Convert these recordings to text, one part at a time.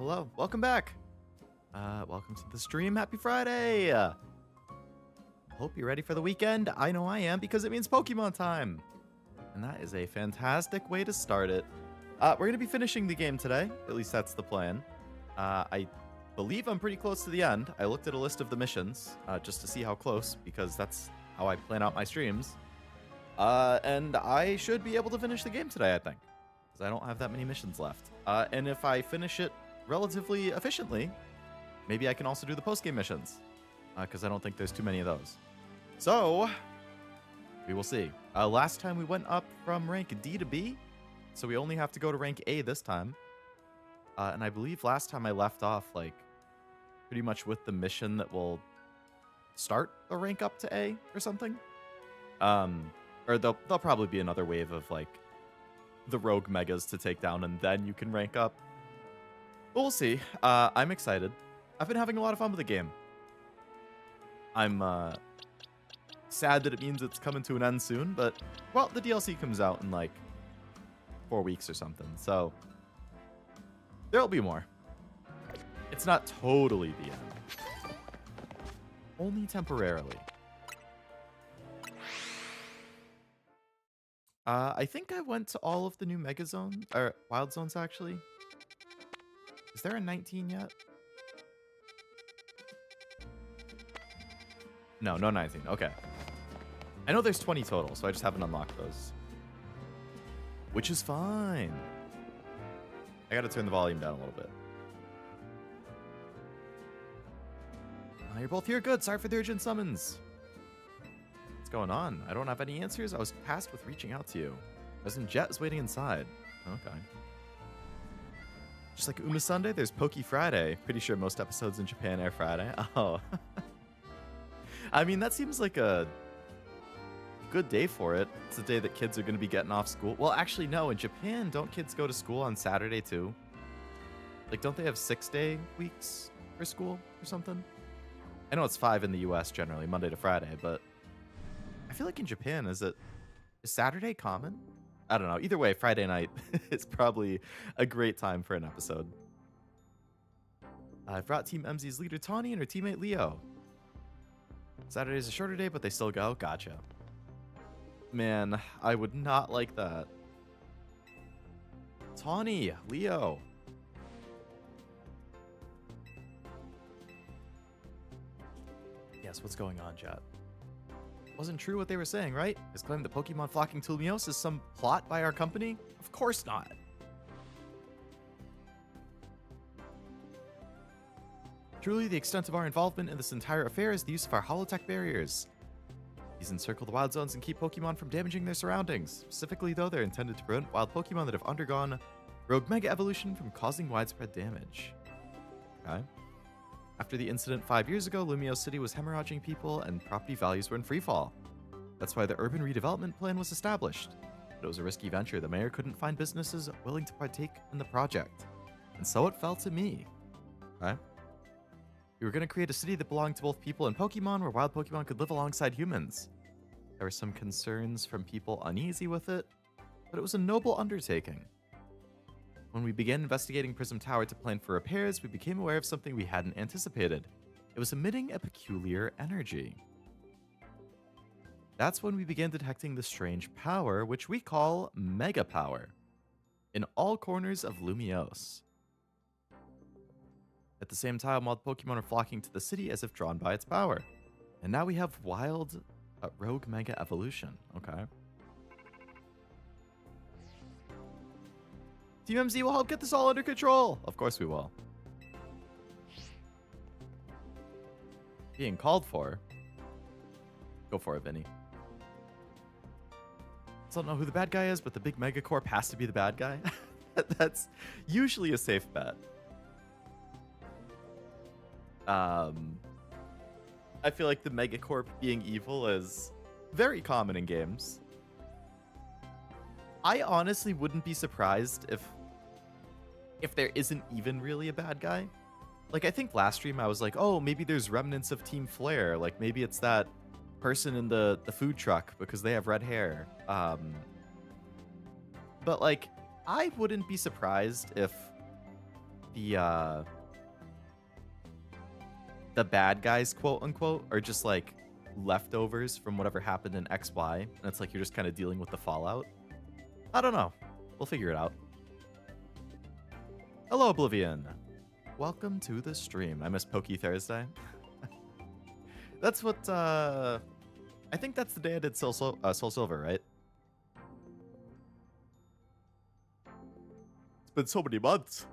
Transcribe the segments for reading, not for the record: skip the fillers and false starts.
hello. Welcome back. Welcome to the stream. Happy Friday. Hope you're ready for the weekend. I know I am because it means Pokemon time. And that is a fantastic way to start it. We're going to be finishing the game today. At least that's the plan. I believe I'm pretty close to the end. I looked at a list of the missions just to see how close, because that's how I plan out my streams. And I should be able to finish the game today, I think, because I don't have that many missions left. And if I finish it relatively efficiently, maybe I can also do the post-game missions, because I don't think there's too many of those. So, we will see. Last time we went up from rank D to B, so we only have to go to rank A this time. And I believe last time I left off, like, pretty much with the mission that will start the rank up to A or something. Or there'll probably be another wave of, like, the rogue megas to take down, and then you can rank up. But we'll see. I'm excited. I've been having a lot of fun with the game. I'm sad that it means it's coming to an end soon, but, well, the DLC comes out in, like, 4 weeks or something, so there'll be more. It's not totally the end. Only temporarily. I think I went to all of the new Mega Zones, or Wild Zones, actually. Is there a 19 yet? No, no 19. Okay. I know there's 20 total, so I just haven't unlocked those. Which is fine. I gotta turn the volume down a little bit. You're both here? Good. Sorry for the urgent summons. What's going on? I don't have any answers. I was tasked with reaching out to you. President Jet is waiting inside. Okay. Just like Uma Sunday, there's Poke Friday. Pretty sure most episodes in Japan air Friday. Oh. I mean, that seems like a good day for it. It's a day that kids are going to be getting off school. Well, actually, no. In Japan, don't kids go to school on Saturday, too? Like, don't they have 6-day weeks for school or something? I know it's 5 in the US generally, Monday to Friday, but I feel like in Japan, is Saturday common? I don't know. Either way, Friday night is probably a great time for an episode. I've brought Team MZ's leader Tawny and her teammate Leo. Saturday's a shorter day, but they still go. Gotcha. Man, I would not like that. Tawny, Leo. Yes, what's going on, chat? Wasn't true what they were saying, right? His claim that Pokemon flocking to Lumiose is some plot by our company? Of course not. Truly, the extent of our involvement in this entire affair is the use of our holotech barriers. These encircle the wild zones and keep Pokemon from damaging their surroundings. Specifically, though, they're intended to prevent wild Pokemon that have undergone rogue mega evolution from causing widespread damage. Okay. After the incident 5 years ago, Lumiose City was hemorrhaging people and property values were in freefall. That's why the urban redevelopment plan was established. But it was a risky venture. The mayor couldn't find businesses willing to partake in the project. And so it fell to me. Okay. We were going to create a city that belonged to both people and Pokemon, where wild Pokemon could live alongside humans. There were some concerns from people uneasy with it, but it was a noble undertaking. When we began investigating Prism Tower to plan for repairs, we became aware of something we hadn't anticipated. It was emitting a peculiar energy. That's when we began detecting the strange power, which we call Mega Power, in all corners of Lumiose. At the same time, wild Pokemon are flocking to the city as if drawn by its power. And now we have wild rogue Mega Evolution. Okay. Team MZ will help get this all under control. Of course we will. Being called for. Go for it, Vinny. I don't know who the bad guy is, but the big Megacorp has to be the bad guy. That's usually a safe bet. I feel like the Megacorp being evil is very common in games. I honestly wouldn't be surprised if there isn't even really a bad guy. Like, I think last stream I was like, oh, maybe there's remnants of Team Flare. Like, maybe it's that person in the food truck because they have red hair. But, like, I wouldn't be surprised if the bad guys, quote unquote, are just like leftovers from whatever happened in XY, and it's like you're just kind of dealing with the fallout. I don't know. We'll figure it out. Hello, Oblivion. Welcome to the stream. I miss Pokey Thursday. That's what, I think that's the day I did Soul Silver, right? It's been so many months.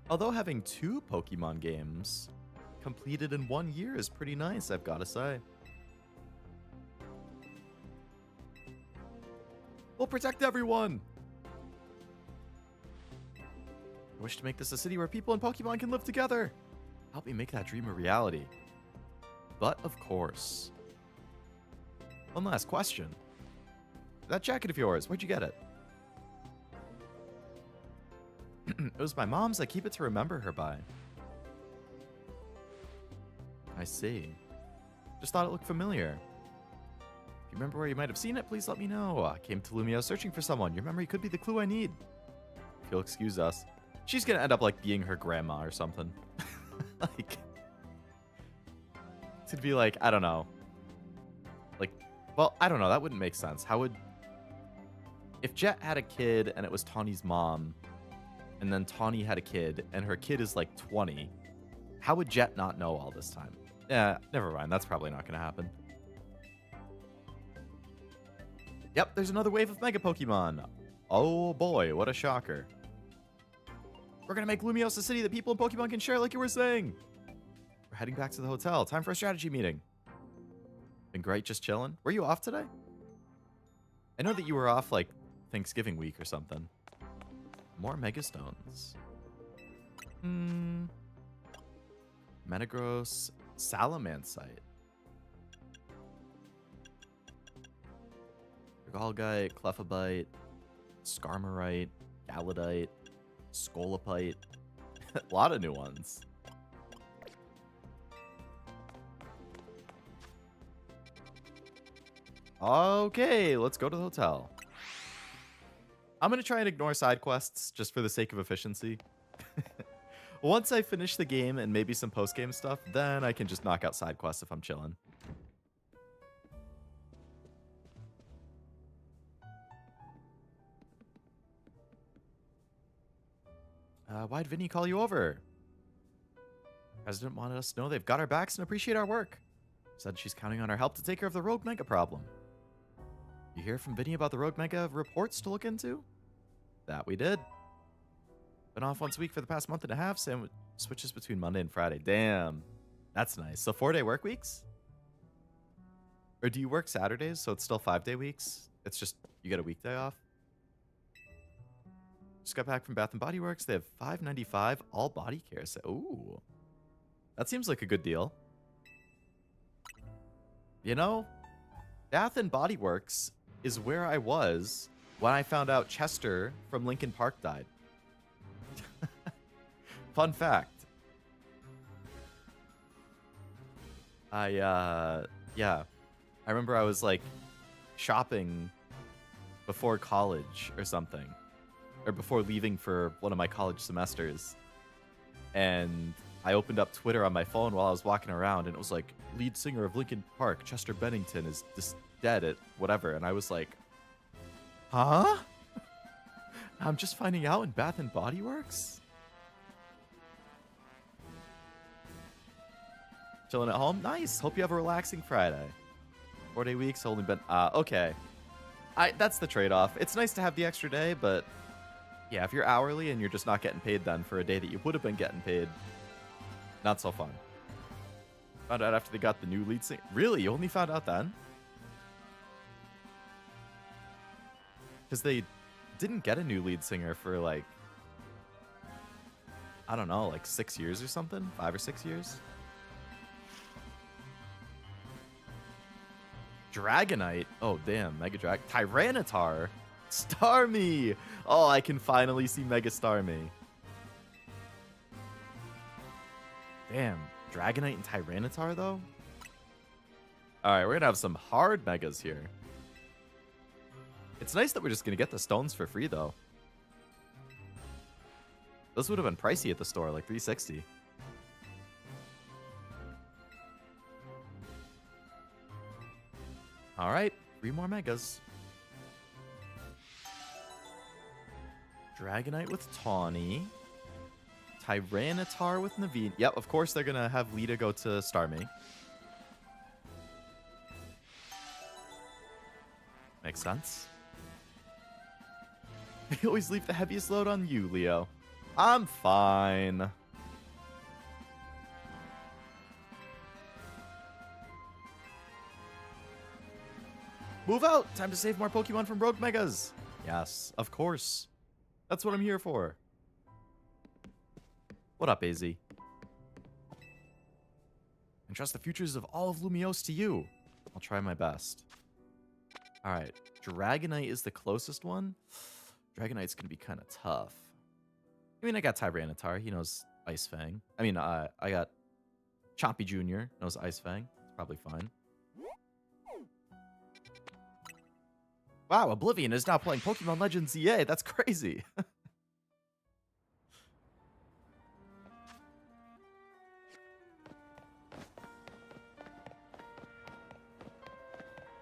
Although having 2 Pokemon games completed in 1 year is pretty nice, I've got to say. We'll protect everyone! I wish to make this a city where people and Pokemon can live together. Help me make that dream a reality. But of course. One last question. That jacket of yours, where'd you get it? It was my mom's. I keep it to remember her by. I see. Just thought it looked familiar. If you remember where you might have seen it, please let me know. I came to Lumiose searching for someone. Your memory could be the clue I need. If you'll excuse us. She's gonna end up like being her grandma or something. Like, to be like, I don't know. Like, well, I don't know. That wouldn't make sense. How would... If Jet had a kid and it was Tawny's mom, and then Tawny had a kid, and her kid is like 20, how would Jet not know all this time? Yeah, never mind. That's probably not going to happen. Yep, there's another wave of Mega Pokemon. Oh boy, what a shocker. We're going to make Lumiose a city that people and Pokemon can share like you were saying. We're heading back to the hotel. Time for a strategy meeting. Been great just chilling. Were you off today? I know that you were off like Thanksgiving week or something. More Megastones. Metagross Salamancite. Galgite, Clefabite, Skarmoryte, Galadite, Scolipite. A lot of new ones. Okay, let's go to the hotel. I'm going to try and ignore side quests just for the sake of efficiency. Once I finish the game and maybe some post-game stuff, then I can just knock out side quests if I'm chilling. Why'd Vinny call you over? President wanted us to know they've got our backs and appreciate our work. Said she's counting on our help to take care of the Rogue Mega problem. You hear from Vinny about the Rogue Mega reports to look into? That we did. Been off once a week for the past month and a half. Sam switches between Monday and Friday. Damn. That's nice. So 4-day work weeks? Or do you work Saturdays, so it's still 5-day weeks? It's just you get a weekday off? Just got back from Bath & Body Works. They have $5.95 all body care. So, ooh. That seems like a good deal. You know, Bath & Body Works is where I was when I found out Chester from Linkin Park died. Fun fact. Yeah. I remember I was like shopping before college or something. Or before leaving for one of my college semesters. And I opened up Twitter on my phone while I was walking around, and it was like, lead singer of Linkin Park, Chester Bennington, is just dead at whatever. And I was like, huh? I'm just finding out in Bath & Body Works? Chilling at home? Nice. Hope you have a relaxing Friday. 4-day weeks, only been... okay. That's the trade-off. It's nice to have the extra day, but... yeah, if you're hourly and you're just not getting paid then for a day that you would have been getting paid, not so fun. Found out after they got the new lead singer. Really? You only found out then? Because they didn't get a new lead singer for like, I don't know, like 6 years or something? 5 or 6 years? Dragonite. Oh, damn. Mega Drag. Tyranitar. Starmie. Oh, I can finally see Mega Starmie. Damn. Dragonite and Tyranitar, though? Alright, we're going to have some hard Megas here. It's nice that we're just going to get the stones for free, though. Those would have been pricey at the store, like $360. All right, 3 more megas. Dragonite with Tawny. Tyranitar with Naveen. Yep, of course they're going to have Lita go to Starmie. Makes sense. They always leave the heaviest load on you, Leo. I'm fine. Move out! Time to save more Pokemon from Rogue Megas! Yes, of course. That's what I'm here for. What up, AZ? Entrust the futures of all of Lumiose to you. I'll try my best. Alright, Dragonite is the closest one. Dragonite's gonna be kind of tough. I mean, I got Tyranitar. He knows Ice Fang. I mean, I got Chompy Jr. knows Ice Fang. It's probably fine. Wow, Oblivion is now playing Pokemon Legends EA. That's crazy.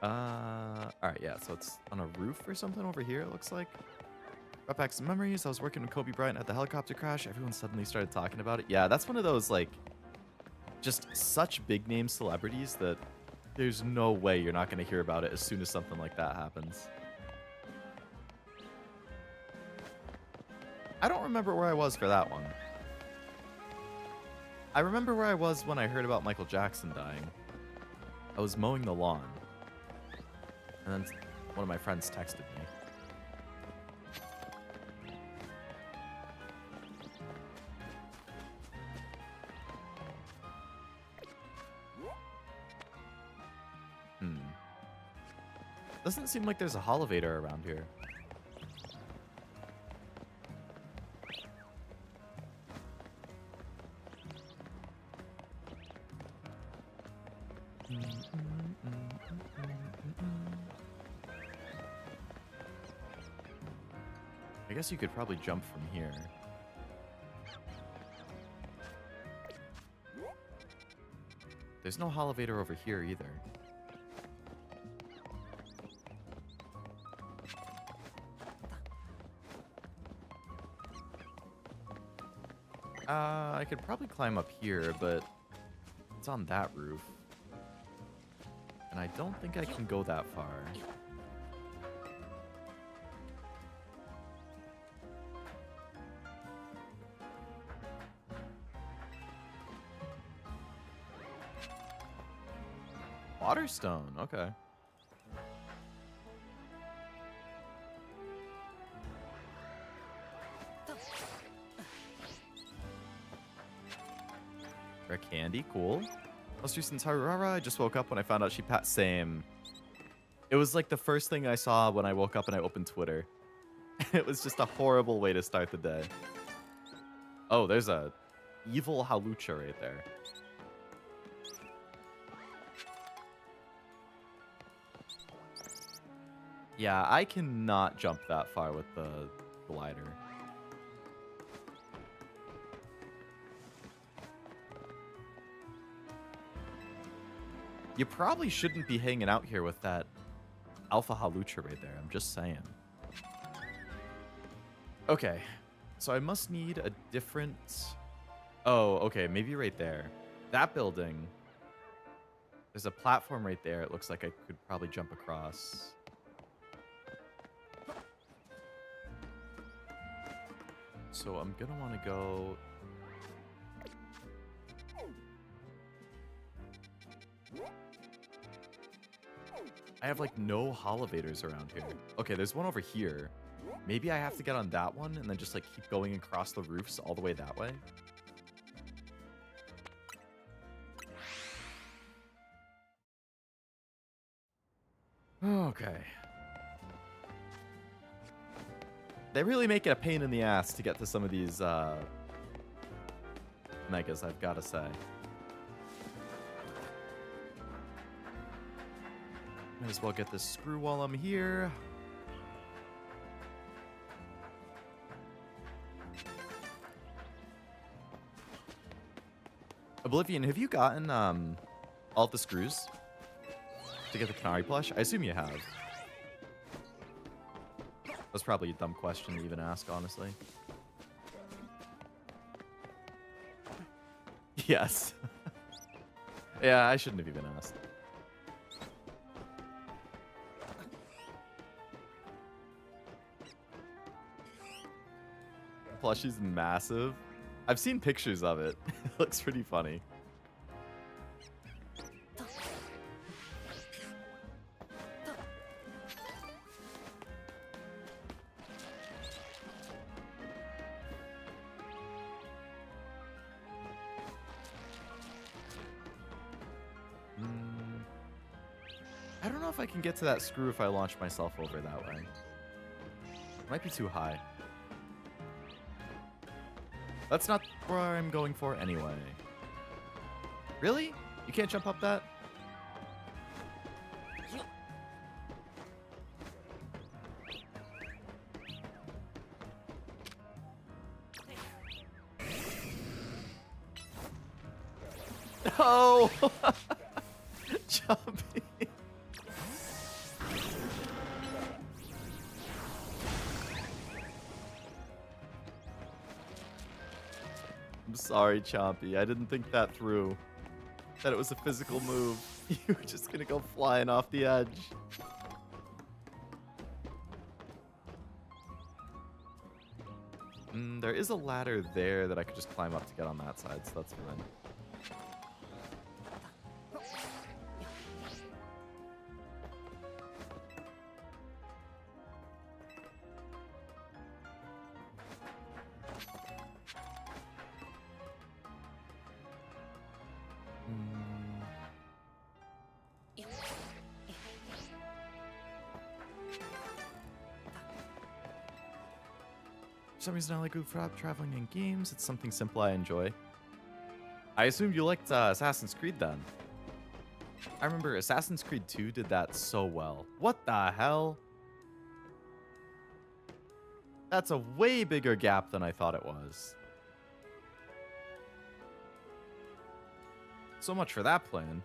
Alright, yeah, so it's on a roof or something over here, it looks like. Brought back some memories. I was working with Kobe Bryant at the helicopter crash. Everyone suddenly started talking about it. Yeah, that's one of those, like, just such big name celebrities that there's no way you're not going to hear about it as soon as something like that happens. I don't remember where I was for that one. I remember where I was when I heard about Michael Jackson dying. I was mowing the lawn. And then one of my friends texted me. Doesn't seem like there's a Holovator around here. I guess you could probably jump from here. There's no Holovator over here either. I could probably climb up here, but it's on that roof. And I don't think I can go that far. Waterstone, okay. Rare candy, cool. Most recent Tarara, I just woke up when I found out she passed. Same. It was like the first thing I saw when I woke up and I opened Twitter. It was just a horrible way to start the day. Oh, there's a evil Halucha right there. Yeah, I cannot jump that far with the glider. You probably shouldn't be hanging out here with that Alpha Halucha right there. I'm just saying. Okay. So I must need a different... Oh, okay. Maybe right there. That building. There's a platform right there. It looks like I could probably jump across. So I'm going to want to go... I have, like, no Holovators around here. Okay, there's one over here. Maybe I have to get on that one and then just, like, keep going across the roofs all the way that way. Okay. They really make it a pain in the ass to get to some of these, megas, I've got to say. Might as well get this screw while I'm here. Oblivion, have you gotten all the screws to get the Canary plush? I assume you have. That's probably a dumb question to even ask, honestly. Yes. Yeah, I shouldn't have even asked. The plushie's massive. I've seen pictures of it. It looks pretty funny. I don't know if I can get to that screw if I launch myself over that way. Might be too high. That's not where I'm going for anyway. Really? You can't jump up that? No! Jumping. I'm sorry, Chompy. I didn't think that through. That it was a physical move. You were just gonna go flying off the edge. There is a ladder there that I could just climb up to get on that side, so that's fine. For some reason I like traveling in games. It's something simple I enjoy. I assumed you liked Assassin's Creed then. I remember Assassin's Creed 2 did that so well. What the hell? That's a way bigger gap than I thought it was. So much for that plan.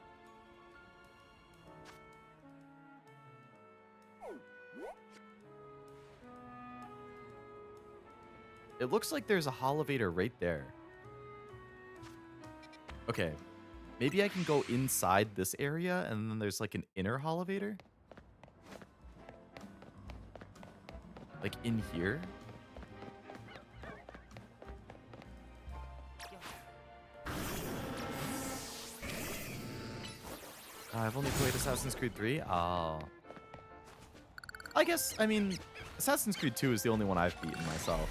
It looks like there's a holovator right there. Okay. Maybe I can go inside this area and then there's like an inner holovator? Like in here? I've only played Assassin's Creed 3. Oh. I guess, I mean, Assassin's Creed 2 is the only one I've beaten myself.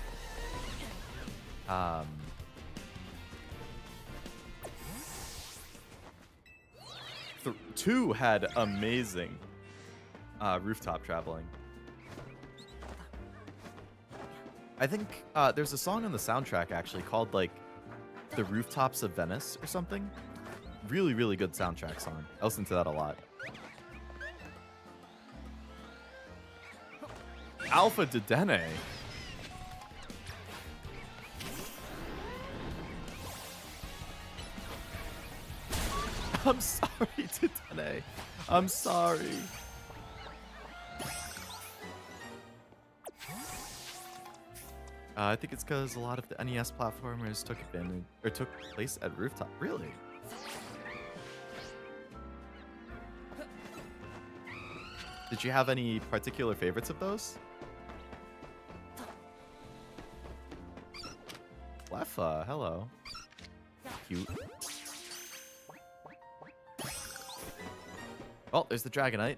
2 had amazing rooftop traveling. I think there's a song on the soundtrack actually called like The Rooftops of Venice or something. Really, really good soundtrack song. I listen to that a lot. Alpha Dedenne. I'm sorry, Dedenne. I'm sorry. I think it's because a lot of the NES platformers took place at rooftop. Really? Did you have any particular favorites of those? Leffa, hello. Cute. Oh, there's the Dragonite.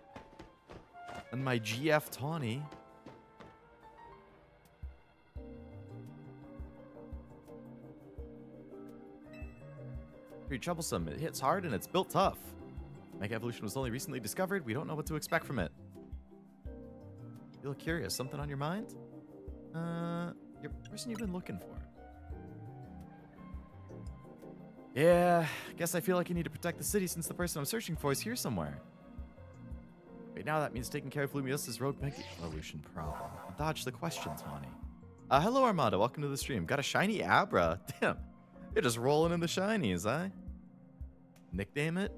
And my GF Tawny. Pretty troublesome. It hits hard and it's built tough. Mega Evolution was only recently discovered. We don't know what to expect from it. You look curious. Something on your mind? You're the person you've been looking for. Yeah, guess I feel like I need to protect the city since the person I'm searching for is here somewhere. Right now, that means taking care of Lumiose's rogue Mega Evolution problem. Dodge the question, Tawny. Hello, Armada. Welcome to the stream. Got a shiny Abra. Damn. You're just rolling in the shinies, eh? Nickname it?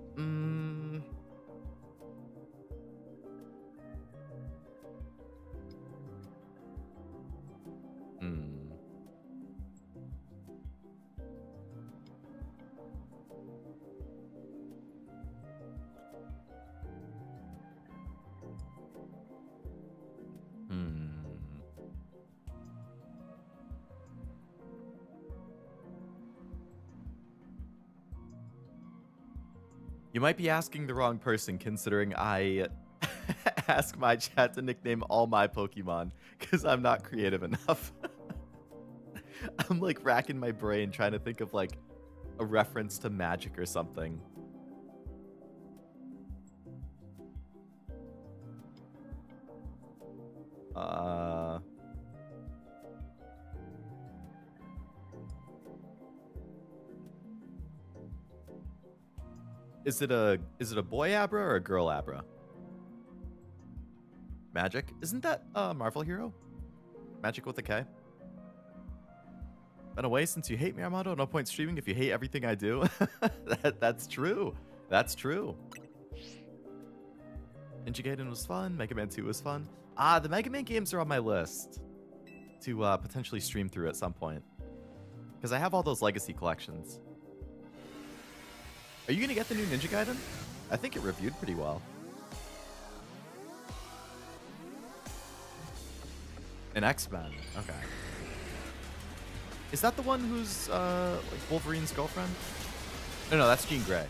You might be asking the wrong person, considering I ask my chat to nickname all my Pokemon, because I'm not creative enough. I'm like racking my brain trying to think of like a reference to magic or something. Is it a boy Abra or a girl Abra? Magic? Isn't that a Marvel hero? Magic with a K? Been away since you hate me, Armando. No point streaming if you hate everything I do. That's true. That's true. Ninja Gaiden was fun. Mega Man 2 was fun. The Mega Man games are on my list to potentially stream through at some point. Because I have all those legacy collections. Are you going to get the new Ninja Gaiden? I think it reviewed pretty well. An X-Men. Okay. Is that the one who's like Wolverine's girlfriend? No, that's Jean Grey.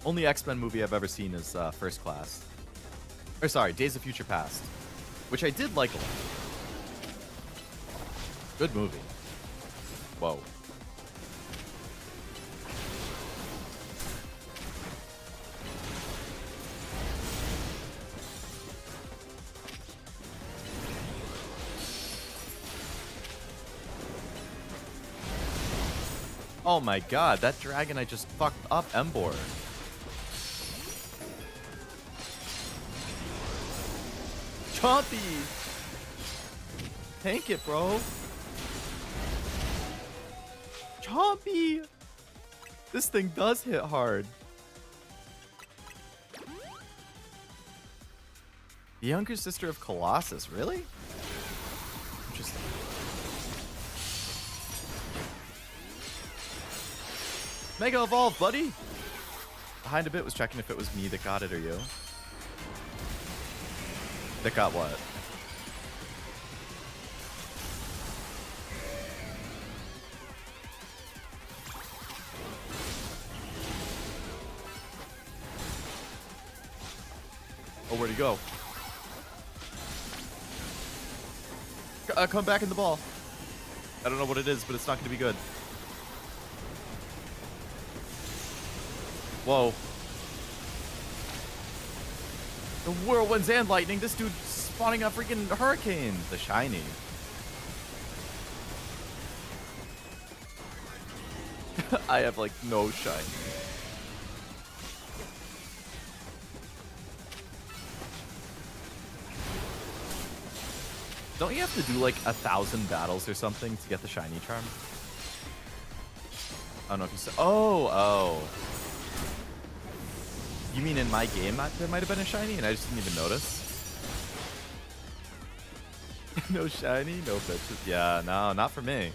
Only X-Men movie I've ever seen is First Class. Or sorry, Days of Future Past. Which I did like a lot. Good movie. Whoa. Oh my god, that dragon I just fucked up Embor. Chompy! Tank it, bro. Chompy! This thing does hit hard. The younger sister of Colossus, really? Interesting. Mega Evolve, buddy! Behind a bit was checking if it was me that got it or you. That got what? Oh, where'd he go? Come back in the ball. I don't know what it is, but it's not going to be good. Whoa. The whirlwinds and lightning. This dude's spawning a freaking hurricane. The shiny. I have like no shiny. Don't you have to do like 1,000 battles or something to get the shiny charm? I don't know if you said. Oh. You mean in my game there might have been a shiny and I just didn't even notice? No shiny, no bitches. Yeah, no, not for me.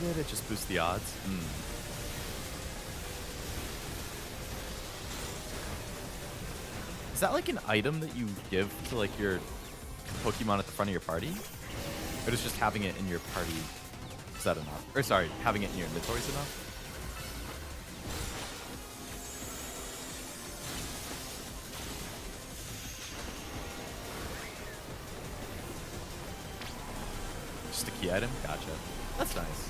Did it just boost the odds? Is that like an item that you give to like your Pokemon at the front of your party? Or is just having it in your party, is that enough? Or sorry, having it in your inventory is enough? Just a key item? Gotcha. That's nice.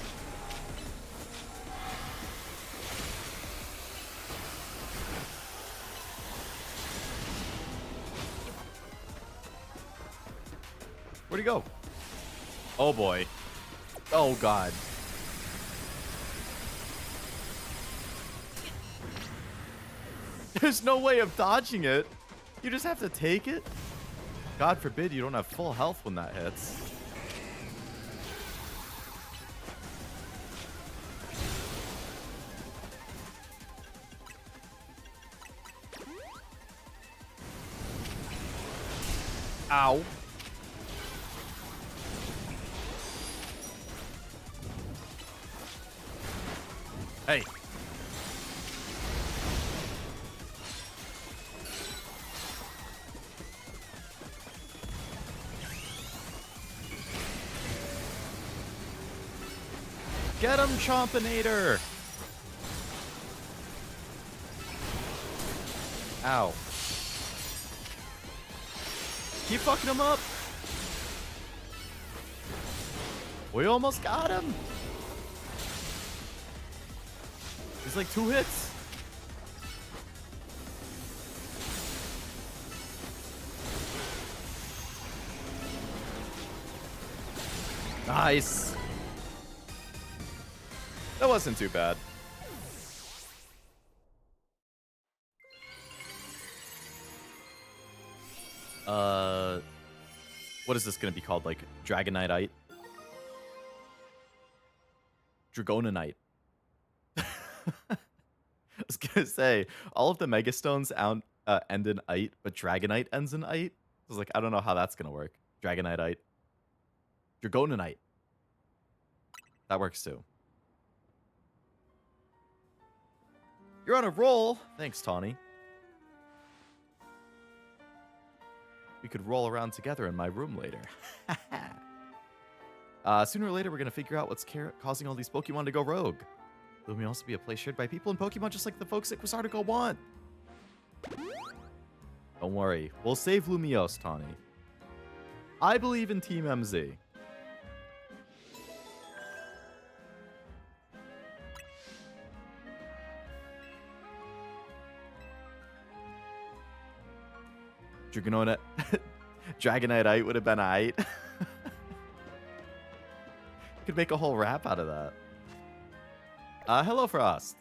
Where'd he go? Oh boy. Oh god. There's no way of dodging it. You just have to take it. God forbid you don't have full health when that hits. Ow. Hey. Get him, Chompinator! Ow. Keep fucking him up! We almost got him! He's like 2 hits. Nice. That wasn't too bad. What is this gonna be called? Like Dragonite? Dragonite. I was gonna say, all of the Megastones end in ite, but Dragonite ends in ite. I was like, I don't know how that's gonna work. Dragonite. Dragonite. That works too. You're on a roll. Thanks, Tawny. We could roll around together in my room later. Sooner or later, we're going to figure out what's causing all these Pokemon to go rogue. Lumiose be a place shared by people and Pokemon just like the folks at Quasartico want. Don't worry. We'll save Lumiose, Tawny. I believe in Team MZ. Dragonite would have been aight. Could make a whole rap out of that. Hello, Frost.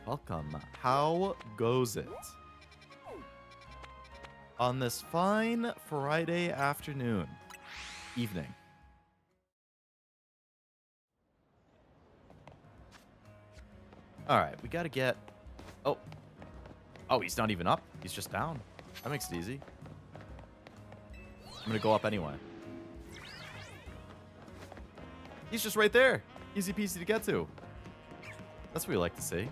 Welcome. How goes it? On this fine Friday afternoon. Evening. Alright, we gotta get... Oh, he's not even up. He's just down. That makes it easy. I'm gonna go up anyway. He's just right there. Easy peasy to get to. That's what we like to see.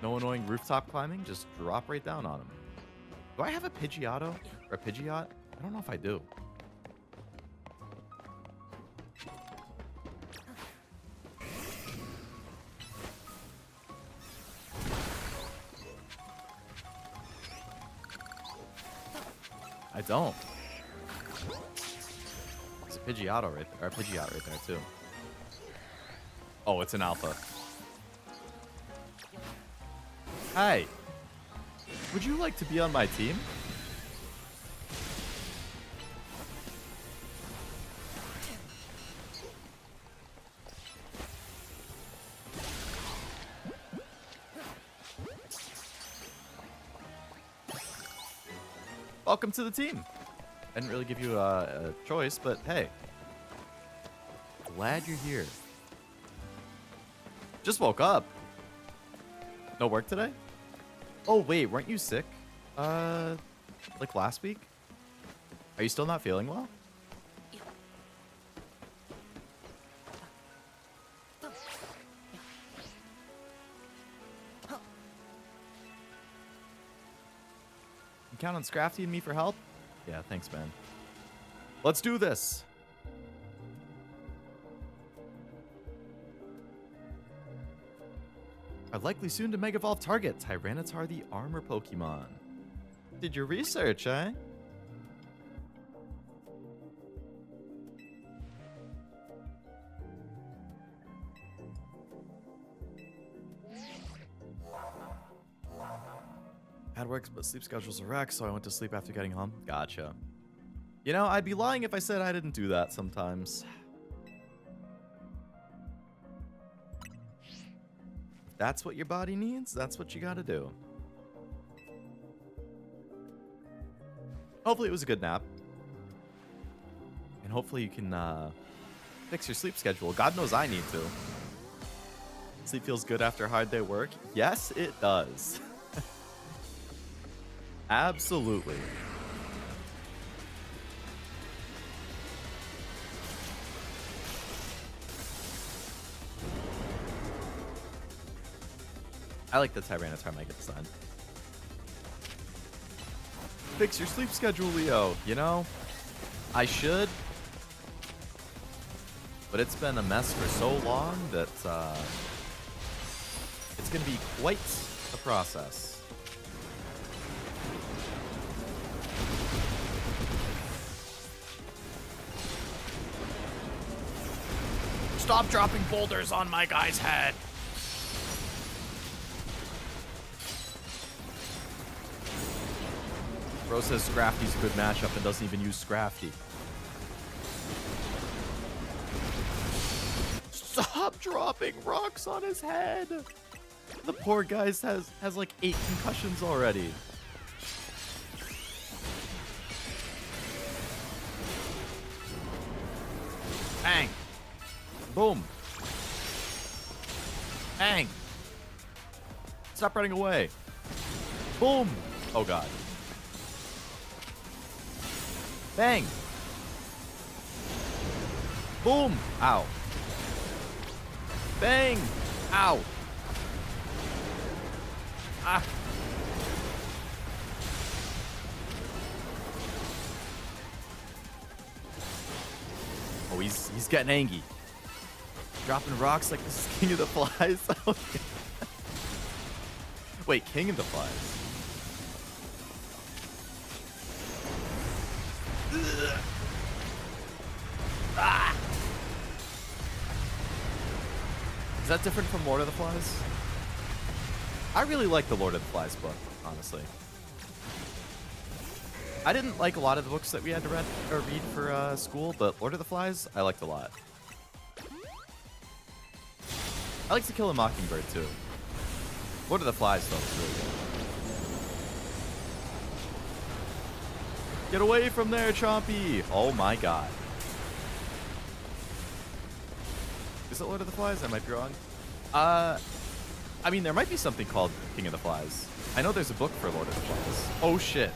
No annoying rooftop climbing. Just drop right down on him. Do I have a Pidgeotto? Or a Pidgeot? I don't know if I do. I don't. There's a Pidgeotto right there, or a Pidgeot right there too. Oh, it's an alpha. Hi. Would you like to be on my team? Welcome to the team. I didn't really give you a choice, but hey. Glad you're here. Just woke up. No work today? Oh, wait, weren't you sick? Like last week? Are you still not feeling well? You count on Scrafty and me for help? Yeah, thanks, man. Let's do this. Are likely soon to Mega Evolve target Tyranitar the Armor Pokemon. Did your research, eh? Had works, but sleep schedule's a wreck, so I went to sleep after getting home. Gotcha. You know, I'd be lying if I said I didn't do that sometimes. If that's what your body needs, that's what you gotta do. Hopefully it was a good nap. And hopefully you can fix your sleep schedule. God knows I need to. Sleep feels good after a hard day at work. Yes, it does. Absolutely. I like the Tyranitar Mega design. Fix your sleep schedule, Leo. You know, I should. But it's been a mess for so long that it's going to be quite a process. Stop dropping boulders on my guy's head. Bro says Scrafty's a good matchup and doesn't even use Scrafty. Stop dropping rocks on his head. The poor guy has like 8 concussions already. Bang. Boom. Bang. Stop running away. Boom. Oh, God. Bang. Boom. Ow. Bang. Ow. Ah. Oh, he's getting angry. Dropping rocks like this is King of the Flies. Wait, King of the Flies. Ah. Is that different from Lord of the Flies? I really like the Lord of the Flies book, honestly. I didn't like a lot of the books that we had to read for school, but Lord of the Flies, I liked a lot. I like To Kill a Mockingbird, too. Lord of the Flies, though, is really good. Get away from there, Chompy! Oh my god. Is it Lord of the Flies? I might be wrong. I mean, there might be something called King of the Flies. I know there's a book for Lord of the Flies. Oh, shit.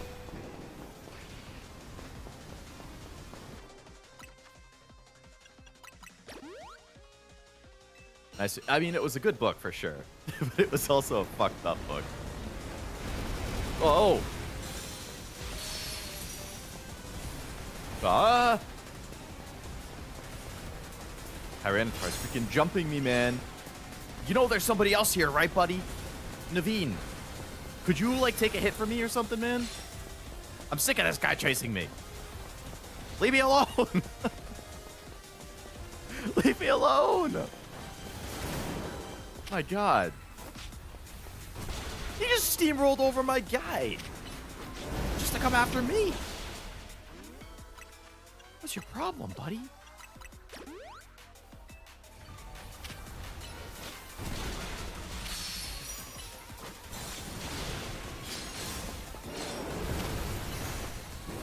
Nice. I mean, it was a good book for sure, but it was also a fucked up book. Oh. Ah. Tyranitar's freaking jumping me, man. You know there's somebody else here, right, buddy? Naveen. Could you, like, take a hit for me or something, man? I'm sick of this guy chasing me. Leave me alone. Leave me alone. My god. He just steamrolled over my guy. Just to come after me. What's your problem, buddy?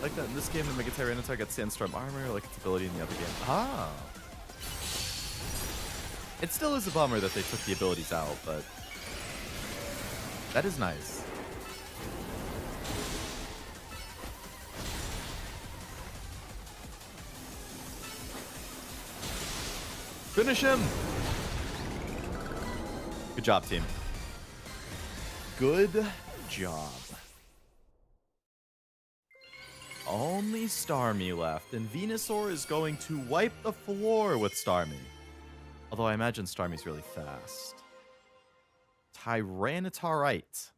Like that in this game, the Mega Tyranitar gets Sandstorm armor, like its ability in the other game. Ah. It still is a bummer that they took the abilities out, but that is nice. Finish him! Good job, team. Good job. Only Starmie left, and Venusaur is going to wipe the floor with Starmie. Although I imagine Starmie's really fast. Tyranitarite.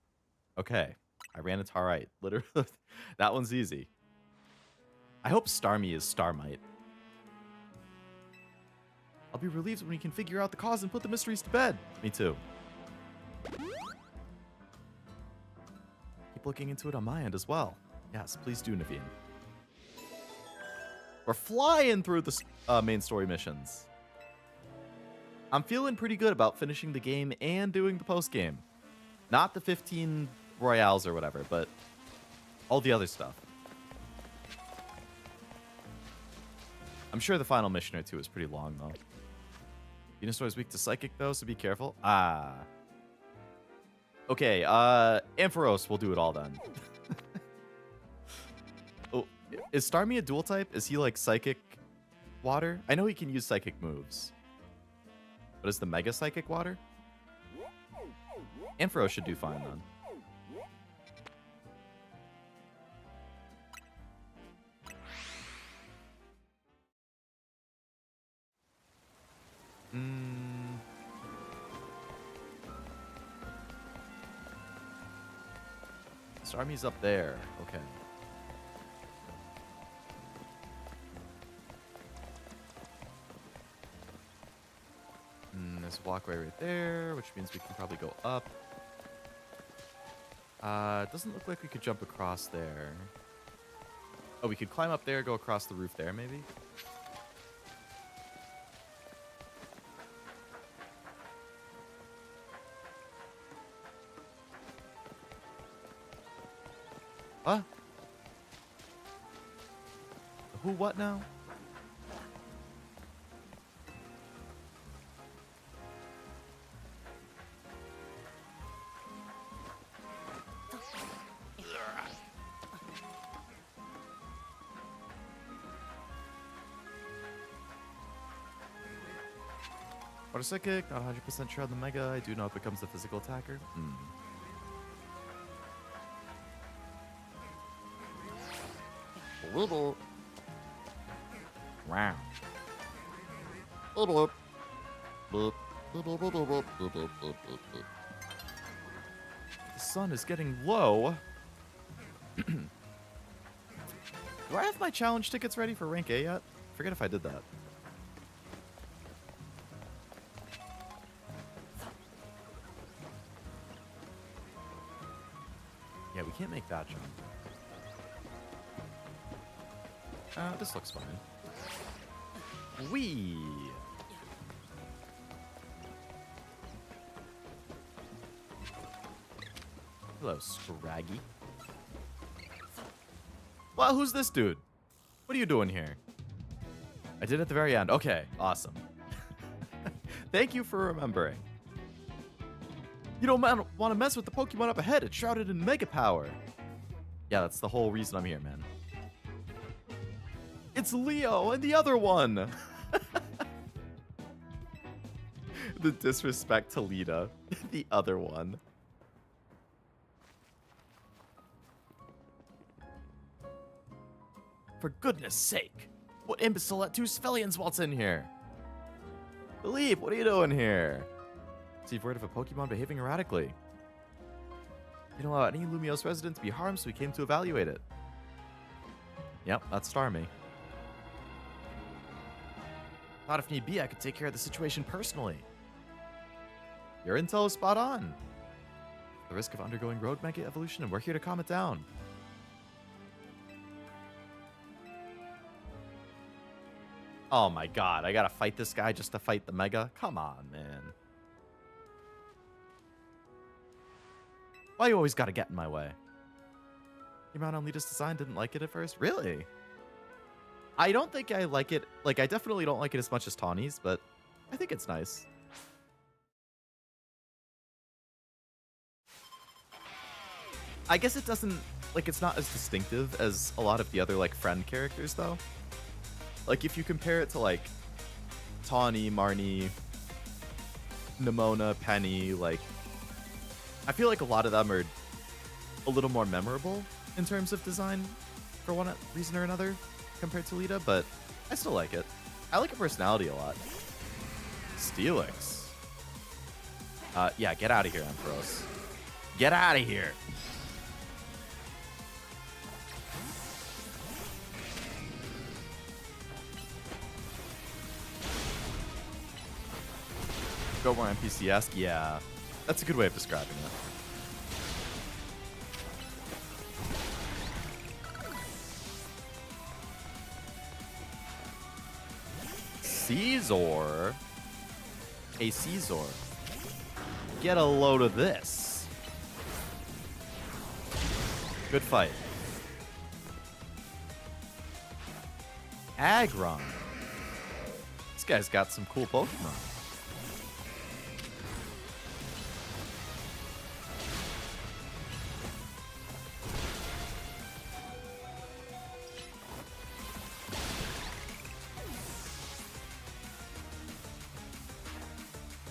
Okay, Tyranitarite. Literally, that one's easy. I hope Starmie is Starmite. I'll be relieved when we can figure out the cause and put the mysteries to bed. Me too. Keep looking into it on my end as well. Yes, please do, Naveen. We're flying through the main story missions. I'm feeling pretty good about finishing the game and doing the post game. Not the 15 royales or whatever, but all the other stuff. I'm sure the final mission or two is pretty long, though. Venusaur is weak to Psychic, though, so be careful. Ah. Okay, Ampharos will do it all then. Oh, is Starmie a dual type? Is he like Psychic Water? I know he can use Psychic moves. But is the Mega Psychic Water? Ampharos should do fine then. Starmie's up there. Okay. There's a walkway right there, which means we can probably go up. It doesn't look like we could jump across there. Oh, we could climb up there, go across the roof there, maybe? Huh? Who, what now? Water Psychic, not 100% sure on the Mega. I do know it becomes the physical attacker. Little. Wow. Little. The sun is getting low. Do I have my challenge tickets ready for rank A yet? Forget if I did that. Yeah, we can't make that jump. This looks fine. Whee! Hello, Scraggy. Well, who's this dude? What are you doing here? I did at the very end. Okay, awesome. Thank you for remembering. You don't want to mess with the Pokemon up ahead. It's shrouded in Mega Power. Yeah, that's the whole reason I'm here, man. It's Leo and the other one. The disrespect to Lita. The other one. For goodness sake. What imbecile let two civilians waltz in here? Philippe, what are you doing here? So you've heard of a Pokemon behaving erratically. You don't allow any Lumiose resident to be harmed, so we came to evaluate it. Yep, that's Starmie. Thought if need be, I could take care of the situation personally. Your intel is spot on. The risk of undergoing road mega evolution, and we're here to calm it down. Oh my god, I gotta fight this guy just to fight the Mega? Come on, man. Why you always gotta get in my way? Came out on Lita's design, didn't like it at first? Really? I don't think I like it. Like, I definitely don't like it as much as Tawny's, but I think it's nice. I guess it doesn't, like, it's not as distinctive as a lot of the other, like, friend characters, though. Like, if you compare it to, like, Tawny, Marnie, Nimona, Penny, like, I feel like a lot of them are a little more memorable in terms of design for one reason or another compared to Lita, but I still like it. I like her personality a lot. Steelix. Yeah, get out of here, Ampharos. Get out of here. Go more NPC-esque? Yeah. That's a good way of describing it. Caesar? A Caesar. Get a load of this. Good fight. Aggron. This guy's got some cool Pokemon.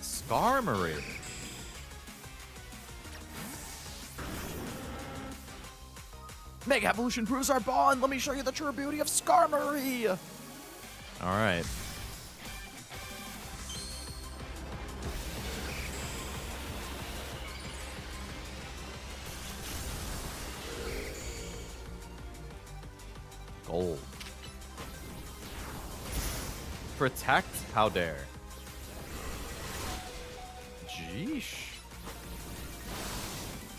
Skarmory. Mega Evolution proves our bond. Let me show you the true beauty of Skarmory. All right. Gold. Protect? How dare. Jeesh.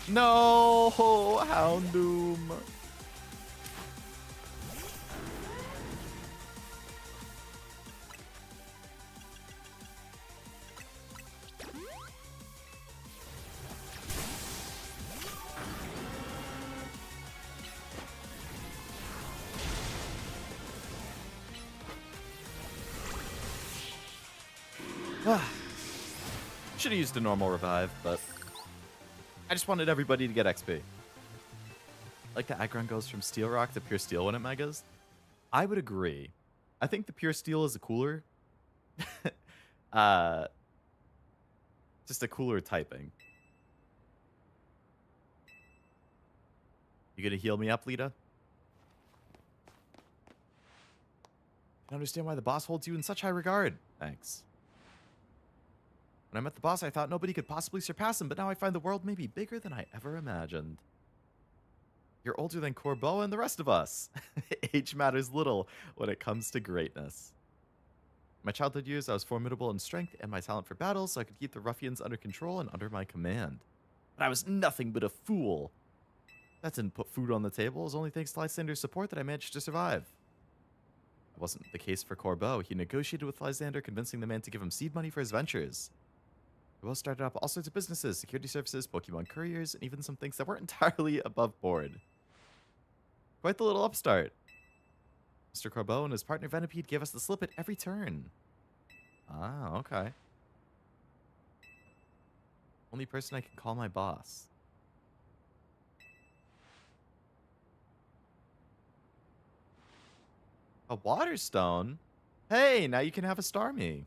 No, Houndoom. Should have used a normal revive, but I just wanted everybody to get XP. Like the Aggron goes from Steel Rock to Pure Steel when it megas. I would agree. I think the Pure Steel is a cooler. Just a cooler typing. You gonna heal me up, Lita? I understand why the boss holds you in such high regard. Thanks. When I met the boss, I thought nobody could possibly surpass him, but now I find the world may be bigger than I ever imagined. You're older than Corbeau and the rest of us. Age matters little when it comes to greatness. In my childhood years, I was formidable in strength and my talent for battle, so I could keep the ruffians under control and under my command. But I was nothing but a fool. That didn't put food on the table. It was only thanks to Lysander's support that I managed to survive. It wasn't the case for Corbeau. He negotiated with Lysander, convincing the man to give him seed money for his ventures. We both started up all sorts of businesses, security services, Pokemon couriers, and even some things that weren't entirely above board. Quite the little upstart. Mr. Corbeau and his partner Venipede gave us the slip at every turn. Ah, okay. Only person I can call my boss. A water stone? Hey, now you can have a Starmie.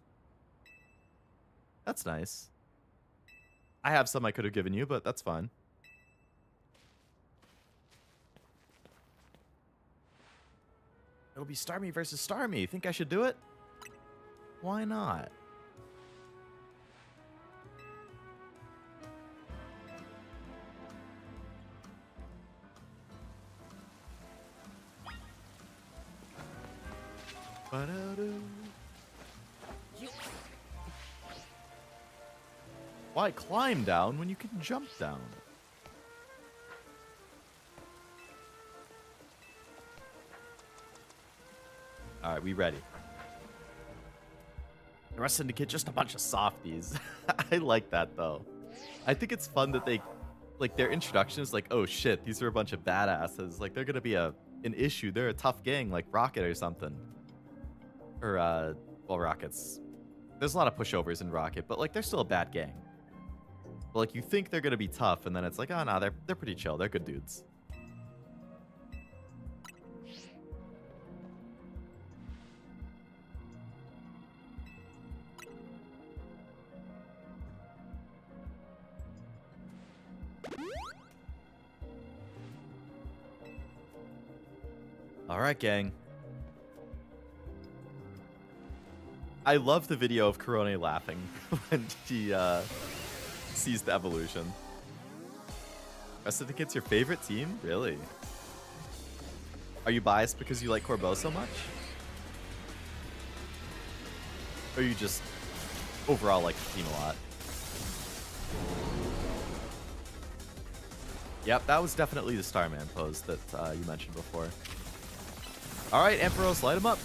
That's nice. I have some I could have given you, but that's fine. It'll be Starmie versus Starmie. Think I should do it? Why not? Why climb down when you can jump down? All right, we ready. The rest syndicate, just a bunch of softies. I like that though. I think it's fun that they, like, their introduction is like, oh shit, these are a bunch of badasses. Like, they're gonna be an issue. They're a tough gang, like Rocket or something. Or well, Rocket's. There's a lot of pushovers in Rocket, but like, they're still a bad gang. But like, you think they're gonna be tough, and then it's like, oh no, they're pretty chill. They're good dudes. All right, gang. I love the video of Corone laughing when she sees the evolution. Rest of the kids, your favorite team? Really? Are you biased because you like Corbeau so much? Or you just overall like the team a lot? Yep, that was definitely the Starman pose that you mentioned before. All right, Ampharos, light him up.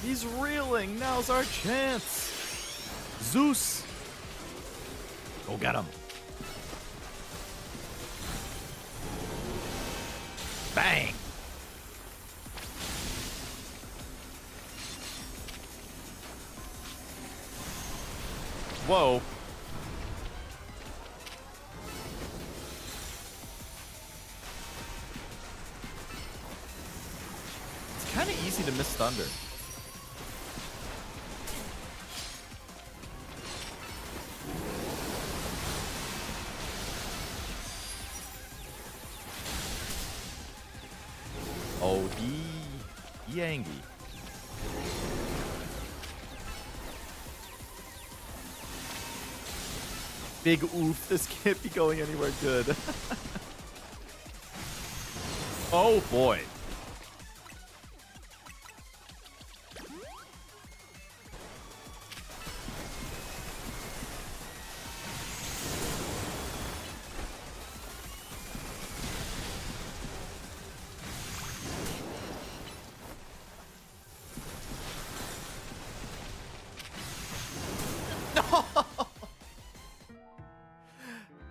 He's reeling. Now's our chance. Zeus. Go get him. Bang. Whoa. It's kind of easy to miss thunder. Oh, he angry. Big oof, this can't be going anywhere good. Oh boy.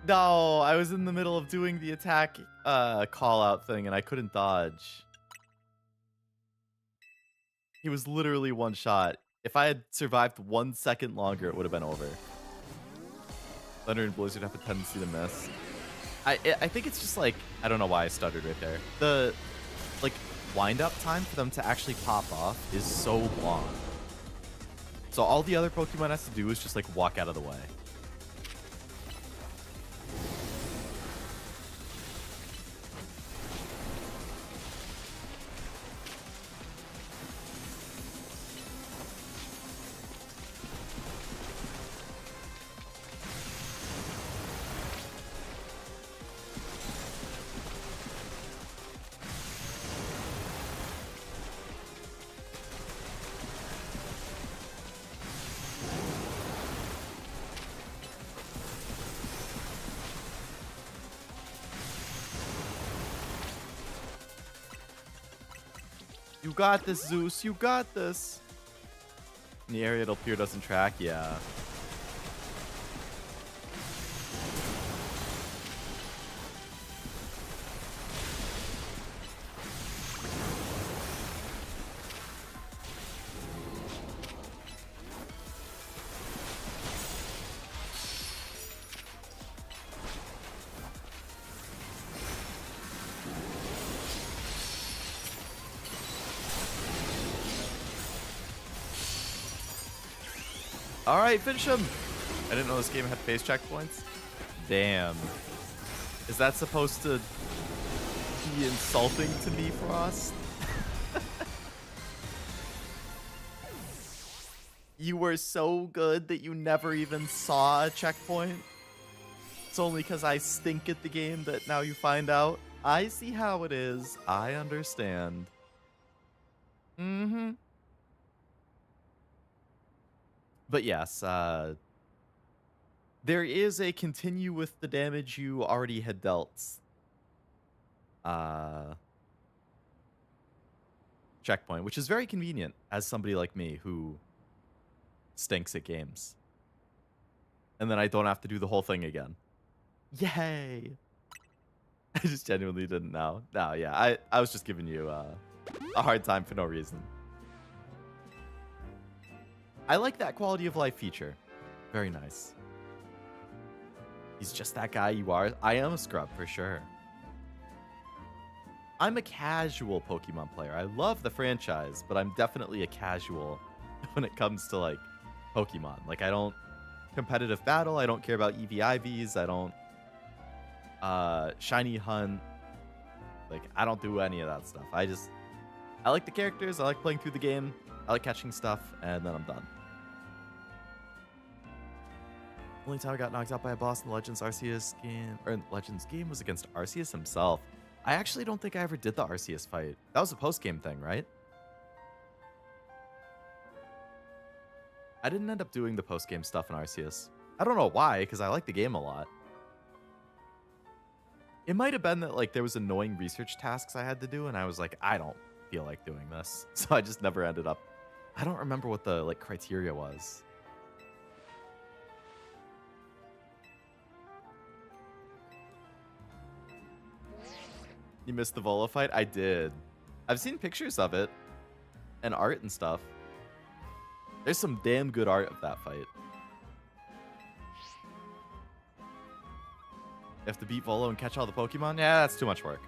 No, I was in the middle of doing the attack call out thing and I couldn't dodge. He was literally one shot. If I had survived 1 second longer, it would have been over. Thunder and Blizzard have a tendency to miss. I think it's just like, I don't know why I stuttered right there. The like wind up time for them to actually pop off is so long. So all the other Pokemon has to do is just like walk out of the way. You got this, Zeus. You got this. In the area it'll appear doesn't track. Yeah. All right, finish him. I didn't know this game had phase checkpoints. Damn. Is that supposed to be insulting to me, Frost? You were so good that you never even saw a checkpoint? It's only because I stink at the game that now you find out? I see how it is. I understand. Mm-hmm. But yes, there is a continue with the damage you already had dealt checkpoint, which is very convenient as somebody like me who stinks at games. And then I don't have to do the whole thing again. Yay! I just genuinely didn't know. No, yeah, I was just giving you a hard time for no reason. I like that quality of life feature. Very nice. He's just that guy you are. I am a scrub for sure. I'm a casual Pokemon player. I love the franchise, but I'm definitely a casual when it comes to like Pokemon. Like I don't competitive battle. I don't care about EVIVs. I don't shiny hunt. Like I don't do any of that stuff. I like the characters. I like playing through the game. I like catching stuff, and then I'm done. Only time I got knocked out by a boss in the Legends Arceus game, or in Legends game, was against Arceus himself. I actually don't think I ever did the Arceus fight. That was a post-game thing, right? I didn't end up doing the post-game stuff in Arceus. I don't know why, because I like the game a lot. It might have been that like there was annoying research tasks I had to do, and I was like, I don't feel like doing this. So I just never ended up I don't remember what the like criteria was. You missed the Volo fight? I did. I've seen pictures of it and art and stuff. There's some damn good art of that fight. You have to beat Volo and catch all the Pokemon? Yeah, that's too much work.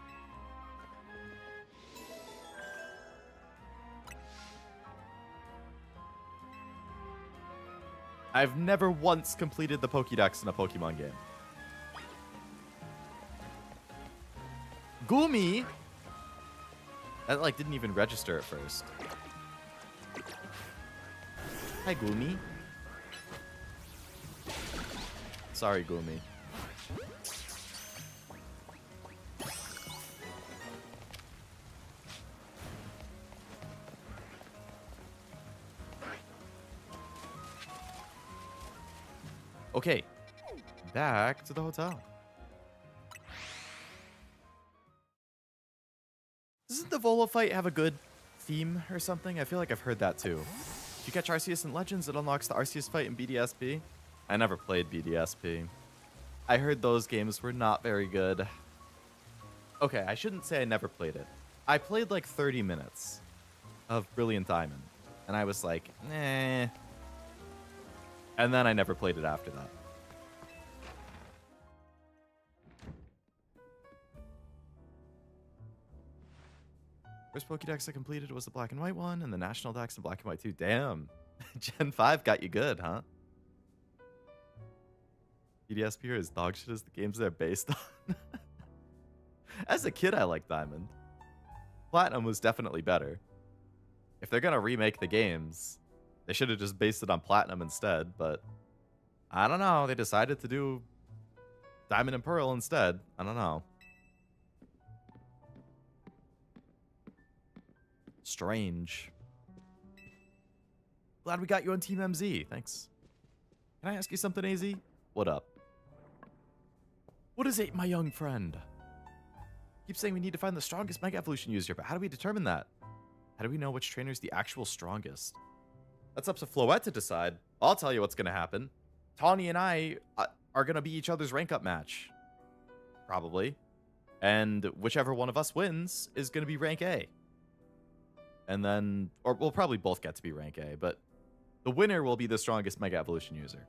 I've never once completed the Pokédex in a Pokemon game. Gumi? That like didn't even register at first. Hi, Gumi. Sorry, Gumi. Okay, back to the hotel. Doesn't the Volo fight have a good theme or something? I feel like I've heard that too. If you catch Arceus in Legends, it unlocks the Arceus fight in BDSP. I never played BDSP. I heard those games were not very good. Okay, I shouldn't say I never played it. I played like 30 minutes of Brilliant Diamond, and I was like, nah. And then I never played it after that. First Pokédex I completed was the black and white one, and the national dex in black and white too. Damn. Gen 5 got you good, huh? BDSP is dog shit as the games they're based on. As a kid, I liked Diamond. Platinum was definitely better. If they're gonna remake the games, they should have just based it on Platinum instead, but I don't know. They decided to do Diamond and Pearl instead. I don't know. Strange. Glad we got you on Team MZ. Thanks. Can I ask you something, AZ? What up? What is it, my young friend? Keep saying we need to find the strongest Mega Evolution user, but how do we determine that? How do we know which trainer is the actual strongest? That's up to Floette to decide. I'll tell you what's going to happen. Tawny and I are going to be each other's rank up match. Probably. And whichever one of us wins is going to be rank A. And then, or we'll probably both get to be rank A, but the winner will be the strongest Mega Evolution user.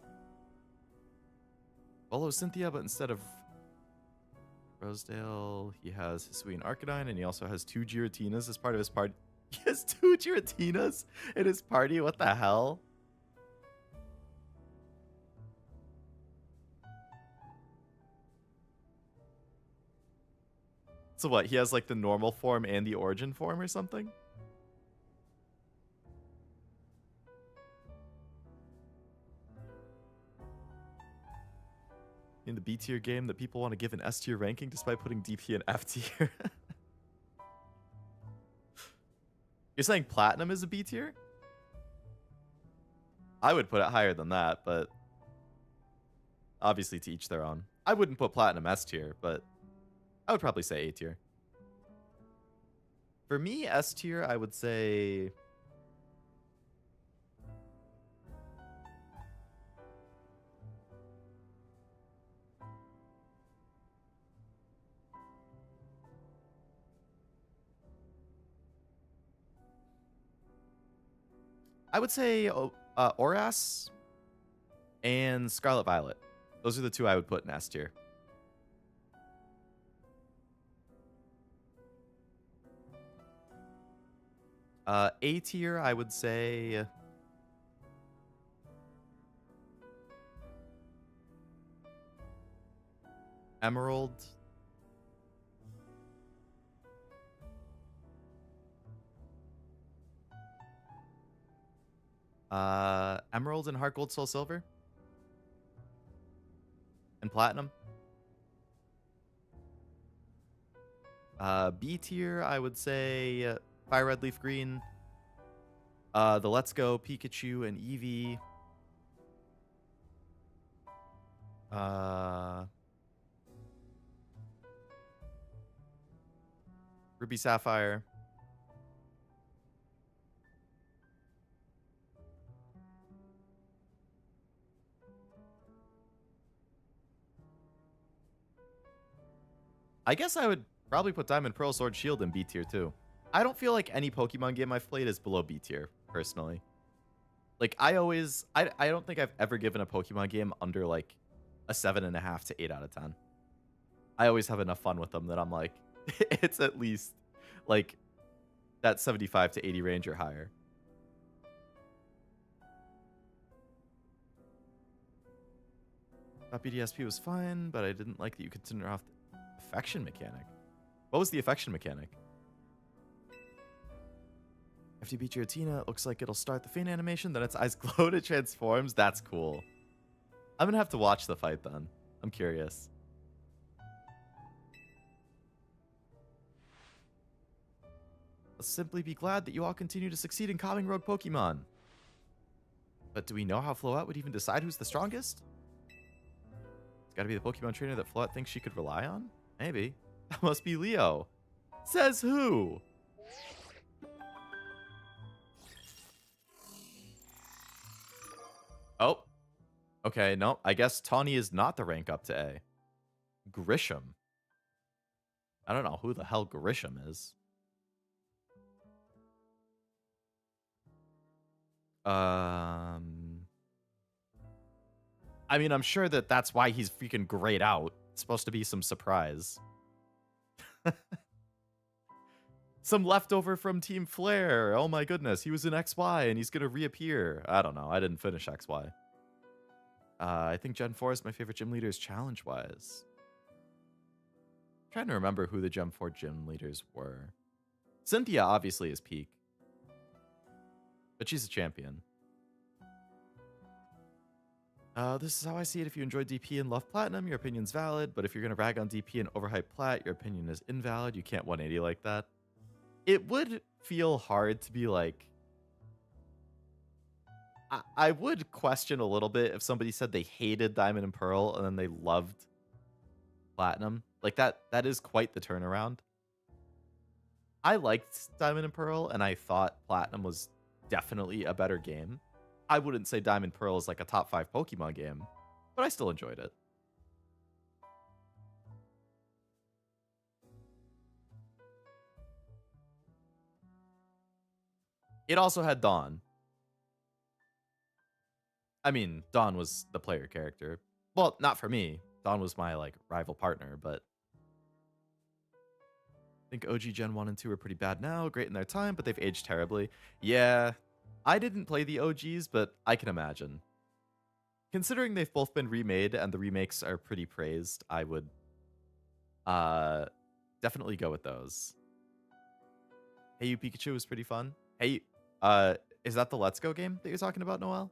Follow Cynthia, but instead of Rosedale, he has Hisui and Arcanine, and he also has 2 Giratinas as part of his party. He has 2 Giratinas in his party? What the hell? So what, he has like the normal form and the origin form or something? In the B tier game that people want to give an S tier ranking despite putting DP in F tier. You're saying Platinum is a B tier? I would put it higher than that, but obviously to each their own. I wouldn't put Platinum S tier, but I would probably say A tier. For me, S tier, I would say... Oras and Scarlet Violet. Those are the 2 I would put in S tier. A tier, I would say... Emerald. Emerald and Heart Gold Soul Silver. And Platinum. B tier, I would say Fire Red Leaf Green. The Let's Go, Pikachu, and Eevee. Ruby Sapphire. I guess I would probably put Diamond, Pearl, Sword, Shield in B tier too. I don't feel like any Pokemon game I've played is below B tier, personally. Like, I don't think I've ever given a Pokemon game under, like, a 7.5 to 8 out of 10. I always have enough fun with them that I'm like, it's at least, like, that 75 to 80 range or higher. Thought BDSP was fine, but I didn't like that you could turn off the affection mechanic. What was the affection mechanic? After you beat Giratina, it looks like it'll start the faint animation, then its eyes glow and it transforms. That's cool. I'm gonna have to watch the fight then. I'm curious. I'll simply be glad that you all continue to succeed in calming rogue Pokemon. But do we know how Floette would even decide who's the strongest? It's gotta be the Pokemon trainer that Floette thinks she could rely on? Maybe. That must be Leo. Says who? Oh. Okay, no. I guess Tawny is not the rank up to A. Grisham. I don't know who the hell Grisham is. I mean, I'm sure that that's why he's freaking grayed out. It's supposed to be some surprise. Some leftover from Team Flare. Oh my goodness, he was in XY and he's gonna reappear. I don't know. I didn't finish XY. I think Gen 4 is my favorite gym leaders challenge-wise. I'm trying to remember who the Gen 4 gym leaders were. Cynthia obviously is peak. But she's a champion. This is how I see it. If you enjoy DP and love Platinum, your opinion's valid. But if you're going to rag on DP and overhype Plat, your opinion is invalid. You can't 180 like that. It would feel hard to be like... I would question a little bit if somebody said they hated Diamond and Pearl and then they loved Platinum. Like, that is quite the turnaround. I liked Diamond and Pearl, and I thought Platinum was definitely a better game. I wouldn't say Diamond Pearl is like a top 5 Pokemon game, but I still enjoyed it. It also had Dawn. I mean, Dawn was the player character. Well, not for me. Dawn was my, like, rival partner, but... I think OG Gen 1 and 2 are pretty bad now, great in their time, but they've aged terribly. Yeah, I didn't play the OGs, but I can imagine. Considering they've both been remade and the remakes are pretty praised, I would definitely go with those. Hey You Pikachu was pretty fun. Hey, is that the Let's Go game that you're talking about, Noel?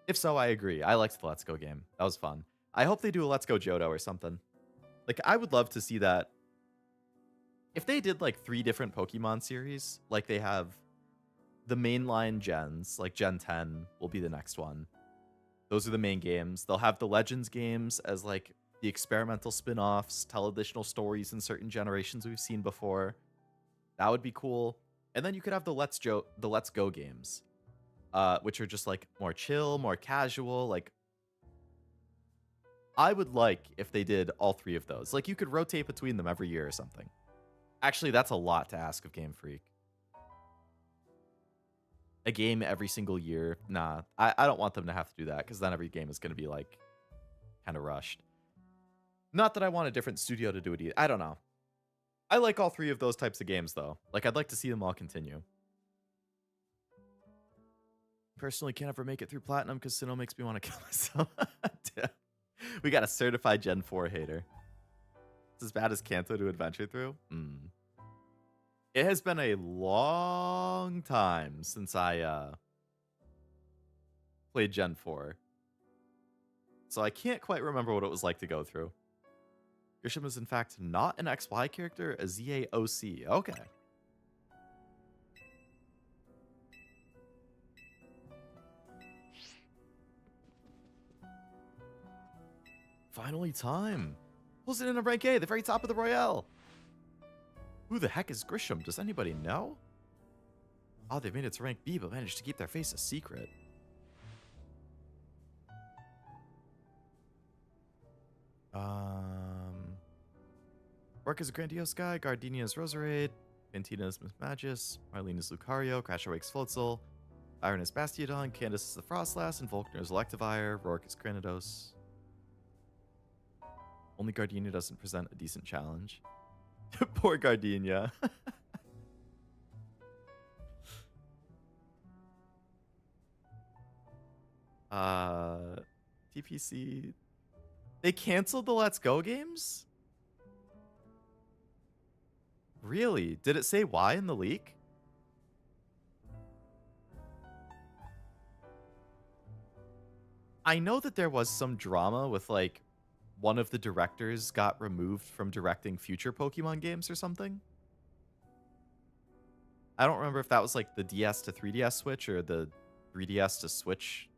If so, I agree. I liked the Let's Go game. That was fun. I hope they do a Let's Go Johto or something. Like, I would love to see that. If they did, like, 3 different Pokemon series, like they have the mainline gens, like Gen 10 will be the next one. Those are the main games. They'll have the Legends games as, like, the experimental spin-offs, tell additional stories in certain generations we've seen before. That would be cool. And then you could have the Let's Go games, which are just, like, more chill, more casual. Like, I would like if they did all 3 of those. Like, you could rotate between them every year or something. Actually, that's a lot to ask of Game Freak. A game every single year. Nah, I don't want them to have to do that, because then every game is going to be, like, kind of rushed. Not that I want a different studio to do it either. I don't know. I like all 3 of those types of games, though. Like, I'd like to see them all continue. Personally, can't ever make it through Platinum, because Sinnoh makes me want to kill myself. We got a certified Gen 4 hater. It's as bad as Kanto to adventure through? It has been a long time since I played Gen 4. So I can't quite remember what it was like to go through. Grisham is in fact not an XY character, a ZAOC. Okay. Finally time. Pulls it in a rank A, the very top of the Royale. Who the heck is Grisham? Does anybody know? Oh, they've made it to rank B, but managed to keep their face a secret. Rourke is a grandiose guy. Gardenia is Roserade. Fantina is Miss Magus. Marlene is Lucario. Crasher Wakes Floatzel. Iron is Bastiodon. Candace is the Frostlass. And Volkner is Electivire. Rourke is Granados. Only Gardenia doesn't present a decent challenge. Poor Gardenia. TPC. They canceled the Let's Go games? Really? Did it say why in the leak? I know that there was some drama with, like, one of the directors got removed from directing future Pokemon games or something. I don't remember if that was, like, the DS to 3DS switch or the 3DS to Switch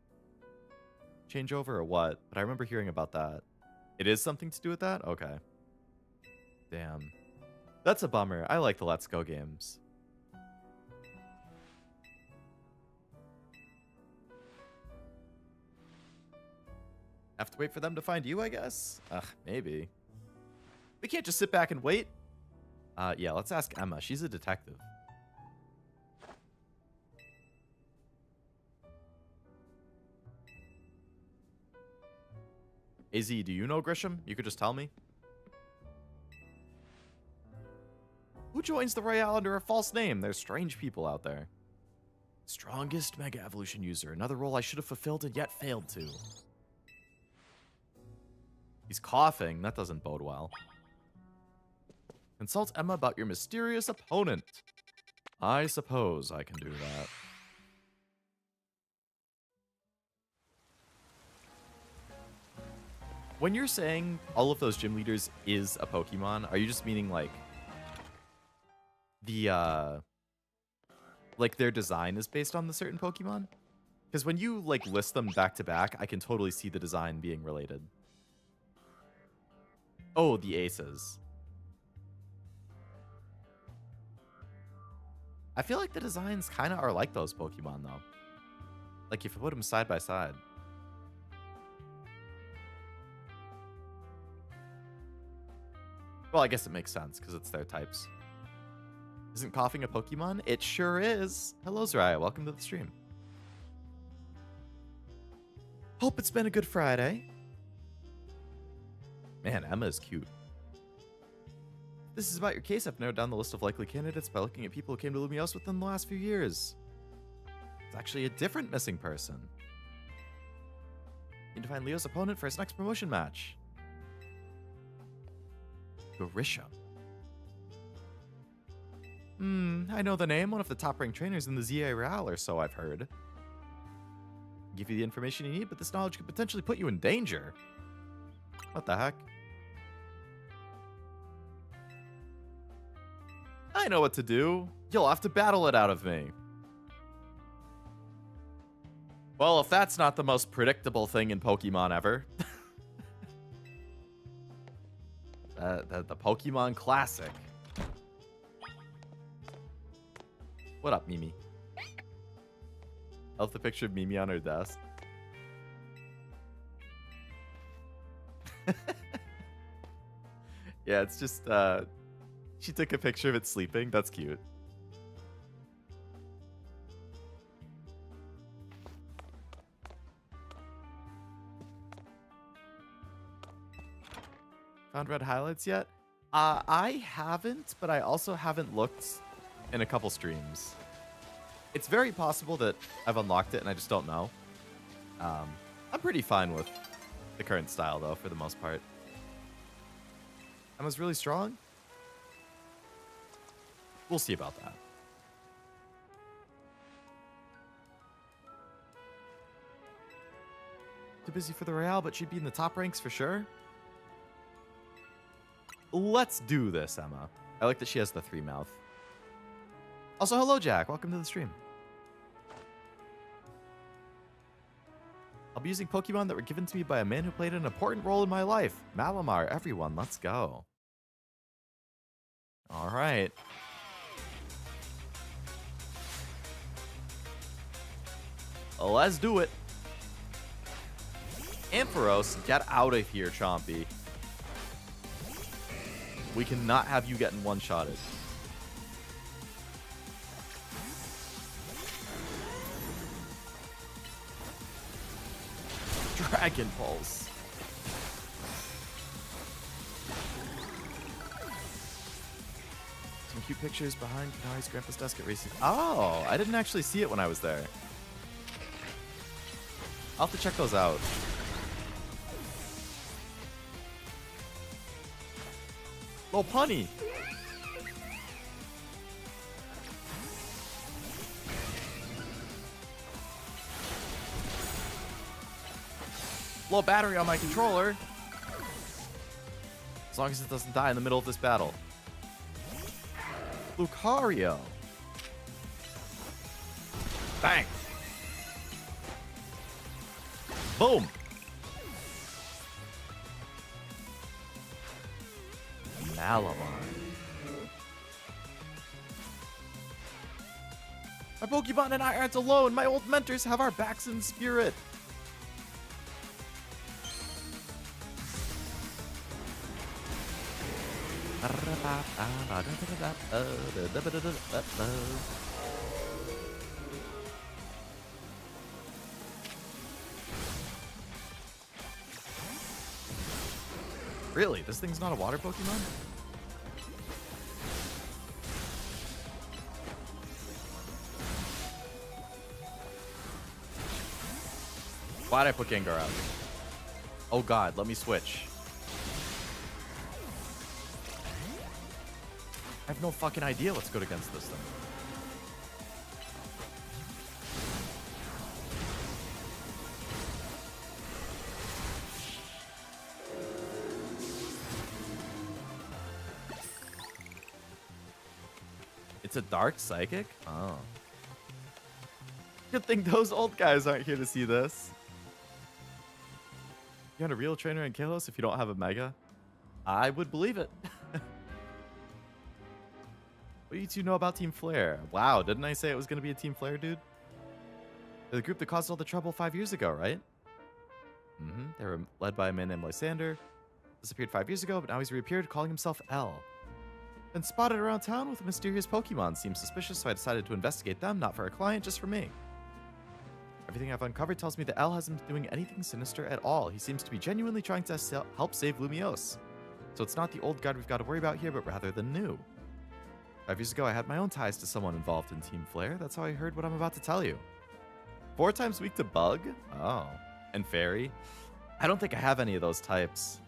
changeover or what, but I remember hearing about that. It is something to do with that? Okay. Damn. That's a bummer. I like the Let's Go games. Have to wait for them to find you, I guess? Ugh, maybe. We can't just sit back and wait. Yeah, let's ask Emma. She's a detective. AZ, do you know Grisham? You could just tell me. Who joins the Royale under a false name? There's strange people out there. Strongest Mega Evolution user. Another role I should have fulfilled and yet failed to. He's coughing. That doesn't bode well. Consult Emma about your mysterious opponent. I suppose I can do that. When you're saying all of those gym leaders is a Pokemon, are you just meaning like the like their design is based on the certain Pokemon? Because when you like list them back to back, I can totally see the design being related. Oh, the aces. I feel like the designs kind of are like those Pokemon though. Like if you put them side by side. Well, I guess it makes sense because it's their types. Isn't coughing a Pokemon? It sure is. Hello, Zariah. Welcome to the stream. Hope it's been a good Friday. Man, Emma is cute. This is about your case. I've narrowed down the list of likely candidates by looking at people who came to Lumiose within the last few years. It's actually a different missing person. You need to find Leo's opponent for his next promotion match. Grisham. I know the name. One of the top-ranked trainers in the ZA Real, or so I've heard. I'll give you the information you need, but this knowledge could potentially put you in danger. What the heck? I know what to do. You'll have to battle it out of me. Well, if that's not the most predictable thing in Pokemon ever. The Pokemon Classic. What up, Mimi? I love the picture of Mimi on her desk. Yeah, it's just, she took a picture of it sleeping. That's cute. Found red highlights yet? I haven't, but I also haven't looked in a couple streams. It's very possible that I've unlocked it and I just don't know. I'm pretty fine with the current style, though, for the most part. Emma's really strong? We'll see about that. Too busy for the Royale, but she'd be in the top ranks for sure. Let's do this, Emma. I like that she has the 3-mouth. Also, hello, Jack. Welcome to the stream. I'll be using Pokemon that were given to me by a man who played an important role in my life. Malamar, everyone, let's go. All right. Let's do it. Ampharos, get out of here, Chompy. We cannot have you getting one-shotted. Dragon Pulse. Some cute pictures behind Kanari's grandpa's desk at racing. Oh, I didn't actually see it when I was there. I'll have to check those out. Little punny. Low battery on my controller. As long as it doesn't die in the middle of this battle. Lucario. Bang. Boom. Malamon. My Pokemon and I aren't alone. My old mentors have our backs in spirit. Really? This thing's not a water Pokemon? Why'd I put Gengar out? Oh god, let me switch. I have no fucking idea what's good against this thing. It's a dark psychic? Oh. Good thing those old guys aren't here to see this. You want a real trainer in Kalos if you don't have a Mega? I would believe it. What do you two know about Team Flare? Wow, didn't I say it was going to be a Team Flare, dude? They're the group that caused all the trouble 5 years ago, right? Mm-hmm. They were led by a man named Lysander. Disappeared 5 years ago, but now he's reappeared, calling himself L. Been spotted around town with a mysterious Pokemon. Seems suspicious, so I decided to investigate them, not for a client, just for me. Everything I've uncovered tells me that L hasn't been doing anything sinister at all. He seems to be genuinely trying to help save Lumiose. So it's not the old guard we've got to worry about here, but rather the new. 5 years ago, I had my own ties to someone involved in Team Flare. That's how I heard what I'm about to tell you. 4 times weak to Bug? Oh. And Fairy? I don't think I have any of those types.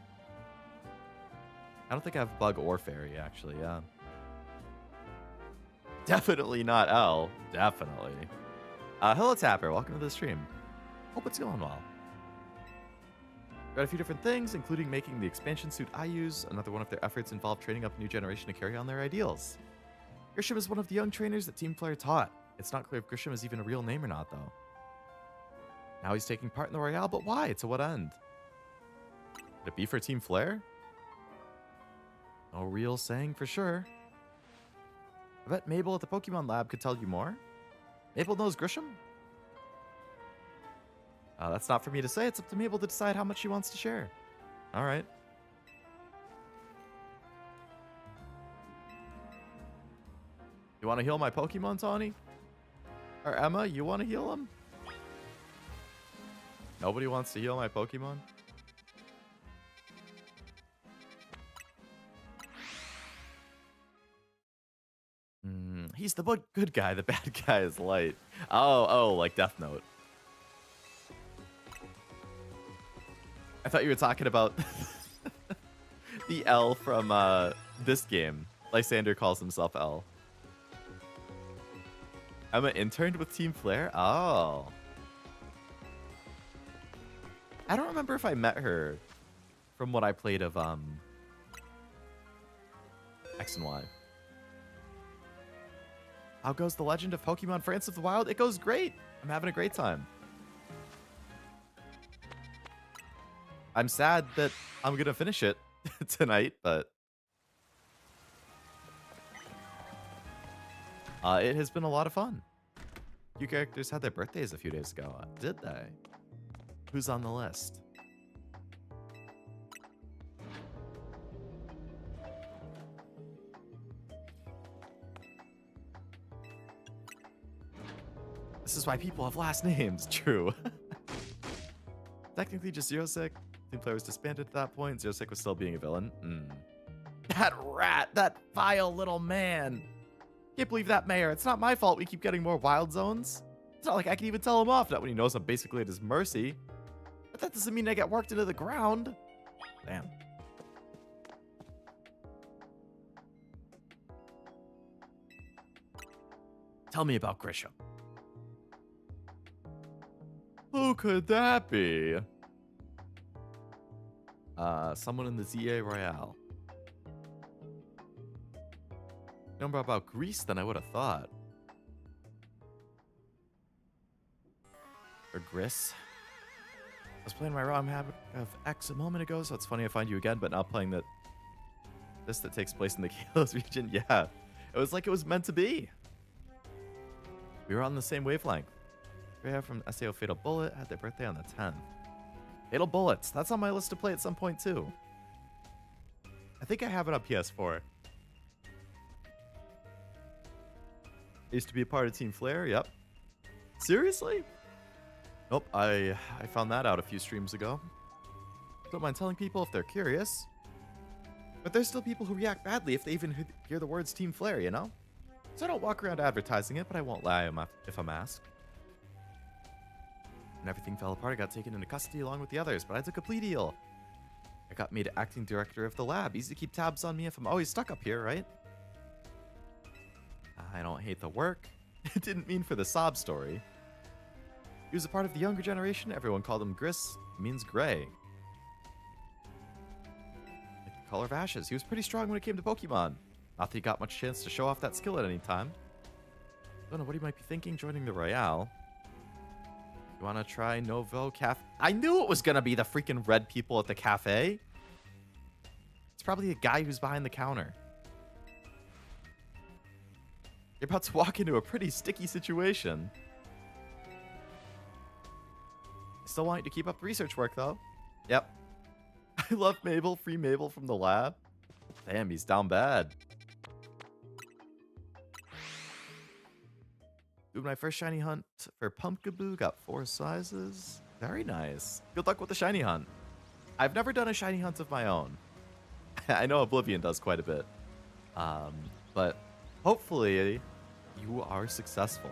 I don't think I have Bug or Fairy, actually, yeah. Definitely not L. Definitely. Hello, Tapper. Welcome to the stream. Hope it's going well. Got a few different things, including making the expansion suit I use. Another one of their efforts involved training up a new generation to carry on their ideals. Grisham is one of the young trainers that Team Flare taught. It's not clear if Grisham is even a real name or not, though. Now he's taking part in the Royale, but why? To what end? Could it be for Team Flare? No real saying for sure. I bet Mabel at the Pokemon Lab could tell you more. Mabel knows Grisham? That's not for me to say. It's up to Mabel to decide how much she wants to share. All right. You want to heal my Pokemon, Tawny? Or Emma, you want to heal him? Nobody wants to heal my Pokemon? He's the good guy. The bad guy is Light. Oh, like Death Note. I thought you were talking about the L from this game. Lysander calls himself L. Emma interned with Team Flare? Oh. I don't remember if I met her from what I played of X and Y. How goes the Legend of Pokemon France of the Wild? It goes great. I'm having a great time. I'm sad that I'm going to finish it tonight, but it has been a lot of fun. Few characters had their birthdays a few days ago. Did they? Who's on the list? This is why people have last names. True. Technically just Zero Sick. Team player was disbanded at that point. Zero Sick was still being a villain. That rat, that vile little man. Can't believe that mayor. It's not my fault we keep getting more wild zones. It's not like I can even tell him off, not when he knows I'm basically at his mercy. But that doesn't mean I get worked into the ground. Damn. Tell me about Grisham. Who could that be? Someone in the ZA Royale. Know more about Greece than I would have thought. Or Gris. I was playing my ROM habit of X a moment ago, so it's funny I find you again, but now playing this that takes place in the Kalos region. Yeah, it was like it was meant to be. We were on the same wavelength. Rhea from SAO Fatal Bullet had their birthday on the 10th. Fatal Bullets, that's on my list to play at some point too. I think I have it on PS4. I used to be a part of Team Flare, yep. Seriously? Nope, I found that out a few streams ago. Don't mind telling people if they're curious. But there's still people who react badly if they even hear the words Team Flare, you know? So I don't walk around advertising it, but I won't lie if I'm asked. When everything fell apart, I got taken into custody along with the others, but I took a plea deal. I got made acting director of the lab. Easy to keep tabs on me if I'm always stuck up here, right? I don't hate the work. It didn't mean for the sob story. He was a part of the younger generation. Everyone called him Gris. It means gray. Like the color of ashes. He was pretty strong when it came to Pokemon. Not that he got much chance to show off that skill at any time. Don't know what he might be thinking joining the Royale. You want to try Novo Cafe? I knew it was going to be the freaking red people at the cafe. It's probably a guy who's behind the counter. You're about to walk into a pretty sticky situation. I still want you to keep up the research work, though. Yep. I love Mabel. Free Mabel from the lab. Damn, he's down bad. Doing my first shiny hunt for Pumpkaboo. Got 4 sizes. Very nice. Good luck with the shiny hunt. I've never done a shiny hunt of my own. I know Oblivion does quite a bit. But hopefully you are successful.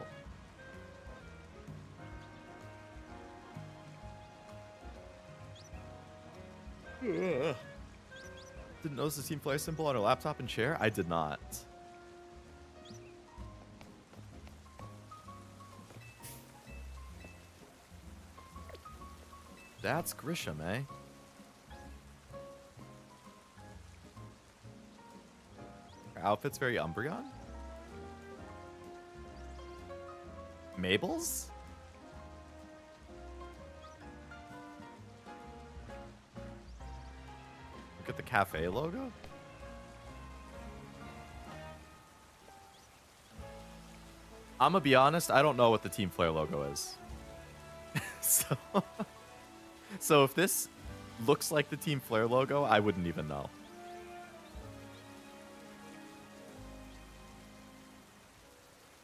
Ugh. Didn't notice the Team Flare symbol on her laptop and chair? I did not. That's Grisham, eh? Her outfit's very Umbreon? Mabel's? Look at the cafe logo. I'm gonna be honest, I don't know what the Team Flare logo is. So if this looks like the Team Flare logo, I wouldn't even know.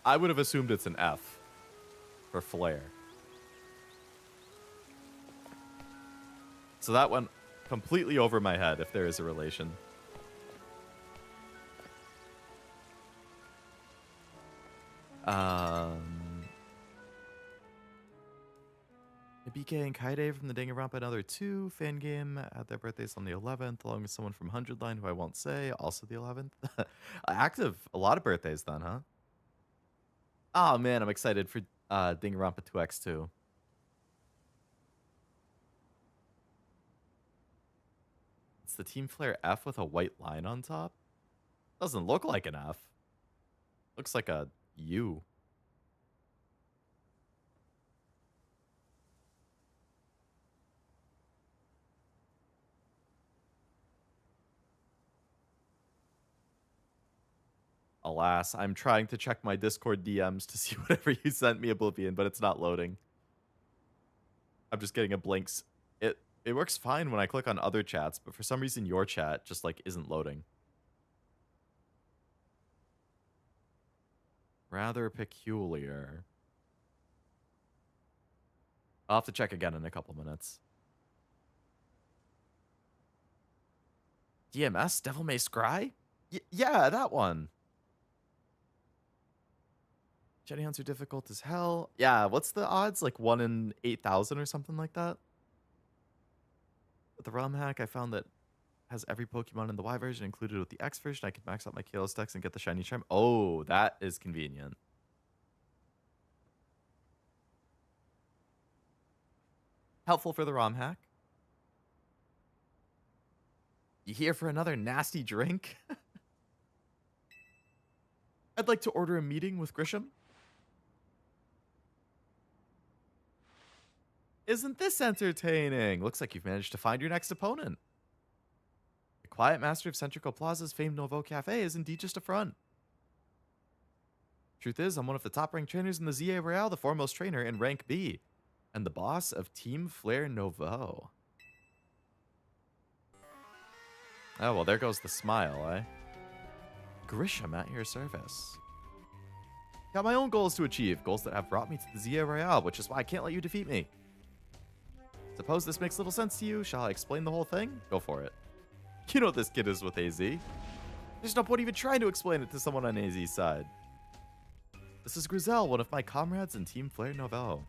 I would have assumed it's an F for Flare. So that went completely over my head if there is a relation. BK and Kaide from the Danganronpa Another 2 fan game at their birthdays on the 11th, along with someone from 100 Line who I won't say, also the 11th. Active, a lot of birthdays then, huh? Oh man, I'm excited for Danganronpa 2X2. It's the Team Flare F with a white line on top. Doesn't look like an F. Looks like a U. Alas, I'm trying to check my Discord DMs to see whatever you sent me, Oblivion, but it's not loading. I'm just getting a blank. It works fine when I click on other chats, but for some reason your chat just like isn't loading. Rather peculiar. I'll have to check again in a couple minutes. DMS? Devil May Scry? Yeah, that one. Jenny hunts are difficult as hell. Yeah, what's the odds? Like 1 in 8,000 or something like that? With the ROM hack, I found that has every Pokemon in the Y version included with the X version. I can max out my Kalos decks and get the shiny charm. Oh, that is convenient. Helpful for the ROM hack. You here for another nasty drink? I'd like to order a meeting with Grisham. Isn't this entertaining? Looks like you've managed to find your next opponent. The quiet master of Centrico Plaza's famed Nouveau Cafe is indeed just a front. Truth is, I'm one of the top-ranked trainers in the ZA Royale, the foremost trainer in rank B, and the boss of Team Flare Nouveau. Oh, well, there goes the smile, eh? Grisham at your service. Got my own goals to achieve, goals that have brought me to the ZA Royale, which is why I can't let you defeat me. Suppose this makes little sense to you. Shall I explain the whole thing? Go for it. You know what this kid is with AZ. There's no point even trying to explain it to someone on AZ's side. This is Grizel, one of my comrades in Team Flare Nouveau.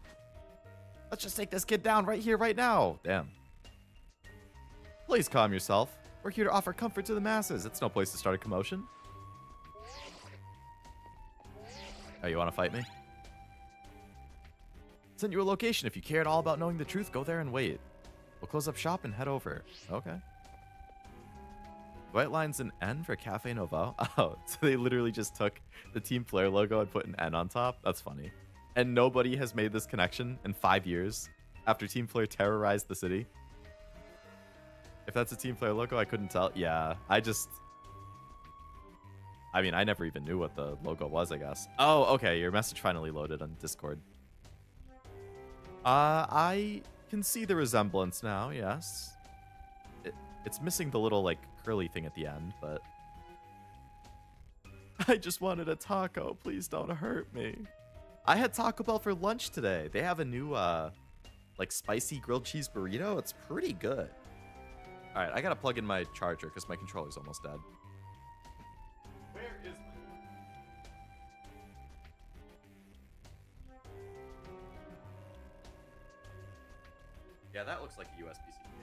Let's just take this kid down right here, right now. Damn. Please calm yourself. We're here to offer comfort to the masses. It's no place to start a commotion. Oh, you want to fight me? Send you a location. If you care at all about knowing the truth, go there and wait. We'll close up shop and head over. Okay. White line's an N for Cafe Nouveau. Oh, so they literally just took the Team Flare logo and put an N on top? That's funny. And nobody has made this connection in 5 years after Team Flare terrorized the city. If that's a Team Flare logo, I couldn't tell. Yeah, I mean, I never even knew what the logo was, I guess. Oh, okay, your message finally loaded on Discord. I can see the resemblance now, yes. It's missing the little, like, curly thing at the end, but... I just wanted a taco. Please don't hurt me. I had Taco Bell for lunch today. They have a new, like, spicy grilled cheese burrito. It's pretty good. All right, I gotta plug in my charger because my controller's almost dead. Where is my... Yeah, that looks like a USB-C cable.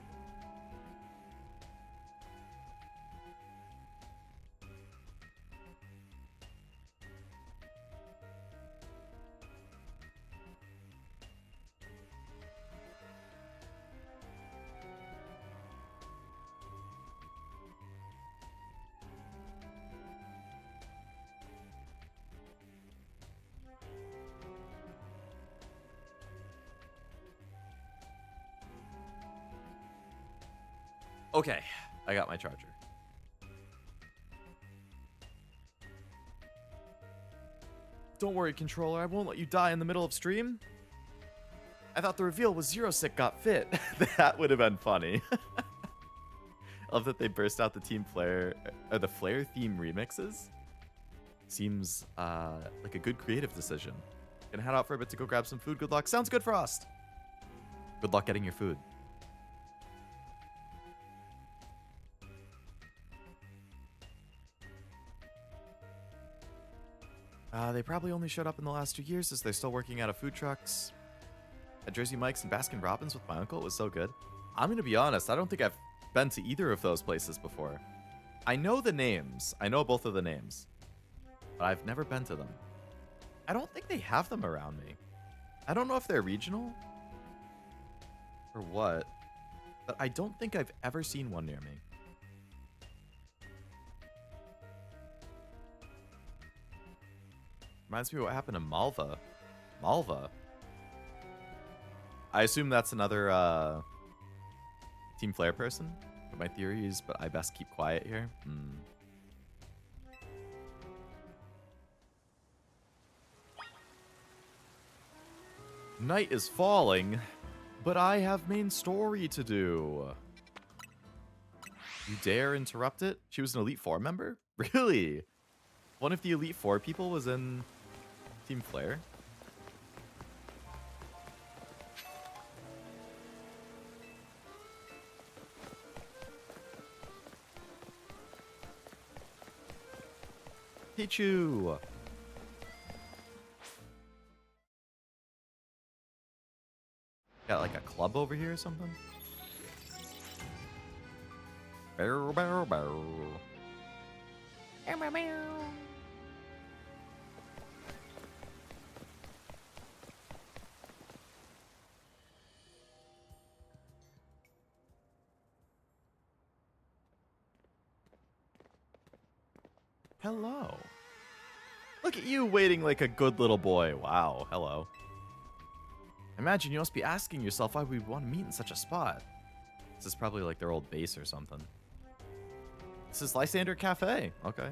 Okay, I got my charger. Don't worry, controller. I won't let you die in the middle of stream. I thought the reveal was Zero Sick got fit. That would have been funny. I love that they burst out the Team Flare, or the Flare theme remixes. Seems like a good creative decision. Gonna head out for a bit to go grab some food. Good luck. Sounds good, Frost. Good luck getting your food. They probably only showed up in the last 2 years as they're still working out of food trucks. At Jersey Mike's and Baskin Robbins with my uncle, it was so good. I'm going to be honest, I don't think I've been to either of those places before. I know the names. I know both of the names. But I've never been to them. I don't think they have them around me. I don't know if they're regional or what, but I don't think I've ever seen one near me. Reminds me of what happened to Malva. Malva? I assume that's another Team Flare person. But my theory is, but I best keep quiet here. Night is falling, but I have main story to do. You dare interrupt it? She was an Elite Four member? Really? One of the Elite Four people was in Team Flare? Pichu. Got like a club over here or something? Bow, bow, bow. Meow, meow, meow. Hello. Look at you waiting like a good little boy. Wow, hello. Imagine you must be asking yourself why we want to meet in such a spot. This is probably like their old base or something. This is Lysander Cafe. Okay.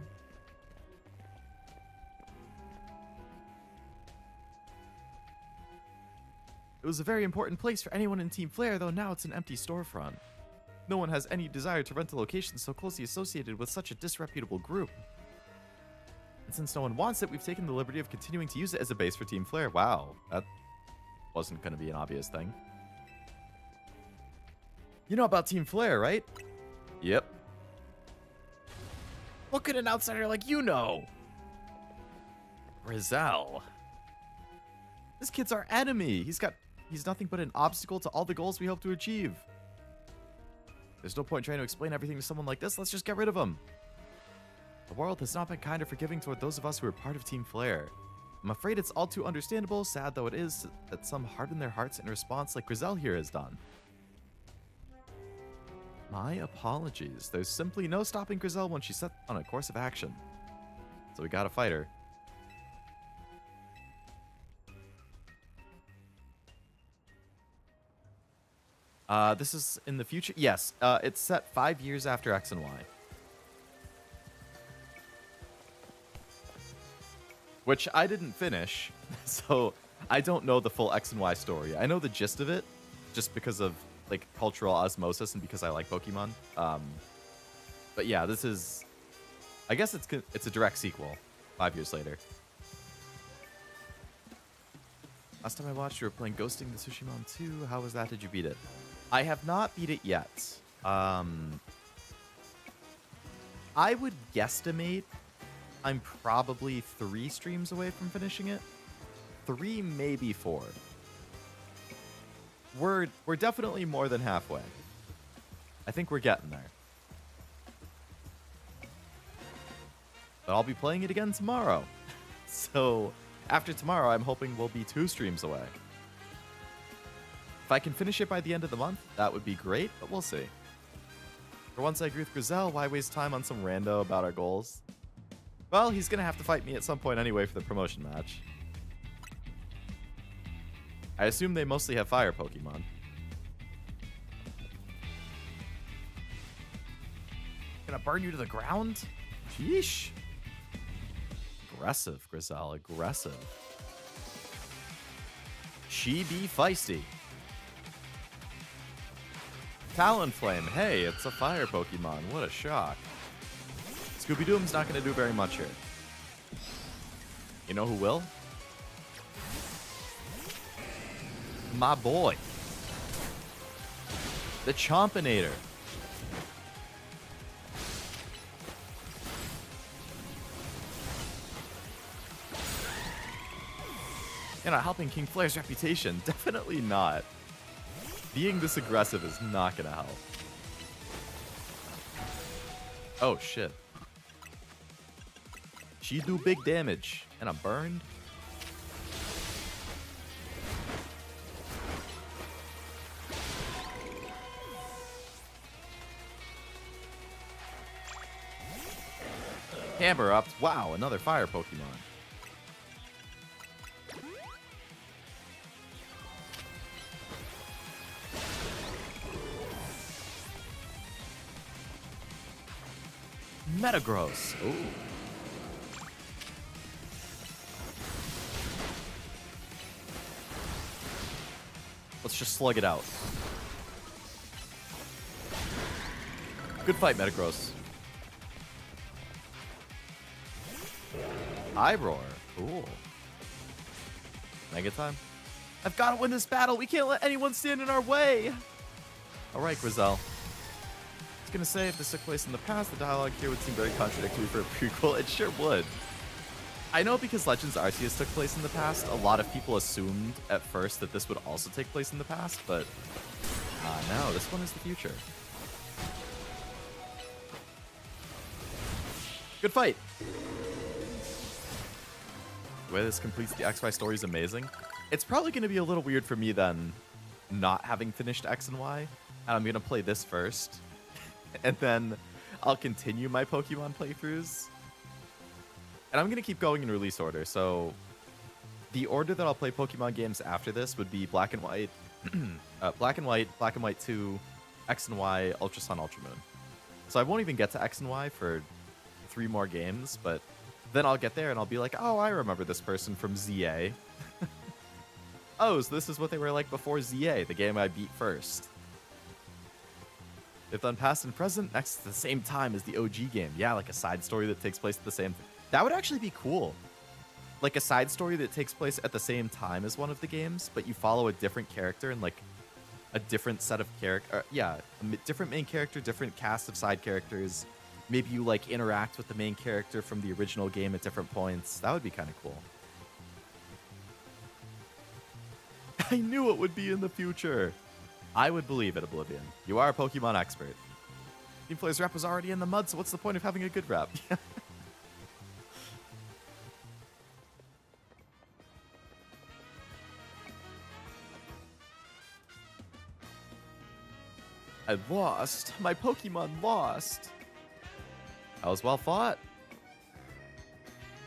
It was a very important place for anyone in Team Flare, though now it's an empty storefront. No one has any desire to rent a location so closely associated with such a disreputable group. And since no one wants it, we've taken the liberty of continuing to use it as a base for Team Flare. Wow, that wasn't going to be an obvious thing. You know about Team Flare, right? Yep. What could an outsider like you know? Rizal. This kid's our enemy. He's nothing but an obstacle to all the goals we hope to achieve. There's no point trying to explain everything to someone like this. Let's just get rid of him. The world has not been kind or forgiving toward those of us who are part of Team Flare. I'm afraid it's all too understandable, sad though it is, that some harden their hearts in response like Grizel here has done. My apologies. There's simply no stopping Grizel when she's set on a course of action. So we gotta fight her. This is in the future? Yes, it's set 5 years after X and Y. Which I didn't finish, so I don't know the full X and Y story. I know the gist of it, just because of like cultural osmosis and because I like Pokemon. But yeah, this is, I guess it's a direct sequel 5 years later. Last time I watched, you were playing Ghosting the Tsushima 2. How was that? Did you beat it? I have not beat it yet. I would guesstimate I'm probably 3 streams away from finishing it. 3, maybe 4. We're definitely more than halfway. I think we're getting there. But I'll be playing it again tomorrow. So after tomorrow, I'm hoping we'll be 2 streams away. If I can finish it by the end of the month, that would be great, but we'll see. For once I agree with Grizel, why waste time on some rando about our goals? Well, he's going to have to fight me at some point anyway for the promotion match. I assume they mostly have fire Pokemon. Gonna burn you to the ground? Sheesh. Aggressive, Grizel, aggressive. She be feisty. Talonflame, hey, it's a fire Pokemon. What a shock. Scooby-Doom's not going to do very much here. You know who will? My boy. The Chompinator. You're not helping King Flare's reputation. Definitely not. Being this aggressive is not going to help. Oh, shit. She do big damage. And I'm burned. Hammer up. Wow, another fire Pokemon. Metagross. Ooh. Let's just slug it out. Good fight, Metagross. Roar. Cool. Mega time. I've got to win this battle. We can't let anyone stand in our way. All right, Grizel. I was going to say, if this took place in the past, the dialogue here would seem very contradictory for a prequel. It sure would. I know because Legends Arceus took place in the past, a lot of people assumed at first that this would also take place in the past, but no, this one is the future. Good fight. The way this completes the XY story is amazing. It's probably going to be a little weird for me then, not having finished X and Y. And I'm going to play this first, and then I'll continue my Pokemon playthroughs. And I'm going to keep going in release order, so the order that I'll play Pokemon games after this would be Black and White, Black and White 2, X and Y, Ultra Sun, Ultra Moon. So I won't even get to X and Y for 3 more games, but then I'll get there and I'll be like, oh, I remember this person from ZA. Oh, so this is what they were like before ZA, the game I beat first. They've done past and present next to the same time as the OG game. Yeah, like a side story that takes place at the same... That would actually be cool. Like a side story that takes place at the same time as one of the games, but you follow a different character and like a different set of character. Yeah, a different main character, different cast of side characters. Maybe you like interact with the main character from the original game at different points. That would be kind of cool. I knew it would be in the future. I would believe it, Oblivion. You are a Pokemon expert. Team Flare's rep was already in the mud, so what's the point of having a good rep? I lost. My Pokemon lost. That was well fought.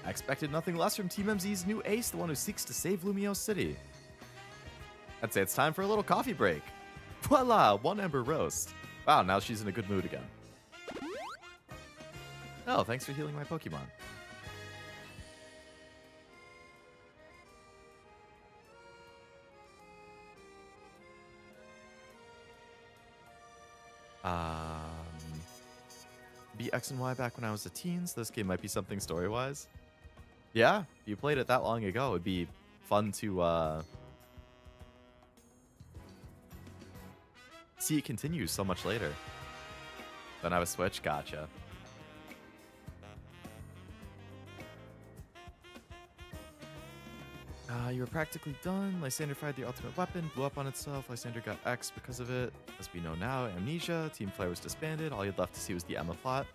I expected nothing less from Team MZ's new ace, the one who seeks to save Lumiose City. I'd say it's time for a little coffee break. Voila, 1 Ember Roast. Wow, now she's in a good mood again. Oh, thanks for healing my Pokemon. Beat X and Y back when I was a teen, so this game might be something story-wise. Yeah, if you played it that long ago, it'd be fun to see it continue so much later. Don't have a Switch? Gotcha. You were practically done. Lysander fired the ultimate weapon, blew up on itself. Lysander got X because of it. As we know now, Amnesia. Team Flare was disbanded. All you had left to see was the Emma plot.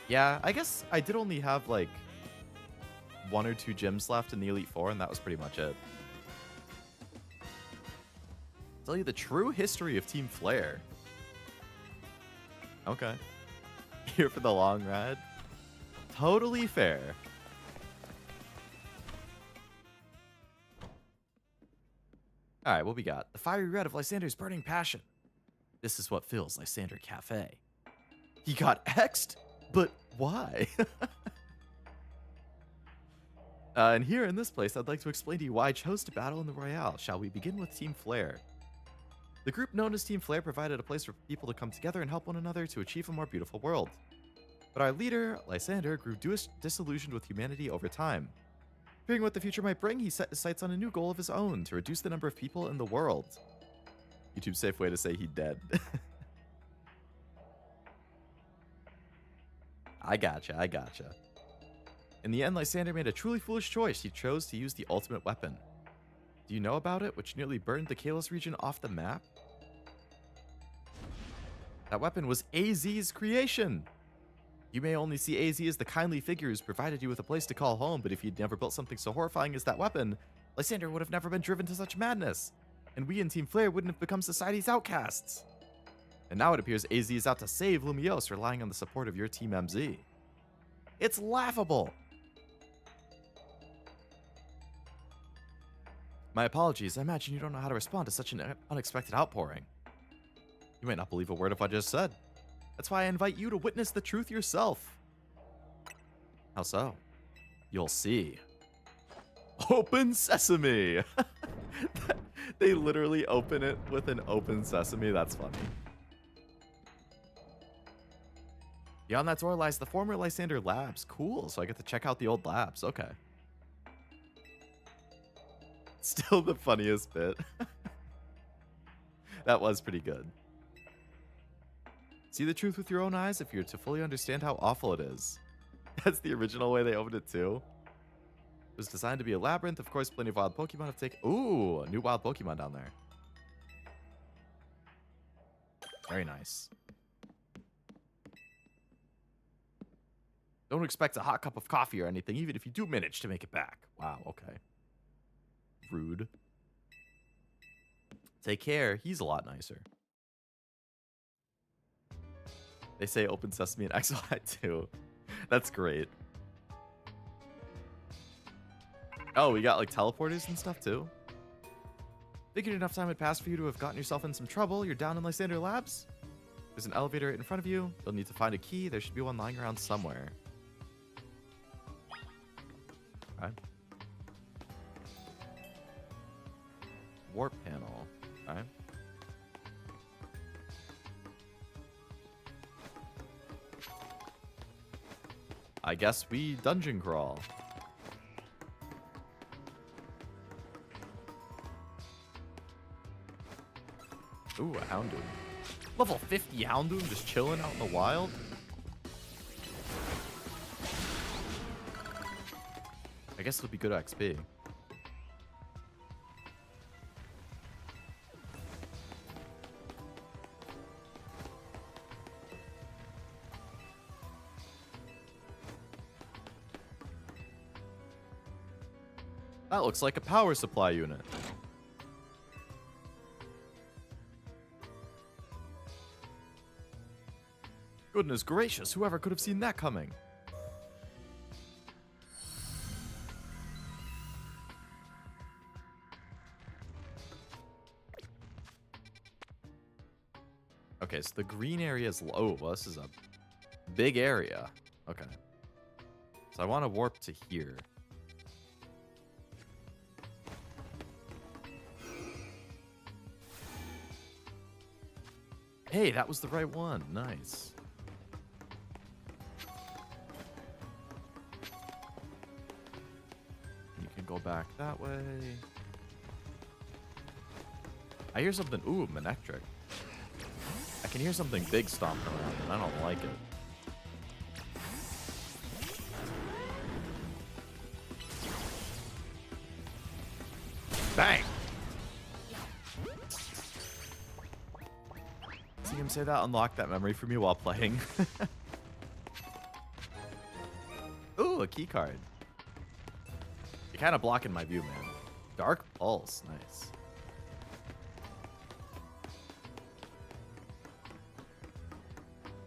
Yeah, I guess I did only have like 1 or 2 gyms left in the Elite Four, and that was pretty much it. Tell you the true history of Team Flare. Okay. Here for the long ride. Totally fair. Alright, what we got? The fiery red of Lysander's burning passion. This is what fills Lysander Cafe. He got X'd? But why? And here in this place, I'd like to explain to you why I chose to battle in the Royale. Shall we begin with Team Flare? The group known as Team Flare provided a place for people to come together and help one another to achieve a more beautiful world. But our leader, Lysander, grew disillusioned with humanity over time. Fearing what the future might bring, he set his sights on a new goal of his own, to reduce the number of people in the world. YouTube's safe way to say he dead. I gotcha. In the end, Lysander made a truly foolish choice. He chose to use the ultimate weapon. Do you know about it, which nearly burned the Kalos region off the map? That weapon was AZ's creation! You may only see AZ as the kindly figure who's provided you with a place to call home, but if you'd never built something so horrifying as that weapon, Lysander would have never been driven to such madness, and we in Team Flare wouldn't have become society's outcasts. And now it appears AZ is out to save Lumiose, relying on the support of your Team MZ. It's laughable! My apologies, I imagine you don't know how to respond to such an unexpected outpouring. You might not believe a word of what I just said. That's why I invite you to witness the truth yourself. How so? You'll see. Open sesame! They literally open it with an open sesame. That's funny. Beyond that door lies the former Lysander Labs. Cool, so I get to check out the old labs. Okay. Still the funniest bit. That was pretty good. See the truth with your own eyes if you're to fully understand how awful it is. That's the original way they opened it too. It was designed to be a labyrinth. Of course, plenty of wild Pokemon have taken... Ooh, a new wild Pokemon down there. Very nice. Don't expect a hot cup of coffee or anything, even if you do manage to make it back. Wow, okay. Rude. Take care. He's a lot nicer. They say open sesame and XY too. That's great. Oh, we got like teleporters and stuff too. Figured enough time had passed for you to have gotten yourself in some trouble. You're down in Lysander Labs. There's an elevator right in front of you. You'll need to find a key. There should be one lying around somewhere. Okay. Warp panel. Okay. I guess we dungeon crawl. Ooh, a Houndoom. Level 50 Houndoom just chilling out in the wild. I guess it'll be good XP. That looks like a power supply unit. Goodness gracious, whoever could have seen that coming? Okay, so the green area is... Oh, well, this is a big area. Okay. So I want to warp to here. Hey, that was the right one. Nice. You can go back that way. I hear something. Ooh, Manectric. I can hear something big stomping around, and I don't like it. Bang! See him say that? Unlock that memory for me while playing. Ooh, a key card. You're kind of blocking my view, man. Dark Pulse. Nice.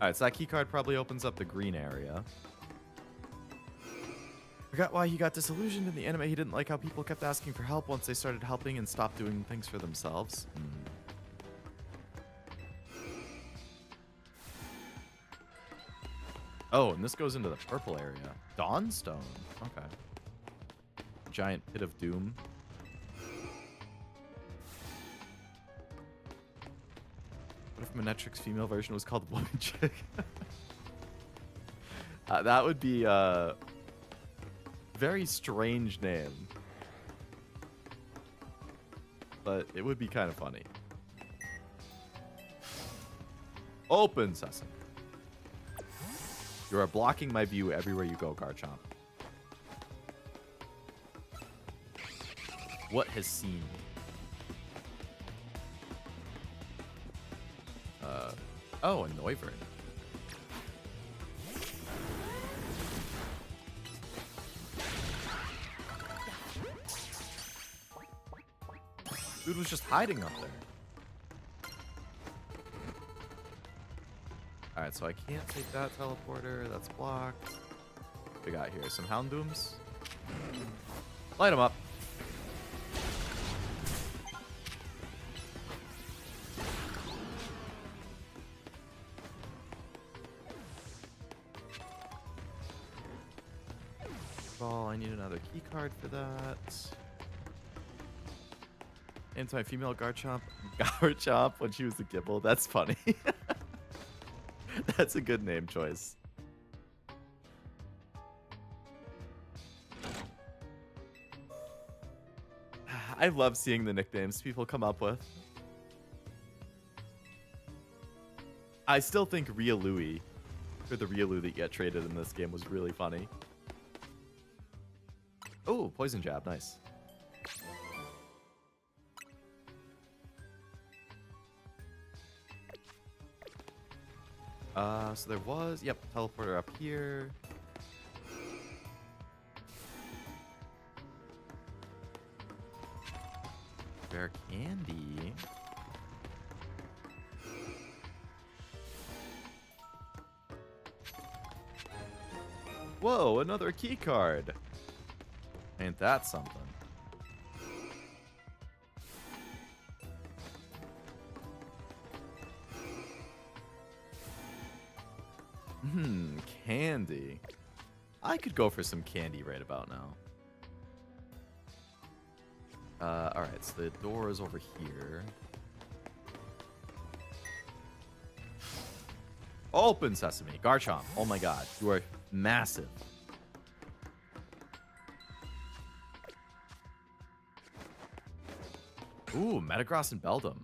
Alright, so that key card probably opens up the green area. Forgot why he got disillusioned in the anime. He didn't like how people kept asking for help once they started helping and stopped doing things for themselves. Oh, and this goes into the purple area. Dawnstone. Okay. Giant pit of doom. What if Manectric's female version was called Woman Chick? That would be a very strange name. But it would be kind of funny. Open sesame. You are blocking my view everywhere you go, Garchomp. What has seen me? Oh, a Noivern. Dude was just hiding up there. Alright, so I can't take that teleporter. That's blocked. What we got here? Some Houndooms. Light them up. Ball, I need another key card for that. Anti-female Garchomp. Garchomp when she was a Gibble. That's funny. That's a good name choice. I love seeing the nicknames people come up with. I still think Ria Louie for the Riolu that get traded in this game was really funny. Oh, poison jab, nice. So there was, yep, teleporter up here. Rare candy. Whoa, another key card. Ain't that something? Candy. I could go for some candy right about now. Alright, so the door is over here. Open sesame. Garchomp. Oh my god. You are massive. Ooh, Metagross and Beldum.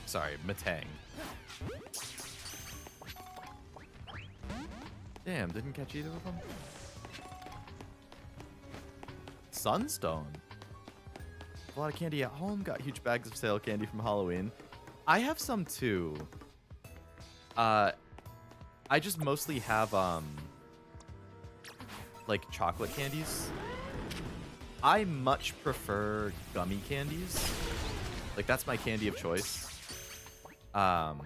Sorry, Metang. Damn, didn't catch either of them. Sunstone. A lot of candy at home. Got huge bags of sale candy from Halloween. I have some too. I just mostly have like chocolate candies. I much prefer gummy candies. Like that's my candy of choice. I've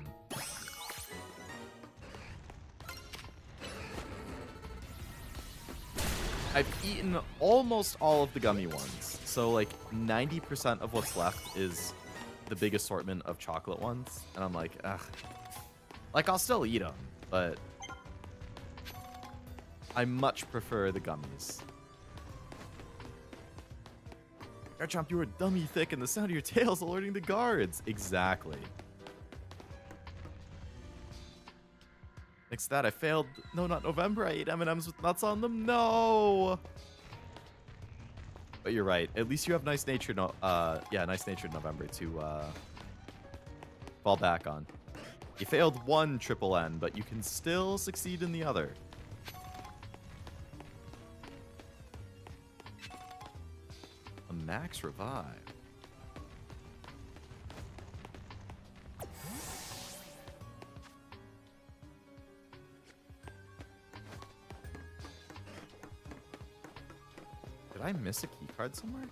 eaten almost all of the gummy ones. So like 90% of what's left is the big assortment of chocolate ones. And I'm like, ugh. Like I'll still eat them, but I much prefer the gummies. Garchomp, you were dummy thick and the sound of your tail's alerting the guards. Exactly. Next to that, I failed. No, not November. I ate M&Ms with nuts on them. No. But you're right. At least you have nice natured. Nice natured November to fall back on. You failed one triple N, but you can still succeed in the other. A max revive. Did I miss a key card somewhere?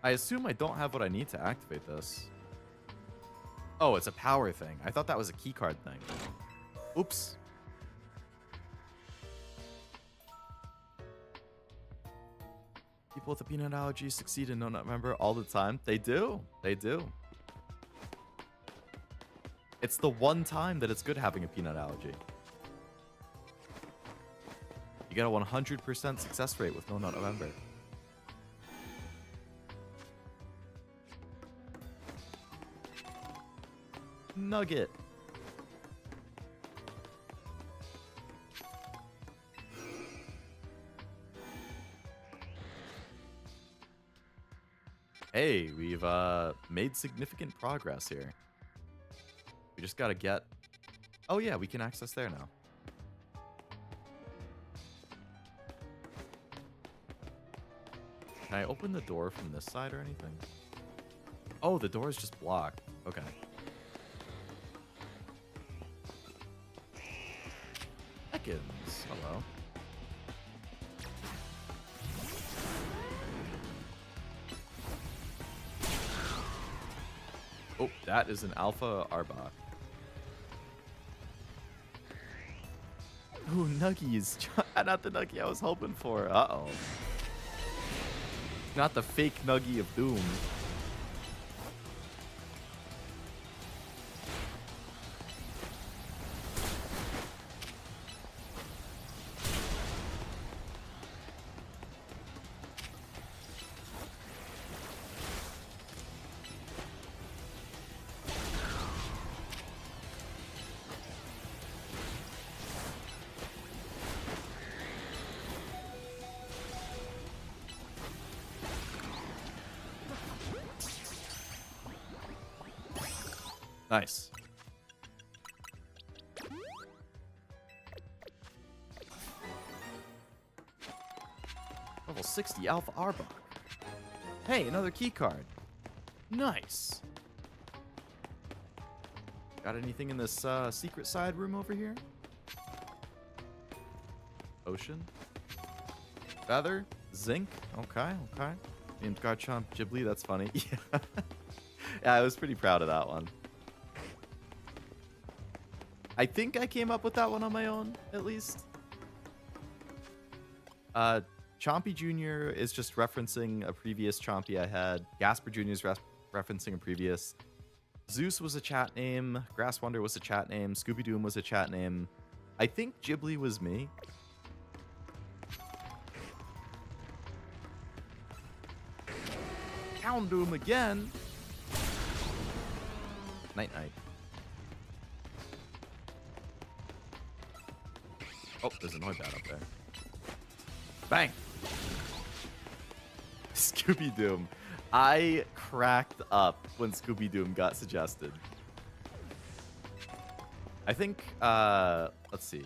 I assume I don't have what I need to activate this. Oh, it's a power thing. I thought that was a key card thing. Oops. People with a peanut allergy succeed in No Nut Member all the time. They do. They do. It's the one time that it's good having a peanut allergy. You get a 100% success rate with No Nut November. Nugget. Hey, we've made significant progress here. We just gotta get... Oh yeah, we can access there now. Can I open the door from this side or anything? Oh, the door is just blocked. Okay. Ekans, hello. Oh, that is an Alpha Arbok. Ooh, Nuggies. Not the Nuggie I was hoping for. Uh-oh. Not the fake Nuggie of Doom. Nice. Level 60 Alpha Arbok. Hey, another key card. Nice. Got anything in this secret side room over here? Ocean. Feather. Zinc. Okay, okay. Named Garchomp Ghibli. That's funny. Yeah. Yeah, I was pretty proud of that one. I think I came up with that one on my own, at least. Chompy Jr. is just referencing a previous Chompy I had. Gasper Jr. is referencing a previous. Zeus was a chat name. Grass Wonder was a chat name. Scooby Doom was a chat name. I think Ghibli was me. Houndoom again. Night night. Oh, there's a Noibat up there. Bang! Scooby Doom. I cracked up when Scooby Doom got suggested. I think, let's see.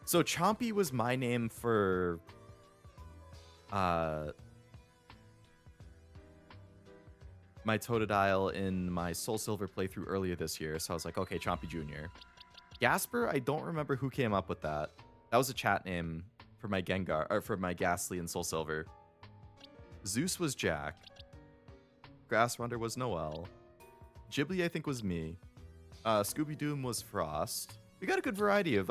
So Chompy was my name for, my Totodile in my Soul Silver playthrough earlier this year. So I was like, okay, Chompy Jr. Gasper, I don't remember who came up with that. That was a chat name for my Gengar, or for my Ghastly in Soul Silver. Zeus was Jack. Grass Wonder was Noel. Ghibli, I think, was me. Scooby Doom was Frost. We got a good variety of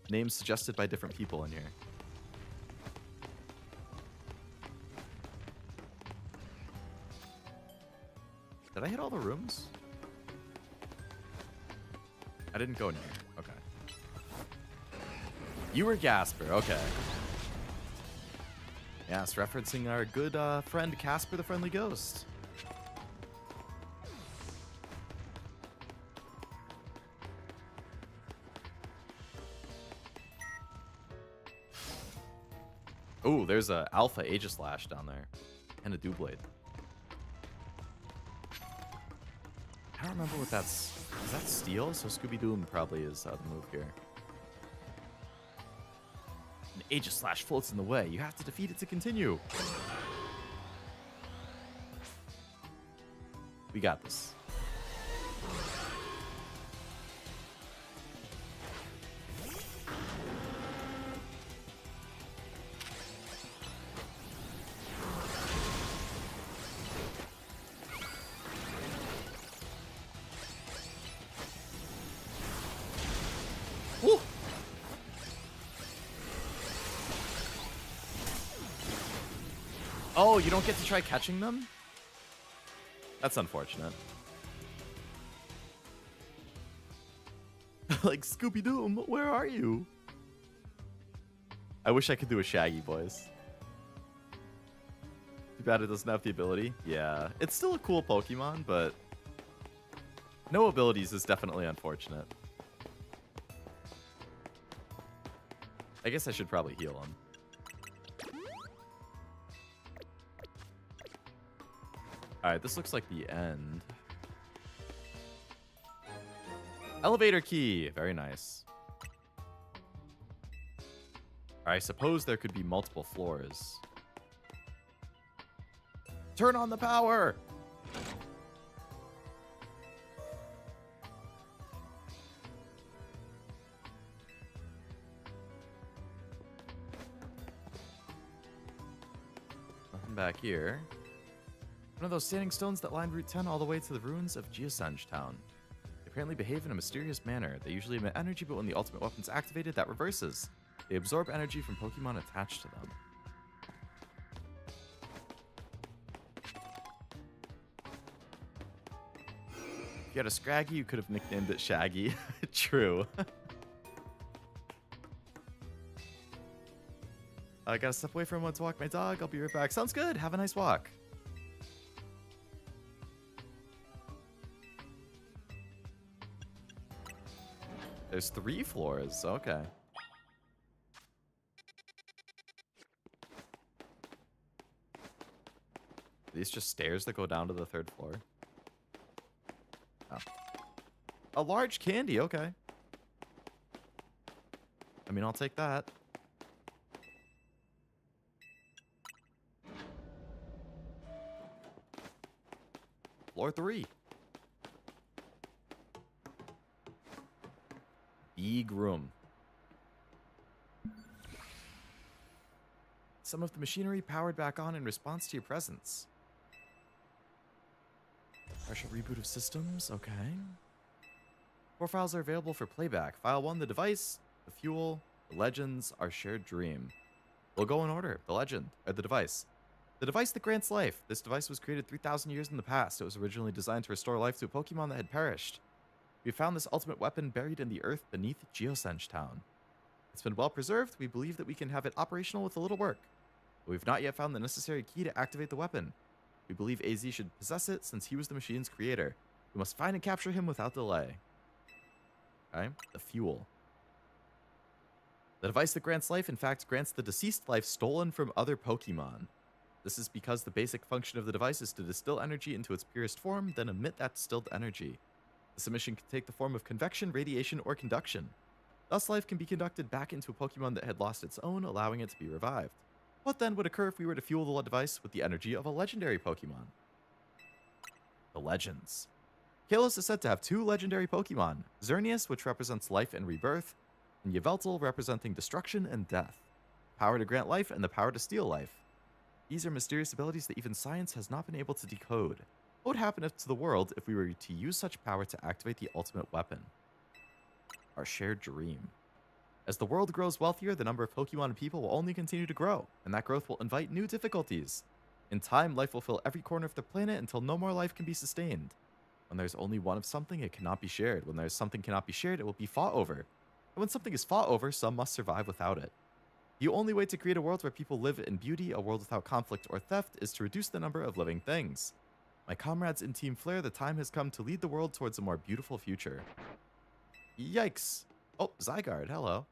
names suggested by different people in here. Did I hit all the rooms? I didn't go in here. Okay. You were Gasper. Okay. Yes, referencing our good friend Casper the Friendly Ghost. Oh, there's a Alpha Aegislash down there. And a Doublade. I don't remember what that's... Is that Steel? So Scooby-Doo probably is the move here. An Aegislash floats in the way. You have to defeat it to continue. We got this. Woo! Oh, you don't get to try catching them? That's unfortunate. Like, Scooby-Doo, where are you? I wish I could do a Shaggy voice. Too bad it doesn't have the ability. Yeah, it's still a cool Pokemon, but no abilities is definitely unfortunate. I guess I should probably heal him. Alright, this looks like the end. Elevator key. Very nice. I suppose there could be multiple floors. Turn on the power! Nothing back here. One of those standing stones that lined Route 10 all the way to the ruins of Jacinthe Town. They apparently behave in a mysterious manner. They usually emit energy, but when the ultimate weapon's activated, that reverses. They absorb energy from Pokemon attached to them. If you had a Scraggy, you could have nicknamed it Shaggy. True. I gotta step away for a moment to walk my dog. I'll be right back. Sounds good. Have a nice walk. There's 3 floors. Okay. Are these just stairs that go down to the 3rd floor? A large candy, okay. I mean, I'll take that. Floor 3. Big room. Some of the machinery powered back on in response to your presence. Partial reboot of systems, okay. 4 files are available for playback. File 1, the device, the fuel, the legends, our shared dream. We'll go in order. The legend, or the device. The device that grants life. This device was created 3,000 years in the past. It was originally designed to restore life to a Pokemon that had perished. We found this ultimate weapon buried in the earth beneath Geosench Town. It's been well preserved. We believe that we can have it operational with a little work. But we've not yet found the necessary key to activate the weapon. We believe AZ should possess it since he was the machine's creator. We must find and capture him without delay. Okay, the fuel. The device that grants life, in fact, grants the deceased life stolen from other Pokemon. This is because the basic function of the device is to distill energy into its purest form, then emit that distilled energy. This emission can take the form of convection, radiation, or conduction. Thus, life can be conducted back into a Pokemon that had lost its own, allowing it to be revived. What then would occur if we were to fuel the device with the energy of a legendary Pokemon? The legends. Kalos is said to have 2 legendary Pokemon, Xerneas, which represents life and rebirth, and Yveltal, representing destruction and death. Power to grant life and the power to steal life. These are mysterious abilities that even science has not been able to decode. What would happen to the world if we were to use such power to activate the ultimate weapon? Our shared dream. As the world grows wealthier, the number of Pokemon and people will only continue to grow, and that growth will invite new difficulties. In time, life will fill every corner of the planet until no more life can be sustained. When there's only one of something, it cannot be shared. When there's something cannot be shared, it will be fought over. And when something is fought over, some must survive without it. The only way to create a world where people live in beauty, a world without conflict or theft, is to reduce the number of living things. My comrades in Team Flare, the time has come to lead the world towards a more beautiful future. Yikes. Oh, Zygarde, hello.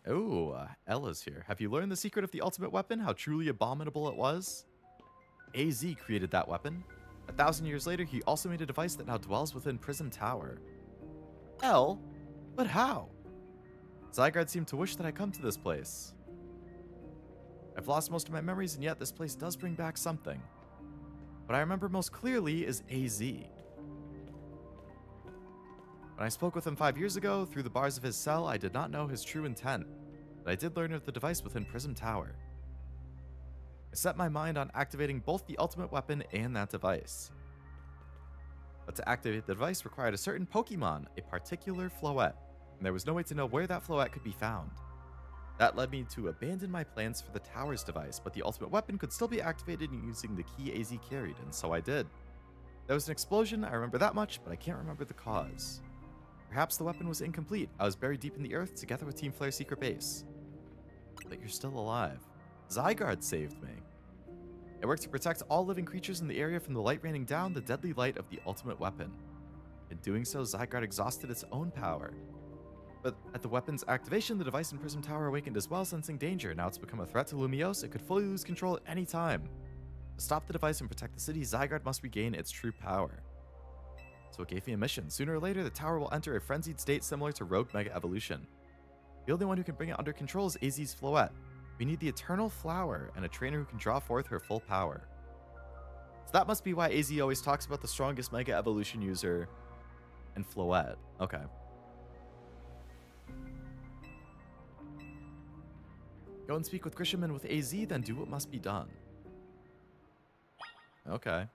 Oh, Ella's here. Have you learned the secret of the ultimate weapon? How truly abominable it was? AZ created that weapon. 1,000 years later, he also made a device that now dwells within Prism Tower. L? But how? Zygarde seemed to wish that I come to this place. I've lost most of my memories, and yet this place does bring back something. What I remember most clearly is AZ. When I spoke with him 5 years ago, through the bars of his cell, I did not know his true intent, but I did learn of the device within Prism Tower. I set my mind on activating both the ultimate weapon and that device. But to activate the device required a certain Pokemon, a particular Floette, and there was no way to know where that Floette could be found. That led me to abandon my plans for the Tower's device, but the ultimate weapon could still be activated using the key AZ carried, and so I did. There was an explosion, I remember that much, but I can't remember the cause. Perhaps the weapon was incomplete. I was buried deep in the earth together with Team Flare's secret base. But you're still alive. Zygarde saved me. It worked to protect all living creatures in the area from the light raining down, the deadly light of the ultimate weapon. In doing so, Zygarde exhausted its own power. But at the weapon's activation, the device in Prism Tower awakened as well, sensing danger. Now it's become a threat to Lumiose. It could fully lose control at any time. To stop the device and protect the city, Zygarde must regain its true power. So it gave me a mission. Sooner or later, the tower will enter a frenzied state similar to Rogue Mega Evolution. The only one who can bring it under control is AZ's Floette. We need the Eternal Flower and a trainer who can draw forth her full power. So that must be why AZ always talks about the strongest Mega Evolution user and Floette. Okay. Go and speak with Grishaman with AZ, then do what must be done. Okay.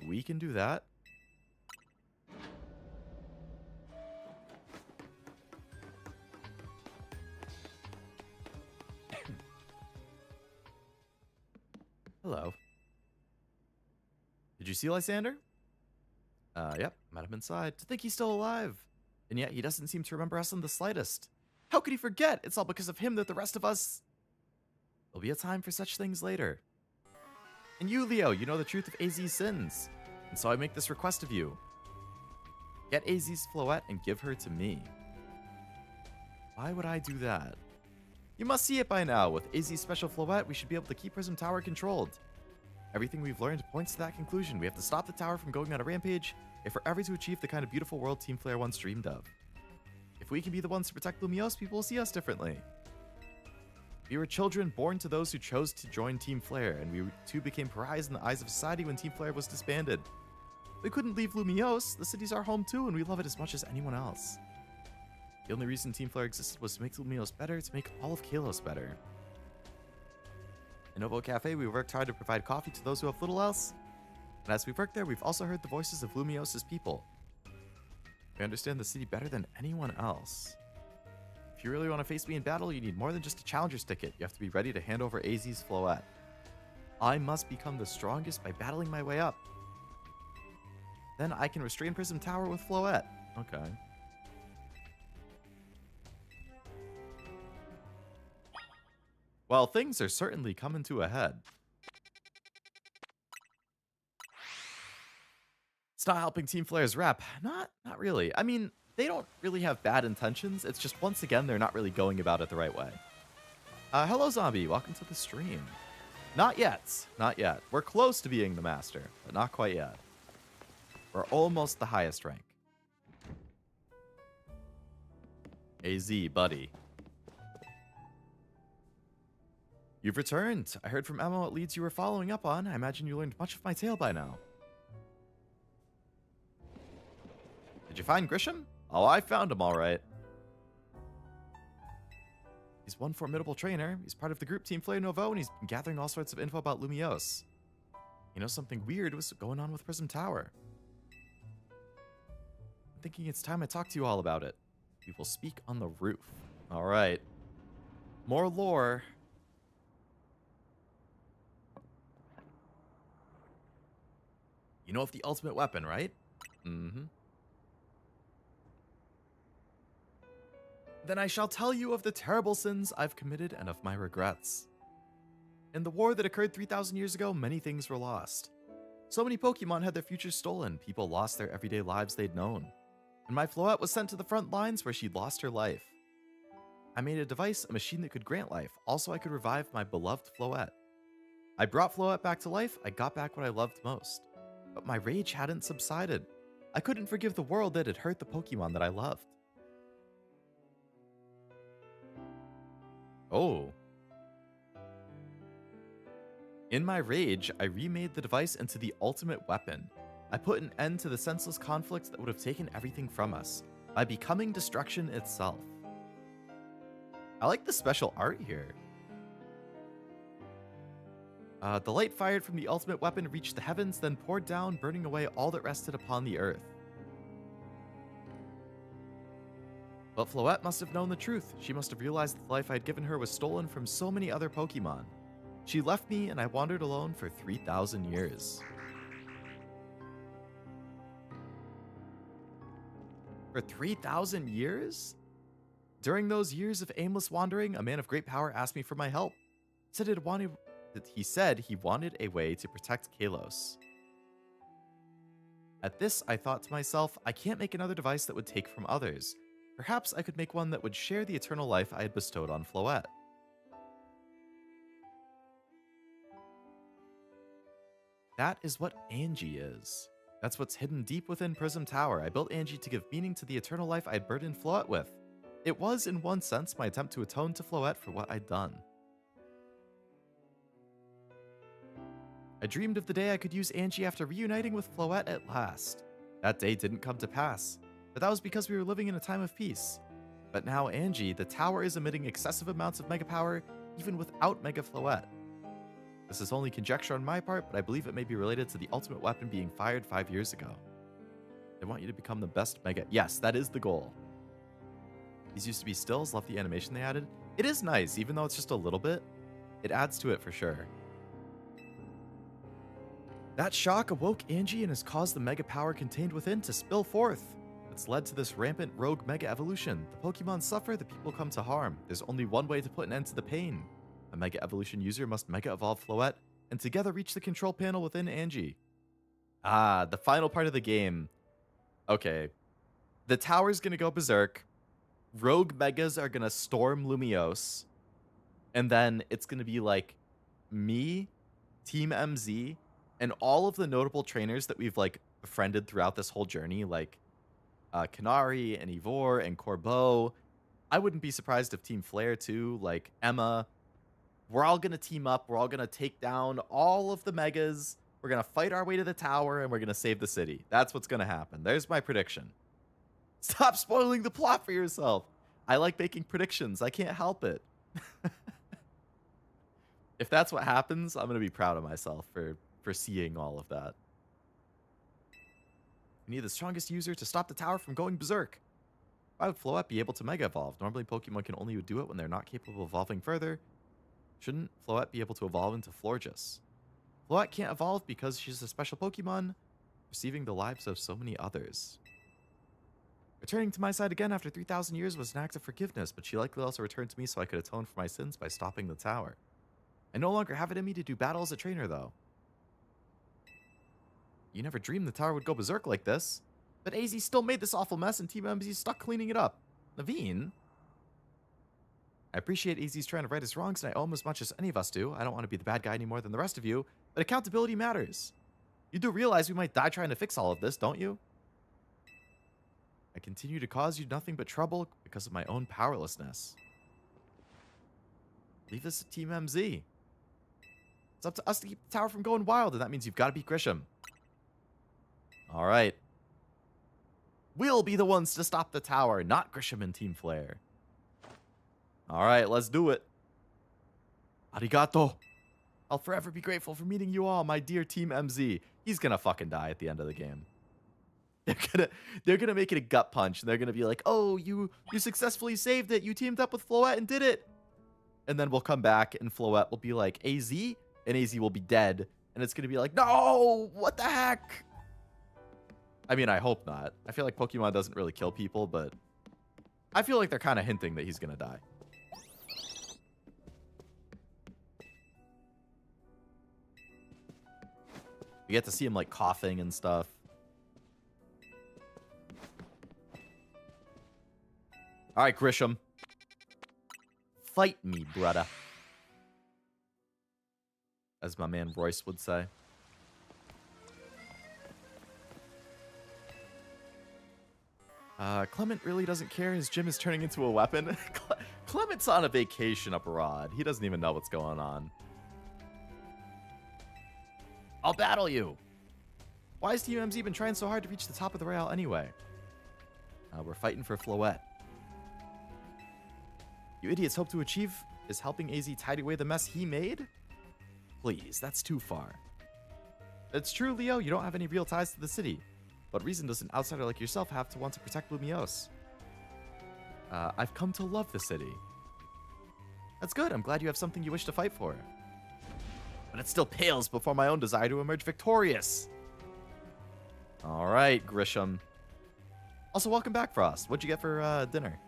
We can do that. Hello. Did you see Lysander? Yep, met him inside. To think he's still alive. And yet he doesn't seem to remember us in the slightest. How could he forget? It's all because of him that the rest of us... There'll be a time for such things later. And you, Leo, you know the truth of AZ's sins. And so I make this request of you. Get AZ's Floette and give her to me. Why would I do that? You must see it by now. With AZ's special Floette, we should be able to keep Prism Tower controlled. Everything we've learned points to that conclusion. We have to stop the tower from going on a rampage if we're ever to achieve the kind of beautiful world Team Flare once dreamed of. If we can be the ones to protect Lumiose, people will see us differently. We were children born to those who chose to join Team Flare, and we too became pariahs in the eyes of society when Team Flare was disbanded. We couldn't leave Lumiose. The city's our home too, and we love it as much as anyone else. The only reason Team Flare existed was to make Lumiose better, to make all of Kalos better. In Novo Cafe, we worked hard to provide coffee to those who have little else. And as we've worked there, we've also heard the voices of Lumiose's people. We understand the city better than anyone else. If you really want to face me in battle, you need more than just a challenger's ticket. You have to be ready to hand over AZ's Floette. I must become the strongest by battling my way up. Then I can restrain Prism Tower with Floette. Okay. Well, things are certainly coming to a head. It's not helping Team Flare's rep. Not really. I mean, they don't really have bad intentions. It's just, once again, they're not really going about it the right way. Hello, Zombie. Welcome to the stream. Not yet. Not yet. We're close to being the master, but not quite yet. We're almost the highest rank. AZ, buddy. You've returned. I heard from Emma what leads you were following up on. I imagine you learned much of my tale by now. Did you find Grisham? Oh, I found him all right. He's one formidable trainer. He's part of the group Team Flare Nouveau, and he's been gathering all sorts of info about Lumiose. You know, something weird was going on with Prism Tower. I'm thinking it's time I talk to you all about it. We will speak on the roof. All right. More lore. You know of the ultimate weapon, right? Mm-hmm. Then I shall tell you of the terrible sins I've committed and of my regrets. In the war that occurred 3,000 years ago, many things were lost. So many Pokemon had their futures stolen, people lost their everyday lives they'd known. And my Floette was sent to the front lines where she'd lost her life. I made a device, a machine that could grant life, also I could revive my beloved Floette. I brought Floette back to life, I got back what I loved most. But my rage hadn't subsided. I couldn't forgive the world that had hurt the Pokemon that I loved. Oh. In my rage, I remade the device into the ultimate weapon. I put an end to the senseless conflict that would have taken everything from us, by becoming destruction itself. I like the special art here. The light fired from the ultimate weapon reached the heavens, then poured down, burning away all that rested upon the earth. But Floette must have known the truth. She must have realized that the life I'd given her was stolen from so many other Pokemon. She left me, and I wandered alone for 3,000 years. For 3,000 years? During those years of aimless wandering, a man of great power asked me for my help. He said he wanted a way to protect Kalos. At this, I thought to myself, I can't make another device that would take from others. Perhaps I could make one that would share the eternal life I had bestowed on Floette. That is what Angie is. That's what's hidden deep within Prism Tower. I built Angie to give meaning to the eternal life I'd burdened Floette with. It was, in one sense, my attempt to atone to Floette for what I'd done. I dreamed of the day I could use Angie after reuniting with Floette at last. That day didn't come to pass, but that was because we were living in a time of peace. But now Angie, the tower is emitting excessive amounts of Mega Power, even without Mega Floette. This is only conjecture on my part, but I believe it may be related to the ultimate weapon being fired 5 years ago. They want you to become the best Mega... Yes, that is the goal. These used to be stills, love the animation they added. It is nice, even though it's just a little bit. It adds to it for sure. That shock awoke Angie and has caused the Mega Power contained within to spill forth. It's led to this rampant rogue Mega Evolution. The Pokemon suffer, the people come to harm. There's only one way to put an end to the pain. A Mega Evolution user must Mega Evolve Floette, and together reach the control panel within Angie. Ah, the final part of the game. Okay. The tower's going to go berserk. Rogue Megas are going to storm Lumiose. And then it's going to be like me, Team MZ, and all of the notable trainers that we've like befriended throughout this whole journey, like Canary and Ivor and Corbeau. I wouldn't be surprised if Team Flare too, like Emma. We're all going to team up. We're all going to take down all of the Megas. We're going to fight our way to the tower, and we're going to save the city. That's what's going to happen. There's my prediction. Stop spoiling the plot for yourself. I like making predictions. I can't help it. If that's what happens, I'm going to be proud of myself for seeing all of that. We need the strongest user to stop the tower from going berserk. Why would Floette be able to Mega Evolve? Normally, Pokemon can only do it when they're not capable of evolving further. Shouldn't Floette be able to evolve into Florges? Floette can't evolve because she's a special Pokemon, receiving the lives of so many others. Returning to my side again after 3,000 years was an act of forgiveness, but she likely also returned to me so I could atone for my sins by stopping the tower. I no longer have it in me to do battle as a trainer, though. You never dreamed the tower would go berserk like this. But AZ still made this awful mess and Team MZ's stuck cleaning it up. Naveen? I appreciate AZ's trying to right his wrongs, and I owe him as much as any of us do. I don't want to be the bad guy any more than the rest of you, but accountability matters. You do realize we might die trying to fix all of this, don't you? I continue to cause you nothing but trouble because of my own powerlessness. Leave this to Team MZ. It's up to us to keep the tower from going wild, and that means you've got to beat Grisham. All right. We'll be the ones to stop the tower, not Grisham and Team Flare. All right, let's do it. Arigato. I'll forever be grateful for meeting you all, my dear Team MZ. He's gonna fucking die at the end of the game. They're gonna make it a gut punch, and they're gonna be like, "Oh, you successfully saved it. You teamed up with Floette and did it." And then we'll come back, and Floette will be like, "AZ," and AZ will be dead, and it's gonna be like, "No, what the heck?" I mean, I hope not. I feel like Pokemon doesn't really kill people, but I feel like they're kind of hinting that he's gonna die. You get to see him like coughing and stuff. All right, Grisham. Fight me, brother. As my man Royce would say. Clement really doesn't care. His gym is turning into a weapon. Clement's on a vacation abroad. He doesn't even know what's going on. I'll battle you. Why has Team MZ been trying so hard to reach the top of the rail anyway? We're fighting for Floette. You idiots hope to achieve is helping AZ tidy away the mess he made? Please, that's too far. It's true, Leo. You don't have any real ties to the city. What reason does an outsider like yourself have to want to protect Lumiose? I've come to love the city. That's good. I'm glad you have something you wish to fight for. But it still pales before my own desire to emerge victorious. All right, Grisham. Also, welcome back, Frost. What'd you get for dinner?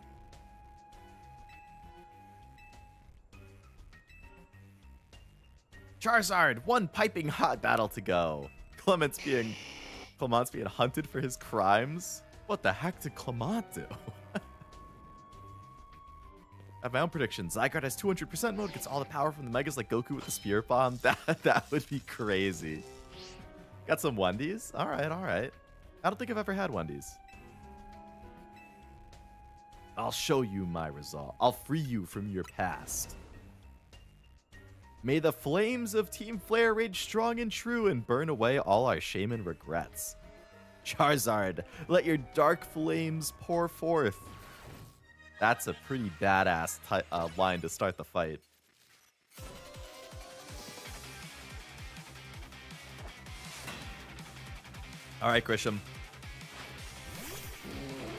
Charizard, one piping hot battle to go. Clement's being hunted for his crimes. What the heck did Clement do? I have my own predictions. Zygarde has 200% mode, gets all the power from the Megas like Goku with the Spirit Bomb. That would be crazy. Got some Wendy's? All right, all right. I don't think I've ever had Wendy's. I'll show you my resolve. I'll free you from your past. May the flames of Team Flare rage strong and true and burn away all our shame and regrets. Charizard, let your dark flames pour forth. That's a pretty badass line to start the fight. All right, Grisham.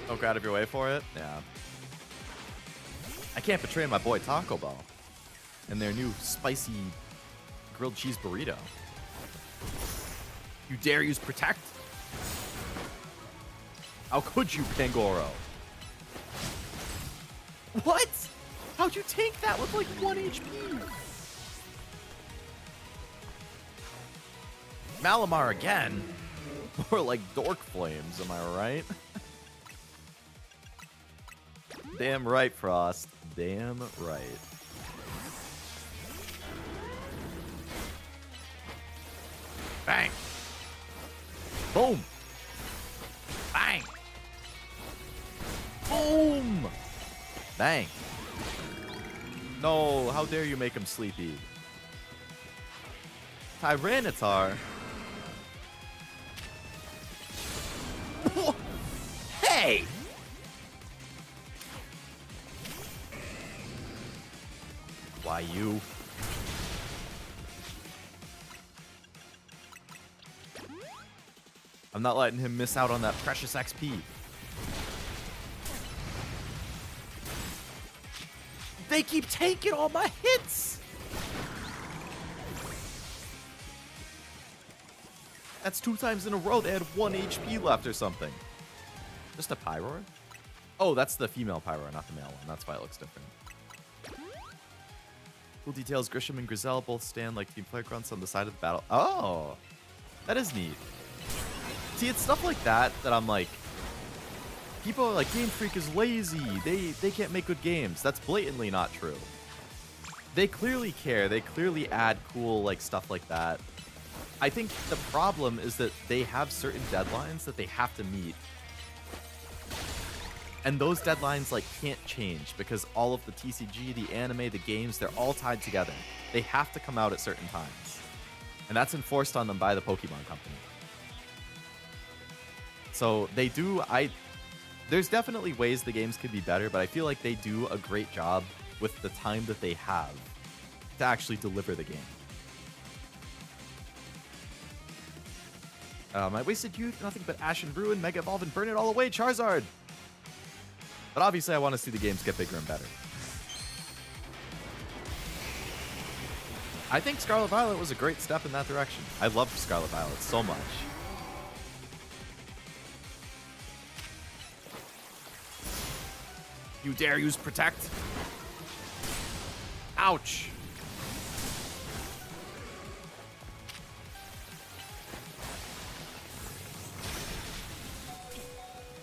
Don't go out of your way for it? Yeah. I can't betray my boy Taco Bell and their new spicy grilled cheese burrito. You dare use Protect? How could you, Pangoro? What? How'd you tank that with like 1 HP? Malamar again? More like Dork Flames, am I right? Damn right, Frost. Damn right. Bang! Boom! Bang! Boom! Bang! No, how dare you make him sleepy? Tyranitar? Hey! Why you? I'm not letting him miss out on that precious XP. They keep taking all my hits! That's 2 times in a row they had 1 HP left or something. Just a Pyroar? Oh, that's the female Pyroar, not the male one. That's why it looks different. Cool details, Grisham and Griselle both stand like Team Flare Grunts on the side of the battle. Oh, that is neat. See, it's stuff like that that I'm like, people are like, Game Freak is lazy. They can't make good games. That's blatantly not true. They clearly care. They clearly add cool like stuff like that. I think the problem is that they have certain deadlines that they have to meet. And those deadlines like can't change because all of the TCG, the anime, the games, they're all tied together. They have to come out at certain times. And that's enforced on them by the Pokemon Company. So they do, there's definitely ways the games could be better, but I feel like they do a great job with the time that they have to actually deliver the game. My wasted youth, nothing but ash and ruin, Mega Evolve and burn it all away, Charizard! But obviously I want to see the games get bigger and better. I think Scarlet Violet was a great step in that direction. I love Scarlet Violet so much. You dare use Protect? Ouch!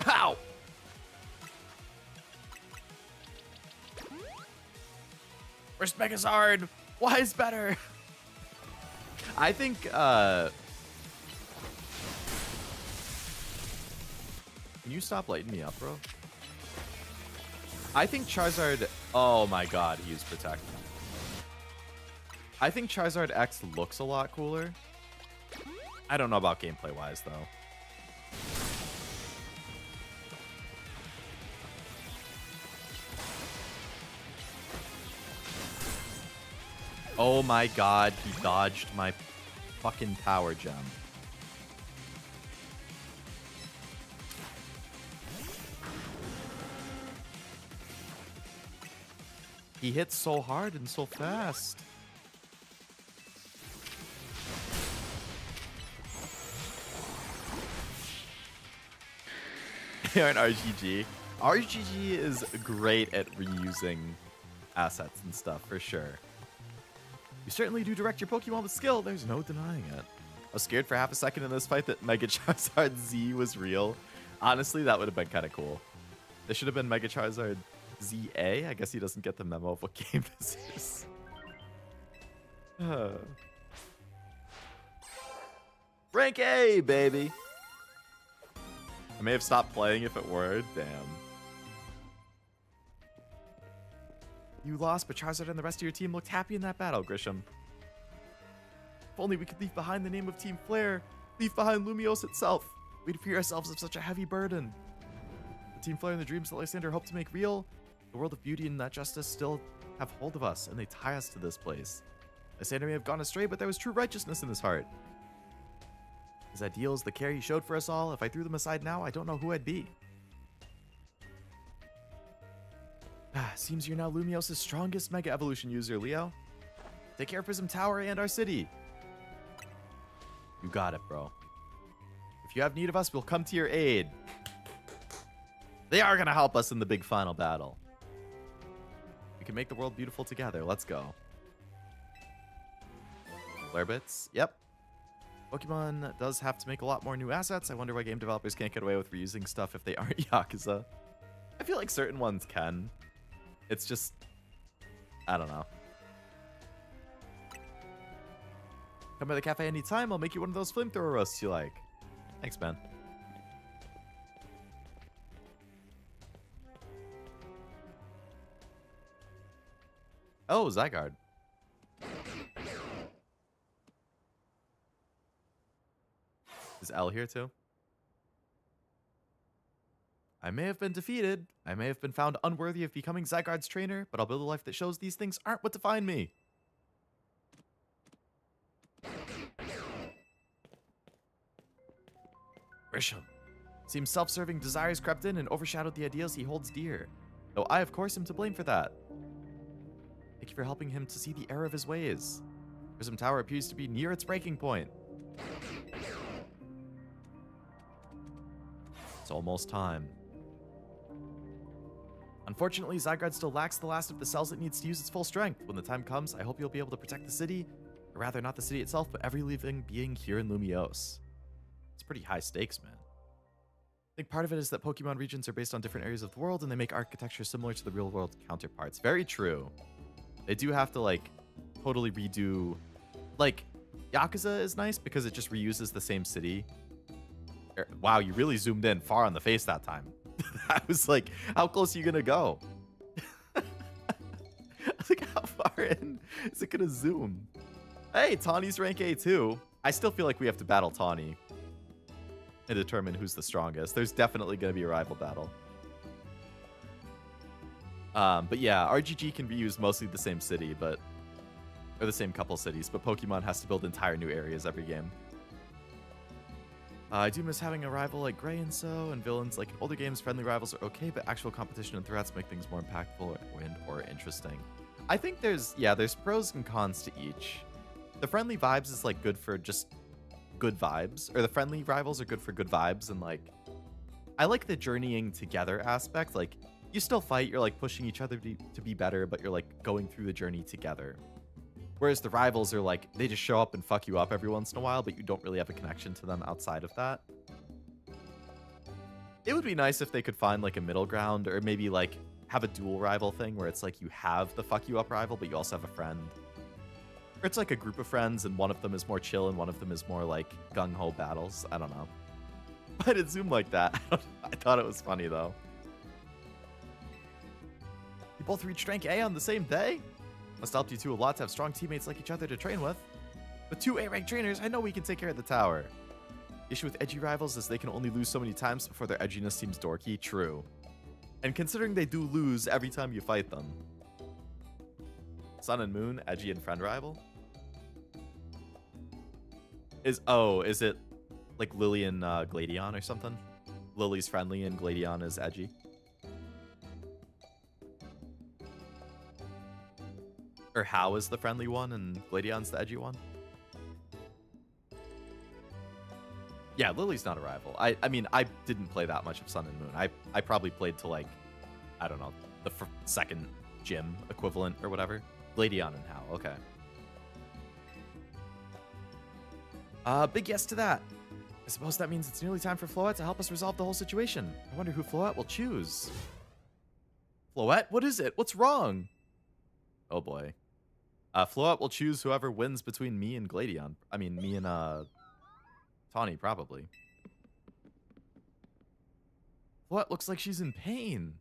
Ow! Where's Megazard? Why is better? I think, Can you stop lighting me up, bro? I think Charizard... Oh my god, he used Protect. I think Charizard X looks a lot cooler. I don't know about gameplay-wise, though. Oh my god, he dodged my fucking power gem. He hits so hard and so fast. You're an RGG. RGG is great at reusing assets and stuff, for sure. You certainly do direct your Pokemon with skill. There's no denying it. I was scared for half a second in this fight that Mega Charizard Z was real. Honestly, that would have been kind of cool. There should have been Mega Charizard ZA. I guess he doesn't get the memo of what game this is. Rank A, baby. I may have stopped playing if it were. Damn. You lost, but Charizard and the rest of your team looked happy in that battle, Grisham. If only we could leave behind the name of Team Flare. Leave behind Lumiose itself. We'd free ourselves of such a heavy burden. The Team Flare and the dreams that Lysander hoped to make real, the world of beauty and that justice still have hold of us, and they tie us to this place. Lysander may have gone astray, but there was true righteousness in his heart. His ideals, the care he showed for us all, if I threw them aside now, I don't know who I'd be. Seems you're now Lumiose's strongest Mega Evolution user, Leo. Take care of Prism Tower and our city. You got it, bro. If you have need of us, we'll come to your aid. They are going to help us in the big final battle. We can make the world beautiful together. Let's go. Flare bits. Yep. Pokemon does have to make a lot more new assets. I wonder why game developers can't get away with reusing stuff if they aren't Yakuza. I feel like certain ones can. It's just, I don't know. Come by the cafe anytime. I'll make you one of those flamethrower roasts you like. Thanks, man. Oh, Zygarde. Is L here too? I may have been defeated. I may have been found unworthy of becoming Zygarde's trainer, but I'll build a life that shows these things aren't what define me. Grisham. Seems self-serving desires crept in and overshadowed the ideals he holds dear. Though I, of course, am to blame for that. Thank you for helping him to see the error of his ways. Prism Tower appears to be near its breaking point. It's almost time. Unfortunately, Zygarde still lacks the last of the cells it needs to use its full strength. When the time comes, I hope you'll be able to protect the city, or rather not the city itself, but every living being here in Lumiose. It's pretty high stakes, man. I think part of it is that Pokemon regions are based on different areas of the world, and they make architecture similar to the real-world counterparts. Very true. They do have to, like, totally redo... Like, Yakuza is nice because it just reuses the same city. Wow, you really zoomed in far on the face that time. I was like, how close are you gonna go? I was like, how far in is it gonna zoom? Hey, Tawny's rank A too. I still feel like we have to battle Tawny and determine who's the strongest. There's definitely gonna be a rival battle. But yeah, RGG can reuse mostly the same city, or the same couple cities, but Pokemon has to build entire new areas every game. I do miss having a rival like Gray and villains like in older games. Friendly rivals are okay, but actual competition and threats make things more impactful or interesting. I think there's pros and cons to each. The friendly vibes is like good for just good vibes, or the friendly rivals are good for good vibes, and like I like the journeying together aspect. Like you still fight, you're like pushing each other to be better, but you're like going through the journey together. Whereas the rivals are like, they just show up and fuck you up every once in a while, but you don't really have a connection to them outside of that. It would be nice if they could find like a middle ground, or maybe like have a dual rival thing where it's like you have the fuck you up rival, but you also have a friend. Or it's like a group of friends and one of them is more chill and one of them is more like gung-ho battles. I don't know. But it zoomed like that. I thought it was funny though. You both reached rank A on the same day? Must help you two a lot to have strong teammates like each other to train with. With 2 A-rank trainers, I know we can take care of the tower. The issue with edgy rivals is they can only lose so many times before their edginess seems dorky. True. And considering they do lose every time you fight them. Sun and Moon, edgy and friend rival? Is it like Lily and Gladion or something? Lily's friendly and Gladion is edgy? Or How is the friendly one and Gladion's the edgy one? Yeah, Lily's not a rival. I mean, I didn't play that much of Sun and Moon. I probably played to like, I don't know, the second gym equivalent or whatever. Gladion and How, okay. Big yes to that. I suppose that means it's nearly time for Floette to help us resolve the whole situation. I wonder who Floette will choose. Floette? What is it? What's wrong? Oh boy. Floette will choose whoever wins between me and Gladion. I mean, me and, Tawny, probably. Floette looks like she's in pain.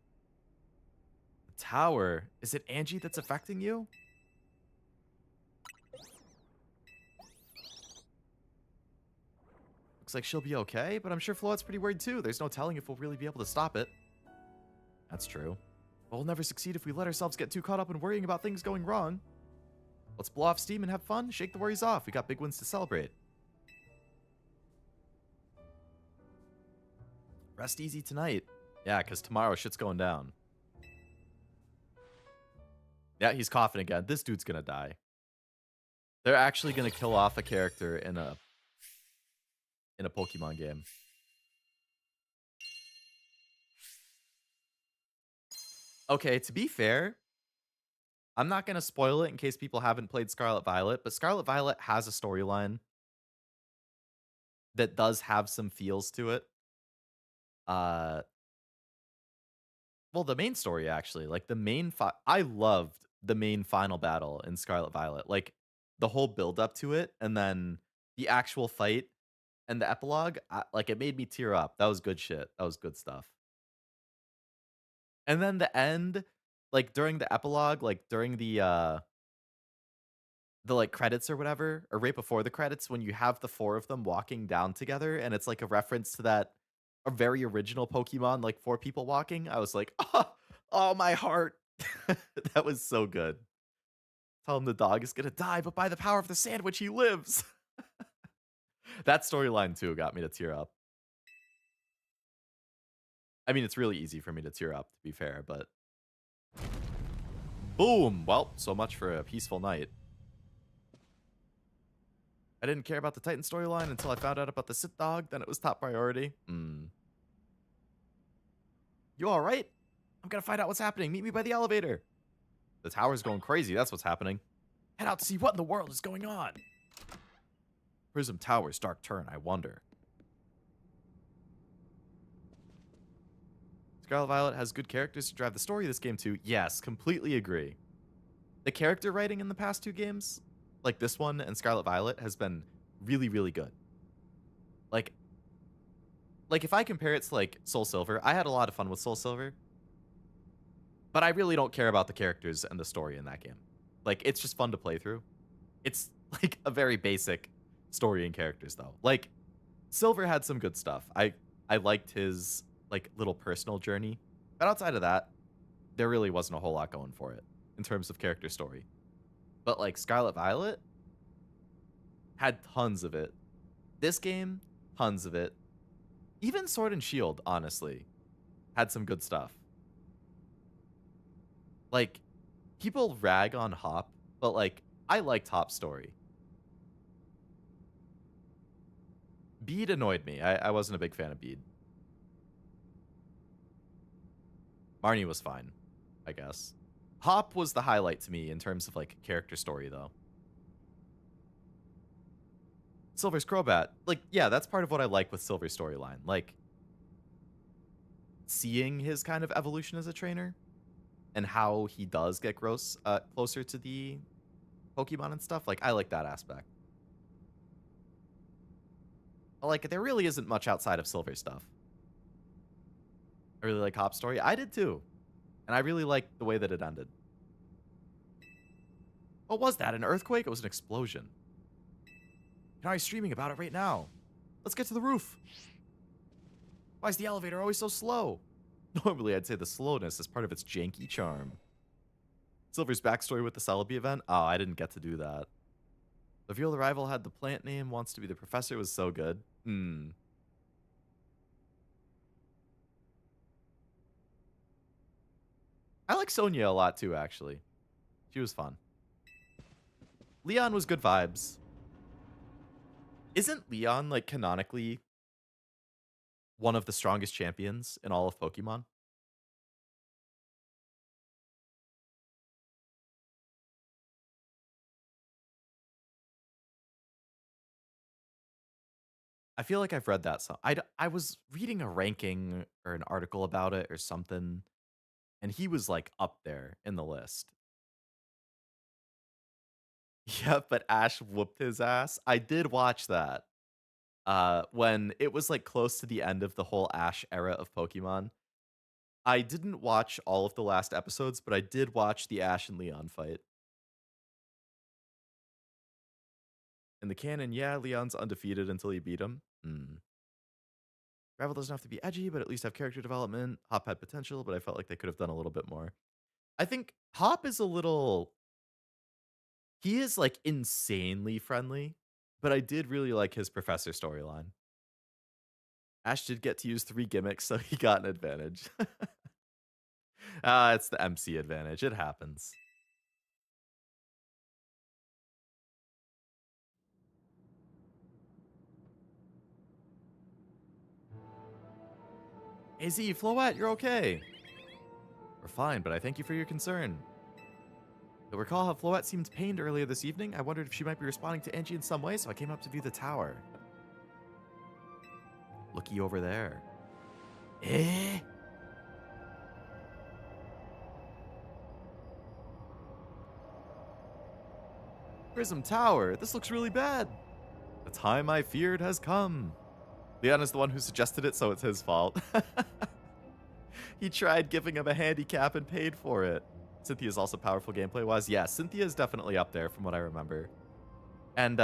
The tower. Is it Angie that's affecting you? Looks like she'll be okay, but I'm sure Floette's pretty worried too. There's no telling if we'll really be able to stop it. That's true. But we'll never succeed if we let ourselves get too caught up in worrying about things going wrong. Let's blow off steam and have fun. Shake the worries off. We got big wins to celebrate. Rest easy tonight. Yeah, because tomorrow shit's going down. Yeah, he's coughing again. This dude's gonna die. They're actually gonna kill off a character in a Pokemon game. Okay, to be fair, I'm not going to spoil it in case people haven't played Scarlet Violet, but Scarlet Violet has a storyline that does have some feels to it. Well, Well, the main story actually, like the main I loved the main final battle in Scarlet Violet. Like the whole build up to it and then the actual fight and the epilogue, like it made me tear up. That was good shit. That was good stuff. And then the end, like during the epilogue, like during the like credits or whatever, or right before the credits when you have the four of them walking down together and it's like a reference to that a very original Pokemon, like four people walking. I was like, oh my heart. That was so good. Tell him the dog is gonna die, but by the power of the sandwich, he lives. That storyline too got me to tear up. I mean, it's really easy for me to tear up, to be fair, but boom. Well, so much for a peaceful night. I didn't care about the Titan storyline until I found out about the Sith dog. Then it was top priority. You all right? I'm gonna find out what's happening. Meet me by the elevator. The tower's going crazy. That's what's happening. Head out to see what in the world is going on. Prism Tower's dark turn, I wonder. Scarlet Violet has good characters to drive the story of this game too. Yes, completely agree. The character writing in the past two games, like this one and Scarlet Violet, has been really, really good. Like if I compare it to like Soul Silver, I had a lot of fun with Soul Silver. But I really don't care about the characters and the story in that game. Like, it's just fun to play through. It's like a very basic story and characters though. Like Silver had some good stuff. I liked his like little personal journey. But outside of that, there really wasn't a whole lot going for it in terms of character story. But like Scarlet Violet had tons of it. This game, tons of it. Even Sword and Shield, honestly, had some good stuff. Like, people rag on Hop, but like, I liked Hop's story. Bede annoyed me. I wasn't a big fan of Bede. Marnie was fine, I guess. Hop was the highlight to me in terms of like character story though. Silver's Crobat. Like, yeah, that's part of what I like with Silver's storyline. Like, seeing his kind of evolution as a trainer and how he does get closer to the Pokemon and stuff. Like, I like that aspect. But, like, there really isn't much outside of Silver stuff. I really like Hop's story. I did too. And I really liked the way that it ended. What was that? An earthquake? It was an explosion. Kanari's streaming about it right now. Let's get to the roof. Why is the elevator always so slow? Normally, I'd say the slowness is part of its janky charm. Silver's backstory with the Celebi event? Oh, I didn't get to do that. The reveal the rival had the plant name, wants to be the professor was so good. I like Sonia a lot too, actually. She was fun. Leon was good vibes. Isn't Leon, like, canonically one of the strongest champions in all of Pokemon? I feel like I've read that. So I was reading a ranking or an article about it or something, and he was like up there in the list. Yeah, but Ash whooped his ass. I did watch that. When it was like close to the end of the whole Ash era of Pokemon. I didn't watch all of the last episodes, but I did watch the Ash and Leon fight. In the canon, yeah, Leon's undefeated until you beat him. Gravel doesn't have to be edgy, but at least have character development. Hop had potential, but I felt like they could have done a little bit more. I think Hop is a little... He is, like, insanely friendly, but I did really like his professor storyline. Ash did get to use 3 gimmicks, so he got an advantage. It's the MC advantage. It happens. AZ, Floette, you're okay. We're fine, but I thank you for your concern. You'll recall how Floette seemed pained earlier this evening. I wondered if she might be responding to Angie in some way, so I came up to view the tower. Looky over there. Eh? Prism Tower. This looks really bad. The time I feared has come. Leon is the one who suggested it, so it's his fault. He tried giving him a handicap and paid for it. Cynthia's also powerful gameplay-wise. Yeah, Cynthia is definitely up there from what I remember. And,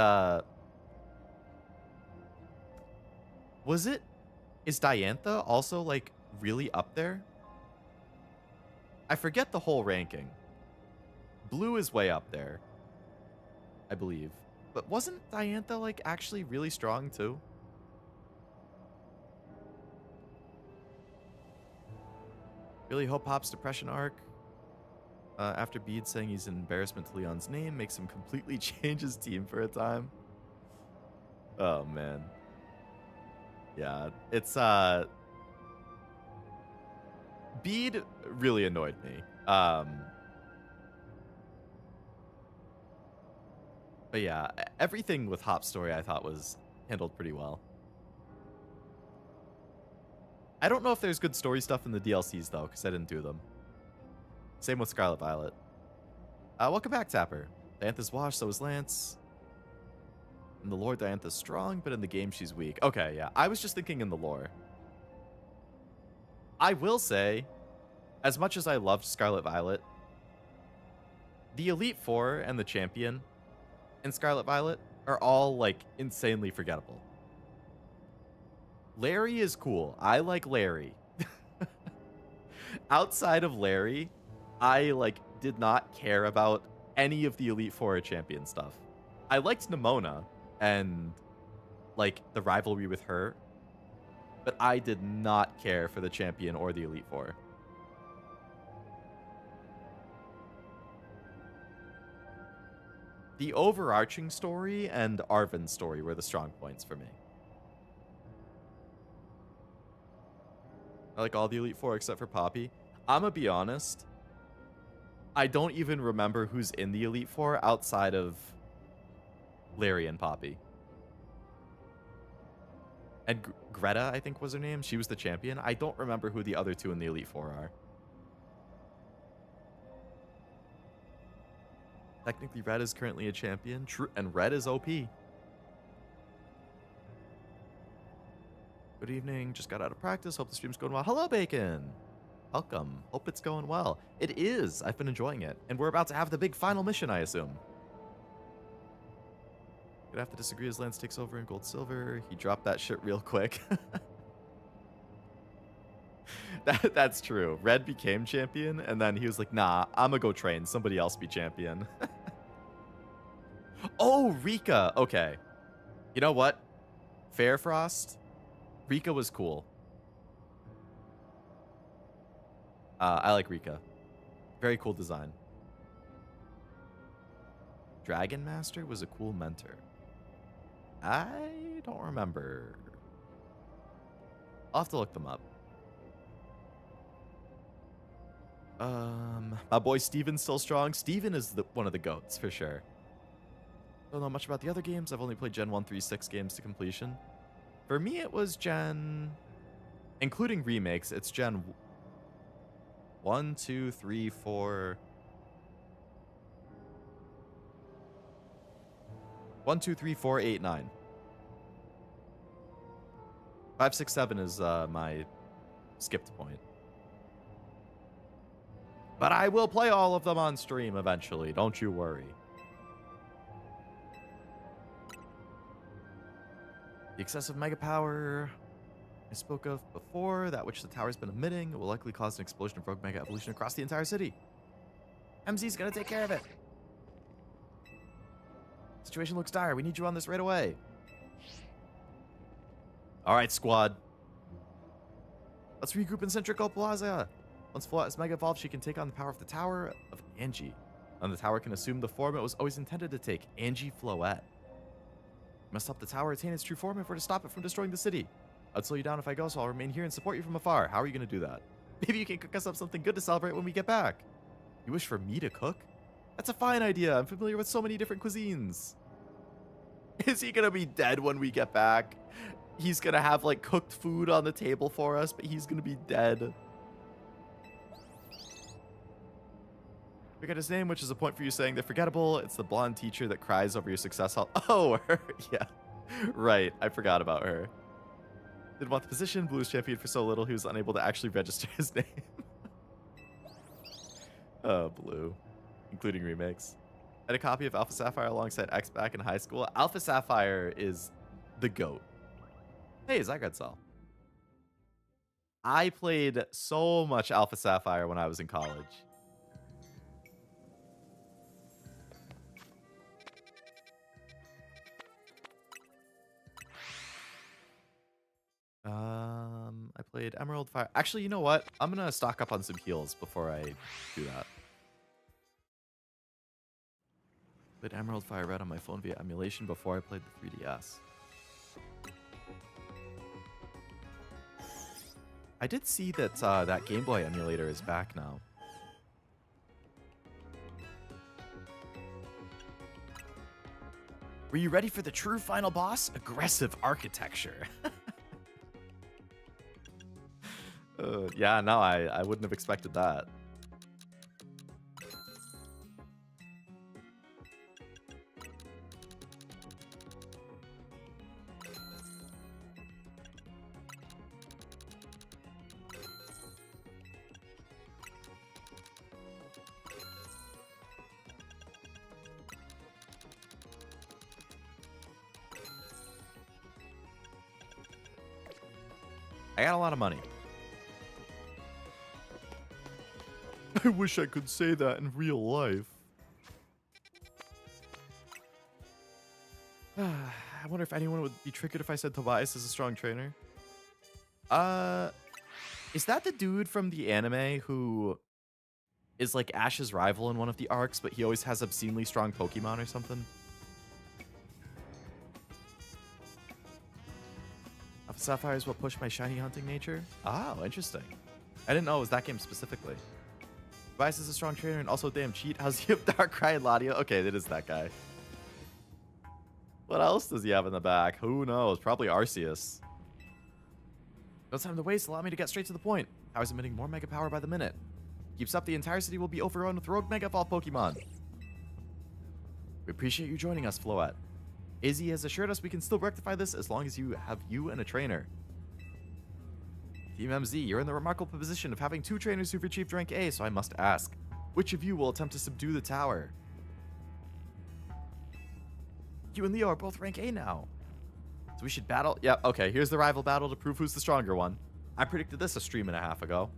is Diantha also, like, really up there? I forget the whole ranking. Blue is way up there, I believe. But wasn't Diantha, like, actually really strong, too? Really hope Hop's depression arc, after Bede saying he's an embarrassment to Leon's name, makes him completely change his team for a time. Oh, man. Yeah, it's, Bede really annoyed me. But yeah, everything with Hop's story I thought was handled pretty well. I don't know if there's good story stuff in the DLCs, though, because I didn't do them. Same with Scarlet Violet. Welcome back, Tapper. Diantha's washed, so is Lance. In the lore, Diantha's strong, but in the game, she's weak. Okay, yeah. I was just thinking in the lore. I will say, as much as I loved Scarlet Violet, the Elite Four and the Champion in Scarlet Violet are all, like, insanely forgettable. Larry is cool. I like Larry. Outside of Larry, I, like, did not care about any of the Elite Four or Champion stuff. I liked Nimona and, like, the rivalry with her, but I did not care for the Champion or the Elite Four. The overarching story and Arven's story were the strong points for me. I like all the Elite Four except for Poppy. I'm gonna be honest. I don't even remember who's in the Elite Four outside of Larry and Poppy. And Greta, I think was her name. She was the champion. I don't remember who the other two in the Elite Four are. Technically, Red is currently a champion. True, and Red is OP. Good evening. Just got out of practice. Hope the stream's going well. Hello, Bacon. Welcome. Hope it's going well. It is. I've been enjoying it. And we're about to have the big final mission, I assume. Gonna have to disagree as Lance takes over in gold silver. He dropped that shit real quick. That's true. Red became champion, and then he was like, nah, I'm gonna go train. Somebody else be champion. Oh, Rika. Okay. You know what? Fairfrost. Rika was cool. I like Rika. Very cool design. Dragon Master was a cool mentor. I don't remember. I'll have to look them up. My boy Steven's still strong. Steven is one of the GOATs, for sure. Don't know much about the other games. I've only played Gen 1 through 6 games to completion. For me, it was Gen... Including remakes, it's Gen 1, 2, 3, 4... 1, 2, 3, 4, 8, 9. 5, 6, 7 is my skipped point. But I will play all of them on stream eventually, don't you worry. The excessive mega power I spoke of before, that which the tower's been emitting, will likely cause an explosion of rogue mega evolution across the entire city. MZ's gonna take care of it. Situation looks dire. We need you on this right away. All right, squad. Let's regroup in Centrical Plaza. Once Floette is mega evolved, she can take on the power of the Tower of Angie. And the tower can assume the form it was always intended to take, Angie Floette. Must help the tower attain its true form if we're to stop it from destroying the city. I'd slow you down if I go, so I'll remain here and support you from afar. How are you going to do that? Maybe you can cook us up something good to celebrate when we get back. You wish for me to cook? That's a fine idea. I'm familiar with so many different cuisines. Is he going to be dead when we get back? He's going to have, like, cooked food on the table for us, but he's going to be dead. Forget his name, which is a point for you saying they're forgettable. It's the blonde teacher that cries over your success. Oh, her. Yeah. Right. I forgot about her. Didn't want the position. Blue was champion for so little he was unable to actually register his name. Oh, Blue. Including remakes. I had a copy of Alpha Sapphire alongside X back in high school. Alpha Sapphire is the GOAT. Hey, Zygodsel. I played so much Alpha Sapphire when I was in college. I played Emerald Fire. Actually, you know what? I'm gonna stock up on some heals before I do that. Played Emerald Fire Red on my phone via emulation before I played the 3DS. I did see that that Game Boy emulator is back now. Were you ready for the true final boss? Aggressive architecture. Yeah, no, I wouldn't have expected that. I got a lot of money. I wish I could say that in real life. I wonder if anyone would be triggered if I said Tobias is a strong trainer. Is that the dude from the anime who is like Ash's rival in one of the arcs, but he always has obscenely strong Pokemon or something? Alpha Sapphire is what pushed my shiny hunting nature? Oh, interesting. I didn't know it was that game specifically. Tobias is a strong trainer and also a damn cheat. How's he have Darkrai and Ladio? Okay, that is that guy. What else does he have in the back? Who knows? Probably Arceus. No time to waste. Allow me to get straight to the point. Power's emitting more Mega Power by the minute. Keeps up, the entire city will be overrun with rogue Mega Evolved Pokemon. We appreciate you joining us, Floette. Izzy has assured us we can still rectify this as long as you have you and a trainer. Team MZ, you're in the remarkable position of having 2 trainers who've achieved rank A, so I must ask, which of you will attempt to subdue the tower? You and Leo are both rank A now. So we should battle. Yeah, okay, here's the rival battle to prove who's the stronger one. I predicted this a stream and a half ago.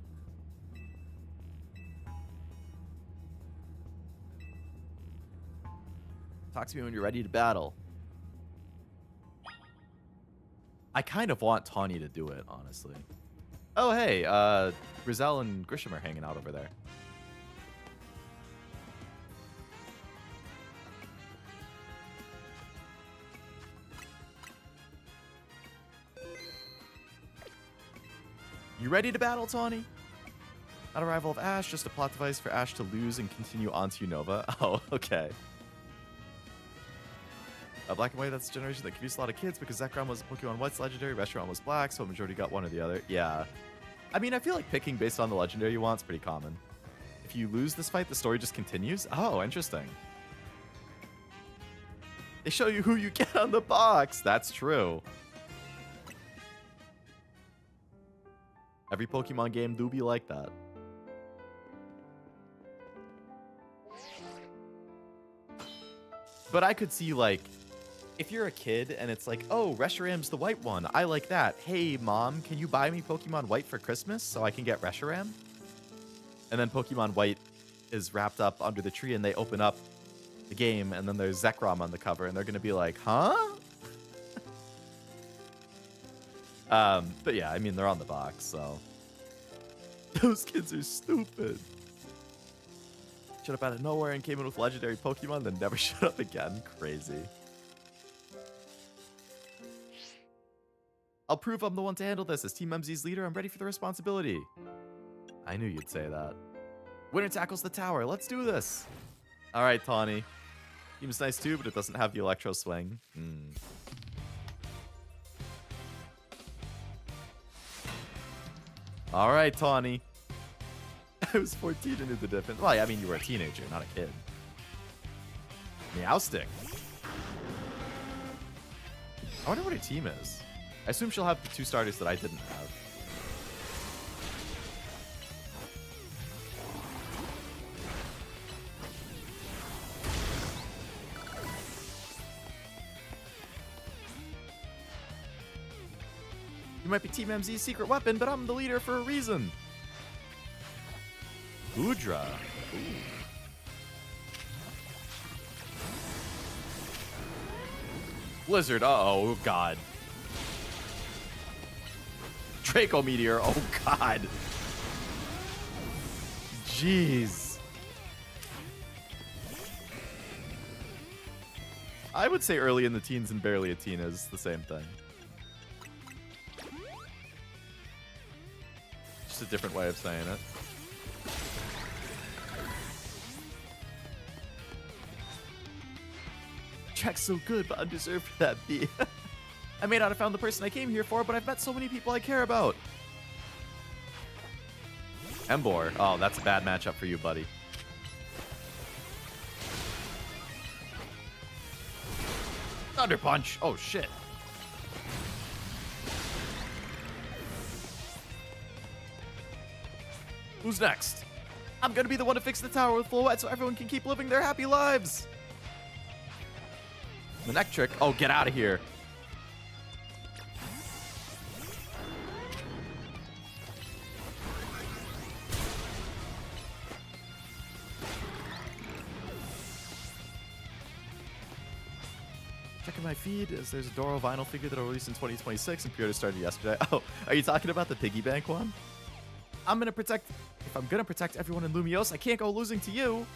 Talk to me when you're ready to battle. I kind of want Tawny to do it, honestly. Oh, hey, Grizel and Grisham are hanging out over there. You ready to battle, Tawny? Not a rival of Ash, just a plot device for Ash to lose and continue on to Unova. Oh, okay. Black and White, that's a generation that confused a lot of kids because Zekrom was Pokemon White's legendary, Reshiram was black, so a majority got one or the other. Yeah. I mean, I feel like picking based on the legendary you want is pretty common. If you lose this fight, the story just continues? Oh, interesting. They show you who you get on the box. That's true. Every Pokemon game do be like that. But I could see, like, if you're a kid and it's like, oh, Reshiram's the white one. I like that. Hey, Mom, can you buy me Pokemon White for Christmas so I can get Reshiram? And then Pokemon White is wrapped up under the tree and they open up the game and then there's Zekrom on the cover and they're going to be like, huh? But yeah, I mean, they're on the box, so. Those kids are stupid. Showed up out of nowhere and came in with legendary Pokemon, then never showed up again. Crazy. I'll prove I'm the one to handle this. As Team MZ's leader, I'm ready for the responsibility. I knew you'd say that. Winner tackles the tower. Let's do this. All right, Tawny. Seems nice too, but it doesn't have the Electro Swing. All right, Tawny. I was 14 and knew the difference. Well, I mean, you were a teenager, not a kid. Meow stick. I wonder what her team is. I assume she'll have the 2 starters that I didn't have. You might be Team MZ's secret weapon, but I'm the leader for a reason. Boudra. Ooh. Blizzard. Uh-oh. Oh, God. Draco Meteor. Oh, God. Jeez. I would say early in the teens and barely a teen is the same thing. Just a different way of saying it. Jack's so good, but undeserved for that B. I may not have found the person I came here for, but I've met so many people I care about. Embor. Oh, that's a bad matchup for you, buddy. Thunder Punch. Oh, shit. Who's next? I'm gonna be the one to fix the tower with Floette so everyone can keep living their happy lives. The neck trick. Oh, get out of here. Checking my feed as there's a Doro vinyl figure that'll release in 2026 and pre-order started yesterday. Oh, are you talking about the piggy bank one? If I'm gonna protect everyone in Lumiose, I can't go losing to you.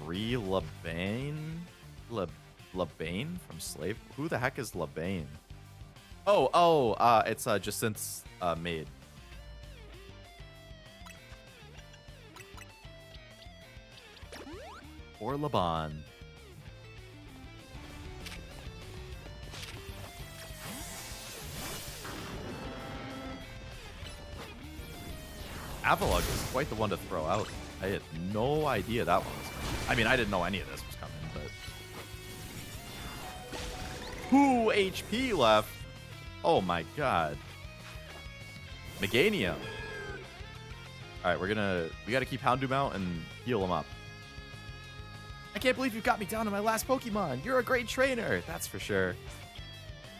Free Labane? Labane from Slave? Who the heck is Labane? It's Jacinthe's maid. Or Laban. Avalugg is quite the one to throw out. I had no idea that one was coming. I mean, I didn't know any of this was coming, but... 2 HP left? Oh my god. Meganium. Alright, we gotta keep Houndoom out and heal him up. I can't believe you got me down to my last Pokemon. You're a great trainer, that's for sure.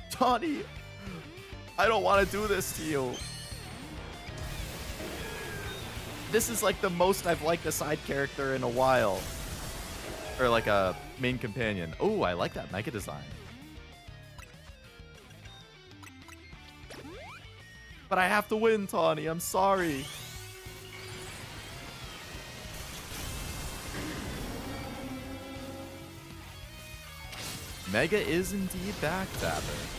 Tawny, I don't want to do this to you. This is like the most I've liked a side character in a while. Or like a main companion. Oh, I like that Mega design. But I have to win, Tawny. I'm sorry. Mega is indeed backstabbing.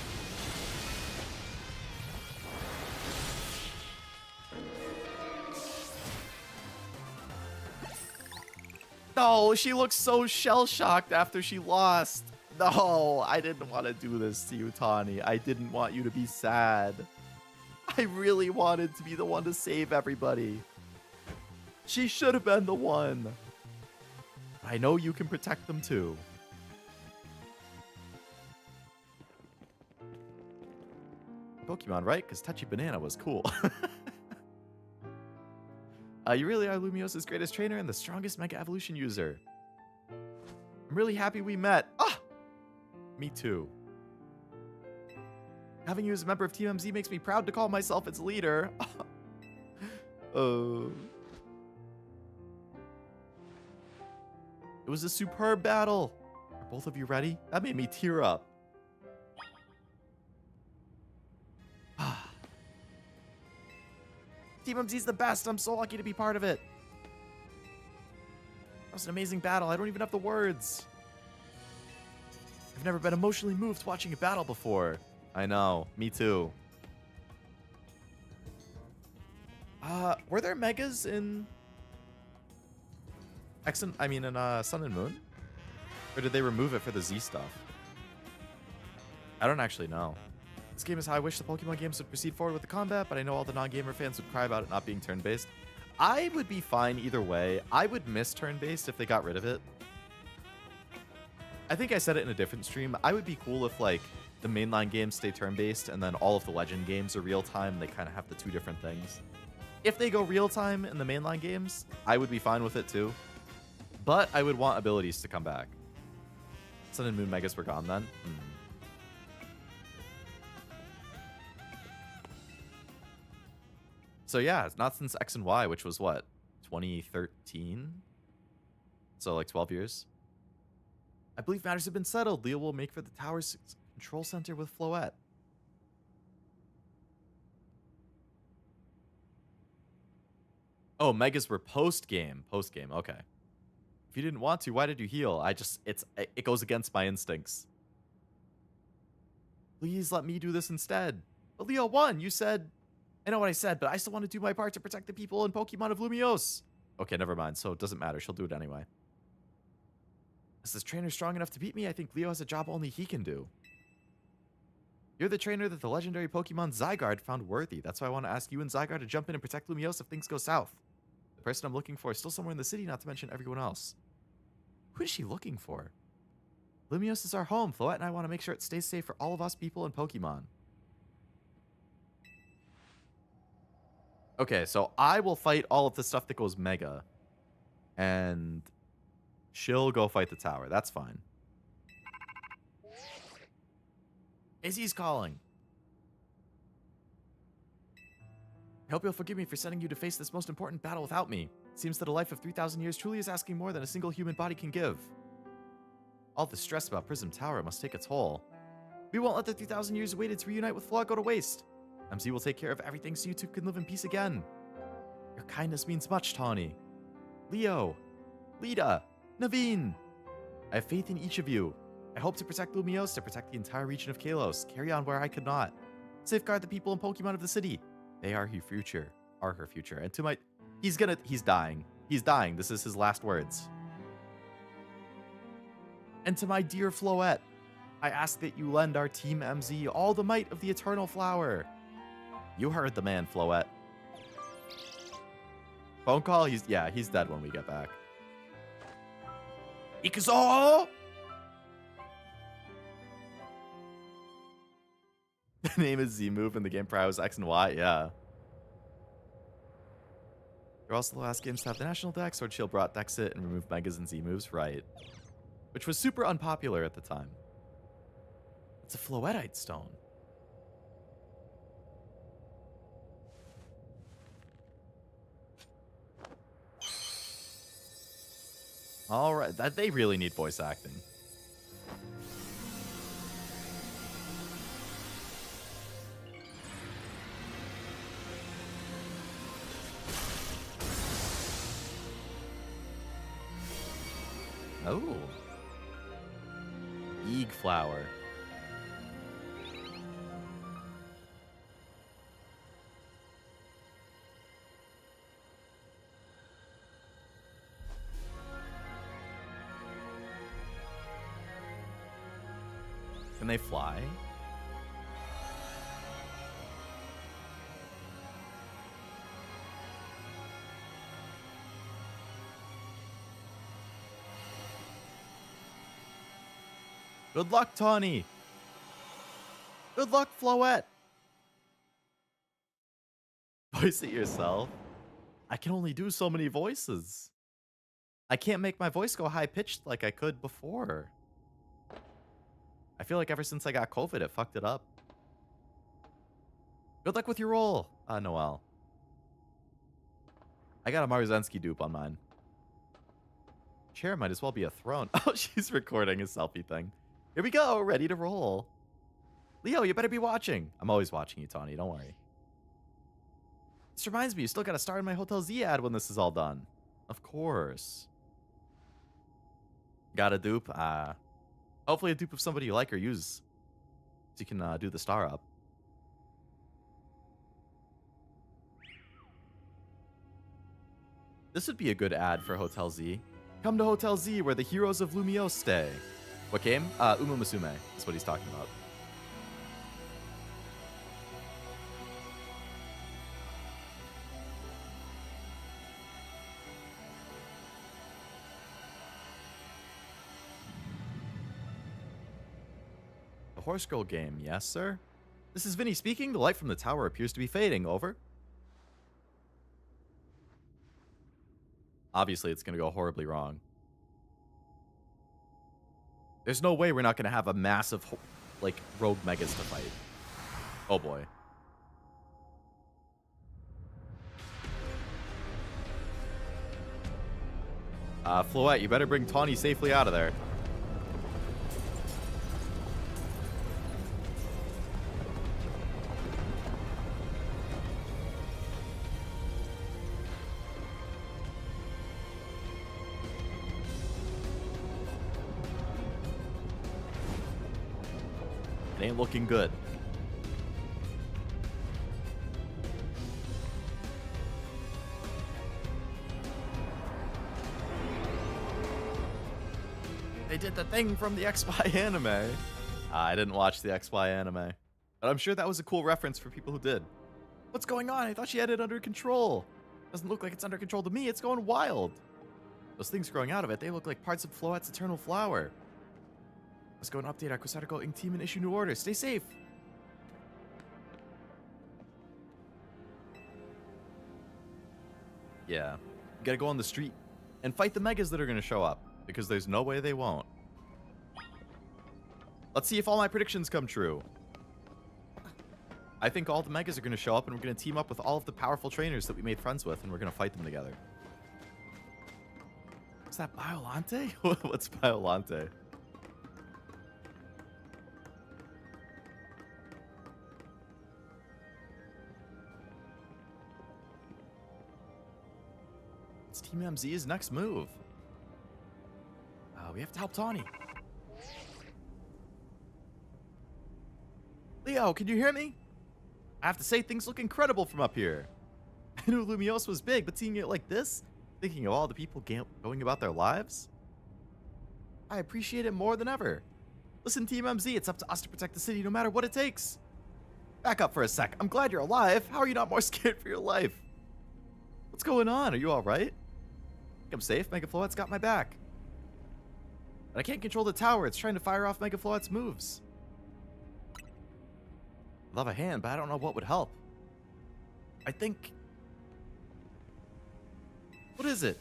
No, she looks so shell-shocked after she lost. No, I didn't want to do this to you, Tawny. I didn't want you to be sad. I really wanted to be the one to save everybody. She should have been the one. I know you can protect them too. Pokemon, right? Because Touchy Banana was cool. You really are Lumiose's greatest trainer and the strongest Mega Evolution user. I'm really happy we met. Ah! Me too. Having you as a member of Team MZ makes me proud to call myself its leader. It was a superb battle. Are both of you ready? That made me tear up. Team MZ's the best. I'm so lucky to be part of it. That was an amazing battle. I don't even have the words. I've never been emotionally moved watching a battle before. I know. Me too. Were there Megas in... Sun and Moon? Or did they remove it for the Z stuff? I don't actually know. This game is how I wish the Pokemon games would proceed forward with the combat, but I know all the non-gamer fans would cry about it not being turn-based. I would be fine either way. I would miss turn-based if they got rid of it. I think I said it in a different stream. I would be cool if, like, the mainline games stay turn-based and then all of the Legend games are real-time. They kind of have the two different things. If they go real-time in the mainline games, I would be fine with it too. But I would want abilities to come back. Sun and Moon Megas were gone then? So yeah, it's not since X and Y, which was what? 2013? So like 12 years? I believe matters have been settled. Leo will make for the tower's control center with Floette. Oh, Megas were post-game. Post-game, okay. If you didn't want to, why did you heal? It goes against my instincts. Please let me do this instead. But Leo won. You said... I know what I said, but I still want to do my part to protect the people and Pokemon of Lumiose. Okay, never mind. So it doesn't matter. She'll do it anyway. Is this trainer strong enough to beat me? I think Leo has a job only he can do. You're the trainer that the legendary Pokemon Zygarde found worthy. That's why I want to ask you and Zygarde to jump in and protect Lumiose if things go south. The person I'm looking for is still somewhere in the city, not to mention everyone else. Who is she looking for? Lumiose is our home. Floette and I want to make sure it stays safe for all of us people and Pokemon. Okay, so I will fight all of the stuff that goes Mega. And she'll go fight the tower. That's fine. Izzy's calling. I hope you'll forgive me for sending you to face this most important battle without me. It seems that a life of 3,000 years truly is asking more than a single human body can give. All the stress about Prism Tower must take a toll. We won't let the 3,000 years waited to reunite with Floette go to waste. MZ will take care of everything so you two can live in peace again. Your kindness means much, Tawny. Leo, Lita, Naveen. I have faith in each of you. I hope to protect Lumiose, to protect the entire region of Kalos, carry on where I could not. Safeguard the people and Pokemon of the city. They are her future. And to my... He's dying. He's dying. This is his last words. And to my dear Floette, I ask that you lend our Team MZ all the might of the Eternal Flower. You heard the man, Floette. Phone call? He's dead when we get back. Ikazo! The name is Z-Move in the game prior was X and Y, yeah. You're also the last games to have the national deck. Sword Shield brought Dexit and removed Megas and Z-Moves, right. Which was super unpopular at the time. It's a Floetite stone. All right, they really need voice acting. Oh. Eeg flower. Can they fly? Good luck, Tawny. Good luck, Floette. Voice it yourself. I can only do so many voices. I can't make my voice go high-pitched like I could before. I feel like ever since I got COVID, it fucked it up. Good luck with your roll, Noelle. I got a Marzensky dupe on mine. Chair might as well be a throne. Oh, she's recording a selfie thing. Here we go, ready to roll. Leo, you better be watching. I'm always watching you, Tawny, don't worry. This reminds me, you still got to star in my Hotel Z ad when this is all done. Of course. Got a dupe? Hopefully a dupe of somebody you like or use. So you can do the star up. This would be a good ad for Hotel Z. Come to Hotel Z where the heroes of Lumiose stay. What game? Uma Musume is what he's talking about. The horse girl game, yes, sir? This is Vinny speaking. The light from the tower appears to be fading. Over. Obviously, it's going to go horribly wrong. There's no way we're not going to have a massive, like, rogue megas to fight. Oh, boy. Floette, you better bring Tawny safely out of there. It ain't looking good. They did the thing from the XY anime. I didn't watch the XY anime, but I'm sure that was a cool reference for people who did. What's going on? I thought she had it under control. Doesn't look like it's under control to me. It's going wild. Those things growing out of it, they look like parts of Floette's eternal flower. Let's go and update our quest article in team and issue new orders. Stay safe. Yeah. You gotta go on the street and fight the megas that are gonna show up, because there's no way they won't. Let's see if all my predictions come true. I think all the megas are gonna show up and we're gonna team up with all of the powerful trainers that we made friends with and we're gonna fight them together. Is that Biolante? What's Biolante? It's Team MZ's next move. We have to help Tawny. Leo, can you hear me? I have to say, things look incredible from up here. I knew Lumiose was big, but seeing it like this, thinking of all the people going about their lives, I appreciate it more than ever. Listen, Team MZ, it's up to us to protect the city no matter what it takes. Back up for a sec. I'm glad you're alive. How are you not more scared for your life? What's going on? Are you alright? I'm safe. Mega Floette's got my back. But I can't control the tower. It's trying to fire off Mega Floette's moves. I'd love a hand, but I don't know what would help. I think... What is it?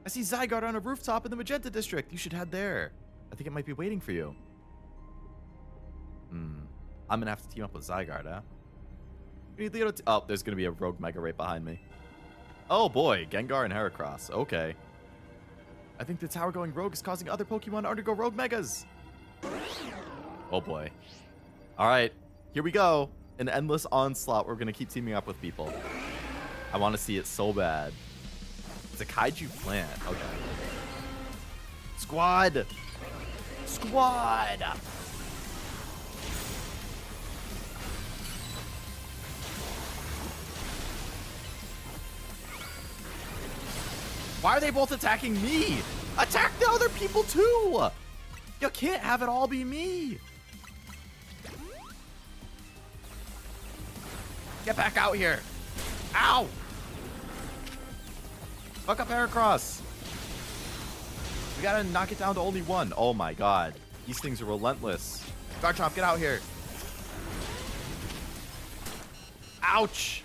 I see Zygarde on a rooftop in the Magenta District. You should head there. I think it might be waiting for you. I'm gonna have to team up with Zygarde, huh? We need Leo to... Oh, there's gonna be a rogue mega right behind me. Oh boy, Gengar and Heracross. Okay. I think the tower going rogue is causing other Pokemon to undergo rogue megas. Oh boy. Alright, here we go. An endless onslaught. We're going to keep teaming up with people. I want to see it so bad. It's a kaiju plant. Okay. Squad! Squad! Why are they both attacking me? Attack the other people too! You can't have it all be me! Get back out here! Ow! Fuck up Heracross! We gotta knock it down to only one. Oh my god. These things are relentless. Garchomp, get out here! Ouch!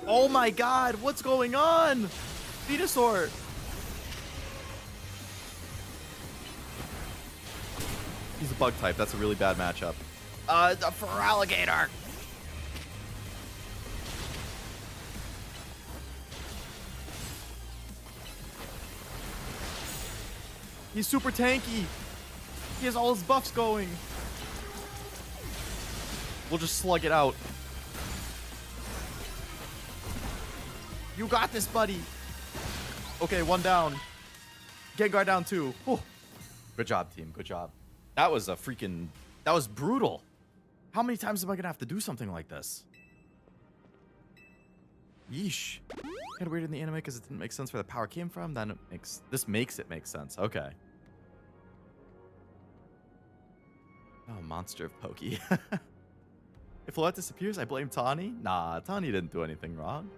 Oh my god, what's going on? Venusaur! He's a bug type, that's a really bad matchup. For Alligator! He's super tanky! He has all his buffs going! We'll just slug it out. You got this, buddy. Okay, one down. Gengar down two. Oh. Good job, team. Good job. That was a freaking... That was brutal. How many times am I going to have to do something like this? Yeesh. Kind of weird in the anime because it didn't make sense where the power came from. Then it makes... This makes it make sense. Okay. Oh, monster of Pokey. If Floette disappears, I blame Tawny? Nah, Tawny didn't do anything wrong.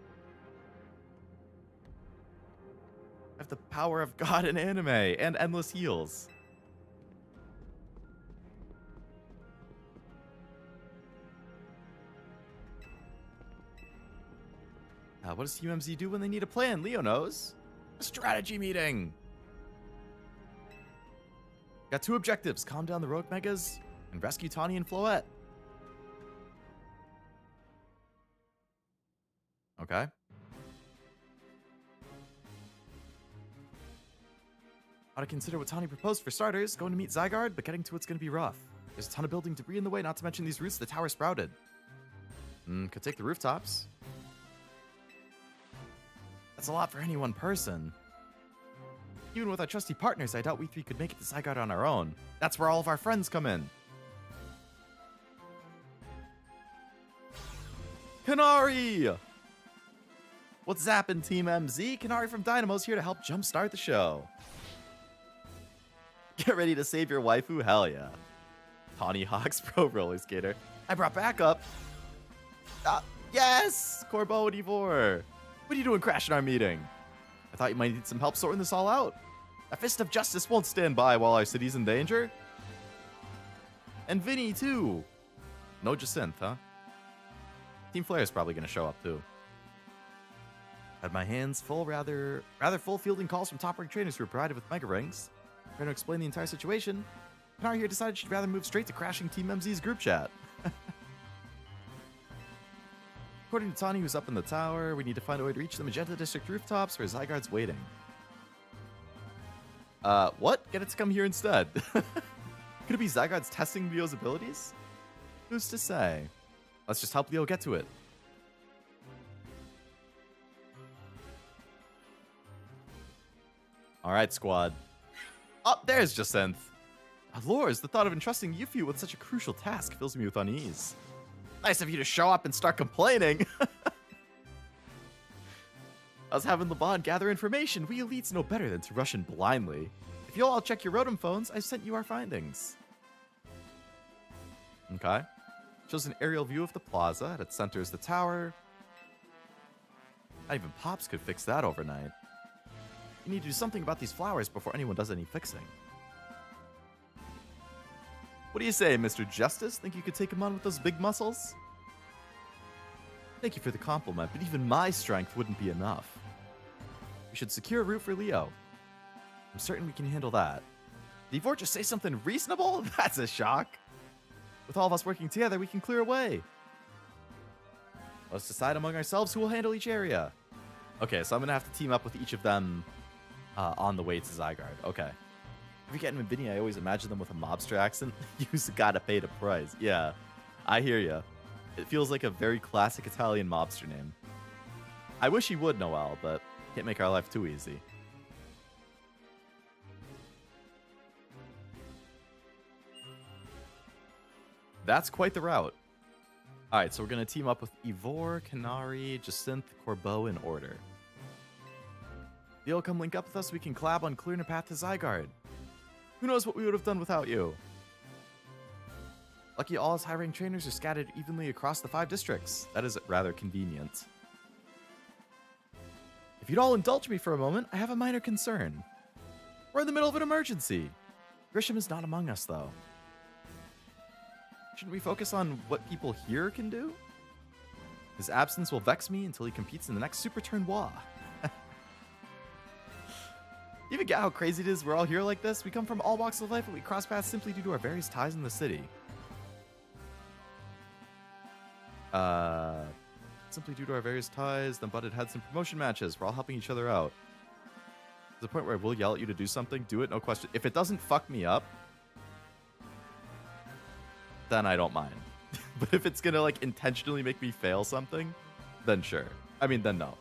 I have the power of God in anime and endless heals. What does UMZ do when they need a plan? Leo knows. A strategy meeting. Got 2 objectives. Calm down the rogue megas and rescue Tawny and Floette. Okay. Ought to consider what Tawny proposed for starters. Going to meet Zygarde, but getting to it's going to be rough. There's a ton of building debris in the way, not to mention these roots the tower sprouted. Could take the rooftops. That's a lot for any one person. Even with our trusty partners, I doubt we 3 could make it to Zygarde on our own. That's where all of our friends come in. Kanari! What's zappin', Team MZ? Kanari from Dynamo's here to help jumpstart the show. Get ready to save your waifu? Hell yeah. Tawny Hawks Pro Roller Skater. I brought backup. Yes! Corbeau and Jacinthe. What are you doing crashing our meeting? I thought you might need some help sorting this all out. A fist of justice won't stand by while our city's in danger. And Vinny, too. No Jacinthe, huh? Team Flare is probably going to show up, too. Had my hands full, rather full fielding calls from top-ranked trainers who were provided with Mega Rings. Trying to explain the entire situation, Kanari here decided she'd rather move straight to crashing Team MZ's group chat. According to Tawny, who's up in the tower, we need to find a way to reach the Magenta District rooftops where Zygarde's waiting. What? Get it to come here instead. Could it be Zygarde's testing Leo's abilities? Who's to say? Let's just help Leo get to it. Alright, squad. Oh, there's Jacinthe. Lors, the thought of entrusting Yuffie with such a crucial task fills me with unease. Nice of you to show up and start complaining. I was having LeBron gather information. We elites know better than to rush in blindly. If you'll all check your Rotom phones, I've sent you our findings. Okay. Shows an aerial view of the plaza. At its center is the tower. Not even Pops could fix that overnight. You need to do something about these flowers before anyone does any fixing. What do you say, Mr. Justice? Think you could take him on with those big muscles? Thank you for the compliment, but even my strength wouldn't be enough. We should secure a route for Leo. I'm certain we can handle that. Did Ivor just say something reasonable? That's a shock. With all of us working together, we can clear a way. Let's decide among ourselves who will handle each area. Okay, so I'm going to have to team up with each of them on the way to Zygarde. Okay. If you get him in Vinny, I always imagine them with a mobster accent. You's gotta pay the price. Yeah, I hear ya. It feels like a very classic Italian mobster name. I wish he would, Noel, but can't make our life too easy. That's quite the route. Alright, so we're gonna team up with Ivor, Kanari, Jacinthe, Corbeau in order. You'll come link up with us so we can collab on clearing a path to Zygarde. Who knows what we would have done without you? Lucky all his high-rank trainers are scattered evenly across the 5 districts. That is rather convenient. If you'd all indulge me for a moment, I have a minor concern. We're in the middle of an emergency. Grisham is not among us, though. Shouldn't we focus on what people here can do? His absence will vex me until he competes in the next Super Tournoi. You even get how crazy it is we're all here like this? We come from all walks of life and we cross paths simply due to our various ties in the city. Simply due to our various ties, then butted heads in promotion matches. We're all helping each other out. To the point where I will yell at you to do something, do it, no question. If it doesn't fuck me up, then I don't mind. But if it's gonna, like, intentionally make me fail something, then sure. I mean, then no.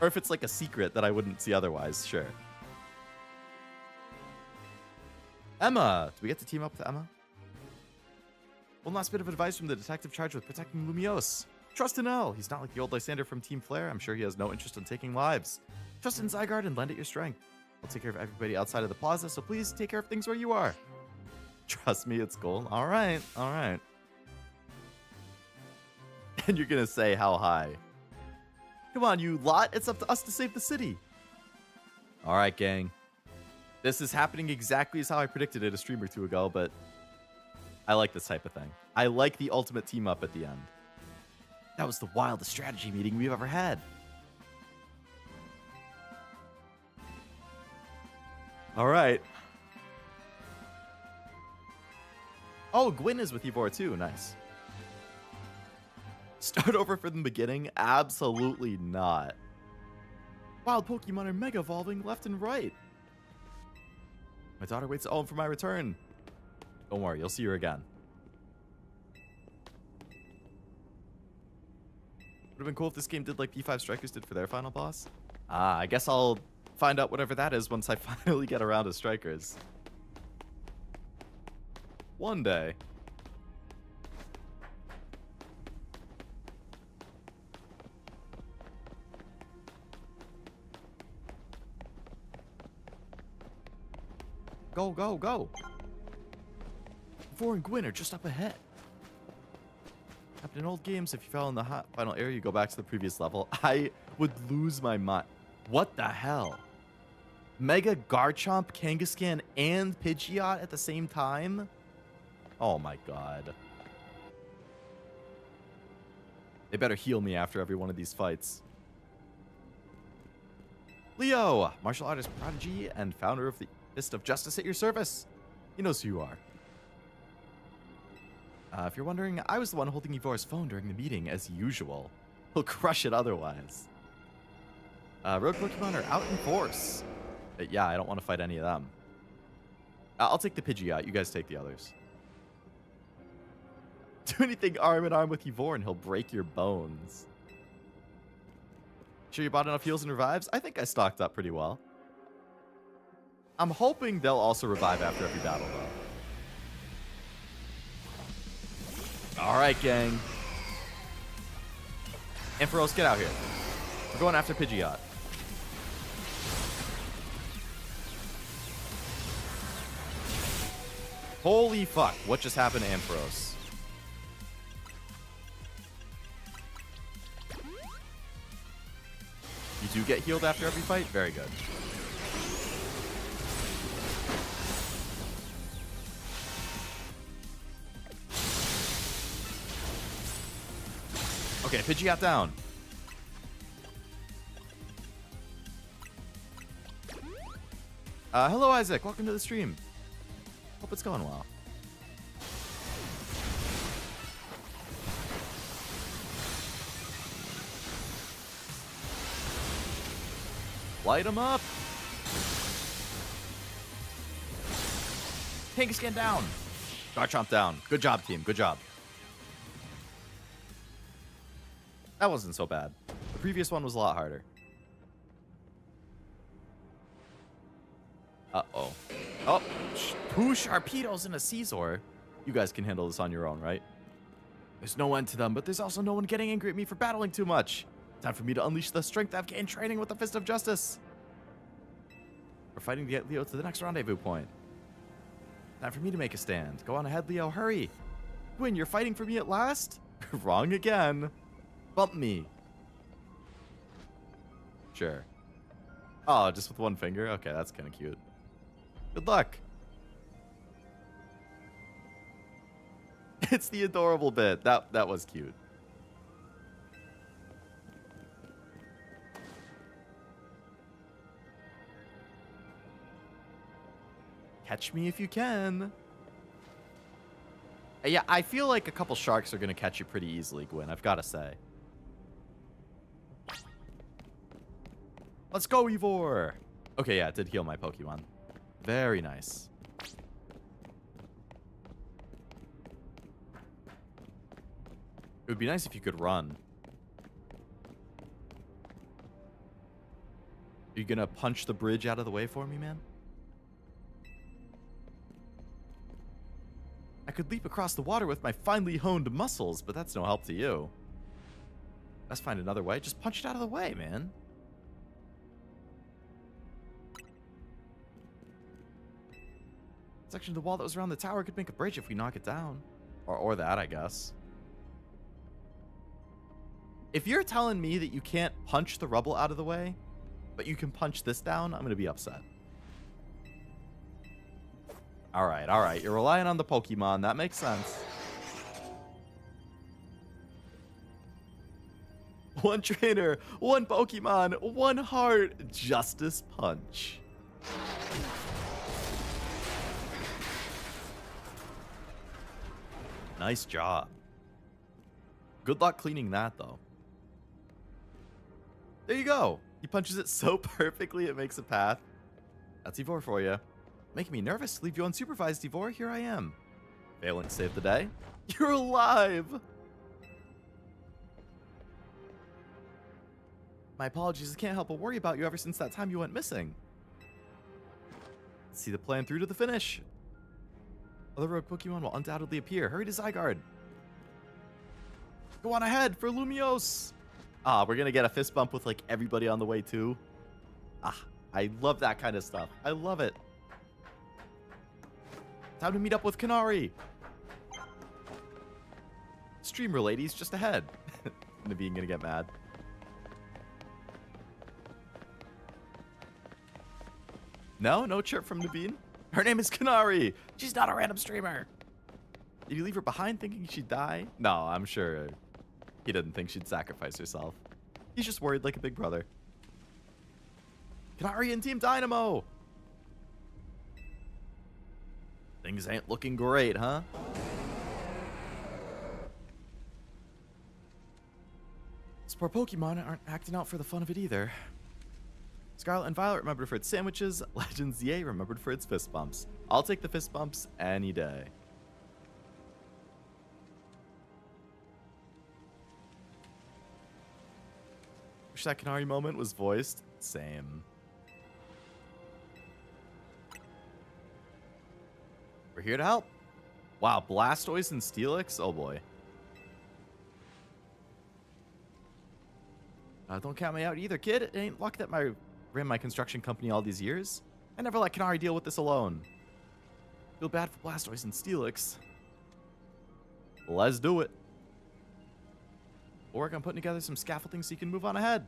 Or if it's like a secret that I wouldn't see otherwise, sure. Emma! Do we get to team up with Emma? One last bit of advice from the detective charged with protecting Lumiose. Trust in L. He's not like the old Lysander from Team Flare. I'm sure he has no interest in taking lives. Trust in Zygarde and lend it your strength. I'll take care of everybody outside of the plaza, so please take care of things where you are. Trust me, it's gold. Alright, alright. And you're gonna say how high. Come on, you lot. It's up to us to save the city. All right, gang. This is happening exactly as how I predicted it a stream or two ago, but I like this type of thing. I like the ultimate team up at the end. That was the wildest strategy meeting we've ever had. All right. Oh, Gwyn is with Ivor too. Nice. Start over from the beginning? Absolutely not. Wild Pokemon are mega evolving left and right. My daughter waits at home for my return. Don't worry, you'll see her again. Would have been cool if this game did like P5 Strikers did for their final boss. I guess I'll find out whatever that is once I finally get around to Strikers. One day. Go, go, go. Ivor and Gwyn are just up ahead. Happened in old games, if you fell in the hot final area, you go back to the previous level. I would lose my mind. What the hell? Mega Garchomp, Kangaskhan, and Pidgeot at the same time? Oh my god. They better heal me after every one of these fights. Leo, martial artist prodigy and founder of the Fist of Justice at your service. He knows who you are. If you're wondering, I was the one holding Ivor's phone during the meeting, as usual. He'll crush it otherwise. Road Pokemon are out in force. Yeah, I don't want to fight any of them. I'll take the Pidgeot. You guys take the others. Do anything arm in arm with Ivor and he'll break your bones. Sure you bought enough heals and revives? I think I stocked up pretty well. I'm hoping they'll also revive after every battle, though. Alright, gang. Ampharos, get out here. We're going after Pidgeot. Holy fuck, what just happened to Ampharos? You do get healed after every fight? Very good. Okay, Pidgeot down. Hello, Isaac. Welcome to the stream. Hope it's going well. Light him up. Kangaskhan down. Garchomp down. Good job, team. Good job. That wasn't so bad. The previous one was a lot harder. Uh-oh. Oh, two Sharpedos and a Caesar. You guys can handle this on your own, right? There's no end to them, but there's also no one getting angry at me for battling too much. Time for me to unleash the strength I've gained training with the Fist of Justice. We're fighting to get Leo to the next rendezvous point. Time for me to make a stand. Go on ahead, Leo. Hurry. Gwyn, you're fighting for me at last? Wrong again. Bump me. Sure. Oh, just with one finger? Okay, that's kind of cute. Good luck. It's the adorable bit. That was cute. Catch me if you can. Yeah, I feel like a couple sharks are going to catch you pretty easily, Gwyn. I've got to say. Let's go, Ivor. Okay, yeah, it did heal my Pokemon. Very nice. It would be nice if you could run. Are you going to punch the bridge out of the way for me, man? I could leap across the water with my finely honed muscles, but that's no help to you. Let's find another way. Just punch it out of the way, man. Section of the wall that was around the tower could make a bridge if we knock it down. Or that, I guess. If you're telling me that you can't punch the rubble out of the way, but you can punch this down, I'm going to be upset. All right. You're relying on the Pokemon. That makes sense. One trainer, one Pokemon, one heart. Justice Punch. Nice job. Good luck cleaning that, though. There you go. He punches it so perfectly it makes a path. That's Ivor for you. Making me nervous to leave you unsupervised, Ivor. Here I am. Failing to save the day. You're alive! My apologies, I can't help but worry about you ever since that time you went missing. Let's see the plan through to the finish. Other rogue Pokemon will undoubtedly appear. Hurry to Zygarde. Go on ahead for Lumiose. Ah, we're going to get a fist bump with, like, everybody on the way, too. Ah, I love that kind of stuff. I love it. Time to meet up with Kanari. Streamer ladies just ahead. Naveen going to get mad. No chirp from Naveen. Her name is Kanari. She's not a random streamer. Did you leave her behind thinking she'd die? No, I'm sure he didn't think she'd sacrifice herself. He's just worried like a big brother. Kanari and Team Dynamo. Things ain't looking great, huh? These poor Pokemon aren't acting out for the fun of it either. Scarlet and Violet remembered for its sandwiches. Legends Yay remembered for its fist bumps. I'll take the fist bumps any day. Wish that Kanari moment was voiced. Same. We're here to help. Wow, Blastoise and Steelix? Oh boy. Don't count me out either, kid. It ain't luck that I ran my construction company all these years. I never let Kanari deal with this alone. Feel bad for Blastoise and Steelix. Let's do it. We'll work on putting together some scaffolding so you can move on ahead.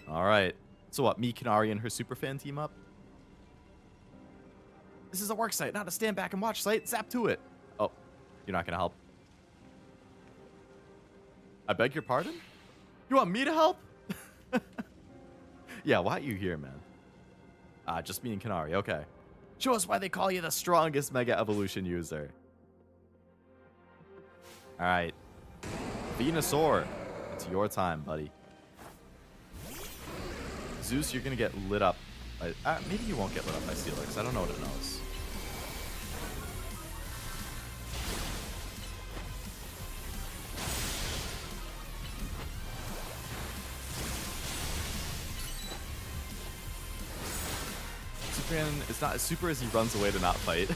Alright. So what, me, Kanari, and her superfan team up? This is a work site, not a stand back and watch site. Zap to it. Oh, you're not going to help. I beg your pardon? You want me to help? Yeah, why are you here, man? Just me and Kanari, okay. Show us why they call you the strongest Mega Evolution user. Alright. Venusaur, it's your time, buddy. Zeus, you're going to get lit up. Maybe you won't get lit up by Steelix. I don't know what it knows. Superman is not as super as he runs away to not fight.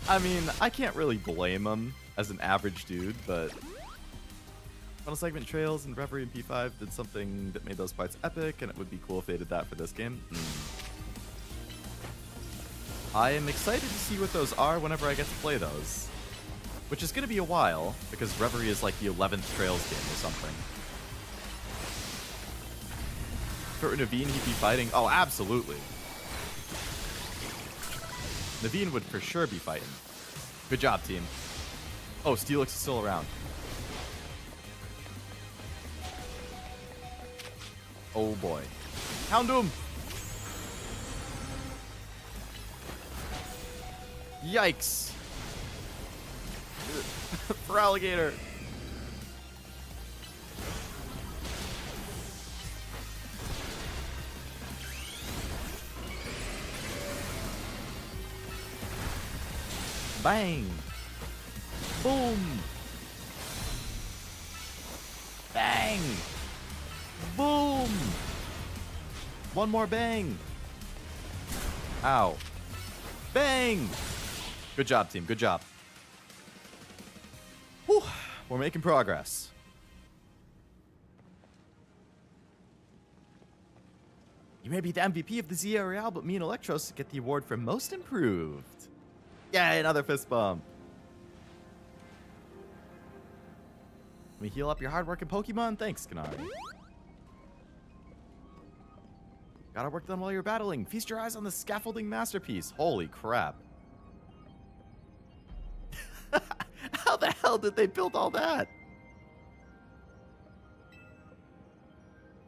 I mean, I can't really blame him as an average dude, but Final Segment Trails and Reverie and P5 did something that made those parts epic, and it would be cool if they did that for this game. I am excited to see what those are whenever I get to play those, which is going to be a while, because Reverie is like the 11th Trails game or something. For Naveen, he'd be fighting. Oh, absolutely. Naveen would for sure be fighting. Good job, team. Oh, Steelix is still around. Oh boy. Houndoom! Yikes! For alligator. Bang! Boom! Bang! Boom! One more bang! Ow. Bang! Good job, team. Good job. Whew. We're making progress. You may be the MVP of the Z Aerial, but me and Electros get the award for most improved. Yay, another fist bump. Let me heal up your hard-working Pokemon? Thanks, Canary. Gotta work them while you're battling. Feast your eyes on the scaffolding masterpiece. Holy crap. How the hell did they build all that?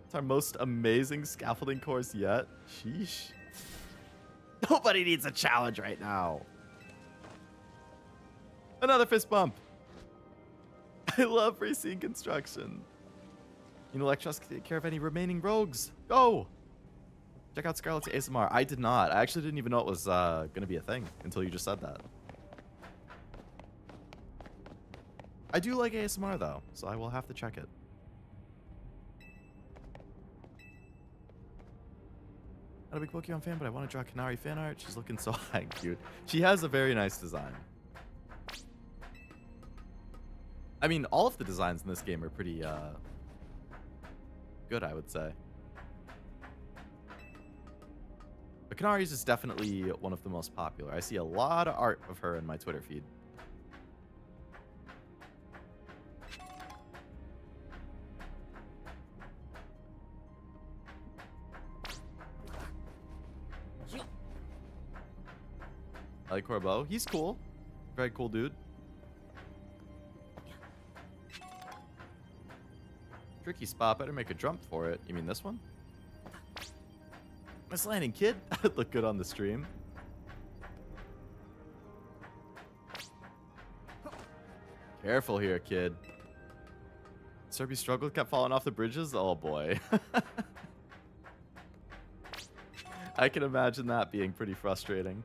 It's our most amazing scaffolding course yet. Sheesh. Nobody needs a challenge right now. Another fist bump. I love Racine construction. You know, Electros can take care of any remaining rogues. Go! Check out Scarlet's ASMR. I did not. I actually didn't even know it was going to be a thing until you just said that. I do like ASMR, though, so I will have to check it. Not a big Pokemon fan, but I want to draw Canary fan art. She's looking so high and cute. She has a very nice design. I mean, all of the designs in this game are pretty good, I would say. But Canari's is definitely one of the most popular. I see a lot of art of her in my Twitter feed. I like Corbeau. He's cool. Very cool dude. Tricky spot. Better make a jump for it. You mean this one? Nice landing, kid. That'd look good on the stream. Careful here, kid. Serby struggled, kept falling off the bridges. Oh boy. I can imagine that being pretty frustrating.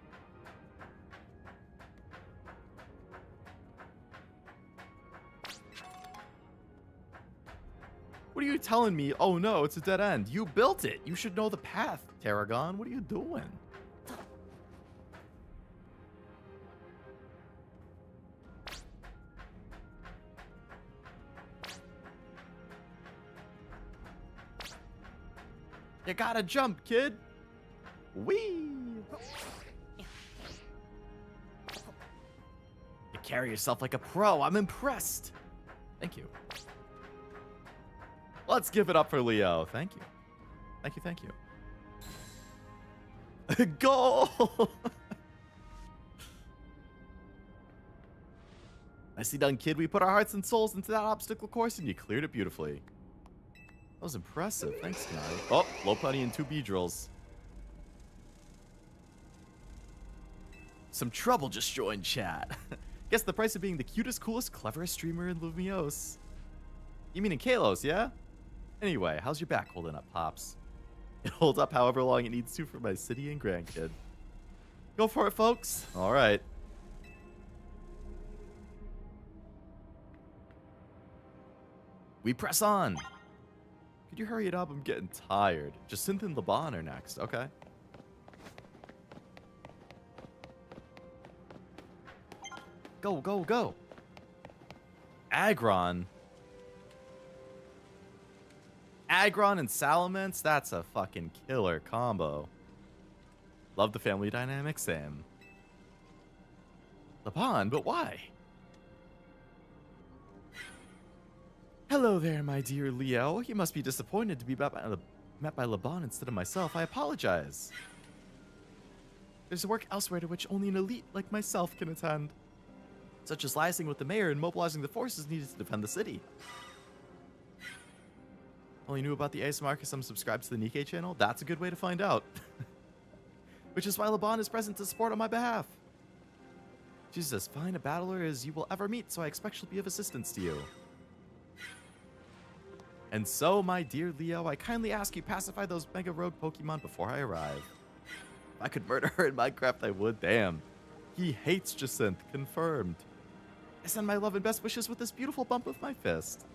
What are you telling me? Oh no, it's a dead end. You built it. You should know the path, Tarragon. What are you doing? You gotta jump, kid. Whee! You carry yourself like a pro. I'm impressed. Thank you. Let's give it up for Leo. Thank you. Thank you, thank you. Goal! Nicely done, kid. We put our hearts and souls into that obstacle course and you cleared it beautifully. That was impressive. Thanks, guy. Oh, Lopunny and 2 Beedrills. Some trouble just joined chat. Guess the price of being the cutest, coolest, cleverest streamer in Lumiose. You mean in Kalos, yeah? Anyway, how's your back holding up, Pops? It holds up however long it needs to for my city and grandkid. Go for it, folks. All right. We press on. Could you hurry it up? I'm getting tired. Jacinthe and Laban are next. Okay. Go, go, go. Aggron. Aggron and Salamence, that's a fucking killer combo. Love the family dynamic, Sam. Laban, but why? Hello there, my dear Leo. You must be disappointed to be met by Laban instead of myself. I apologize. There's work elsewhere to which only an elite like myself can attend, such as liaising with the mayor and mobilizing the forces needed to defend the city. Only knew about the ASMR because I'm subscribed to the Nikkei channel? That's a good way to find out. Which is why Laban is present to support on my behalf. She's as fine a battler as you will ever meet, so I expect she'll be of assistance to you. And so, my dear Leo, I kindly ask you pacify those Mega Rogue Pokemon before I arrive. If I could murder her in Minecraft, I would. Damn. He hates Jacinthe. Confirmed. I send my love and best wishes with this beautiful bump of my fist.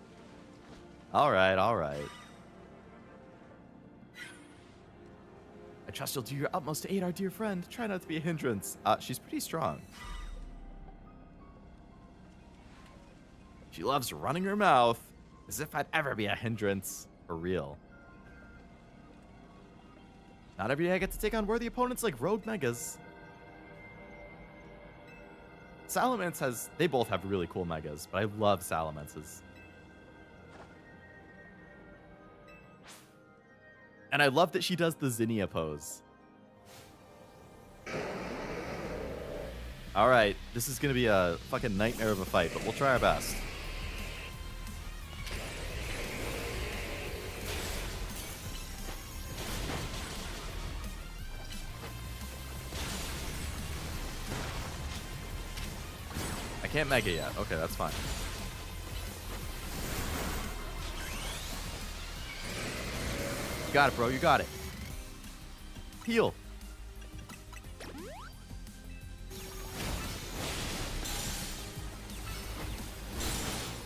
Alright, alright. I trust you'll do your utmost to aid our dear friend. Try not to be a hindrance. She's pretty strong. She loves running her mouth. As if I'd ever be a hindrance. For real. Not every day I get to take on worthy opponents like Rogue Megas. Salamence has... They both have really cool Megas, but I love Salamence's. And I love that she does the zinnia pose. All right, this is going to be a fucking nightmare of a fight, but we'll try our best. I can't mega yet. Okay, that's fine. You got it, bro. You got it. Heal.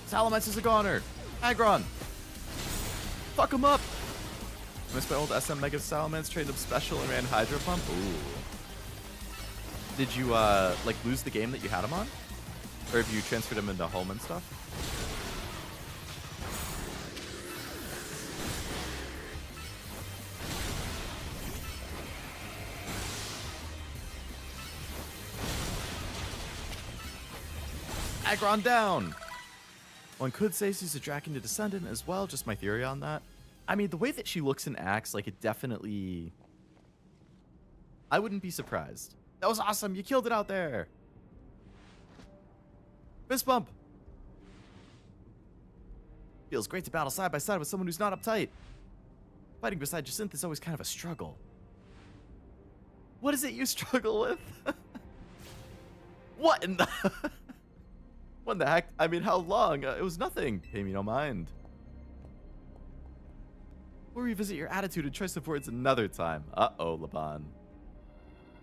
Salamence is a goner. Aggron. Fuck him up. I missed my old SM Mega Salamence, trained him special and ran Hydro Pump. Ooh. Did you, like, lose the game that you had him on? Or have you transferred him into home and stuff? Aggron down! One could say she's a Dracula descendant as well, just my theory on that. I mean, the way that she looks and acts, like, it definitely... I wouldn't be surprised. That was awesome! You killed it out there! Fist bump! Feels great to battle side by side with someone who's not uptight. Fighting beside Jacinthe is always kind of a struggle. What is it you struggle with? What in the... What the heck? I mean, how long? It was nothing. Pay me no mind. We'll revisit your attitude and choice of words another time. Uh-oh, Laban.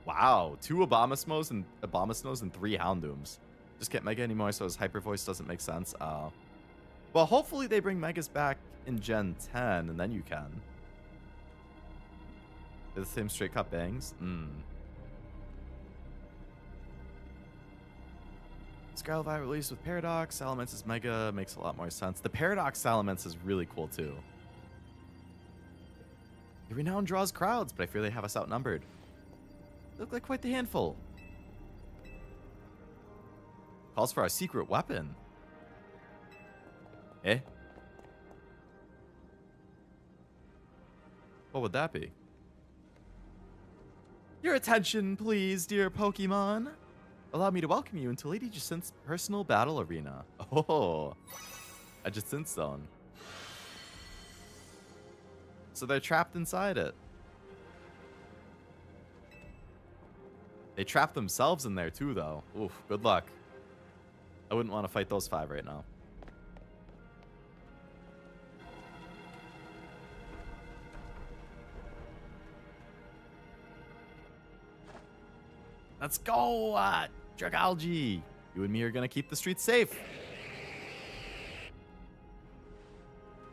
Wow, 2 Abomasnows and 3 Houndooms. Just can't Mega anymore, so his Hyper Voice doesn't make sense. Oh. Well, hopefully they bring Megas back in Gen 10, and then you can. They're the same straight cut bangs? Scarlet released with Paradox. Salamence's Mega makes a lot more sense. The Paradox Salamence is really cool, too. The Renown draws crowds, but I fear they have us outnumbered. They look like quite the handful. Calls for our secret weapon. Eh? What would that be? Your attention, please, dear Pokemon. Allow me to welcome you into Lady Jacinthe's personal battle arena. Oh, a Jacinthe zone. So they're trapped inside it. They trap themselves in there too, though. Oof, good luck. I wouldn't want to fight those 5 right now. Let's go, Dragalge. You and me are going to keep the streets safe.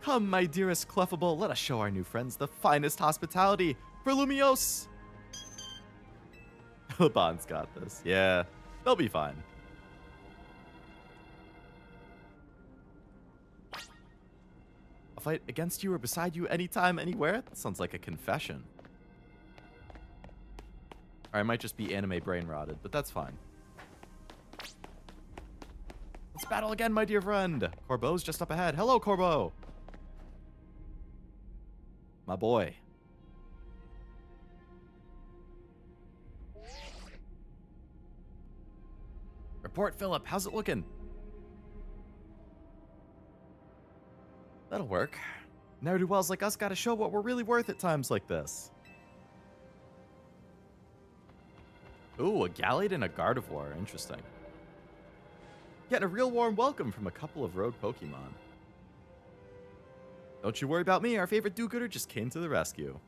Come, my dearest Clefable, let us show our new friends the finest hospitality for Lumiose. Laban's got this. Yeah, they'll be fine. I'll fight against you or beside you anytime, anywhere? That sounds like a confession. Or I might just be anime brain rotted, but that's fine. Let's battle again, my dear friend. Corbeau's just up ahead. Hello, Corbeau. My boy. Report, Philip. How's it looking? That'll work. Ne'er-do-wells like us gotta show what we're really worth at times like this. Ooh, a Gallade and a Gardevoir. Interesting. Getting a real warm welcome from a couple of rogue Pokemon. Don't you worry about me. Our favorite do-gooder just came to the rescue.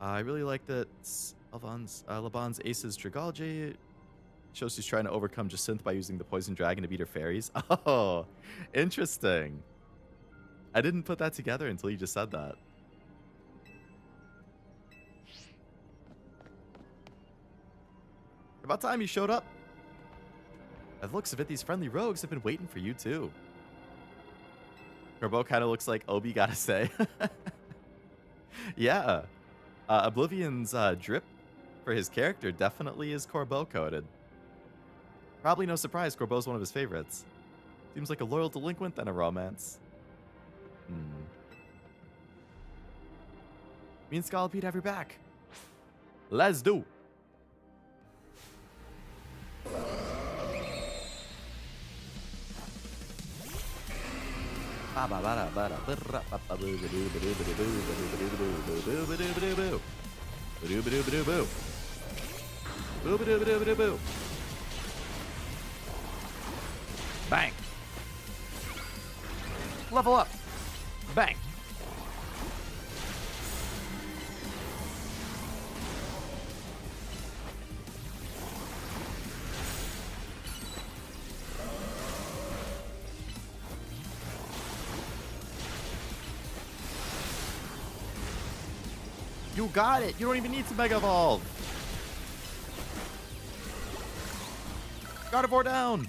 I really like that Laban's Ace's Dragalge shows she's trying to overcome Jacinthe by using the Poison Dragon to beat her fairies. Oh, interesting. I didn't put that together until you just said that. About time you showed up. By the looks of it, these friendly rogues have been waiting for you, too. Corbeau kind of looks like Obi gotta say. Yeah. Oblivion's drip for his character definitely is Corbeau coded. Probably no surprise, Corbeau's one of his favorites. Seems like a loyal delinquent than a romance. Me and Scallopede have your back. Let's do. Bang. Level up. Bang. You got it. You don't even need to Mega Evolve. Gardevoir down.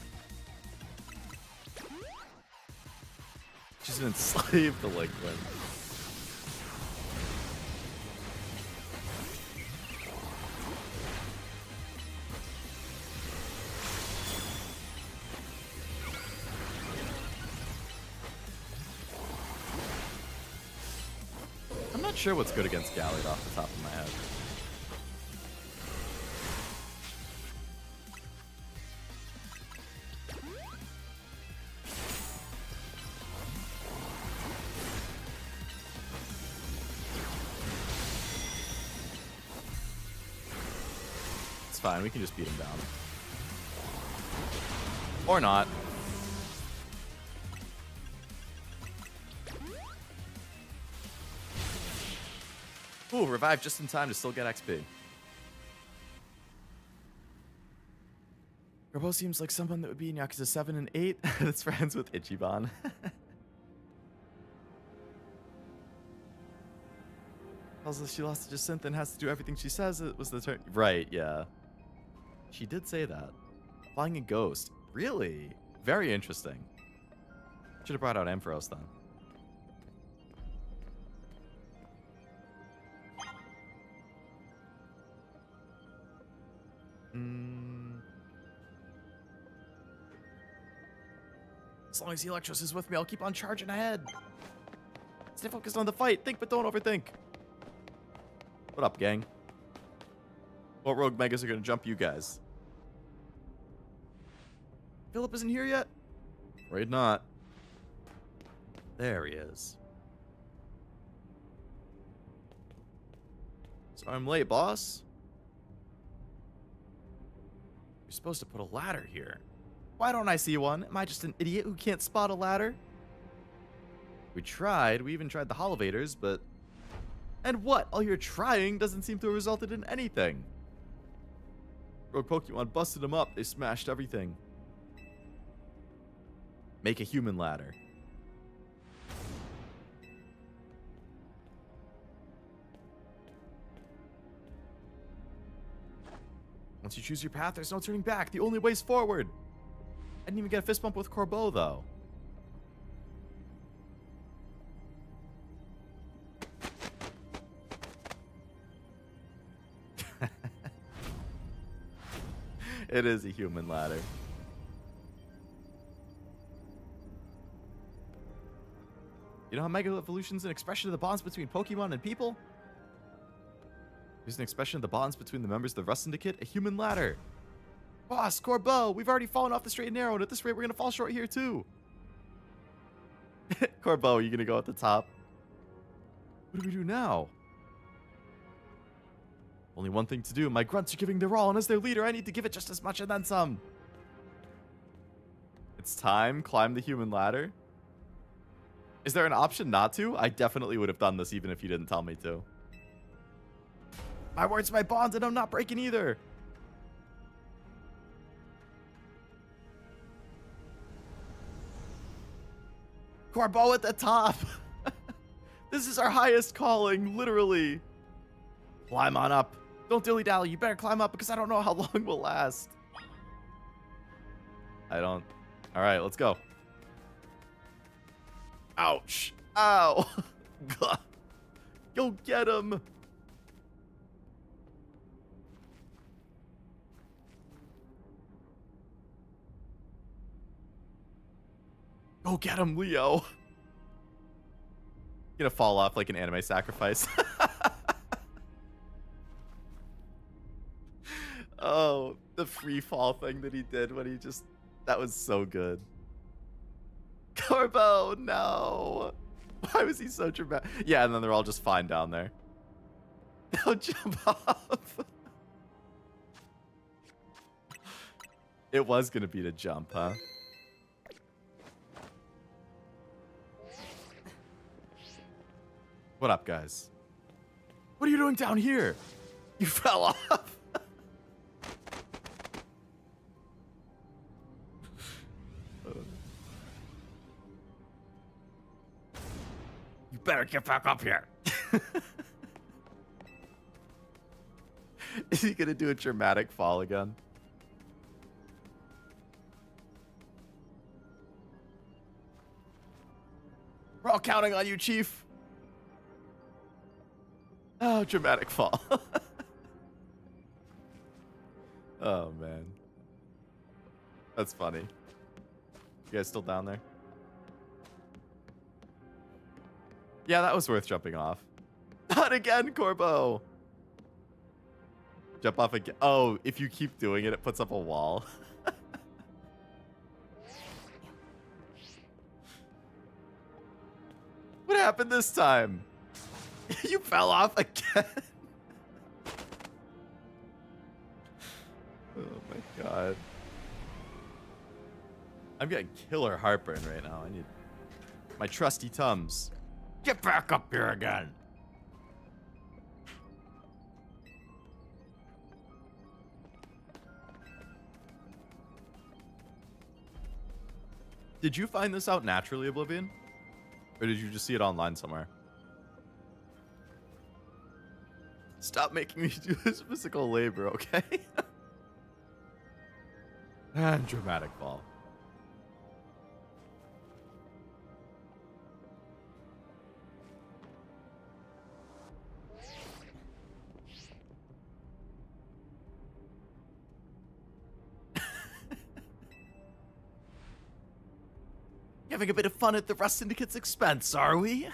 She's an enslaved delinquent. I'm not sure what's good against Gallade off the top of my head. It's fine, we can just beat him down. Or not. Ooh, revive just in time to still get XP. Corbeau seems like someone that would be in Yakuza 7 and 8 that's friends with Ichiban. Tells us she lost to Jacinthe and has to do everything she says. It was the turn. Right, yeah. She did say that. Flying a ghost. Really? Very interesting. Should have brought out Ampharos then. As long as the Electros is with me, I'll keep on charging ahead. Stay focused on the fight. Think, but don't overthink. What up, gang? What rogue megas are going to jump you guys? Philip isn't here yet? Afraid not. There he is. So I'm late, boss. You're supposed to put a ladder here. Why don't I see one? Am I just an idiot who can't spot a ladder? We tried. We even tried the Holovators, but... And what? All your trying doesn't seem to have resulted in anything. Rogue Pokemon busted them up. They smashed everything. Make a human ladder. Once you choose your path, there's no turning back. The only way's forward. I didn't even get a fist bump with Corbeau, though. It is a human ladder. You know how Mega Evolution's an expression of the bonds between Pokemon and people? Here's an expression of the bonds between the members of the Rust Syndicate, a human ladder. Boss, Corbeau, we've already fallen off the straight and narrow, and at this rate, we're going to fall short here, too. Corbeau, are you going to go at the top? What do we do now? Only one thing to do. My grunts are giving their all, and as their leader, I need to give it just as much and then some. It's time. Climb the human ladder. Is there an option not to? I definitely would have done this even if you didn't tell me to. My words, my bonds, and I'm not breaking either. Corbeau at the top. This is our highest calling, literally. Climb on up. Don't dilly-dally. You better climb up because I don't know how long we'll last. I don't. All right, let's go. Ouch. Ow. Go get him. Go get him, Leo. Gonna fall off like an anime sacrifice. Oh, the free fall thing that he did when he just... That was so good. Corbeau, no. Why was he so dramatic? Yeah, and then they're all just fine down there. Now jump off. It was going to be to jump, huh? What up, guys? What are you doing down here? You fell off. You better get back up here. Is he gonna do a dramatic fall again? We're all counting on you, Chief. Oh, dramatic fall. Oh, man. That's funny. You guys still down there? Yeah, that was worth jumping off. Not again, Corbeau. Jump off again. Oh, if you keep doing it, it puts up a wall. What happened this time? You fell off again. Oh my god. I'm getting killer heartburn right now. I need my trusty Tums. Get back up here again. Did you find this out naturally, Oblivion? Or did you just see it online somewhere? Stop making me do this physical labor, okay? And dramatic fall. Having a bit of fun at the Rust Syndicate's expense, are we?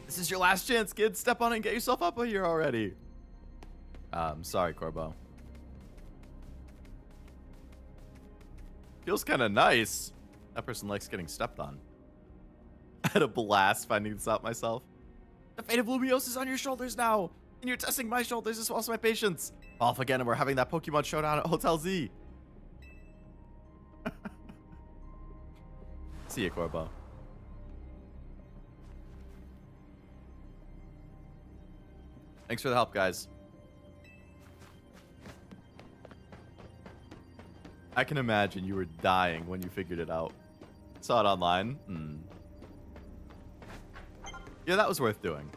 This is your last chance, kid. Step on it and get yourself up here already. Sorry, Corbeau. Feels kind of nice. That person likes getting stepped on. I had a blast finding this out myself. The fate of Lumiose is on your shoulders now. And you're testing my shoulders as well as my patience. Off again, and we're having that Pokemon showdown at Hotel Z. See ya, Corbeau. Thanks for the help, guys. I can imagine you were dying when you figured it out. Saw it online. Yeah, that was worth doing.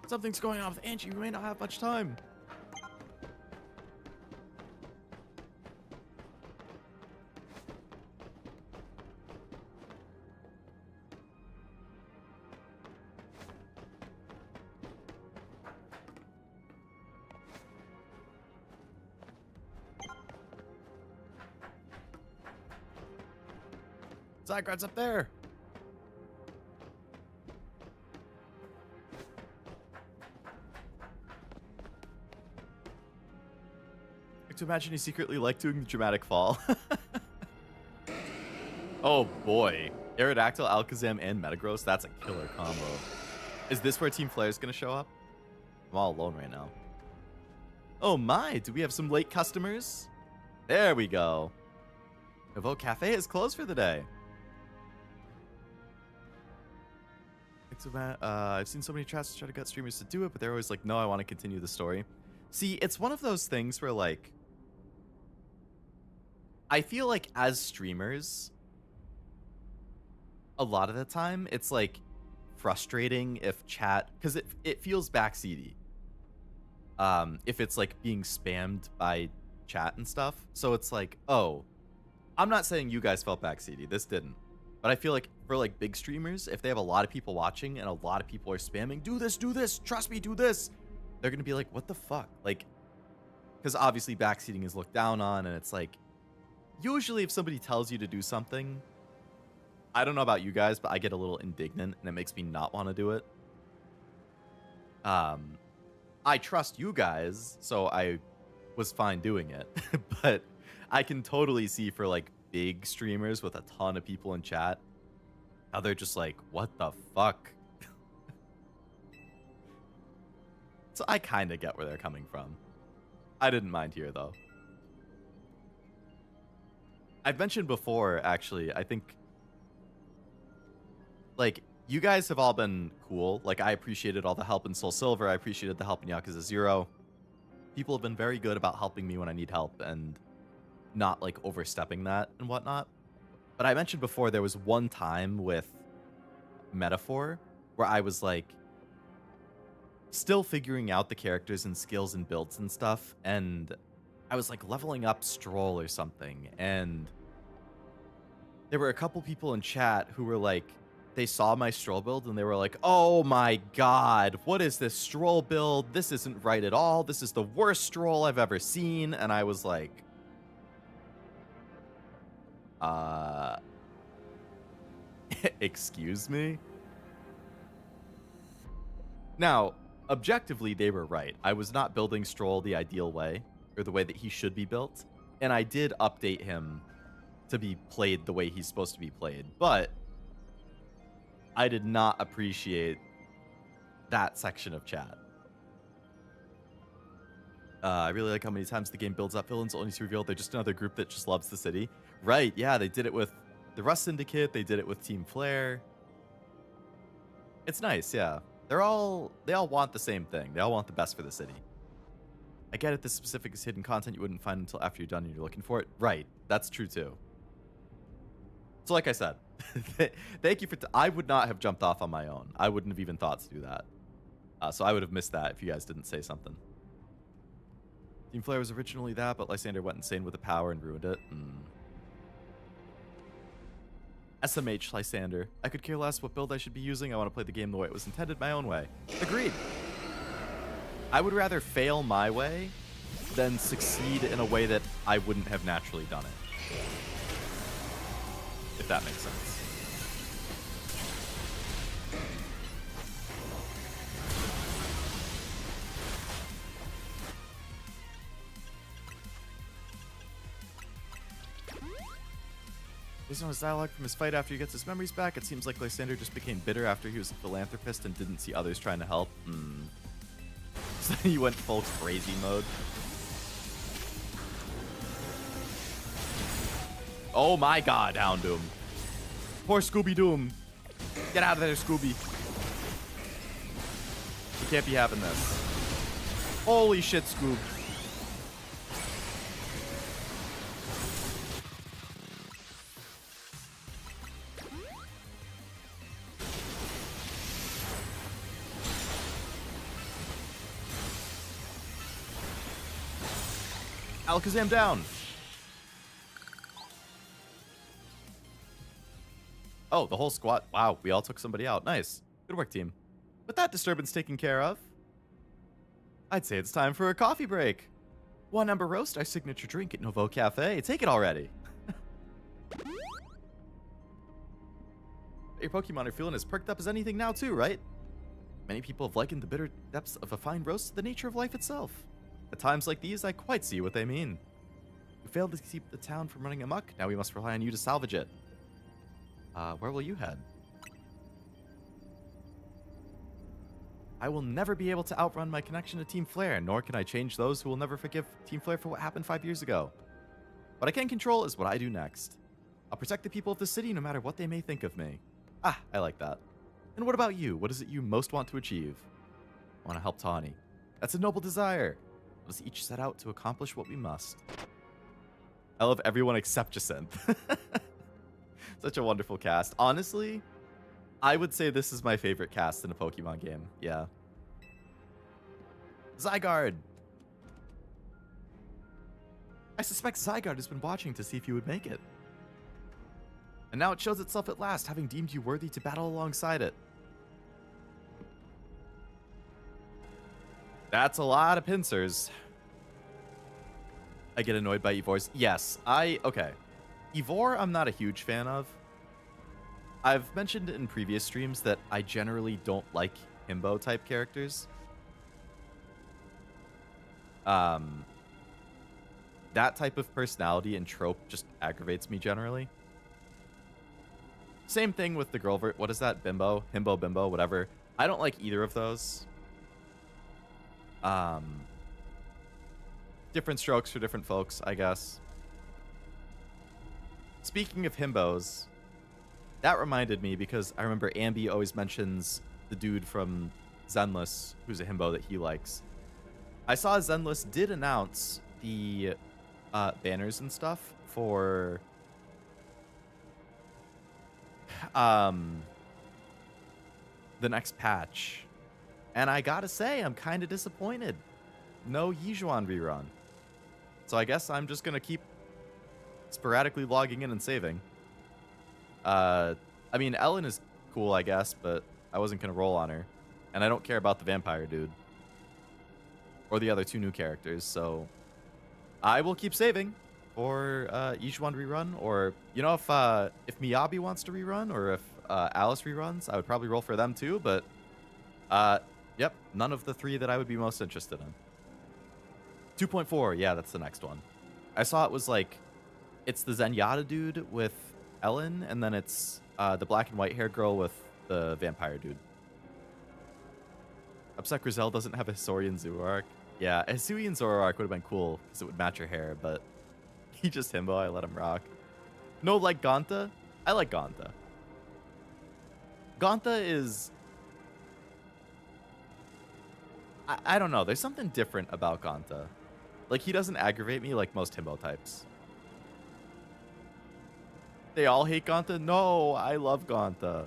Something's going on with Angie. We may not have much time. Zygrad's up there. To imagine you secretly like doing the dramatic fall. Oh boy. Aerodactyl, Alakazam, and Metagross. That's a killer combo. Is this where Team Flare's gonna show up? I'm all alone right now. Oh my, do we have some late customers? There we go. Evo Cafe is closed for the day. I've seen so many chats try to get streamers to do it, but they're always like, no, I want to continue the story. See, it's one of those things where, like, I feel like as streamers, a lot of the time, it's, like, frustrating if chat... Because it feels backseaty. If it's, like, being spammed by chat and stuff. So it's like, oh, I'm not saying you guys felt backseaty. This didn't. But I feel like for, like, big streamers, if they have a lot of people watching and a lot of people are spamming, do this, trust me, do this, they're going to be like, what the fuck? Like, because obviously backseating is looked down on, and it's like, usually if somebody tells you to do something, I don't know about you guys, but I get a little indignant, and it makes me not want to do it. I trust you guys, so I was fine doing it. But I can totally see for, like, big streamers with a ton of people in chat, how they're just like, what the fuck? So I kind of get where they're coming from. I didn't mind here, though. I've mentioned before, actually, I think, like, you guys have all been cool. Like, I appreciated all the help in Soul Silver. I appreciated the help in Yakuza 0. People have been very good about helping me when I need help and not, like, overstepping that and whatnot. But I mentioned before there was one time with Metaphor where I was, like, still figuring out the characters and skills and builds and stuff, and I was, like, leveling up Stroll or something, and there were a couple people in chat who were, like, they saw my Stroll build, and they were like, oh my god, what is this Stroll build? This isn't right at all. This is the worst Stroll I've ever seen. And I was like, excuse me? Now, objectively, they were right. I was not building Stroll the ideal way, or the way that he should be built, and I did update him to be played the way he's supposed to be played, but I did not appreciate that section of chat. I really like how many times the game builds up villains only to reveal they're just another group that just loves the city. Right, yeah, they did it with the Rust Syndicate, they did it with Team Flare. It's nice, yeah. They all want the same thing. They all want the best for the city. I get it, this specific is hidden content you wouldn't find until after you're done and you're looking for it. Right, that's true too. So like I said, thank you for... I would not have jumped off on my own. I wouldn't have even thought to do that. So I would have missed that if you guys didn't say something. Team Flare was originally that, but Lysander went insane with the power and ruined it. SMH Lysander. I could care less what build I should be using. I want to play the game the way it was intended, my own way. Agreed. I would rather fail my way than succeed in a way that I wouldn't have naturally done it. If that makes sense. Based on his dialogue from his fight after he gets his memories back, it seems like Lysander just became bitter after he was a philanthropist and didn't see others trying to help. So he went full crazy mode. Oh my god, Houndoom. Poor Scooby-Doom. Get out of there, Scooby. You can't be having this. Holy shit, Scoob. Alakazam down. Oh, the whole squad. Wow, we all took somebody out. Nice. Good work, team. With that disturbance taken care of, I'd say it's time for a coffee break. One Ember Roast, our signature drink at Nouveau Cafe. Take it already. Your Pokemon are feeling as perked up as anything now too, right? Many people have likened the bitter depths of a fine roast to the nature of life itself. At times like these, I quite see what they mean. We failed to keep the town from running amok. Now we must rely on you to salvage it. Where will you head? I will never be able to outrun my connection to Team Flare, nor can I change those who will never forgive Team Flare for what happened 5 years ago. What I can control is what I do next. I'll protect the people of the city no matter what they may think of me. Ah, I like that. And what about you? What is it you most want to achieve? I want to help Tawny. That's a noble desire. Let us each set out to accomplish what we must. I love everyone except Jacinthe. Such a wonderful cast. Honestly, I would say this is my favorite cast in a Pokemon game. Yeah. Zygarde. I suspect Zygarde has been watching to see if you would make it. And now it shows itself at last, having deemed you worthy to battle alongside it. That's a lot of pincers. I get annoyed by Eeyore's. Yes, okay. Eeyore, I'm not a huge fan of. I've mentioned in previous streams that I generally don't like himbo type characters. That type of personality and trope just aggravates me generally. Same thing with the girl what is that? Bimbo? Himbo, bimbo, whatever. I don't like either of those. Different strokes for different folks, I guess. Speaking of himbos, that reminded me because I remember Ambi always mentions the dude from Zenless, who's a himbo that he likes. I saw Zenless did announce the banners and stuff for the next patch. And I gotta say, I'm kind of disappointed. No Yijuan rerun. So I guess I'm just gonna keep sporadically logging in and saving. I mean, Ellen is cool, I guess, but I wasn't gonna roll on her. And I don't care about the vampire dude. Or the other two new characters, so I will keep saving for Yijuan rerun. Or, you know, if Miyabi wants to rerun, or if Alice reruns, I would probably roll for them too, but yep, none of the three that I would be most interested in. 2.4, yeah, that's the next one. I saw it was like, it's the Zenyatta dude with Ellen, and then it's the black and white hair girl with the vampire dude. Upset Grizel doesn't have a Hisui and Zoroark. Yeah, a Hisui and Zoroark would have been cool because it would match her hair, but he just himbo, I let him rock. No, like Ganta? I like Ganta. Ganta is... I don't know, there's something different about Ganta. Like, he doesn't aggravate me like most himbo types. They all hate Ganta? No, I love Ganta.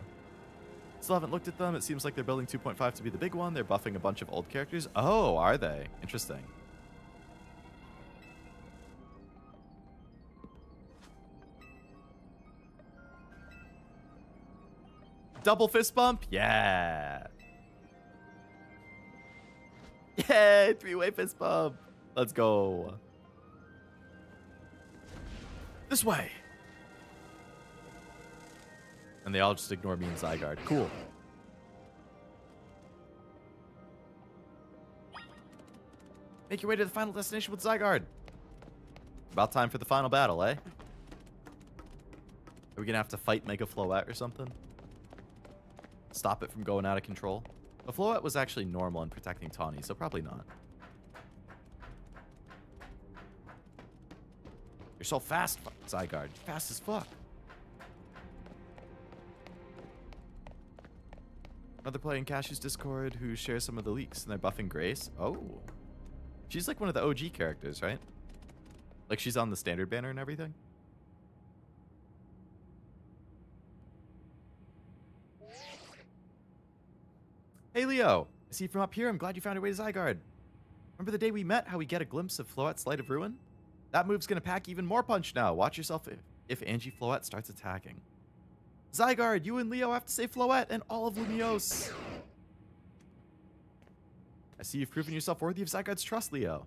Still haven't looked at them. It seems like they're building 2.5 to be the big one. They're buffing a bunch of old characters. Oh, are they? Interesting. Double fist bump? Yeah. Yay, three-way fist bump. Let's go. This way. And they all just ignore me and Zygarde. Cool. Make your way to the final destination with Zygarde. About time for the final battle, eh? Are we gonna have to fight Mega Floette or something? Stop it from going out of control? The Floette was actually normal in protecting Tawny, so probably not. You're so fast, Zygarde. Fast as fuck. Another player in Cashew's Discord who shares some of the leaks, and they're buffing Grace. Oh. She's like one of the OG characters, right? Like she's on the standard banner and everything? Hey, Leo. I see you from up here. I'm glad you found your way to Zygarde. Remember the day we met, how we get a glimpse of Floette's Light of Ruin? That move's going to pack even more punch now. Watch yourself if Angie Floette starts attacking. Zygarde, you and Leo have to save Floette and all of Lumiose. I see you've proven yourself worthy of Zygarde's trust, Leo.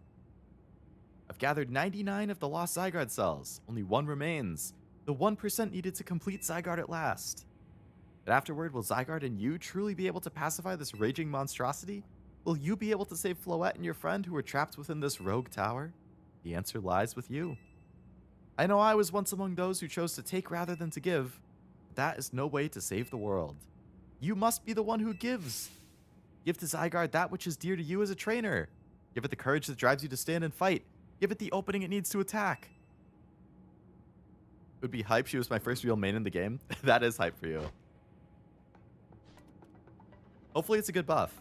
I've gathered 99 of the lost Zygarde cells. Only one remains. The 1% needed to complete Zygarde at last. But afterward, will Zygarde and you truly be able to pacify this raging monstrosity? Will you be able to save Floette and your friend who are trapped within this rogue tower? The answer lies with you. I know I was once among those who chose to take rather than to give. That is no way to save the world. You must be the one who gives. Give to Zygarde that which is dear to you as a trainer. Give it the courage that drives you to stand and fight. Give it the opening it needs to attack. It would be hype. She was my first real main in the game. That is hype for you. Hopefully it's a good buff.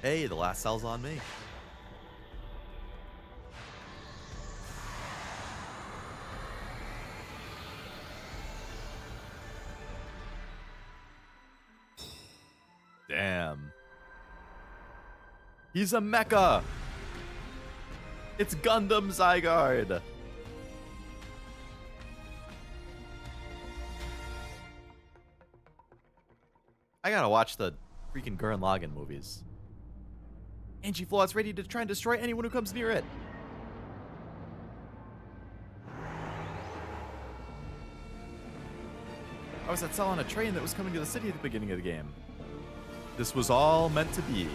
Hey, the last cell's on me. Damn. He's a mecha. It's Gundam Zygarde. I gotta watch the freaking Gurren Lagann movies. Angie Float's ready to try and destroy anyone who comes near it. I was at Cell on a train that was coming to the city at the beginning of the game. This was all meant to be.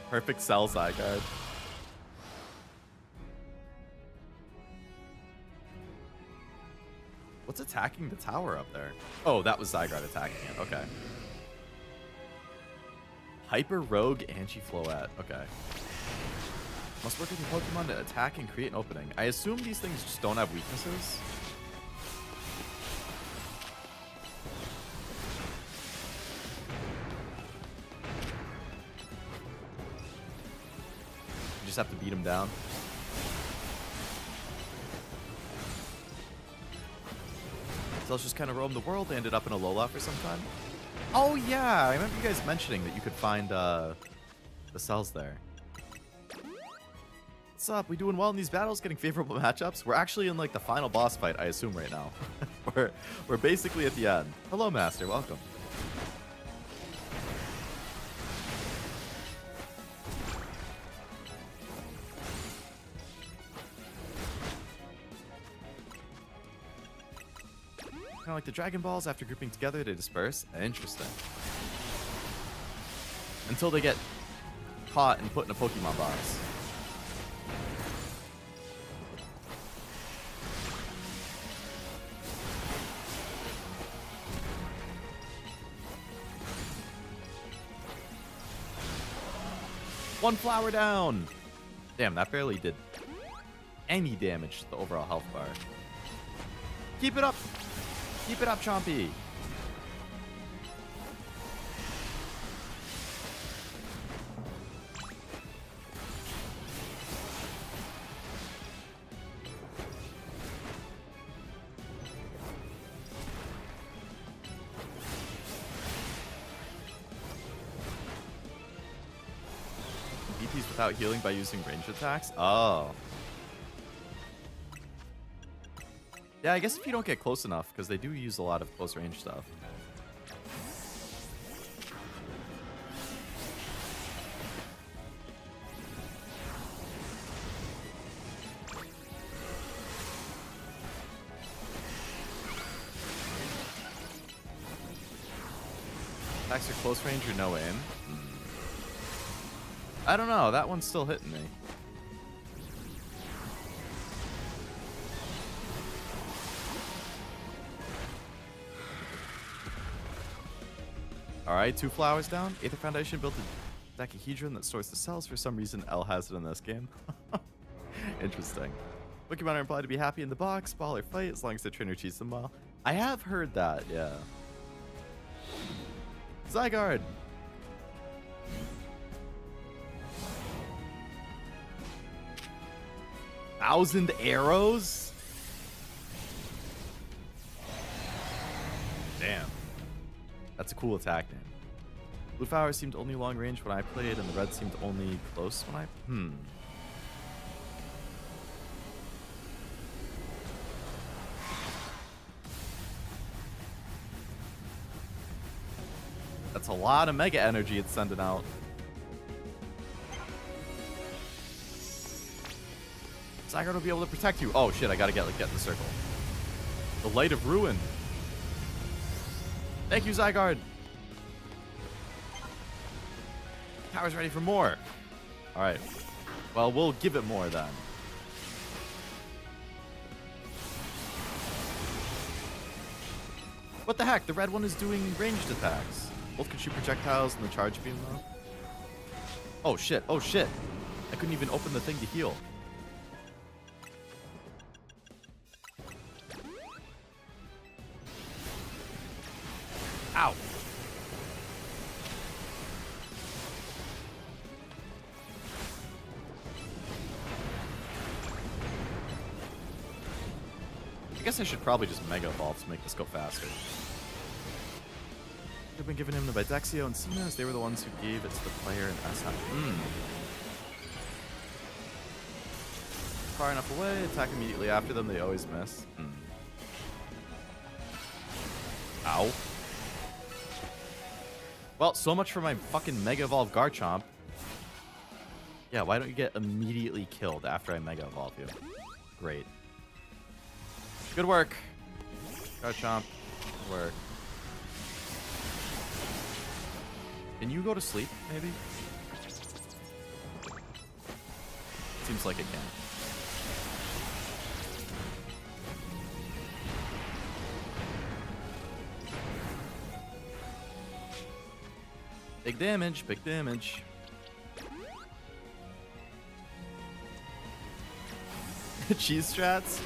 Perfect Cell Zygarde. What's attacking the tower up there? Oh, that was Zygarde attacking it. Okay. Hyper Rogue Angie Float. Okay. Must work with your Pokemon to attack and create an opening. I assume these things just don't have weaknesses. You just have to beat them down. Cells just kind of roamed the world, ended up in Alola for some time. Oh yeah, I remember you guys mentioning that you could find the cells there. What's up? We doing well in these battles, getting favorable matchups? We're actually in like the final boss fight, I assume, right now. we're basically at the end. Hello, Master. Welcome. Kind of like the Dragon Balls, after grouping together, they disperse. Interesting. Until they get caught and put in a Pokemon box. One flower down. Damn, that barely did any damage to the overall health bar. Keep it up. Keep it up, Chompy. DPs without healing by using ranged attacks? Oh. Yeah, I guess if you don't get close enough, because they do use a lot of close range stuff. Attacks are close range or no aim? I don't know, that one's still hitting me. Alright, 2 flowers down. Aether Foundation built a Decahedron that stores the cells. For some reason, L has it in this game. Interesting. Pokemon are implied to be happy in the box, ball or fight, as long as the trainer cheats them well. I have heard that, yeah. Zygarde! Thousand arrows? Damn. That's a cool attack name. Blue Flower seemed only long range when I played, and the red seemed only close when I... That's a lot of Mega Energy it's sending out. Zygarde will be able to protect you. Oh shit, I gotta get in the circle. The Light of Ruin. Thank you, Zygarde. Tower's ready for more. Alright. Well, we'll give it more then. What the heck? The red one is doing ranged attacks. Both can shoot projectiles and the charge beam though. Oh shit, oh shit. I couldn't even open the thing to heal. Ow. I guess I should probably just Mega Evolve to make this go faster. I've been giving him the Bidexio and Cena as they were the ones who gave it to the player in SI. Far enough away, attack immediately after them, they always miss. Ow. Well, so much for my fucking Mega Evolve Garchomp. Yeah, why don't you get immediately killed after I Mega Evolve you? Great. Good work. Garchomp. Good work. Can you go to sleep, maybe? Seems like it can. Big damage, big damage. Cheese strats?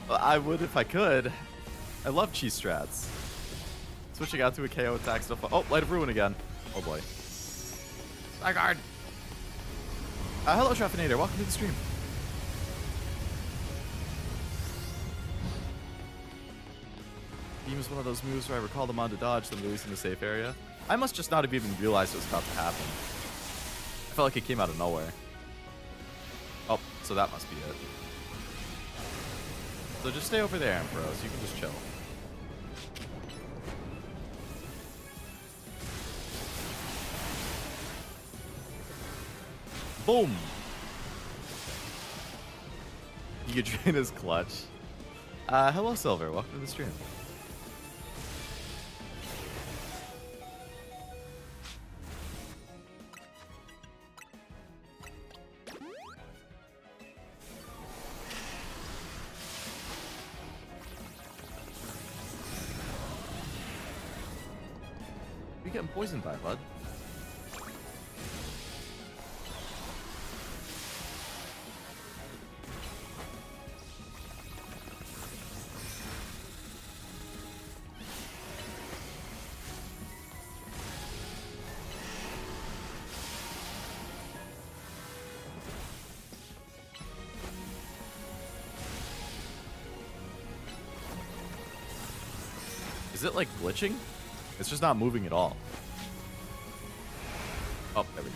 Well, I would if I could. I love cheese strats. Switching out to a KO attack stuff. Oh, Light of Ruin again. Oh boy. Zygarde! Hello, Shuffinator. Welcome to the stream. Beam is one of those moves where I recall them on to dodge, then release in the safe area. I must just not have even realized it was about to happen. I felt like it came out of nowhere. Oh, so that must be it. So just stay over there, Ampharos. You can just chill. Boom! You could drain his clutch. Hello, Silver. Welcome to the stream. You're getting poisoned by, bud. Is it like glitching? It's just not moving at all. Oh, there we go.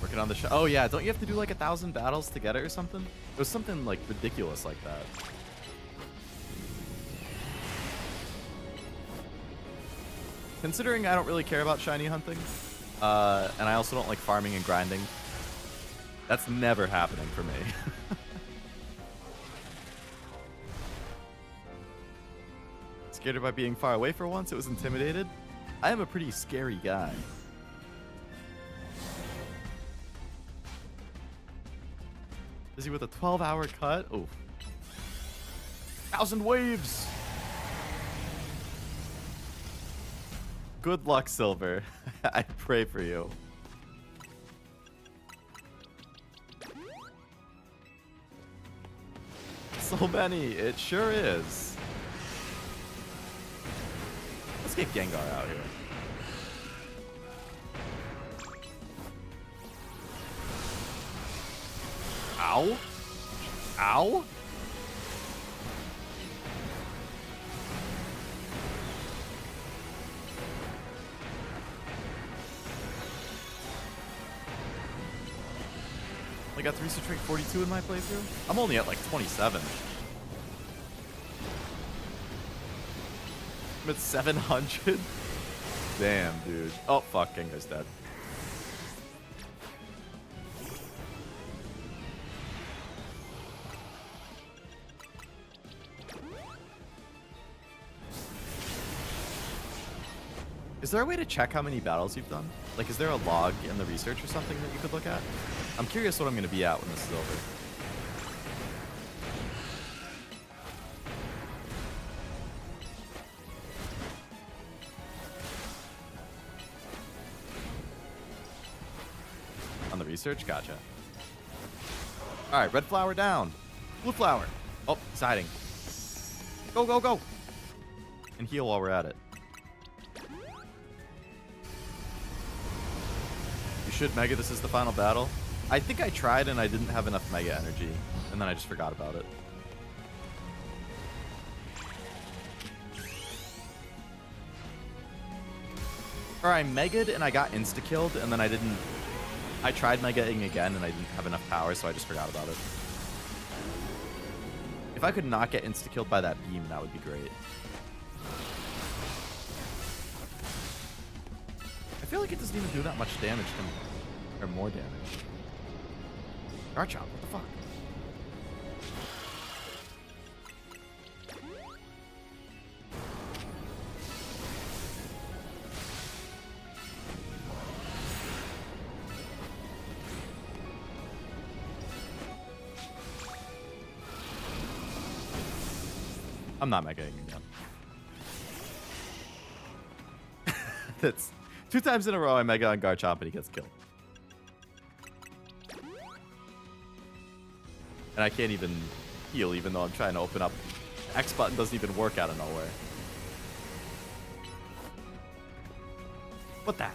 Working on the show. Oh yeah, don't you have to do like 1,000 battles to get it or something? It was something like ridiculous like that. Considering I don't really care about shiny hunting, and I also don't like farming and grinding, that's never happening for me. Scared about being far away for once, it was intimidated. I am a pretty scary guy. Is he with a 12-hour cut? Oh. 1,000 waves! Good luck, Silver. I pray for you. So many. It sure is. Let's get Gengar out here. Ow. Ow. I got 3 Citric 42 in my playthrough. I'm only at like 27. I'm at 700. Damn, dude. Oh, fuck. Gengar's dead. Is there a way to check how many battles you've done? Like, is there a log in the research or something that you could look at? I'm curious what I'm going to be at when this is over. On the research? Gotcha. Alright, red flower down. Blue flower. Oh, it's hiding. Go, go, go! And heal while we're at it. You should Mega. This is the final battle. I think I tried and I didn't have enough Mega energy. And then I just forgot about it. Or I Mega'd and I got insta-killed and then I didn't I tried Megaing again, and I didn't have enough power, so I just forgot about it. If I could not get insta-killed by that beam, that would be great. I feel like it doesn't even do that much damage to me. Or more damage. Garchomp, what the fuck? I'm not Megaing again. That's 2 times in a row I Mega on Garchomp and he gets killed. And I can't even heal even though I'm trying to open up. X button doesn't even work out of nowhere. What the heck?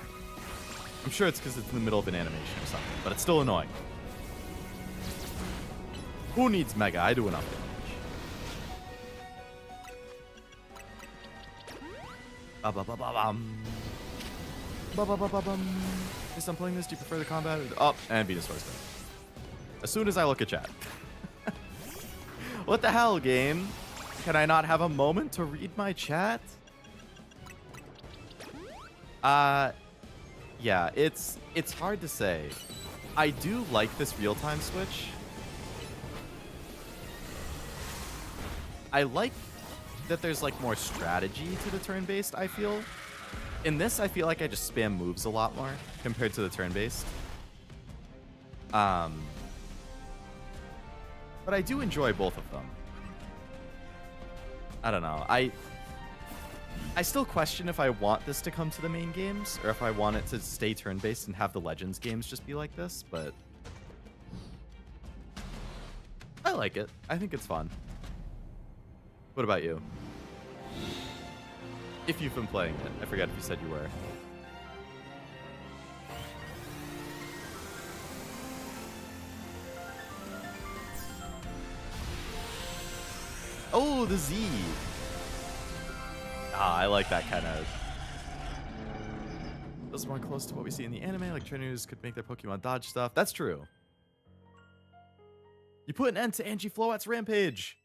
I'm sure it's because it's in the middle of an animation or something, but it's still annoying. Who needs Mega? I do enough damage. Yes, I'm playing this. Do you prefer the combat? Oh, and Venusaur's dead. As soon as I look at chat. What the hell, game? Can I not have a moment to read my chat? Yeah, it's hard to say. I do like this real-time switch. I like that there's like more strategy to the turn-based, I feel. In this, I feel like I just spam moves a lot more compared to the turn-based. But I do enjoy both of them. I don't know. I still question if I want this to come to the main games or if I want it to stay turn-based and have the Legends games just be like this, but I like it. I think it's fun. What about you? If you've been playing it. I forget if you said you were. Oh, the Z. Ah, I like that kind of. This is more close to what we see in the anime. Like trainers could make their Pokemon dodge stuff. That's true. You put an end to Angie Floette's rampage.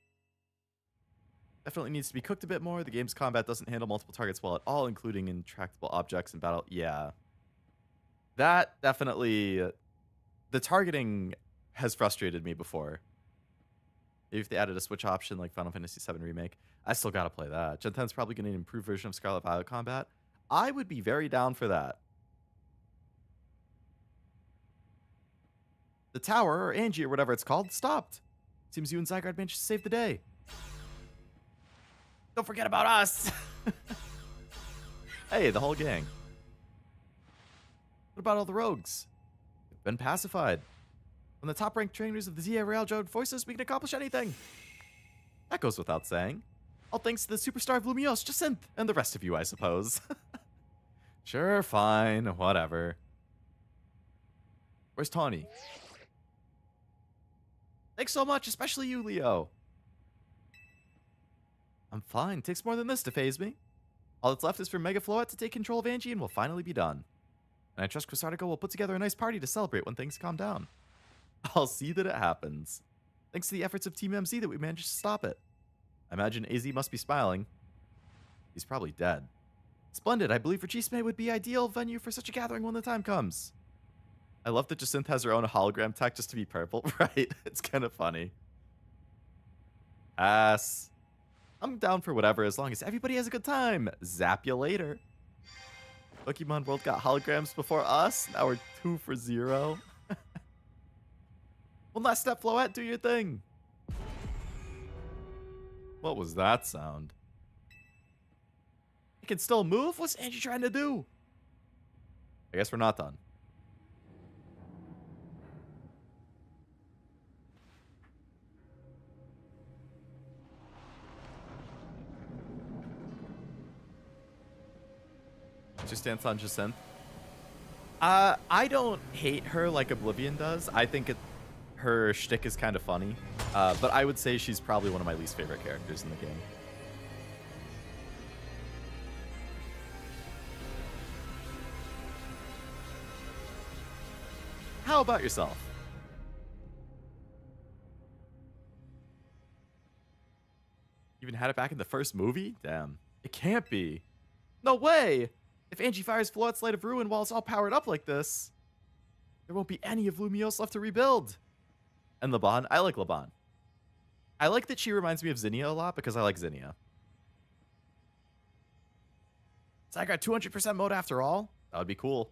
Definitely needs to be cooked a bit more. The game's combat doesn't handle multiple targets well at all, including intractable objects in battle. Yeah. That definitely... the targeting has frustrated me before. Maybe if they added a switch option like Final Fantasy VII Remake. I still gotta play that. Gen 10's probably getting an improved version of Scarlet Violet combat. I would be very down for that. The tower, or Angie, or whatever it's called, stopped. Seems you and Zygarde managed to save the day. Don't forget about us! Hey, the whole gang. What about all the rogues? They've been pacified. When the top-ranked trainers of the ZA Real joined forces, we can accomplish anything. That goes without saying. All thanks to the superstar of Lumiose, Jacinthe, and the rest of you, I suppose. Sure, fine, whatever. Where's Tawny? Thanks so much, especially you, Leo. I'm fine. Takes more than this to phase me. All that's left is for Mega Floette to take control of Angie and we'll finally be done. And I trust Crisardigo will put together a nice party to celebrate when things calm down. I'll see that it happens. Thanks to the efforts of Team MZ that we managed to stop it. I imagine AZ must be smiling. He's probably dead. Splendid. I believe Rechisme would be ideal venue for such a gathering when the time comes. I love that Jacinthe has her own hologram tech just to be purple. Right? It's kind of funny. Ass. I'm down for whatever as long as everybody has a good time. Zap you later. Pokemon World got holograms before us. Now we're 2 for 0. One last step, Floette. Do your thing. What was that sound? It can still move? What's Angie trying to do? I guess we're not done. What's your stance on Jacinthe? I don't hate her like Oblivion does. I think her shtick is kind of funny. But I would say she's probably one of my least favorite characters in the game. How about yourself? Even had it back in the first movie? Damn. It can't be. No way! If Angie fires Floette's Light of Ruin while it's all powered up like this, there won't be any of Lumiose left to rebuild. And Laban? I like Laban. I like that she reminds me of Zinnia a lot because I like Zinnia. So I got 200% mode after all? That would be cool.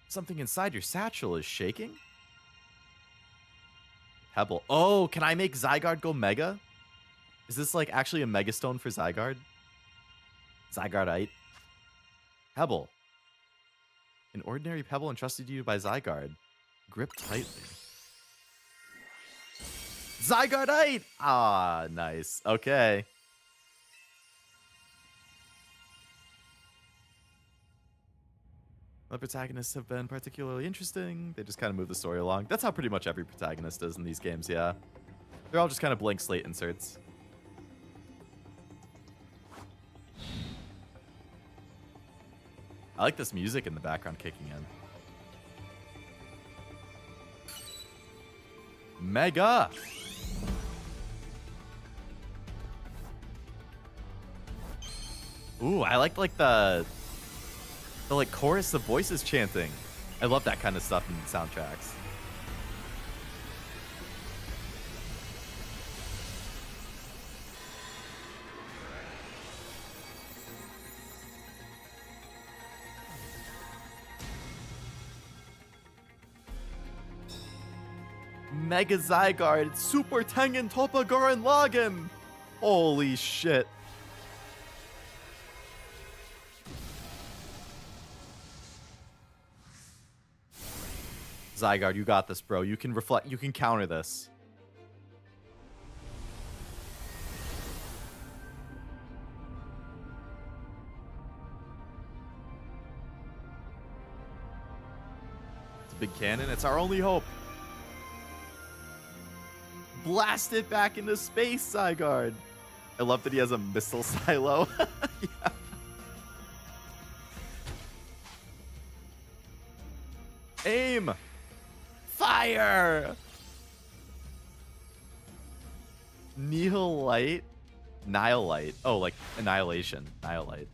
Something inside your satchel is shaking? Pebble. Oh, can I make Zygarde go Mega? Is this like actually a Mega Stone for Zygarde? Zygardeite. Pebble. An ordinary pebble entrusted to you by Zygarde. Grip tightly. Zygardeite! Ah, nice. Okay. The protagonists have been particularly interesting. They just kind of move the story along. That's how pretty much every protagonist is in these games, yeah. They're all just kind of blank slate inserts. I like this music in the background kicking in. Mega! Ooh, I like the like chorus of voices chanting. I love that kind of stuff in soundtracks. Mega Zygarde, Super Tengen Toppa Gurren Lagann. Holy shit. Zygarde, you got this, bro. You can reflect, you can counter this. It's a big cannon. It's our only hope. Blast it back into space, Zygarde. I love that he has a missile silo. Yeah. Aim! Fire! Nihilite? Nihilite. Oh, like annihilation. Nihilite.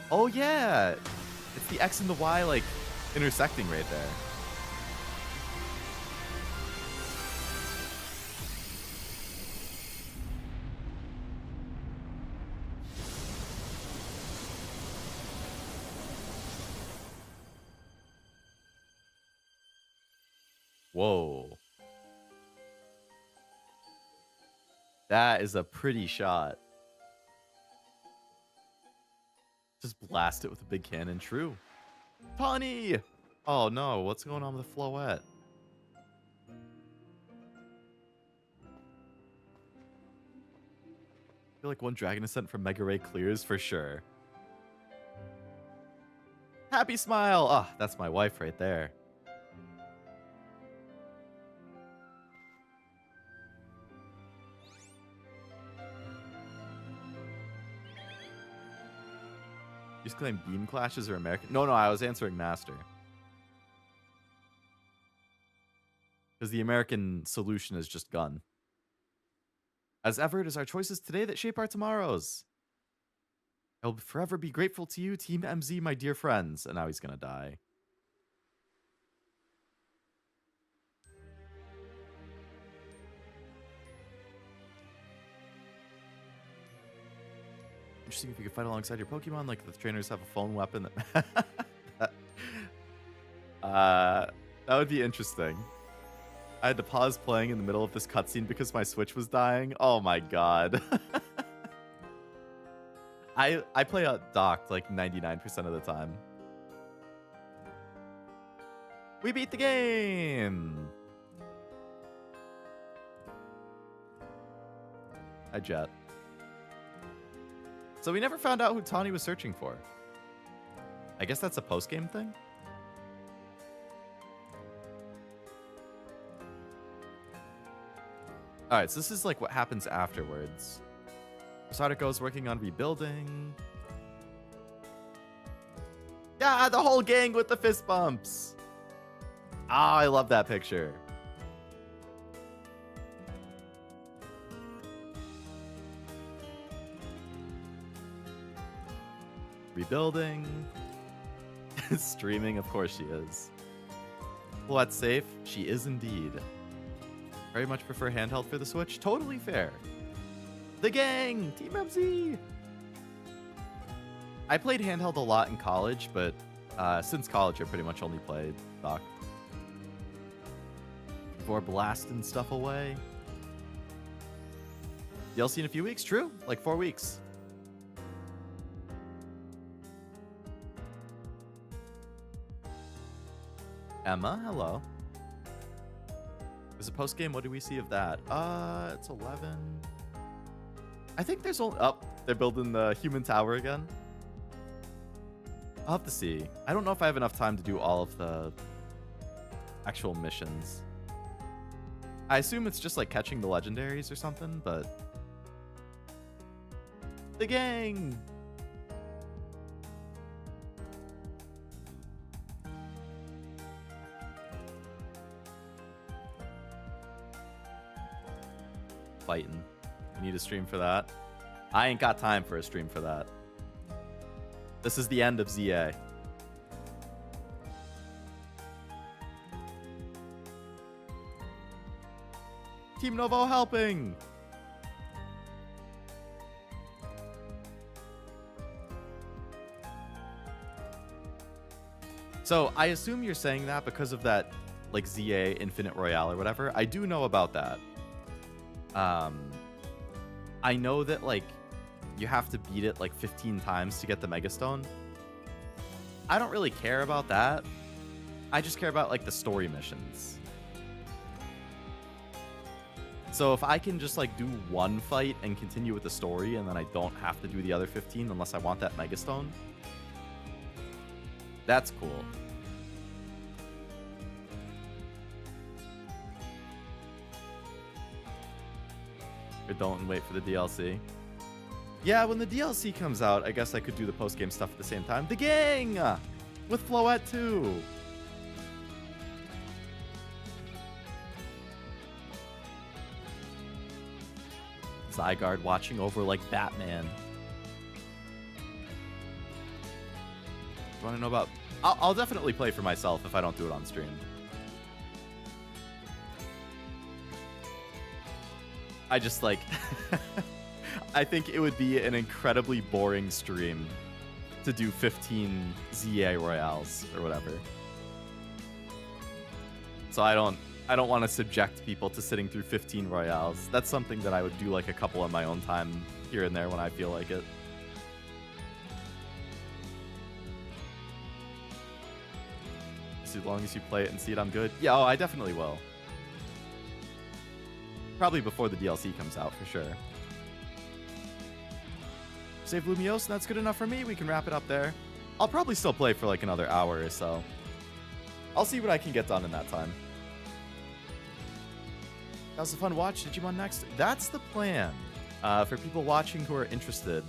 Oh, yeah. It's the X and the Y, like, intersecting right there. Whoa. That is a pretty shot. Just blast it with a big cannon. True. Tawny! Oh no, what's going on with the Floette? I feel like one Dragon Ascent from Mega Ray clears for sure. Happy smile! Ah, that's my wife right there. You just claim beam clashes are American? No, I was answering Master. Because the American solution is just gun. As ever, it is our choices today that shape our tomorrows. I will forever be grateful to you, Team MZ, my dear friends. And now he's gonna die. Interesting if you could fight alongside your Pokemon, like the trainers have a phone weapon. That would be interesting. I had to pause playing in the middle of this cutscene because my Switch was dying. Oh my god. I play docked like 99% of the time. We beat the game! Hi, Jet. So we never found out who Tawny was searching for. I guess that's a post-game thing? Alright, so this is like what happens afterwards. Sadako working on rebuilding. Yeah, the whole gang with the fist bumps. Ah, I love that picture. Rebuilding. Streaming, of course she is. What's safe? She is indeed. Very much prefer handheld for the Switch. Totally fair. The gang! Team MZ! I played handheld a lot in college, but since college I pretty much only played dock. Before blasting stuff away. DLC in a few weeks? True. Like 4 weeks. Emma, hello. There's a post game. What do we see of that? It's 11. I think there's only. Oh, they're building the human tower again. I'll have to see. I don't know if I have enough time to do all of the actual missions. I assume it's just like catching the legendaries or something, but the gang. Fighting. I need a stream for that. I ain't got time for a stream for that. This is the end of ZA. Team Novo helping. So I assume you're saying that because of that, like ZA Infinite Royale or whatever. I do know about that. I know that like you have to beat it like 15 times to get the Megastone. I don't really care about that. I just care about like the story missions. So if I can just like do one fight and continue with the story and then I don't have to do the other 15 unless I want that Megastone, that's cool. Or don't wait for the DLC. Yeah, when the DLC comes out, I guess I could do the post-game stuff at the same time. The gang! With Floette too! Zygarde watching over like Batman. You want to know about... I'll definitely play for myself if I don't do it on stream. I just like... I think it would be an incredibly boring stream to do 15 ZA Royales or whatever. So I don't want to subject people to sitting through 15 Royales. That's something that I would do like a couple on my own time here and there when I feel like it. As long as you play it and see it, I'm good. Yeah, oh, I definitely will. Probably before the DLC comes out, for sure. Save Lumiose, and that's good enough for me. We can wrap it up there. I'll probably still play for like another hour or so. I'll see what I can get done in that time. That was a fun watch. Digimon next. That's the plan. For people watching who are interested,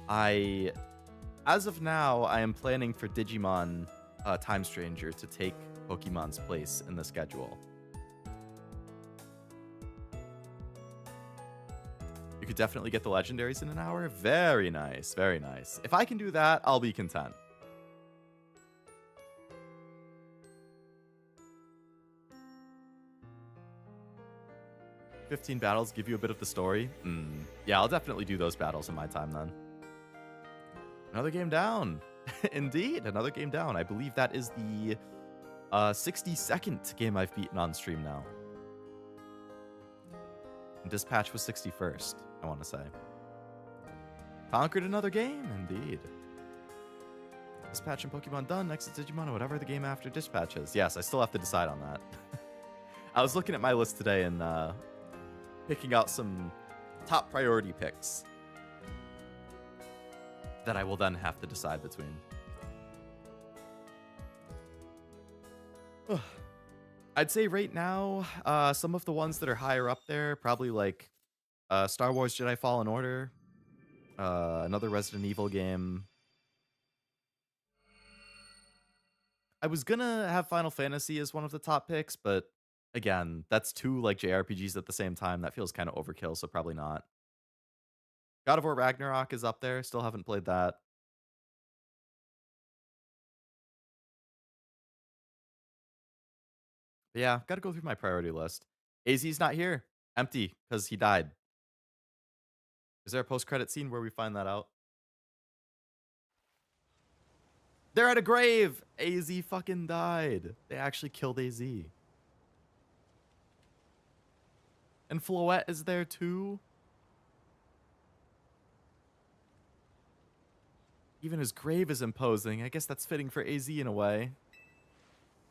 as of now, I am planning for Digimon Time Stranger to take Pokemon's place in the schedule. You could definitely get the legendaries in an hour. Very nice, very nice. If I can do that, I'll be content. "15 battles give you a bit of the story." Yeah, I'll definitely do those battles in my time then. Another game down. Indeed, another game down. I believe that is the 62nd game I've beaten on stream now. And Dispatch was 61st, I want to say. Conquered another game, indeed. Dispatch and Pokemon done. Next is Digimon or whatever the game after Dispatch is. Yes, I still have to decide on that. I was looking at my list today and picking out some top priority picks that I will then have to decide between. I'd say right now, some of the ones that are higher up there, probably like Star Wars Jedi Fallen Order, another Resident Evil game. I was gonna have Final Fantasy as one of the top picks, but again, that's two like JRPGs at the same time. That feels kind of overkill, so probably not. God of War Ragnarok is up there. Still haven't played that. But yeah, got to go through my priority list. AZ's not here. Empty because he died. Is there a post-credit scene where we find that out? They're at a grave. AZ fucking died. They actually killed AZ. And Floette is there too. Even his grave is imposing. I guess that's fitting for AZ in a way.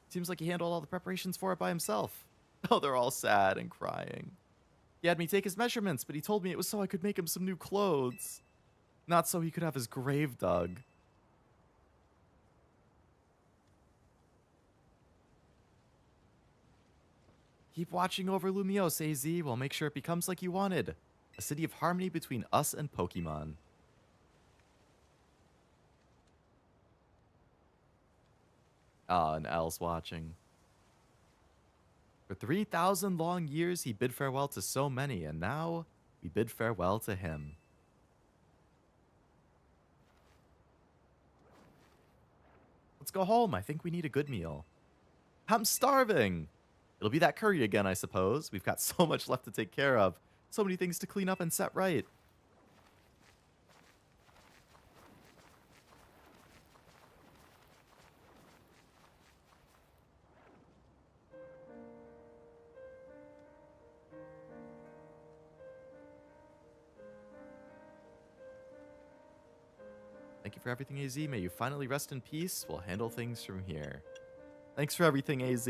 Seems like he handled all the preparations for it by himself. Oh, they're all sad and crying. He had me take his measurements, but he told me it was so I could make him some new clothes. Not so he could have his grave dug. Keep watching over Lumiose, AZ. We'll make sure it becomes like you wanted. A city of harmony between us and Pokemon. Ah, and L's watching. For 3,000 long years, he bid farewell to so many, and now we bid farewell to him. Let's go home. I think we need a good meal. I'm starving. It'll be that curry again, I suppose. We've got so much left to take care of. So many things to clean up and set right. Thank you for everything, AZ. May you finally rest in peace. We'll handle things from here. Thanks for everything, AZ.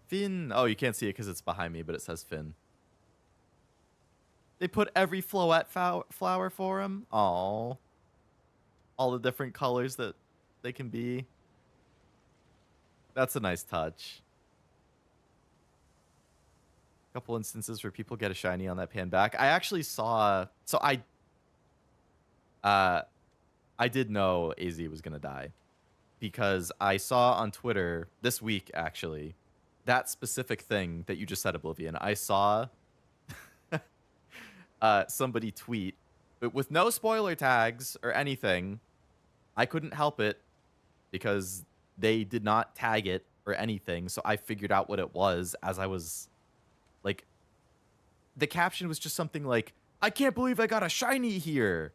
Finn. Oh, you can't see it because it's behind me, but it says Finn. They put every Floette flower for him. Aww. All the different colors that they can be. That's a nice touch. A couple instances where people get a shiny on that pan back. I actually saw... So I did know AZ was going to die. Because I saw on Twitter this week, actually, that specific thing that you just said, Oblivion. I saw somebody tweet, but with no spoiler tags or anything. I couldn't help it because they did not tag it or anything. So I figured out what it was as I was like, the caption was just something like, I can't believe I got a shiny here.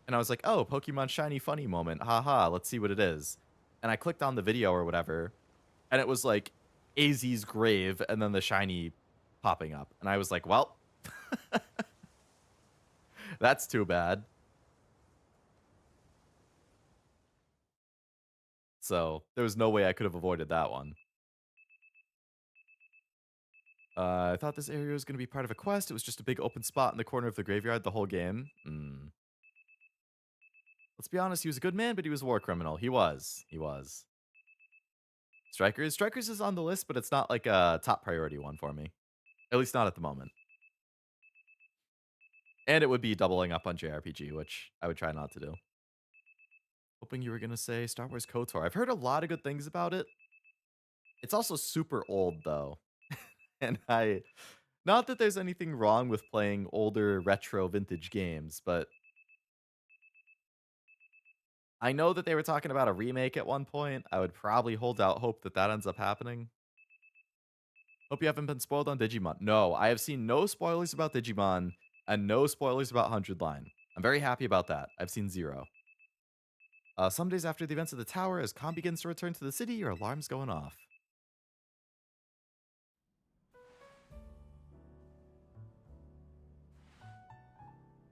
And I was like, oh, Pokemon shiny funny moment. Haha, let's see what it is. And I clicked on the video or whatever. And it was like AZ's grave and then the shiny popping up. And I was like, well, that's too bad. So there was no way I could have avoided that one. I thought this area was going to be part of a quest. It was just a big open spot in the corner of the graveyard the whole game. Let's be honest, he was a good man, but he was a war criminal. He was. He was. Strikers. Strikers is on the list, but it's not like a top priority one for me. At least not at the moment. And it would be doubling up on JRPG, which I would try not to do. Hoping you were going to say Star Wars KOTOR. I've heard a lot of good things about it. It's also super old, though. And not that there's anything wrong with playing older, retro, vintage games, but I know that they were talking about a remake at one point. I would probably hold out hope that that ends up happening. Hope you haven't been spoiled on Digimon. No, I have seen no spoilers about Digimon and no spoilers about 100 Line. I'm very happy about that. I've seen zero. Some days after the events of the tower, as Calm begins to return to the city, your alarm's going off.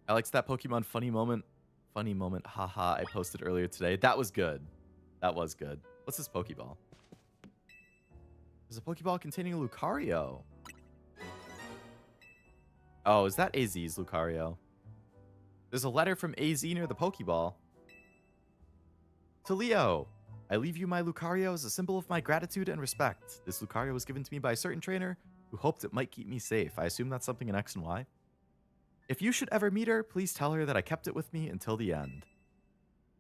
I liked that Pokemon funny moment. Funny moment, haha, I posted earlier today. That was good. That was good. What's this Pokeball? There's a Pokeball containing a Lucario. Oh, is that AZ's Lucario? There's a letter from AZ near the Pokeball. To Leo, I leave you my Lucario as a symbol of my gratitude and respect. This Lucario was given to me by a certain trainer who hoped it might keep me safe. I assume that's something in X and Y. If you should ever meet her, please tell her that I kept it with me until the end.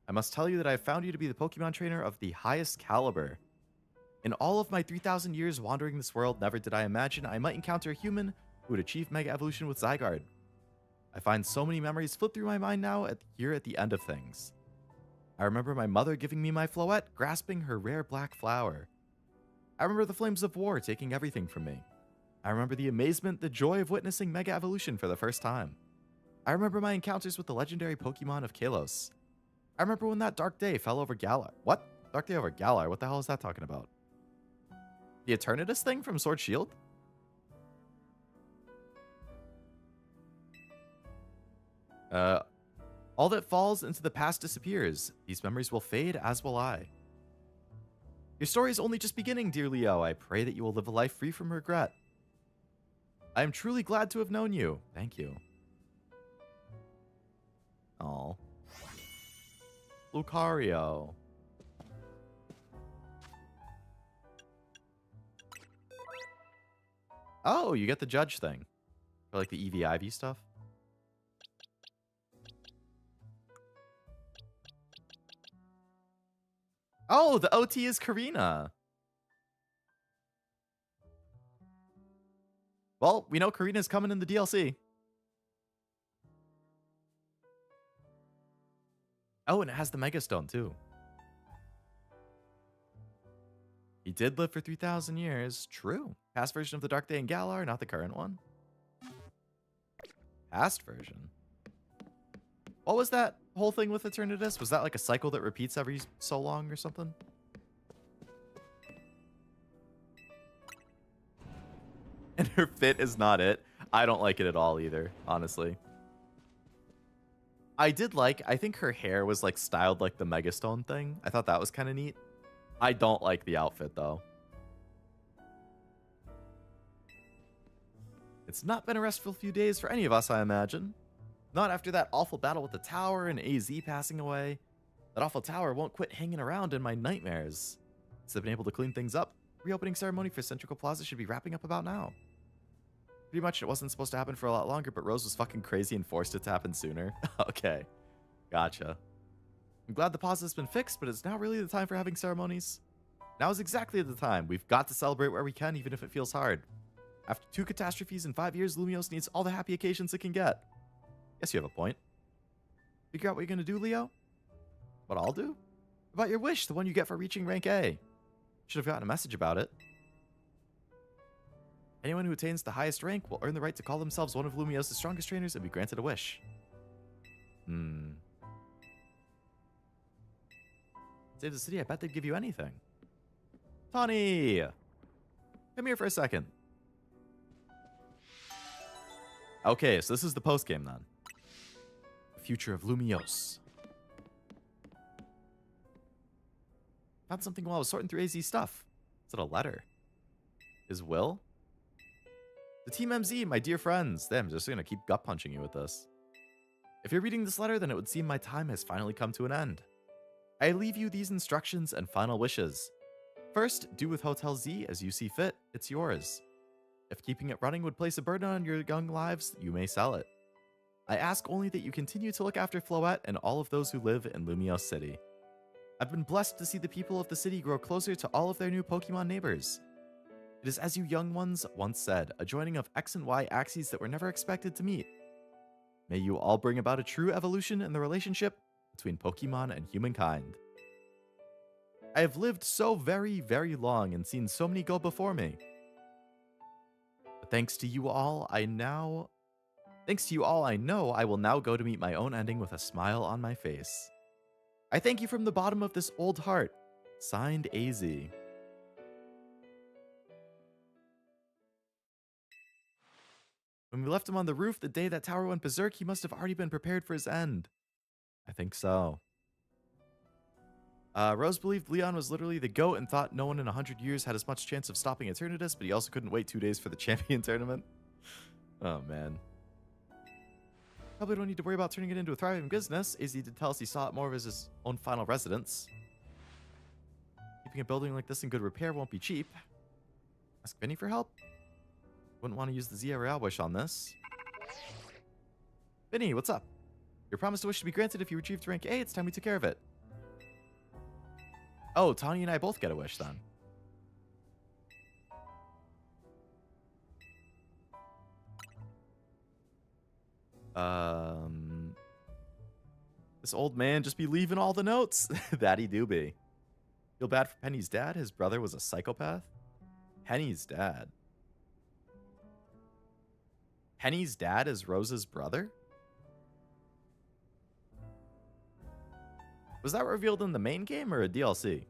I must tell you that I have found you to be the Pokemon trainer of the highest caliber. In all of my 3,000 years wandering this world, never did I imagine I might encounter a human who would achieve Mega Evolution with Zygarde. I find so many memories flip through my mind now here at the end of things. I remember my mother giving me my Floette, grasping her rare black flower. I remember the flames of war taking everything from me. I remember the amazement, the joy of witnessing Mega Evolution for the first time. I remember my encounters with the legendary Pokemon of Kalos. I remember when that dark day fell over Galar. What? Dark day over Galar? What the hell is that talking about? The Eternatus thing from Sword Shield? All that falls into the past disappears. These memories will fade, as will I. Your story is only just beginning, dear Leo. I pray that you will live a life free from regret. I am truly glad to have known you. Thank you. Oh. Lucario. Oh, you get the judge thing. For like the EV stuff. Oh, the OT is Karina. Well, we know Karina's coming in the DLC. Oh, and it has the Mega Stone, too. He did live for 3,000 years. True. Past version of the Dark Day in Galar, not the current one. Past version? What was that whole thing with Eternatus? Was that like a cycle that repeats every so long or something? And her fit is not it. I don't like it at all either, honestly. I think her hair was like styled like the Megastone thing. I thought that was kind of neat. I don't like the outfit though. It's not been a restful few days for any of us, I imagine. Not after that awful battle with the tower and AZ passing away. That awful tower won't quit hanging around in my nightmares. Instead of being able to clean things up, reopening ceremony for Centrical Plaza should be wrapping up about now. Pretty much it wasn't supposed to happen for a lot longer, but Rose was fucking crazy and forced it to happen sooner. Okay. Gotcha. I'm glad the pause has been fixed, but it's now really the time for having ceremonies. Now is exactly the time. We've got to celebrate where we can, even if it feels hard. After 2 catastrophes in 5 years, Lumiose needs all the happy occasions it can get. Guess you have a point. Figure out what you're going to do, Leo? What I'll do? About your wish, the one you get for reaching rank A. Should have gotten a message about it. Anyone who attains the highest rank will earn the right to call themselves one of Lumiose's strongest trainers and be granted a wish. Save the city, I bet they'd give you anything. Tawny! Come here for a second. Okay, so this is the post-game then. The future of Lumiose. Found something while I was sorting through AZ stuff. Is it a letter? Is Will? The Team MZ, my dear friends. I'm just gonna keep gut punching you with this. If you're reading this letter, then it would seem my time has finally come to an end. I leave you these instructions and final wishes. First, do with Hotel Z as you see fit. It's yours. If keeping it running would place a burden on your young lives, you may sell it. I ask only that you continue to look after Floette and all of those who live in Lumiose City. I've been blessed to see the people of the city grow closer to all of their new Pokemon neighbors. It is as you young ones once said, a joining of X and Y axes that were never expected to meet. May you all bring about a true evolution in the relationship between Pokemon and humankind. I have lived so very, very long and seen so many go before me. But thanks to you all, I know I will now go to meet my own ending with a smile on my face. I thank you from the bottom of this old heart. Signed, AZ. When we left him on the roof the day that tower went berserk, he must have already been prepared for his end. I think so. Rose believed Leon was literally the GOAT and thought no one in 100 years had as much chance of stopping Eternatus, but he also couldn't wait 2 days for the champion tournament. Oh, man. Probably don't need to worry about turning it into a thriving business. Izzy did tell us he saw it more as his own final residence. Keeping a building like this in good repair won't be cheap. Ask Benny for help? Wouldn't want to use the Zia Real wish on this. Benny, what's up? Your promised wish to be granted if you achieved rank A. It's time we took care of it. Oh, Tanya and I both get a wish then. This old man just be leaving all the notes. That he do be. Feel bad for Penny's dad? His brother was a psychopath? Penny's dad? Penny's dad is Rose's brother? Was that revealed in the main game or a DLC?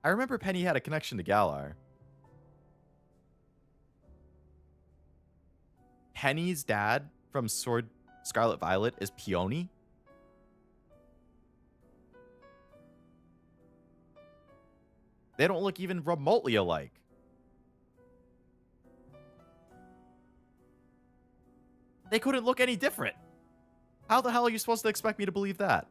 I remember Penny had a connection to Galar. Penny's dad from Sword Scarlet Violet is Peony? They don't look even remotely alike. They couldn't look any different. How the hell are you supposed to expect me to believe that?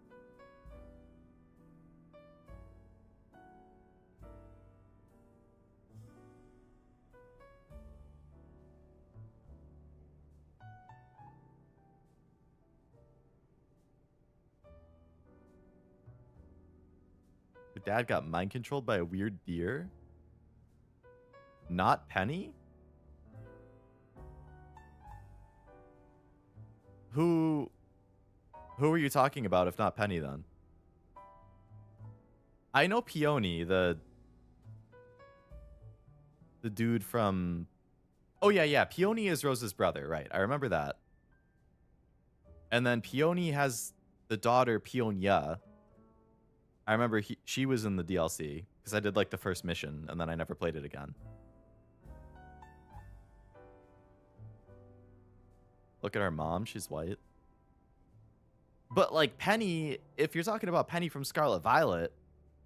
Your dad got mind controlled by a weird deer? Not Penny? Who are you talking about if not Penny then? I know Peony, the dude from... Oh yeah, Peony is Rose's brother, right. I remember that. And then Peony has the daughter Peonia. I remember she was in the DLC because I did like the first mission and then I never played it again. Look at our mom, she's white. But like Penny, if you're talking about Penny from Scarlet Violet,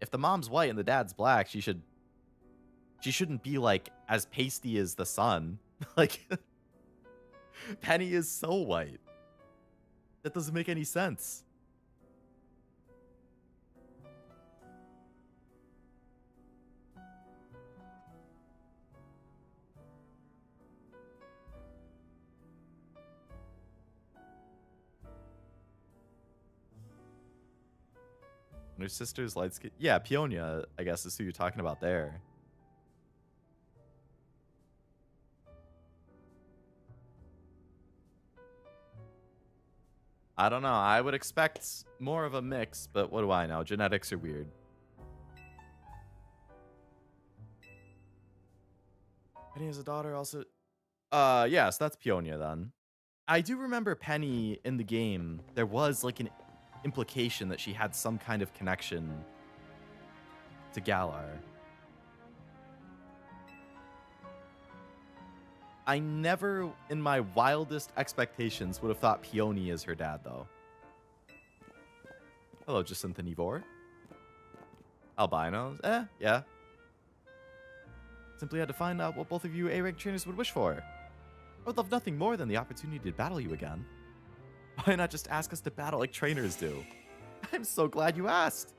if the mom's white and the dad's black, she shouldn't be like as pasty as the sun. Like Penny is so white. That doesn't make any sense. And her sister's light skin. Yeah, Peonia, I guess, is who you're talking about there. I don't know. I would expect more of a mix, but what do I know? Genetics are weird. Penny has a daughter also. Yes, that's Peonia then. I do remember Penny in the game. There was like an implication that she had some kind of connection to Galar. I never, in my wildest expectations, would have thought Peony is her dad, though. Hello, Jacinthe and Ivor. Albinos? Yeah. Simply had to find out what both of you A-rank trainers would wish for. I would love nothing more than the opportunity to battle you again. Why not just ask us to battle like trainers do? I'm so glad you asked.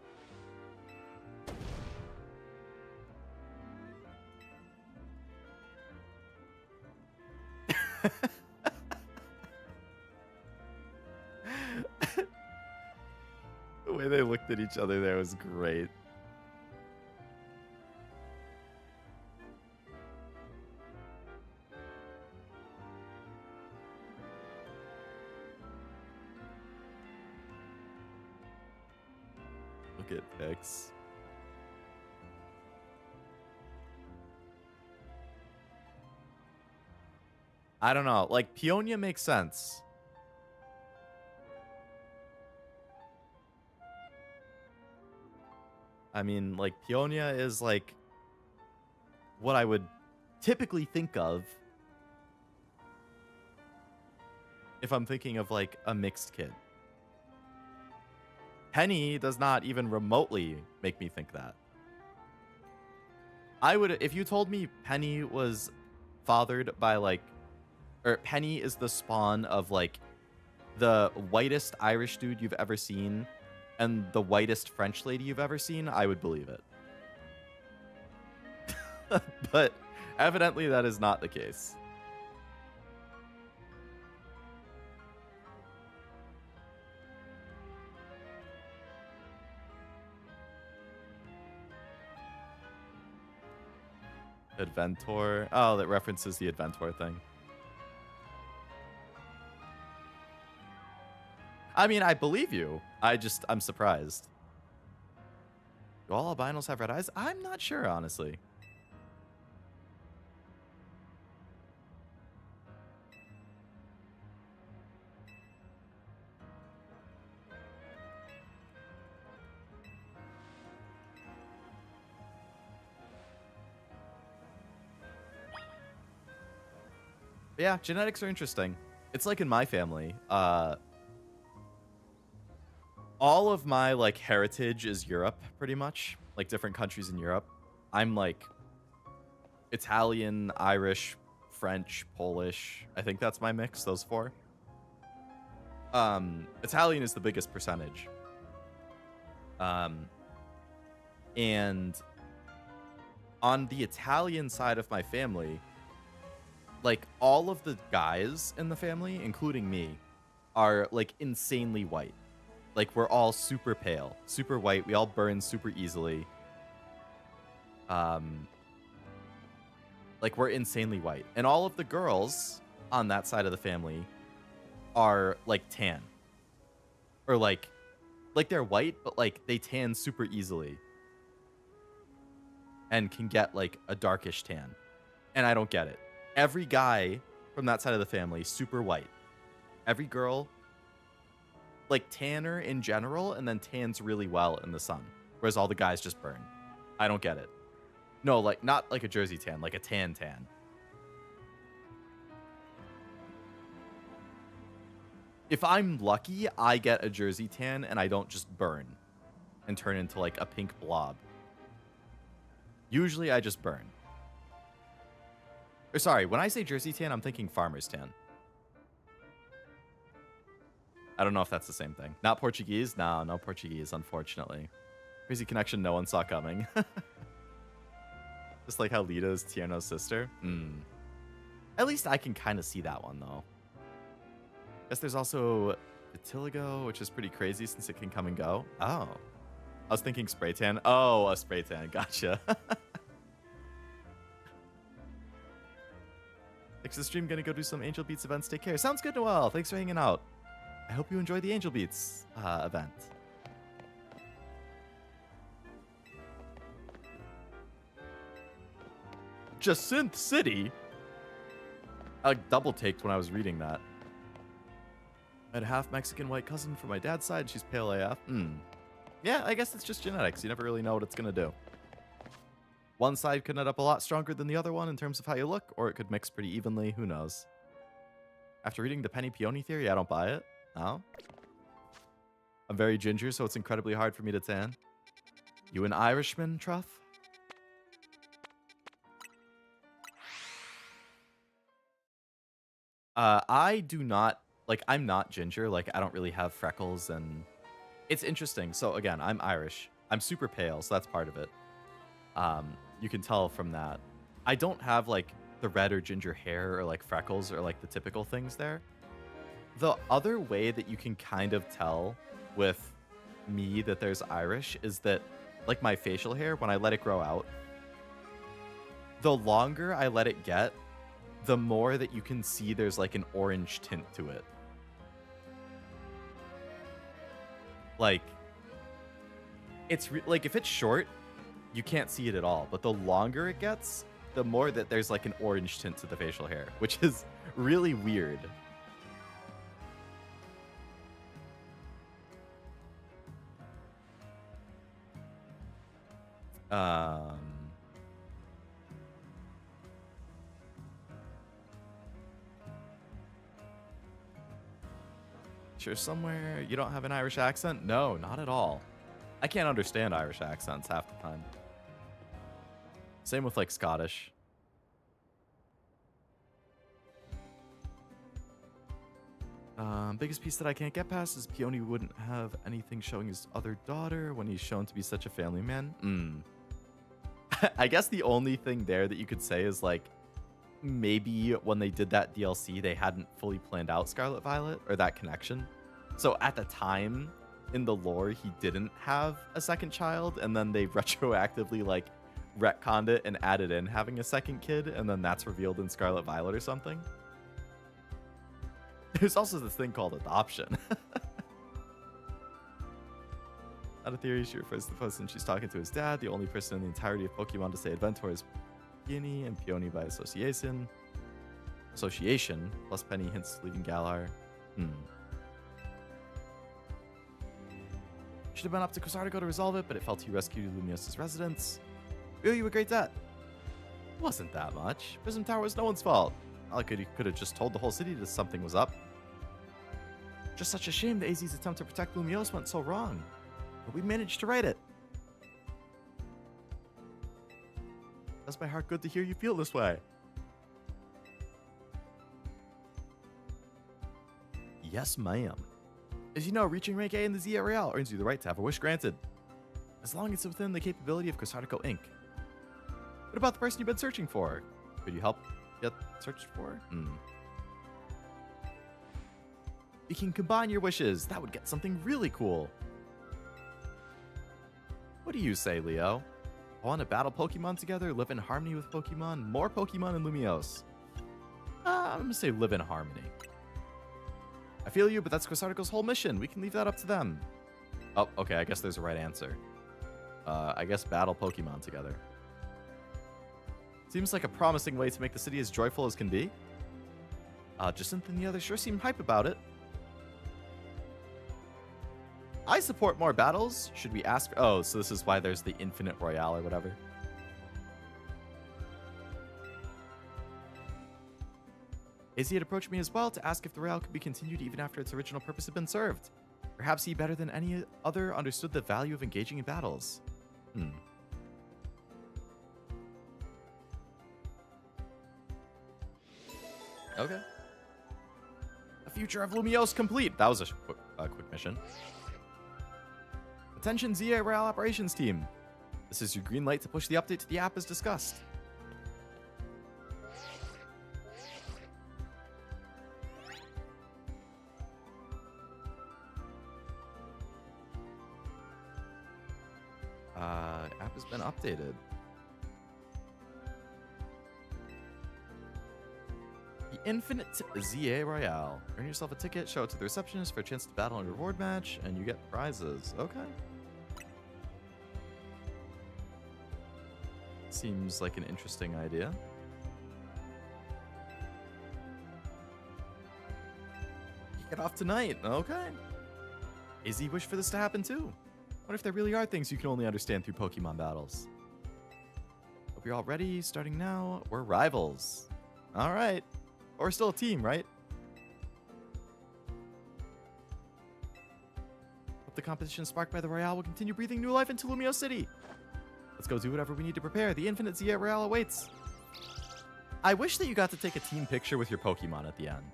The way they looked at each other there was great. Look at pics. I don't know. Like, Peonia makes sense. I mean, like, Peonia is, like, what I would typically think of if I'm thinking of like a mixed kid. Penny does not even remotely make me think that. I would, if you told me Penny was fathered by like, or Penny is the spawn of like the whitest Irish dude you've ever seen and the whitest French lady you've ever seen, I would believe it. But evidently that is not the case. Adventor. Oh, that references the Adventor thing. I mean, I believe you. I'm surprised. Do all albinos have red eyes? I'm not sure, honestly. But yeah, genetics are interesting. It's like in my family. All of my like heritage is Europe, pretty much. Like different countries in Europe. I'm like Italian, Irish, French, Polish. I think that's my mix, those four. Italian is the biggest percentage. And on the Italian side of my family, like all of the guys in the family, including me, are like insanely white. Like we're all super pale, super white. We all burn super easily. Like we're insanely white. And all of the girls on that side of the family are like tan. Or like they're white, but like they tan super easily. And can get like a darkish tan. And I don't get it. Every guy from that side of the family, super white. Every girl, like tanner in general, and then tans really well in the sun. Whereas all the guys just burn. I don't get it. No, like not like a Jersey tan, like a tan. If I'm lucky, I get a Jersey tan and I don't just burn and turn into like a pink blob. Usually I just burn. Or sorry, when I say Jersey tan, I'm thinking farmer's tan. I don't know if that's the same thing. Not Portuguese? No Portuguese, unfortunately. Crazy connection no one saw coming. Just like how Lita is Tierno's sister. At least I can kind of see that one, though. Guess there's also vitiligo, which is pretty crazy since it can come and go. Oh. I was thinking spray tan. Oh, a spray tan. Gotcha. Next to the stream, gonna go do some Angel Beats events. Take care. Sounds good, Noel. Thanks for hanging out. I hope you enjoyed the Angel Beats event. Jacinthe City? I double-taked when I was reading that. I had a half Mexican white cousin from my dad's side. She's pale AF. Yeah, I guess it's just genetics. You never really know what it's going to do. One side could end up a lot stronger than the other one in terms of how you look, or it could mix pretty evenly. Who knows? After reading the Penny Peony theory, I don't buy it. No? I'm very ginger, so it's incredibly hard for me to tan. You an Irishman, Truff? I do not, like, I'm not ginger. Like, I don't really have freckles, and it's interesting. So, again, I'm Irish. I'm super pale, so that's part of it. You can tell from that. I don't have, like, the red or ginger hair or, like, freckles or, like, the typical things there. The other way that you can kind of tell with me that there's Irish is that, like, my facial hair, when I let it grow out, the longer I let it get, the more that you can see there's, like, an orange tint to it. Like, it's like, if it's short, you can't see it at all. But the longer it gets, the more that there's, like, an orange tint to the facial hair, which is really weird. Sure, somewhere you don't have an Irish accent? No, not at all. I can't understand Irish accents half the time. Same with like Scottish. Biggest piece that I can't get past is Peony wouldn't have anything showing his other daughter when he's shown to be such a family man. I guess the only thing there that you could say is like, maybe when they did that DLC, they hadn't fully planned out Scarlet Violet or that connection. So at the time in the lore, he didn't have a second child, and then they retroactively like retconned it and added in having a second kid, and then that's revealed in Scarlet Violet or something. There's also this thing called adoption. Out of theory, she refers to the person she's talking to as dad, the only person in the entirety of Pokemon to say Adventor is Peony, and Peony by association. Plus Penny hints leaving Galar. Should have been up to Cosartico to resolve it, but it felt he rescued Lumiose's residence. Really, you a great dad. Wasn't that much. Prism Tower was no one's fault. I could have just told the whole city that something was up. Just such a shame that AZ's attempt to protect Lumiose went so wrong. But we managed to right it. Does my heart good to hear you feel this way. Yes, ma'am. As you know, reaching rank A in the ZA Royale earns you the right to have a wish granted. As long as it's within the capability of Cosartico Inc. What about the person you've been searching for? Could you help get searched for? We can combine your wishes. That would get something really cool. What do you say, Leo? I want to battle Pokemon together, live in harmony with Pokemon, more Pokemon in Lumiose. I'm going to say live in harmony. I feel you, but that's Cosartico's whole mission. We can leave that up to them. Oh, okay, I guess there's a right answer. I guess battle Pokemon together. Seems like a promising way to make the city as joyful as can be. Jacinthe and the others sure seem hype about it. I support more battles. Should we ask? Oh, so this is why there's the Infinite Royale or whatever. Izzy had approached me as well to ask if the Royale could be continued even after its original purpose had been served. Perhaps he, better than any other, understood the value of engaging in battles. Okay. The future of Lumiose complete. That was a quick mission. Attention ZA Royale Operations Team. This is your green light to push the update to the app as discussed. App has been updated. The Infinite ZA Royale. Earn yourself a ticket, show it to the receptionist for a chance to battle in a reward match, and you get prizes. Okay. Seems like an interesting idea. You get off tonight. Okay. Izzy wished for this to happen too. What if there really are things you can only understand through Pokemon battles? Hope you're all ready. Starting now. We're rivals. All right. But we're still a team, right? Hope the competition sparked by the Royale will continue breathing new life into Lumiose City. Let's go do whatever we need to prepare. The Infinite ZA Royale awaits. I wish that you got to take a team picture with your Pokemon at the end.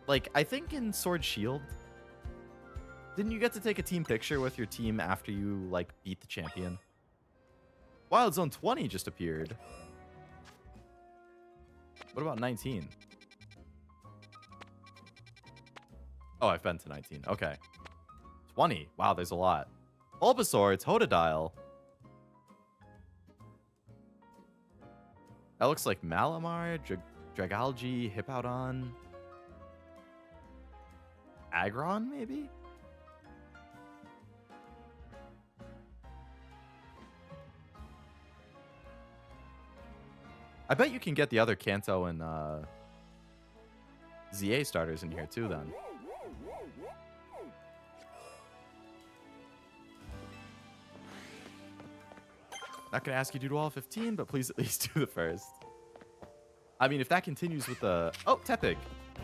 Like, I think in Sword Shield, didn't you get to take a team picture with your team after you, like, beat the champion? Wild Zone 20 just appeared. What about 19? Oh, I've been to 19. Okay. 20. Wow, there's a lot. Bulbasaur, Totodile. That looks like Malamar, Dragalge, Hippowdon. Aggron, maybe? I bet you can get the other Kanto and ZA starters in here too then. Not gonna ask you to do all 15, but please at least do the first. I mean, if that continues with the... Oh, Tepig.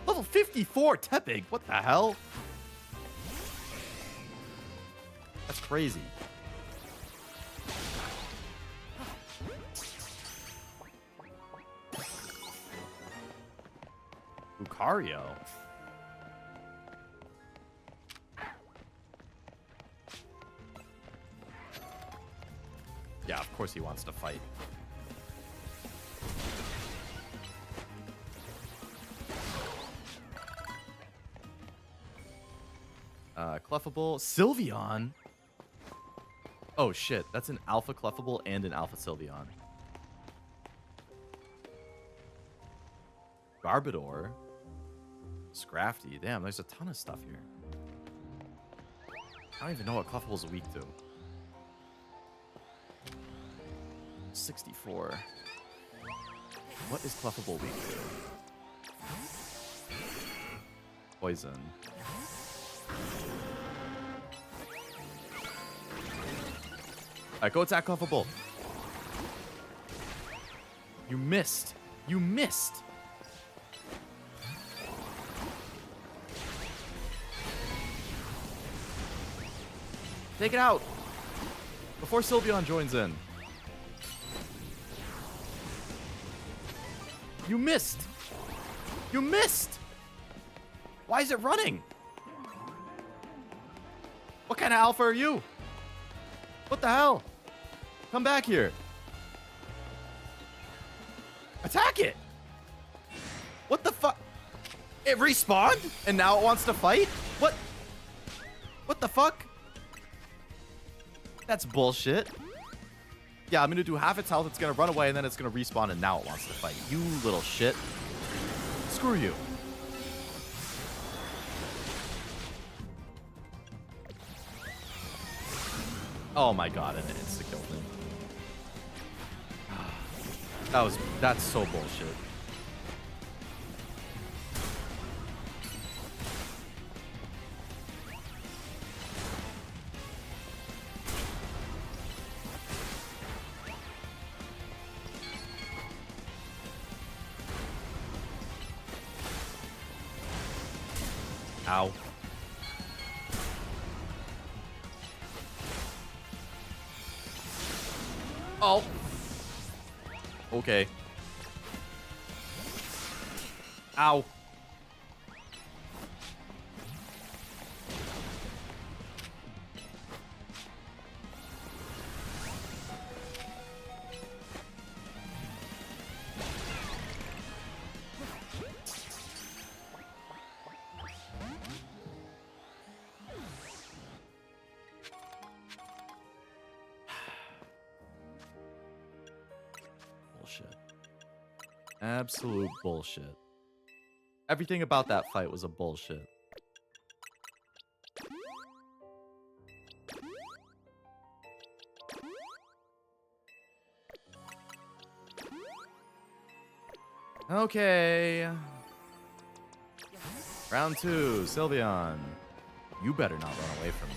Level 54 Tepig. What the hell? That's crazy. Lucario. Yeah, of course he wants to fight. Clefable. Sylveon? Oh, shit. That's an Alpha Clefable and an Alpha Sylveon. Garbodor. Scrafty. Damn, there's a ton of stuff here. I don't even know what Clefable's weak to. 64. What is Clefable weak to? Poison. Alright, go attack Clefable. You missed. You missed. Take it out. Before Sylveon joins in. You missed. You missed. Why is it running? What kind of alpha are you? What the hell? Come back here. Attack it. What the fuck? It respawned and now it wants to fight? What? What the fuck? That's bullshit. Yeah, I'm gonna do half its health, it's gonna run away, and then it's gonna respawn, and now it wants to fight. You little shit. Screw you. Oh my god, and it insta-killed me. That's so bullshit. Ow. Oh. Okay. Ow. Bullshit. Absolute bullshit. Everything about that fight was a bullshit. Okay. Round 2, Sylveon. You better not run away from me.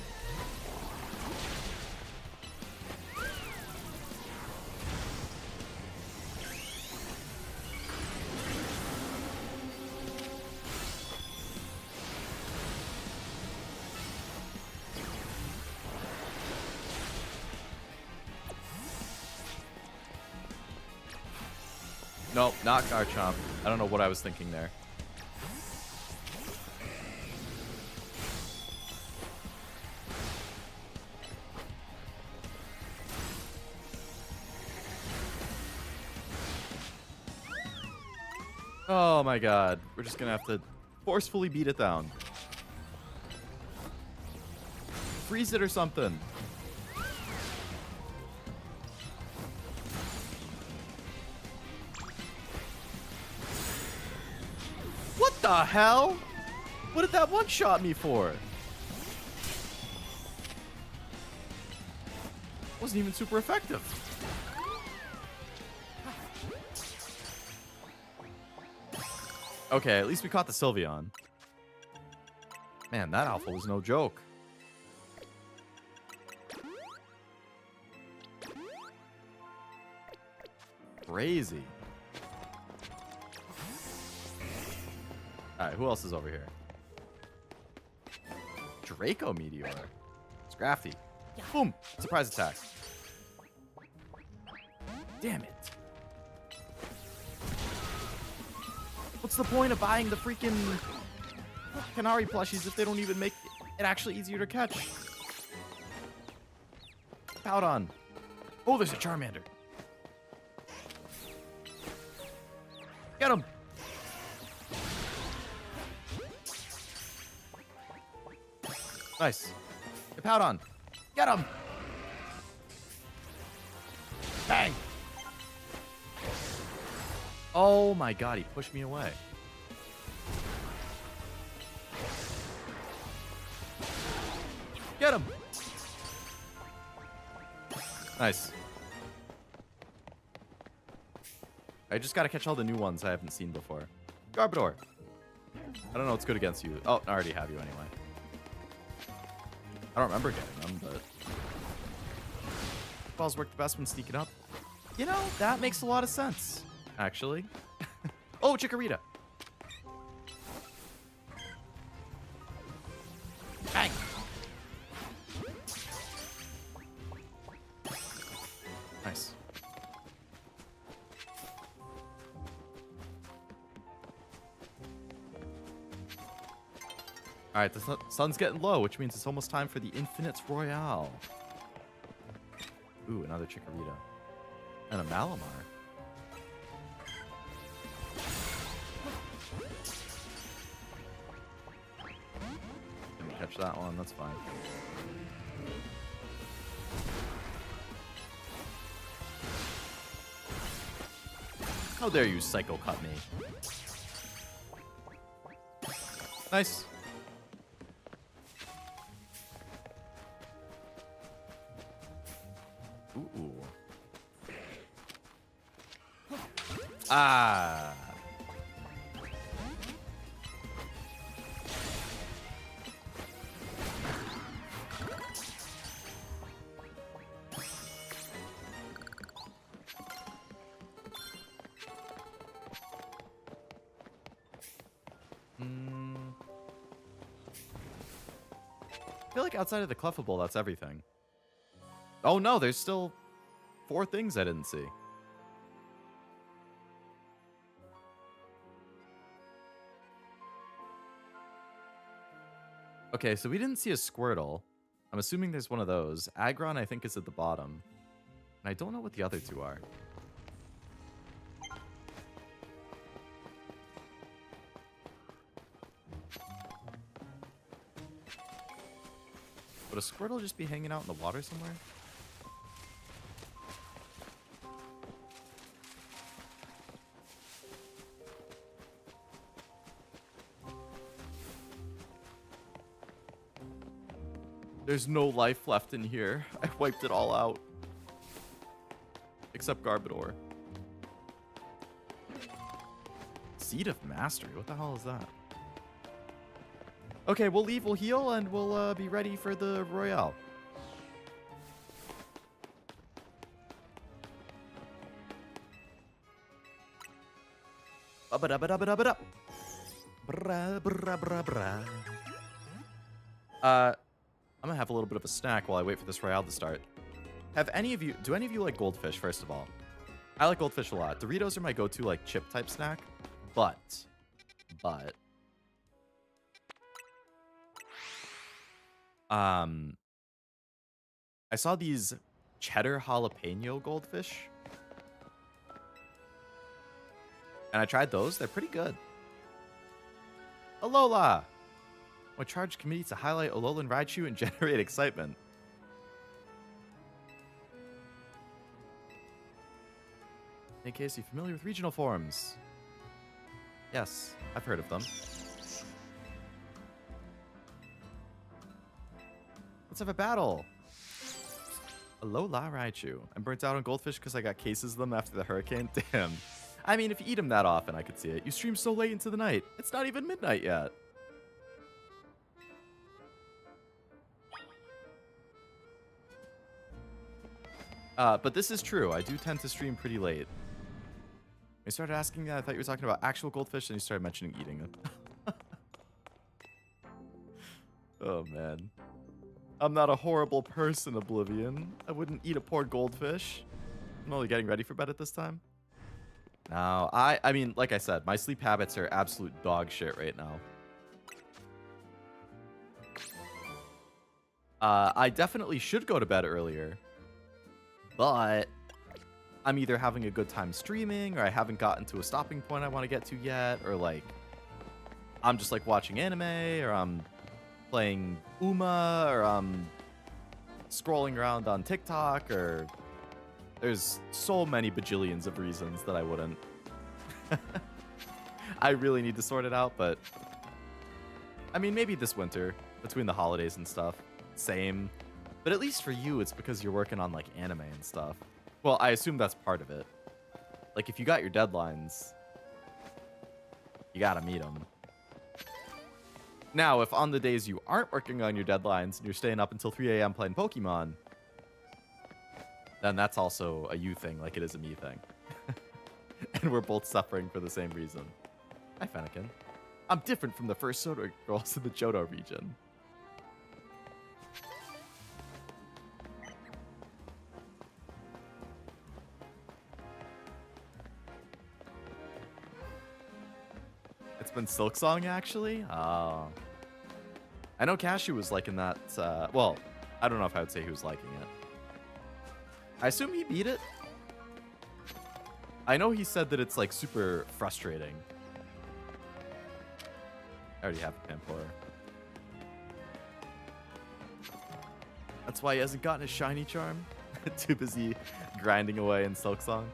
Nope, not Garchomp. I don't know what I was thinking there. Oh my god. We're just gonna have to forcefully beat it down. Freeze it or something. What the hell? What did that one-shot me for? Wasn't even super effective. Okay, at least we caught the Sylveon. Man, that alpha was no joke. Crazy. Alright, who else is over here? Draco Meteor. Scrafty. Boom! Surprise attack. Damn it. What's the point of buying the freaking Canary plushies if they don't even make it actually easier to catch? Powdon. Oh, there's a Charmander. Get him. Nice. Get Powdon. Get him. Bang. Oh my god, he pushed me away. Get him. Nice. I just gotta catch all the new ones I haven't seen before. Garbodor. I don't know what's good against you. Oh, I already have you anyway. I don't remember getting them, but... Balls work the best when sneaking up. You know, that makes a lot of sense, actually. Oh, Chikorita. Bang. Nice. Alright, the sun's getting low, which means it's almost time for the Infinite Royale. Ooh, another Chikorita. And a Malamar. Didn't catch that one, that's fine. How dare you psycho cut me. Nice. Ooh. Ah. I feel like outside of the Clefable, that's everything. Oh no, there's still 4 things I didn't see. Okay, so we didn't see a Squirtle. I'm assuming there's one of those. Aggron, I think, is at the bottom. And I don't know what the other 2 are. Would a Squirtle just be hanging out in the water somewhere? There's no life left in here. I wiped it all out. Except Garbodor. Seed of Mastery? What the hell is that? Okay, we'll leave, we'll heal, and we'll be ready for the Royale. Ba-ba-da-ba-da-ba-da-ba-da. Bra, bra, bra, bra. I'm gonna have a little bit of a snack while I wait for this Royale to start. Do any of you like goldfish, first of all? I like goldfish a lot. Doritos are my go-to, like, chip type snack. But... I saw these cheddar jalapeno goldfish. And I tried those. They're pretty good. Alola! What charge committee to highlight Alolan Raichu and generate excitement? In case you're familiar with regional forms. Yes, I've heard of them. Let's have a battle. Alola Raichu. I'm burnt out on goldfish because I got cases of them after the hurricane. Damn. I mean, if you eat them that often, I could see it. You stream so late into the night. It's not even midnight yet. But this is true. I do tend to stream pretty late. I started asking that. I thought you were talking about actual goldfish, and you started mentioning eating them. Oh, man. I'm not a horrible person, Oblivion. I wouldn't eat a poor goldfish. I'm only getting ready for bed at this time. No, I mean, like I said, my sleep habits are absolute dog shit right now. I definitely should go to bed earlier, but I'm either having a good time streaming, or I haven't gotten to a stopping point I want to get to yet, or like I'm just like watching anime, or I'm playing Uma, or I'm scrolling around on TikTok, or there's so many bajillions of reasons that I wouldn't. I really need to sort it out, but I mean, maybe this winter, between the holidays and stuff, same. But at least for you, it's because you're working on like anime and stuff. Well, I assume that's part of it. Like, if you got your deadlines, you gotta meet them. Now, if on the days you aren't working on your deadlines and you're staying up until 3 a.m. playing Pokemon, then that's also a you thing like it is a me thing. And we're both suffering for the same reason. Hi, Fennekin. I'm different from the first Soda girls in the Johto region. It's been Silksong, actually? Oh. I know Cashew was liking that. Well, I don't know if I would say he was liking it. I assume he beat it. I know he said that it's like super frustrating. I already have Pampora. That's why he hasn't gotten his shiny charm. Too busy grinding away in Silksong.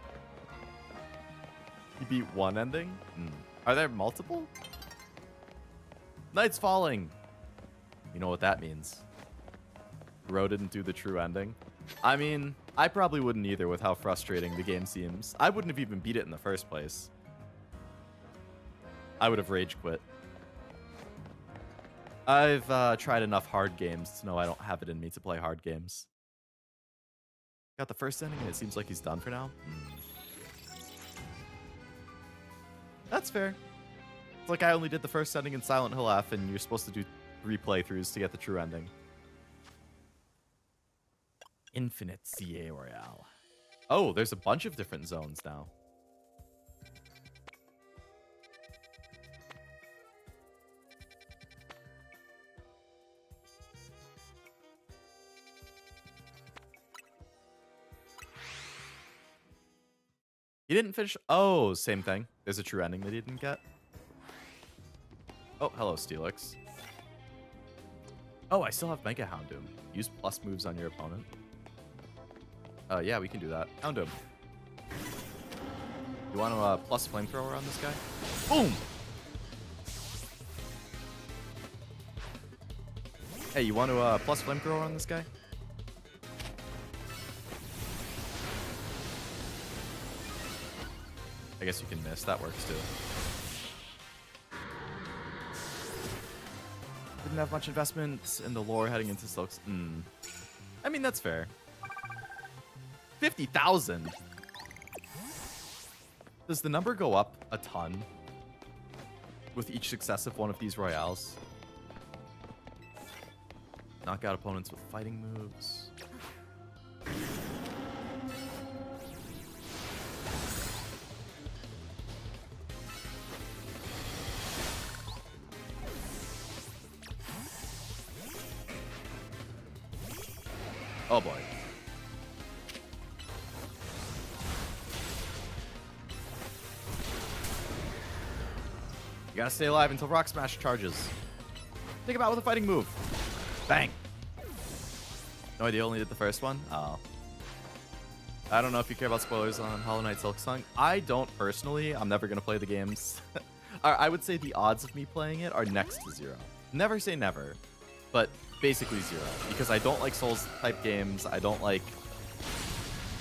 He beat one ending? Are there multiple? Night's falling. You know what that means. Ro didn't do the true ending. I mean, I probably wouldn't either with how frustrating the game seems. I wouldn't have even beat it in the first place. I would have rage quit. I've tried enough hard games to know I don't have it in me to play hard games. Got the first ending and it seems like he's done for now. That's fair. It's like I only did the first ending in Silent Hill F and you're supposed to do 3 playthroughs to get the true ending. Infinite CA Royale. Oh, there's a bunch of different zones now. He didn't finish. Oh, same thing. There's a true ending that he didn't get. Oh, hello, Steelix. Oh, I still have Mega Houndoom. Use plus moves on your opponent. Yeah, we can do that. Houndoom. You want to plus flamethrower on this guy? Boom! Hey, you want to plus flamethrower on this guy? I guess you can miss. That works too. Didn't have much investment in the lore heading into Silks. I mean, that's fair. 50,000. Does the number go up a ton with each successive one of these royales? Knock out opponents with fighting moves. Oh boy. You gotta stay alive until Rock Smash charges. Take him out with a fighting move. Bang. No idea, only did the first one? Oh. I don't know if you care about spoilers on Hollow Knight Silksong. I don't personally. I'm never gonna play the games. I would say the odds of me playing it are next to 0. Never say never, but basically 0. Because I don't like Souls-type games. I don't like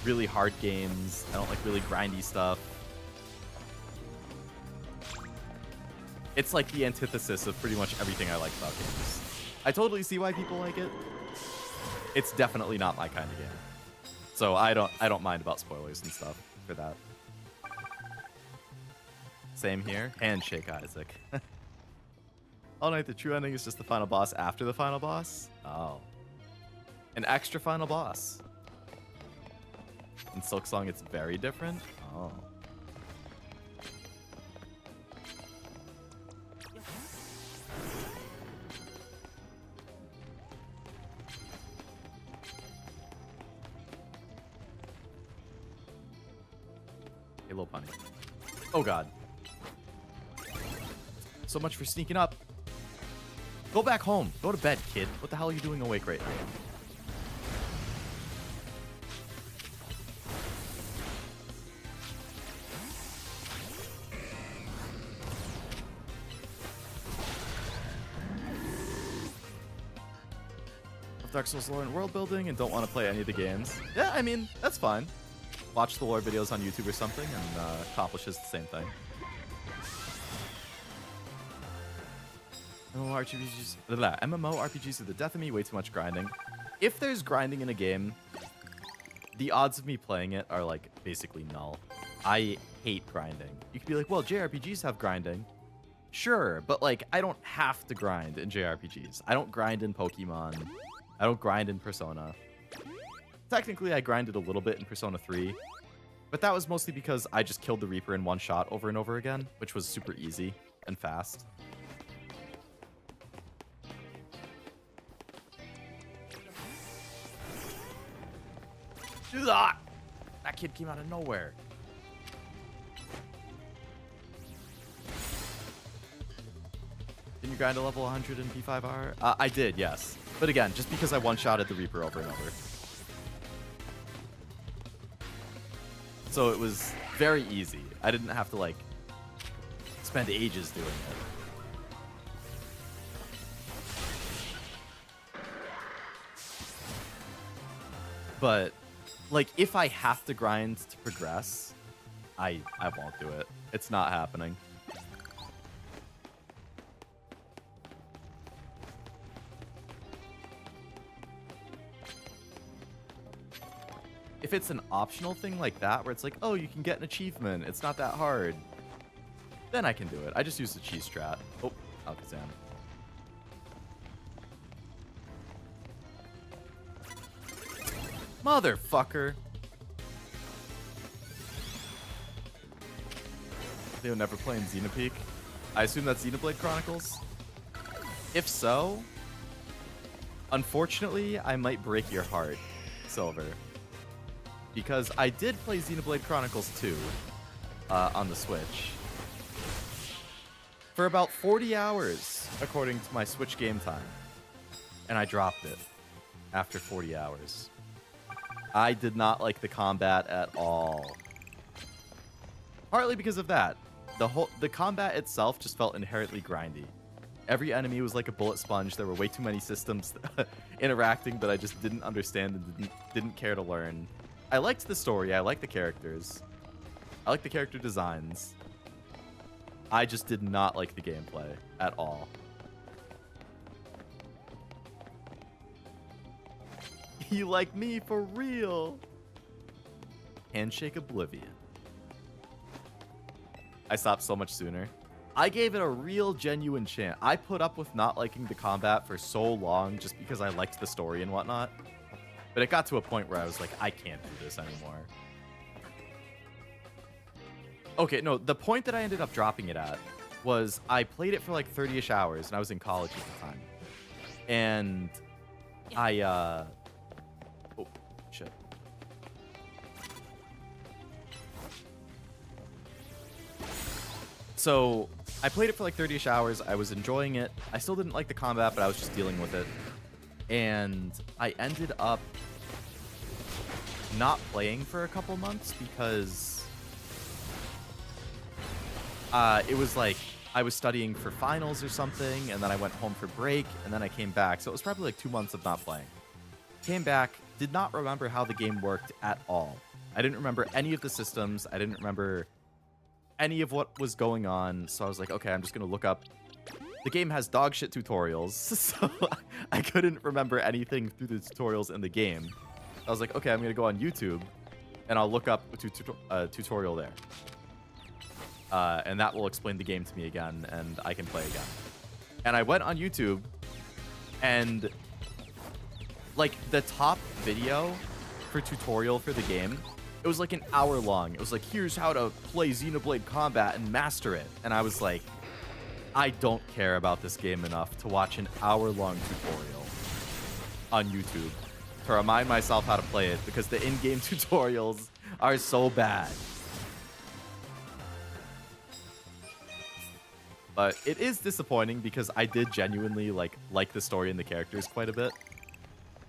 really hard games. I don't like really grindy stuff. It's like the antithesis of pretty much everything I like about games. I totally see why people like it. It's definitely not my kind of game. So I don't mind about spoilers and stuff for that. Same here. Handshake, Isaac. All Night, the true ending is just the final boss after the final boss? Oh. An extra final boss. In Silksong, it's very different? Oh. Hey, little bunny. Oh, God. So much for sneaking up. Go back home. Go to bed, kid. What the hell are you doing awake right now? Love Dark Souls lore and world building and don't want to play any of the games. Yeah, I mean, that's fine. Watch the lore videos on YouTube or something and accomplishes the same thing. MMORPGs are the death of me, way too much grinding. If there's grinding in a game, the odds of me playing it are like basically null. I hate grinding. You could be like, well, JRPGs have grinding. Sure, but like I don't have to grind in JRPGs. I don't grind in Pokemon. I don't grind in Persona. Technically, I grinded a little bit in Persona 3, but that was mostly because I just killed the Reaper in one shot over and over again, which was super easy and fast. That kid came out of nowhere. Didn't you grind to level 100 in P5R? I did, yes. But again, just because I one-shotted the Reaper over and over. So it was very easy. I didn't have to, like, spend ages doing it. But, like, if I have to grind to progress, I won't do it. It's not happening. If it's an optional thing like that, where it's like, oh, you can get an achievement, it's not that hard, then I can do it. I just use the cheese strat. Oh, Alakazam. Motherfucker. They'll never play in Xenopeak. I assume that's Xenoblade Chronicles. If so, unfortunately, I might break your heart, Silver. Because I did play Xenoblade Chronicles 2 on the Switch for about 40 hours, according to my Switch game time. And I dropped it after 40 hours. I did not like the combat at all. Partly because of that. The combat itself just felt inherently grindy. Every enemy was like a bullet sponge. There were way too many systems interacting that I just didn't understand and didn't care to learn. I liked the story. I liked the characters. I liked the character designs. I just did not like the gameplay at all. You like me for real? Handshake Oblivion. I stopped so much sooner. I gave it a real genuine chance. I put up with not liking the combat for so long just because I liked the story and whatnot. But it got to a point where I was like, I can't do this anymore. Okay, no, the point that I ended up dropping it at was I played it for like 30-ish hours, and I was in college at the time. And I, oh, shit. So, I played it for like 30-ish hours. I was enjoying it. I still didn't like the combat, but I was just dealing with it. And I ended up not playing for a couple months because it was like I was studying for finals or something, and then I went home for break, and then I came back. So it was probably like 2 months of not playing. Came back, did not remember how the game worked at all. I didn't remember any of the systems. I didn't remember any of what was going on. So I was like, okay, I'm just going to look up. The game has dog shit tutorials, so I couldn't remember anything through the tutorials in the game. I was like, okay, I'm going to go on YouTube, and I'll look up a tutorial there. And that will explain the game to me again, and I can play again. And I went on YouTube, and like the top video for tutorial for the game, it was like an hour long. It was like, here's how to play Xenoblade Combat and master it. And I was like, I don't care about this game enough to watch an hour-long tutorial on YouTube to remind myself how to play it, because the in-game tutorials are so bad. But it is disappointing because I did genuinely like the story and the characters quite a bit.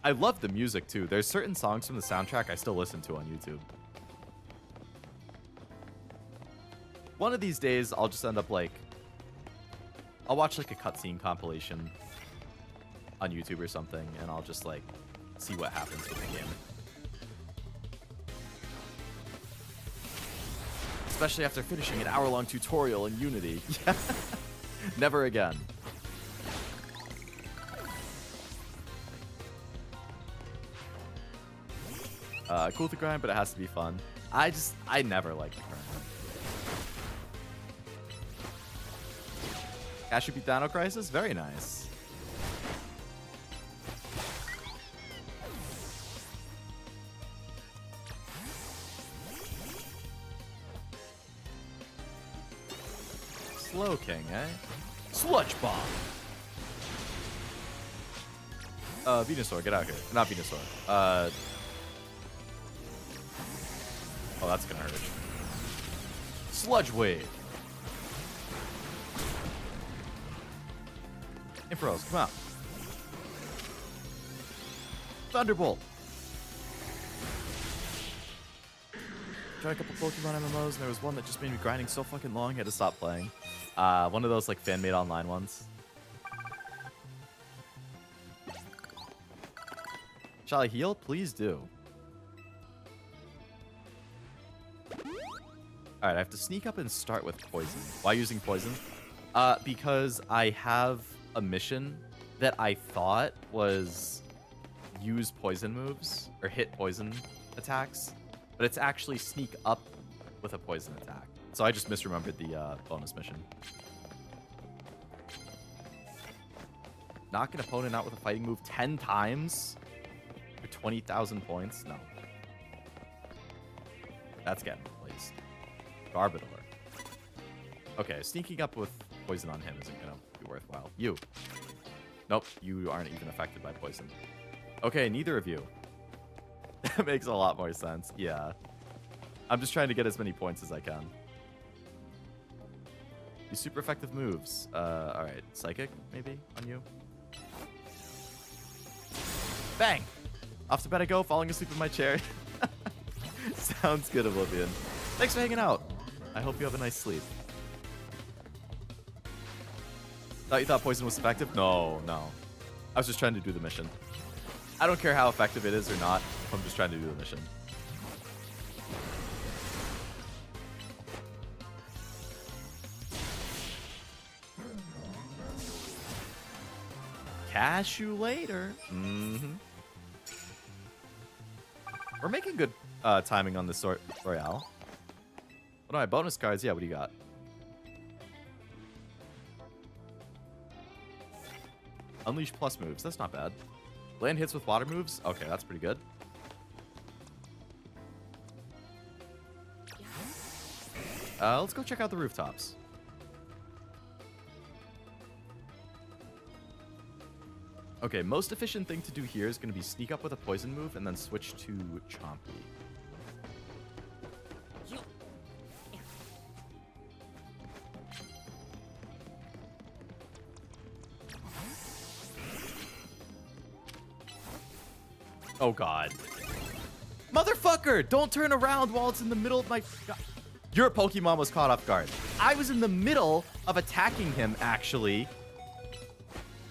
I love the music too. There's certain songs from the soundtrack I still listen to on YouTube. One of these days, I'll just end up like, I'll watch like a cutscene compilation on YouTube or something, and I'll just like see what happens with the game. Especially after finishing an hour-long tutorial in Unity. Never again. Cool to grind, but it has to be fun. I never like the grind. Cashew beat Dino Crisis? Very nice. Slow King, eh? Sludge Bomb! Venusaur, get out here. Not Venusaur. Oh, that's gonna hurt. Sludge Wave! Infros, come out. Thunderbolt! Tried a couple Pokemon MMOs, and there was one that just made me grinding so fucking long I had to stop playing. One of those like fan-made online ones. Shall I heal? Please do. Alright, I have to sneak up and start with poison. Why using poison? Because I have a mission that I thought was use poison moves or hit poison attacks, but it's actually sneak up with a poison attack. So I just misremembered the bonus mission. Knock an opponent out with a fighting move 10 times for 20,000 points? No. That's getting replaced. Garbodor. Okay, sneaking up with poison on him isn't going to be worthwhile. You. Nope, you aren't even affected by poison. Okay, neither of you. That makes a lot more sense. Yeah. I'm just trying to get as many points as I can. Use super effective moves. Alright. Psychic, maybe, on you? Bang! Off to bed I go, falling asleep in my chair. Sounds good, Oblivion. Thanks for hanging out. I hope you have a nice sleep. Thought you thought poison was effective? No, no. I was just trying to do the mission. I don't care how effective it is or not. I'm just trying to do the mission. Catch you later. Mm-hmm. We're making good timing on this Royale. What are my bonus cards? Yeah, what do you got? Unleash plus moves. That's not bad. Land hits with water moves? Okay, that's pretty good. Let's go check out the rooftops. Okay, most efficient thing to do here is going to be sneak up with a poison move and then switch to Chompy. Oh god. Motherfucker! Don't turn around while it's in the middle of my... Your Pokemon was caught off guard. I was in the middle of attacking him, actually.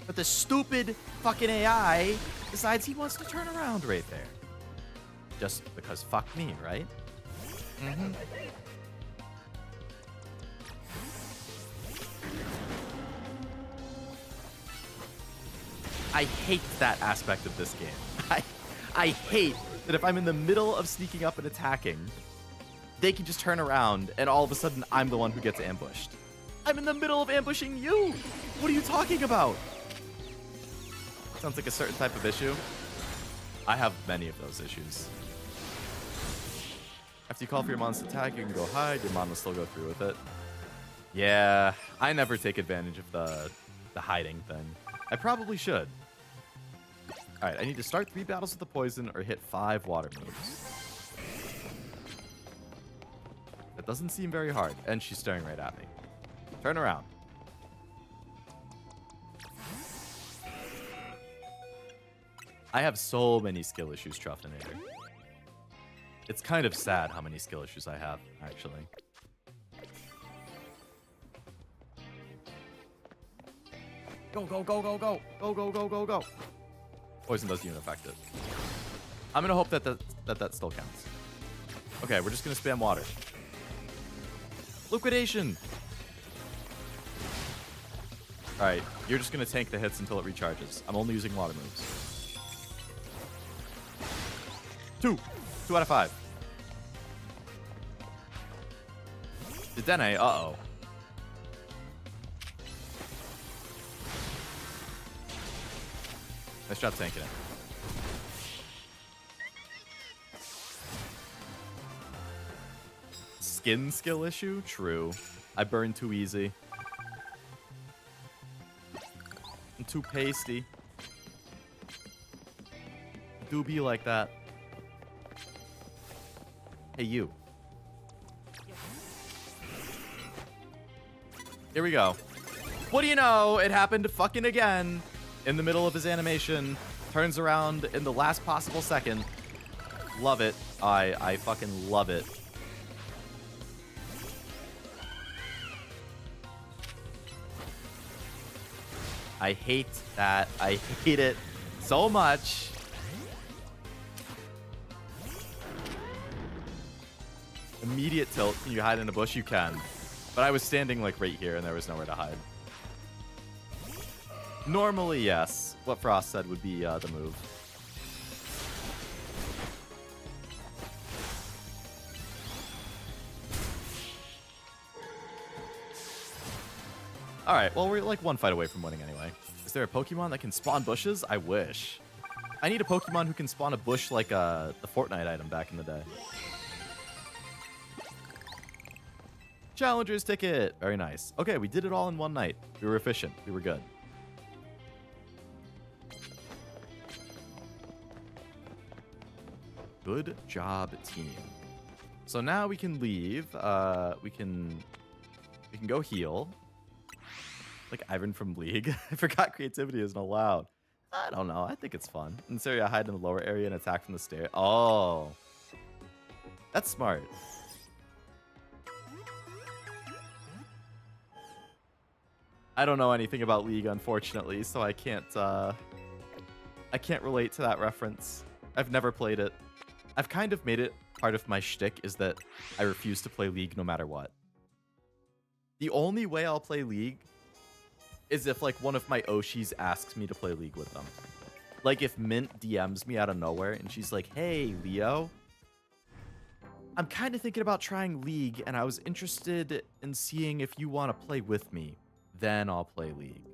But the stupid fucking AI decides he wants to turn around right there. Just because fuck me, right? Mm-hmm. I hate that aspect of this game. I hate that if I'm in the middle of sneaking up and attacking, they can just turn around and all of a sudden I'm the one who gets ambushed. I'm in the middle of ambushing you. What are you talking about? Sounds like a certain type of issue. I have many of those issues. After you call for your mon's attack, you can go hide. Your mon will still go through with it. Yeah, I never take advantage of the hiding thing. I probably should. All right, I need to start 3 battles with the poison or hit 5 water moves. That doesn't seem very hard. And she's staring right at me. Turn around. I have so many skill issues, Truffinator. It's kind of sad how many skill issues I have, actually. Go, go, go, go, go. Go, go, go, go, go. Poison doesn't even affect it. I'm going to hope that still counts. Okay, we're just going to spam water. Liquidation. All right, you're just going to tank the hits until it recharges. I'm only using water moves. 2 out of 5. Dene, uh-oh. Nice job tanking it. Skin skill issue? True. I burn too easy. I'm too pasty. Do be like that. Hey, you. Here we go. What do you know? It happened fucking again. In the middle of his animation. Turns around in the last possible second. Love it. I fucking love it. I hate that. I hate it so much. Immediate tilt. Can you hide in a bush? You can. But I was standing like right here and there was nowhere to hide. Normally, yes. What Frost said would be the move. Alright, well, we're like 1 fight away from winning anyway. Is there a Pokemon that can spawn bushes? I wish. I need a Pokemon who can spawn a bush like the Fortnite item back in the day. Challenger's ticket. Very nice. Okay, we did it all in one night. We were efficient. We were good. Good job, team. So now we can leave. We can go heal. Like Ivan from League. I forgot creativity isn't allowed. I don't know. I think it's fun. In this area, hide in the lower area and attack from the stair. Oh. That's smart. I don't know anything about League, unfortunately, so I can't relate to that reference. I've never played it. I've kind of made it part of my shtick is that I refuse to play League no matter what. The only way I'll play League is if like one of my Oshis asks me to play League with them. Like if Mint DMs me out of nowhere and she's like, "Hey, Leo, I'm kind of thinking about trying League and I was interested in seeing if you want to play with me." Then I'll play League.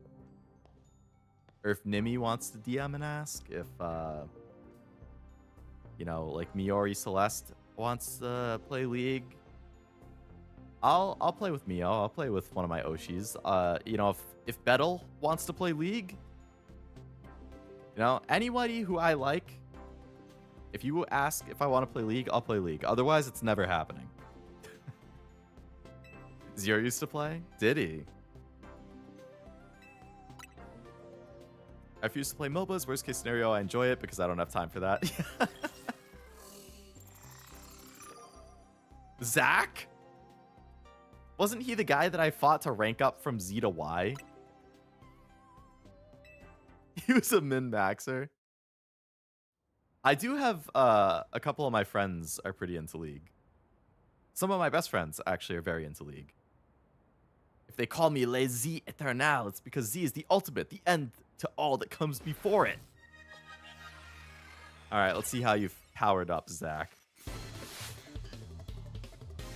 Or if Nimi wants to DM and ask, if you know, like Miori Celeste wants to play League, I'll play with Mio. I'll play with one of my Oshis. You know, if Bettle wants to play League, you know, anybody who I like, if you ask if I want to play League, I'll play League. Otherwise, it's never happening. Zero used to play? Did he? I refuse to play MOBAs. Worst case scenario, I enjoy it because I don't have time for that. Zach? Wasn't he the guy that I fought to rank up from Z to Y? He was a min-maxer. I do have a couple of my friends are pretty into League. Some of my best friends actually are very into League. If they call me Les Z Eternal, it's because Z is the ultimate, the end to all that comes before it. All right, let's see how you've powered up, Zach.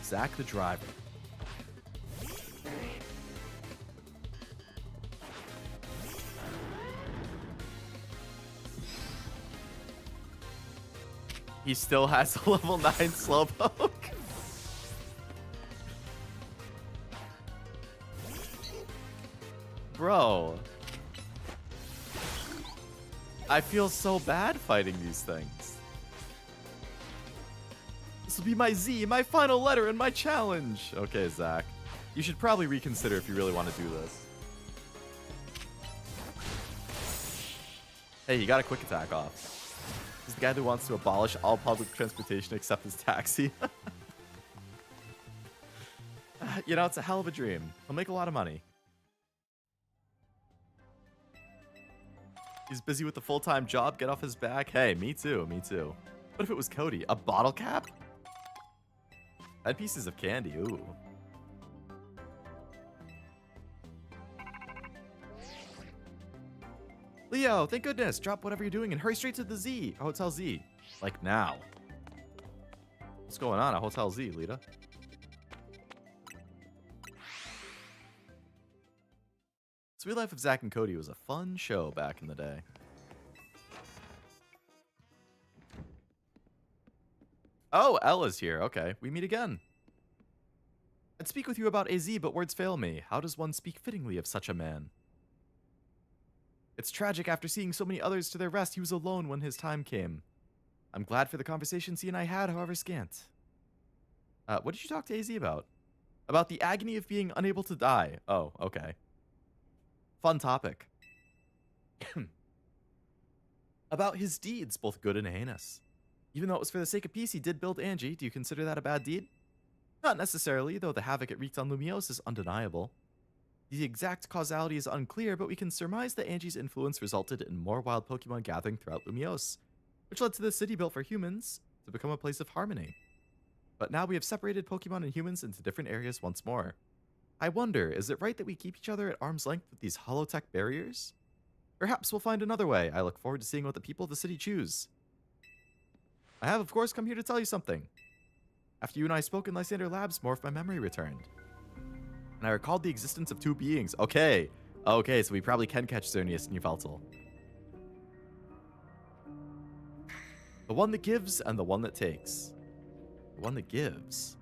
Zach the driver. He still has a level 9 Slowpoke. Bro. I feel so bad fighting these things. This will be my Z, my final letter in my challenge. Okay, Zach. You should probably reconsider if you really want to do this. Hey, you got a quick attack off. He's the guy who wants to abolish all public transportation except his taxi. You know, it's a hell of a dream. He'll make a lot of money. He's busy with the full-time job. Get off his back. Hey, me too. Me too. What if it was Cody? A bottle cap? And pieces of candy. Ooh. Leo, thank goodness. Drop whatever you're doing and hurry straight to the Z. Hotel Z. Like now. What's going on at Hotel Z, Lita? Sweet Life of Zack and Cody was a fun show back in the day. Oh, Ella's here. Okay, we meet again. I'd speak with you about AZ, but words fail me. How does one speak fittingly of such a man? It's tragic after seeing so many others to their rest, he was alone when his time came. I'm glad for the conversations he and I had, however scant. What did you talk to AZ about? About the agony of being unable to die. Oh, okay. Fun topic. About his deeds, both good and heinous. Even though it was for the sake of peace, he did build Angie. Do you consider that a bad deed? Not necessarily, though the havoc it wreaked on Lumiose is undeniable. The exact causality is unclear, but we can surmise that Angie's influence resulted in more wild Pokemon gathering throughout Lumiose, which led to the city built for humans to become a place of harmony. But now we have separated Pokemon and humans into different areas once more. I wonder, is it right that we keep each other at arm's length with these holotech barriers? Perhaps we'll find another way. I look forward to seeing what the people of the city choose. I have, of course, come here to tell you something. After you and I spoke in Lysander Labs, more of my memory returned. And I recalled the existence of two beings. Okay. Okay, so we probably can catch Xerneas and Yveltal. The one that gives and the one that takes. The one that gives.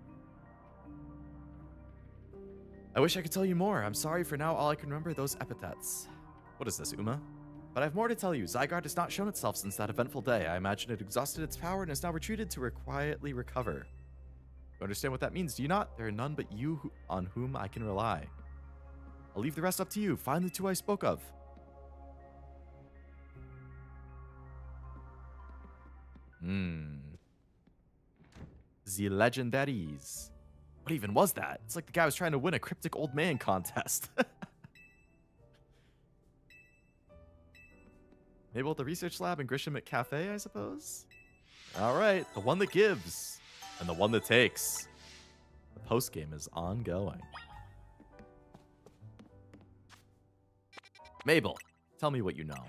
I wish I could tell you more. I'm sorry for now. All I can remember are those epithets. What is this, Uma? But I have more to tell you. Zygarde has not shown itself since that eventful day. I imagine it exhausted its power and has now retreated to quietly recover. You understand what that means, do you not? There are none but you on whom I can rely. I'll leave the rest up to you. Find the two I spoke of. The legendaries. What even was that? It's like the guy was trying to win a cryptic old man contest. Maybe at the research lab and Grisham at Cafe, I suppose? Alright, the one that gives. And the one that takes. The post-game is ongoing. Mabel, tell me what you know.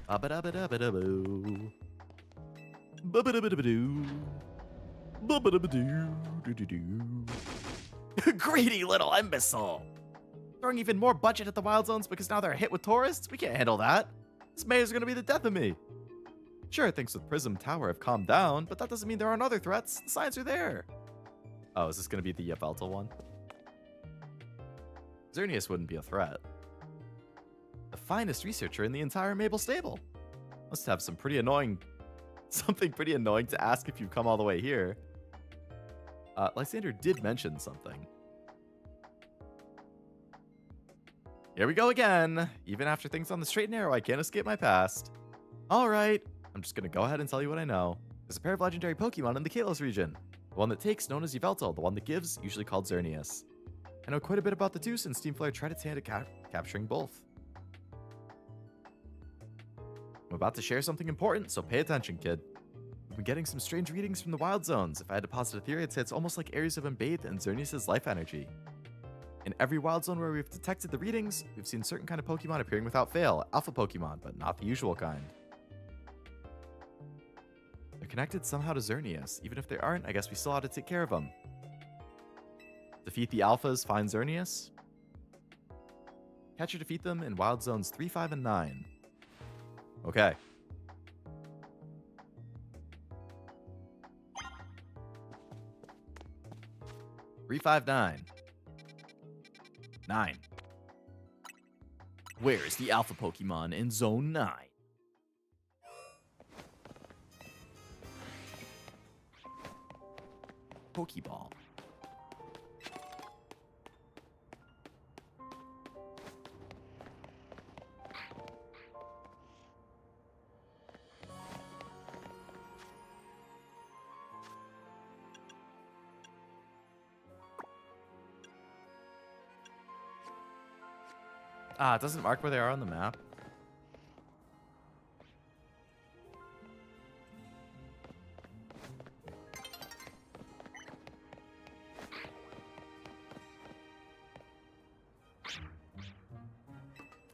Ba-ba-da-ba-da-ba-da-boo. Ba-ba-da-ba-da-ba-doo. Ba-ba-da-ba-doo. Greedy little imbecile. Throwing even more budget at the wild zones because now they're hit with tourists? We can't handle that. This mayor's gonna be the death of me. Sure, things with Prism Tower have calmed down, but that doesn't mean there aren't other threats. The signs are there. Oh, is this gonna be the Yveltal one? Xerneas wouldn't be a threat. The finest researcher in the entire Mabel stable. Must have some pretty annoying... something pretty annoying to ask if you've come all the way here. Lysander did mention something. Here we go again. Even after things on the straight and narrow, I can't escape my past. Alright, I'm just gonna go ahead and tell you what I know. There's a pair of legendary Pokemon in the Kalos region. The one that takes, known as Yveltal. The one that gives, usually called Xerneas. I know quite a bit about the two since Team Flare tried its hand at capturing both. I'm about to share something important, so pay attention, kid. I've been getting some strange readings from the wild zones. If I had to posit a theory, I'd say it's almost like areas have been bathed in Xerneas' life energy. In every wild zone where we've detected the readings, we've seen certain kind of Pokemon appearing without fail. Alpha Pokemon, but not the usual kind. They're connected somehow to Xerneas. Even if they aren't, I guess we still ought to take care of them. Defeat the Alphas, find Xerneas? Catch or defeat them in wild zones 3, 5, and 9. Okay. Three, 5, 9. 9. Where is the alpha Pokemon in zone 9? Pokeball. Ah, it doesn't mark where they are on the map.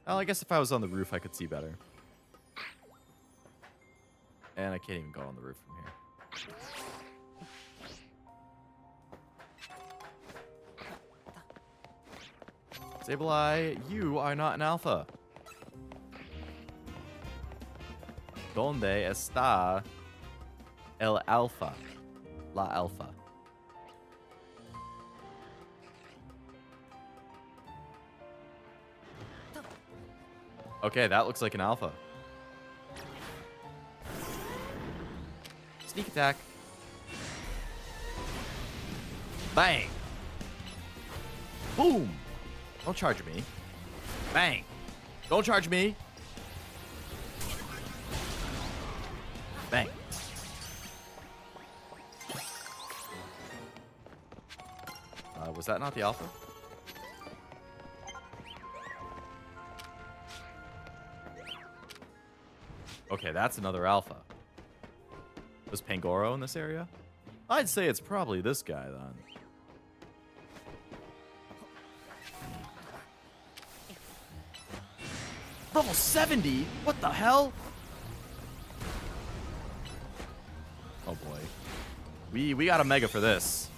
Well, I guess if I was on the roof, I could see better. And I can't even go on the roof from here. Sableye, you are not an alpha. ¿Dónde está el alfa? La alfa. Okay, that looks like an alpha. Sneak attack. Bang. Boom. Don't charge me. Bang. Don't charge me. Bang. Was that not the alpha? Okay, that's another alpha. Was Pangoro in this area? I'd say it's probably this guy then. Level 70? What the hell? Oh boy. We got a mega for this.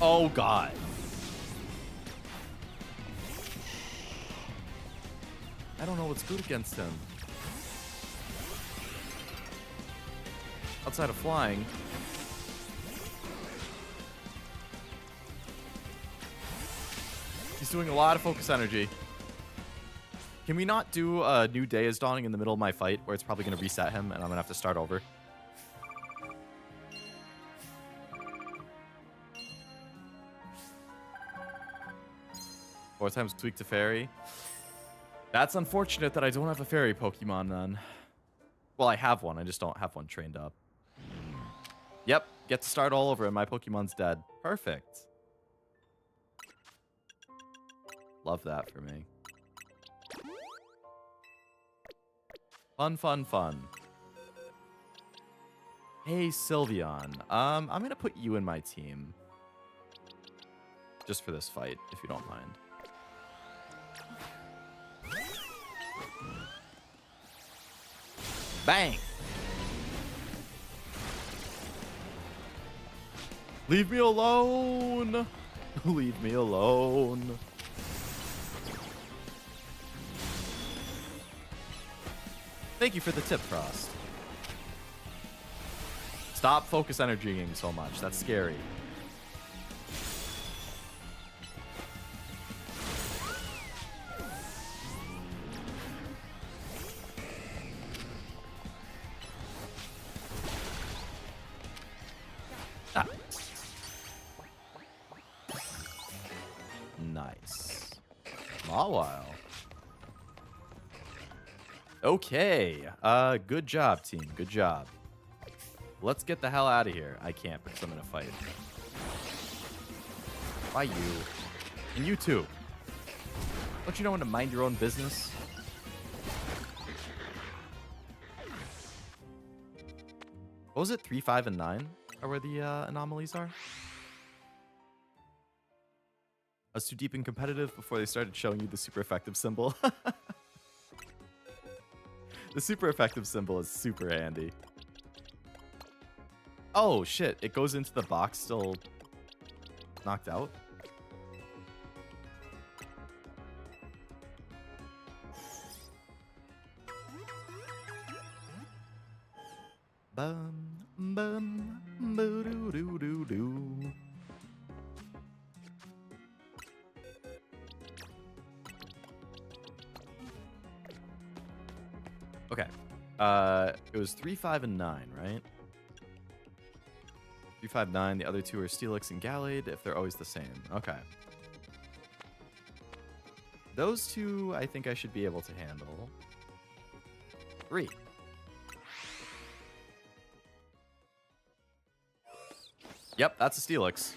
Oh god. I don't know what's good against him. Outside of flying. He's doing a lot of focus energy. Can we not do a new day is dawning in the middle of my fight where it's probably going to reset him and I'm going to have to start over? Four times tweak to fairy. That's unfortunate that I don't have a fairy Pokemon then. Well, I have one. I just don't have one trained up. Yep. Get to start all over and my Pokemon's dead. Perfect. Love that for me. Fun, fun, fun. Hey, Sylveon. I'm going to put you in my team. Just for this fight, if you don't mind. Bang! Leave me alone! Leave me alone. Thank you for the tip, Frost. Stop focus energying so much. That's scary. Ah. Nice. Mawile. Okay. Good job, team. Good job. Let's get the hell out of here. I can't because I'm in a fight. Bye, you. And you too. Don't you know when to mind your own business? What was it? 3, 5, and 9 are where the anomalies are? I was too deep and competitive before they started showing you the super effective symbol. The super effective symbol is super handy. Oh, shit. It goes into the box still knocked out? Bum, bum, boo doo doo doo doo. Okay. It was 3, 5, and 9, right? 3, 5, 9. The other two are Steelix and Gallade if they're always the same. Okay. Those two I think I should be able to handle. 3. Yep, that's a Steelix.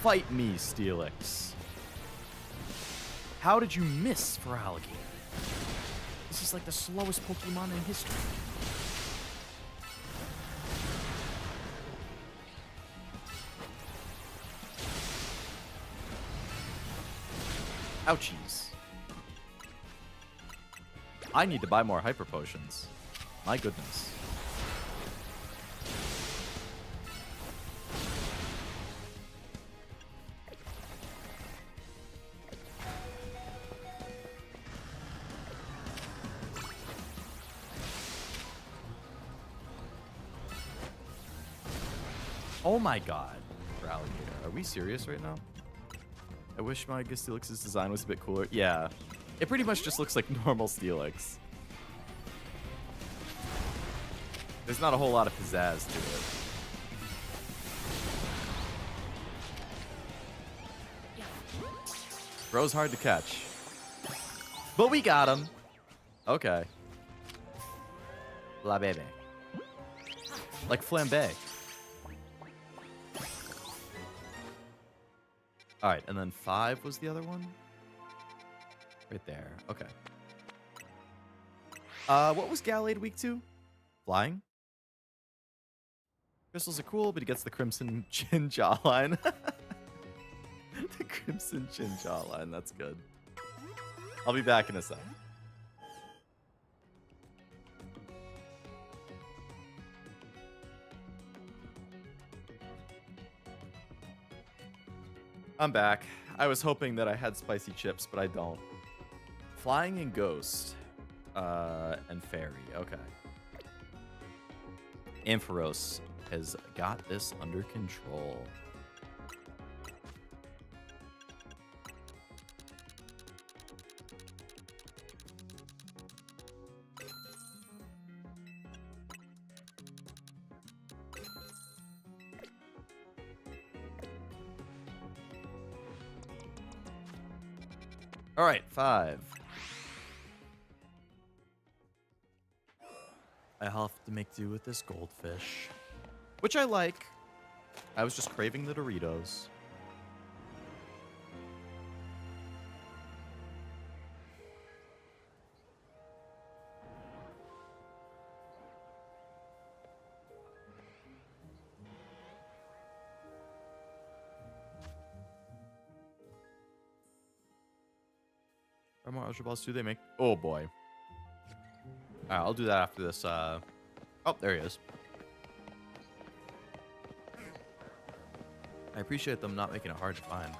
Fight me, Steelix. How did you miss for Alligator? This is like the slowest Pokemon in history. Ouchies. I need to buy more Hyper Potions. My goodness. Oh my god, for Alligator. Are we serious right now? I wish my Steelix's design was a bit cooler. Yeah. It pretty much just looks like normal Steelix. There's not a whole lot of pizzazz to it. Bro's hard to catch. But we got him. Okay. La bebe. Like flambe. All right, and then 5 was the other one? Right there. Okay. What was Gallade weak to? Flying? Crystals are cool, but he gets the Crimson Chin Jawline. The Crimson Chin Jawline, that's good. I'll be back in a sec. I'm back. I was hoping that I had spicy chips, but I don't. Flying and Ghost. And Fairy. Okay. Ampharos has got this under control. All right, 5. I have to make do with this goldfish, which I like. I was just craving the Doritos. How more Ultra Balls do they make? Oh boy. Alright, I'll do that after this. Oh, there he is. I appreciate them not making it hard to find.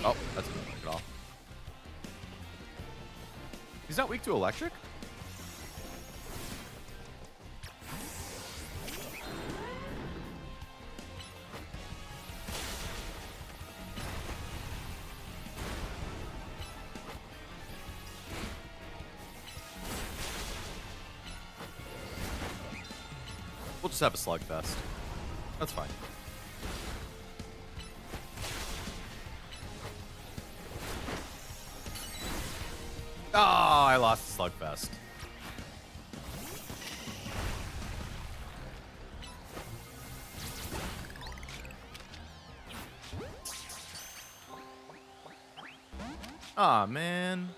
Oh, that's not weak at all. He's not weak to electric? We'll just have a slugfest. That's fine. Oh, I lost the slugfest. Aw, man.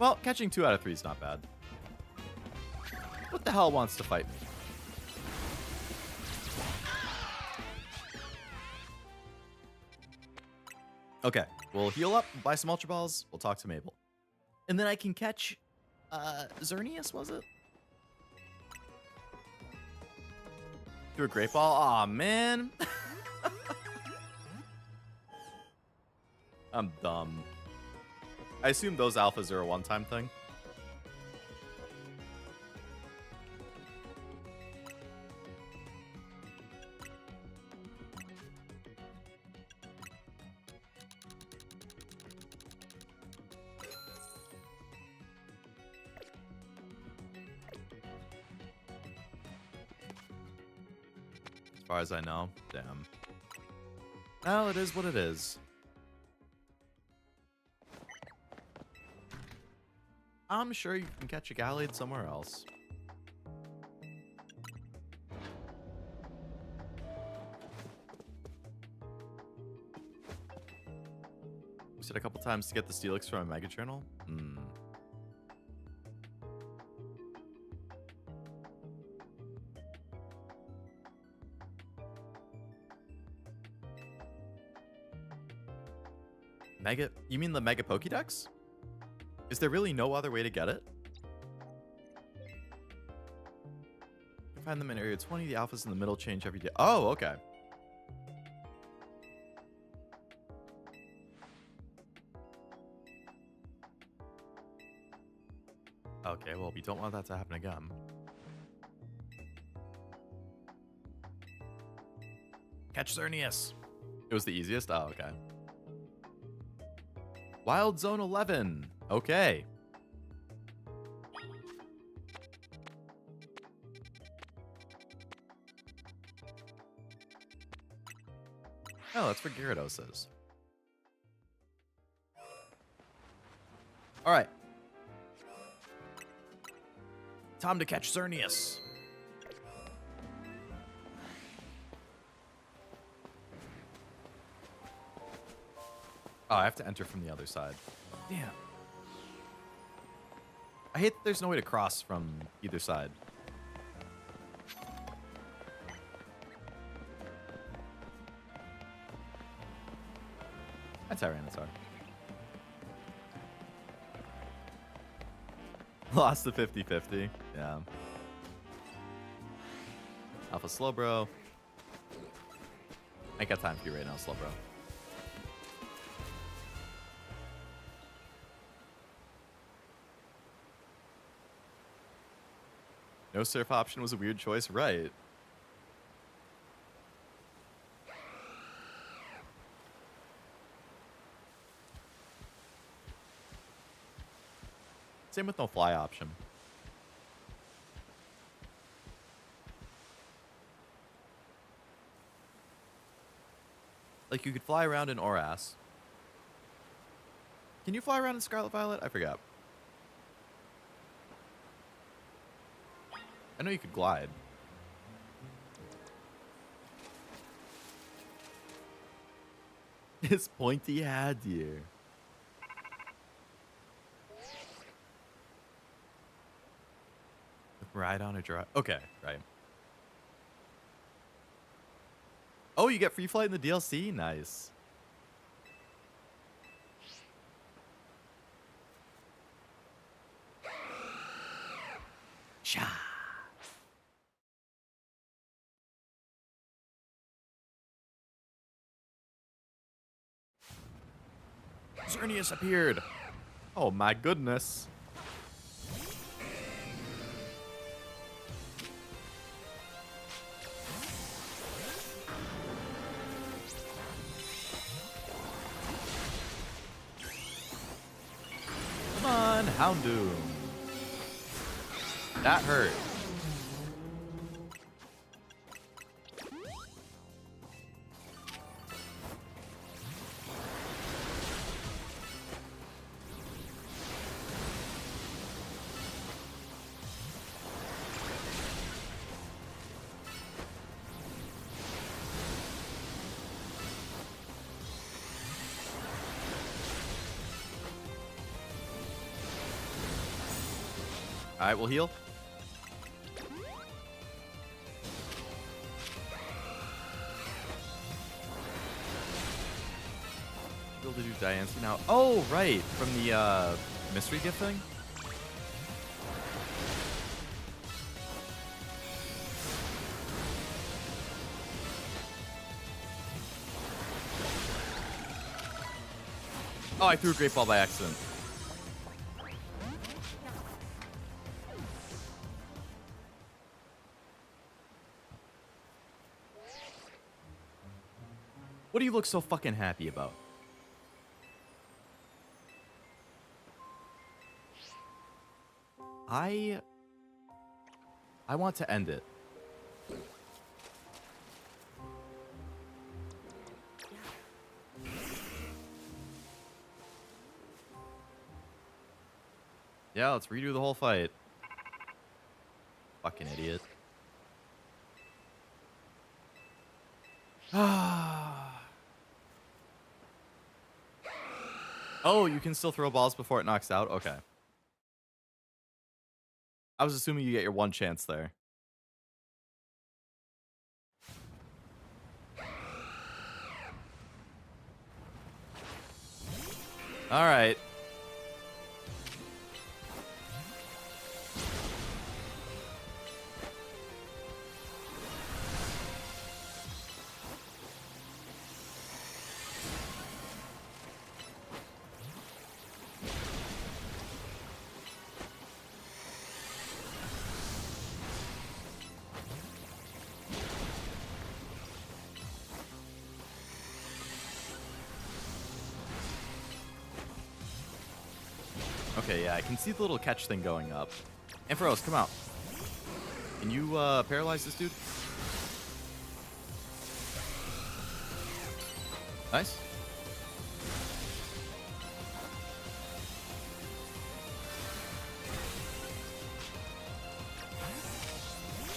Well, catching 2 out of 3 is not bad. What the hell wants to fight me? Okay, we'll heal up, buy some Ultra Balls, we'll talk to Mabel. And then I can catch, Xerneas, was it? Through a Great Ball? Aw, man. I'm dumb. I assume those alphas are a one-time thing. As far as I know. Damn. Well, it is what it is. I'm sure you can catch a Gallade somewhere else. Use it a couple times to get the Steelix from a Mega Journal. Mega? You mean the Mega Pokédex? Is there really no other way to get it? You find them in Area 20. The alphas in the middle change every day. Oh, okay. Okay, well, we don't want that to happen again. Catch Xerneas. It was the easiest? Oh, okay. Wild Zone 11. Okay. Oh, that's where Gyarados is. All right. Time to catch Xerneas. Oh, I have to enter from the other side. Damn. I hate that there's no way to cross from either side. That's Tyranitar. Lost the 50-50. Yeah. Alpha Slowbro. I ain't got time for you right now, Slowbro. No surf option was a weird choice, right? Same with no fly option. Like, you could fly around in Oras. Can you fly around in Scarlet Violet? I forgot. I know you could glide. It's pointy hat here. Ride on a drive. Okay, right. Oh, you get free flight in the DLC? Nice. Cha. Xerneas appeared. Oh my goodness. Come on, Houndoom. That hurt. Alright, we'll heal. Be able to do Diancie now. Oh, right. From the mystery gift thing? Oh, I threw a great ball by accident. What do you look so fucking happy about? I want to end it. Yeah, let's redo the whole fight. Fucking idiot. Oh, you can still throw balls before it knocks out? Okay. I was assuming you get your one chance there. All right. Okay, yeah, I can see the little catch thing going up. Ampharos, come out. Can you paralyze this dude? Nice.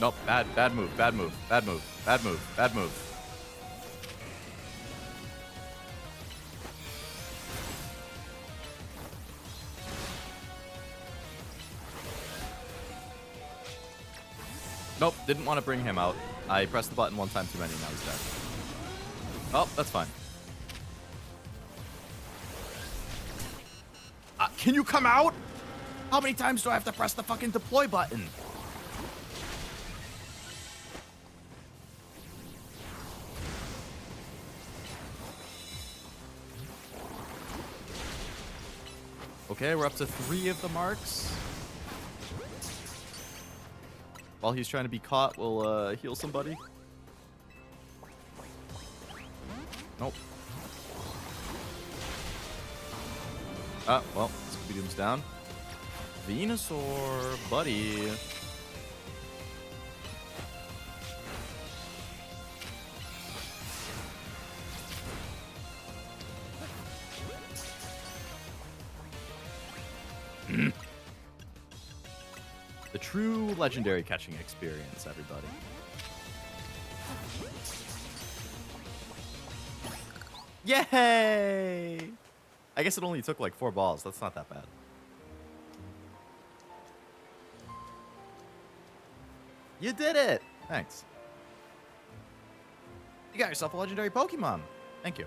Nope, bad move, bad move, bad move, bad move, bad move. Nope, didn't want to bring him out. I pressed the button one time too many, now he's dead. Oh, that's fine. Can you come out? How many times do I have to press the fucking deploy button? Okay, we're up to 3 of the marks. While he's trying to be caught, we'll heal somebody. Nope. Well, Scooby-Doo's down. Venusaur, buddy. The true legendary catching experience, everybody. Yay! I guess it only took like 4 balls. That's not that bad. You did it! Thanks. You got yourself a legendary Pokemon. Thank you.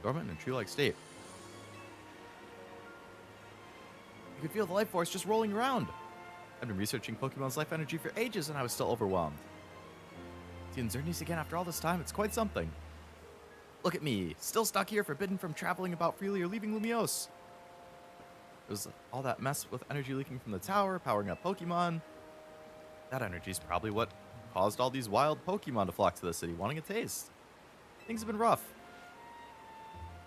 Dormant in a tree-like state. You could feel the life force just rolling around. I've been researching Pokemon's life energy for ages and I was still overwhelmed. Seeing Xerneas again after all this time, it's quite something. Look at me, still stuck here, forbidden from traveling about freely or leaving Lumiose. There's all that mess with energy leaking from the tower, powering up Pokemon. That energy is probably what caused all these wild Pokemon to flock to the city, wanting a taste. Things have been rough.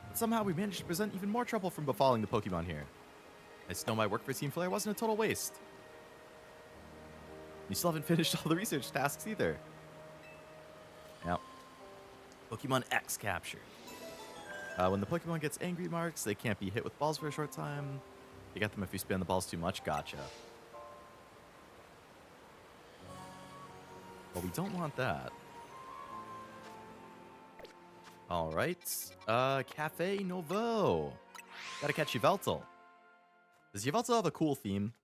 But somehow we managed to prevent even more trouble from befalling the Pokemon here. I just know my work for Team Flare wasn't a total waste. You still haven't finished all the research tasks either. Yep. Pokemon X captured. When the Pokemon gets angry marks, they can't be hit with balls for a short time. You get them if you spin the balls too much. Gotcha. Well, we don't want that. Alright. Cafe Novo. Gotta catch Yveltal. Does he also have a cool theme?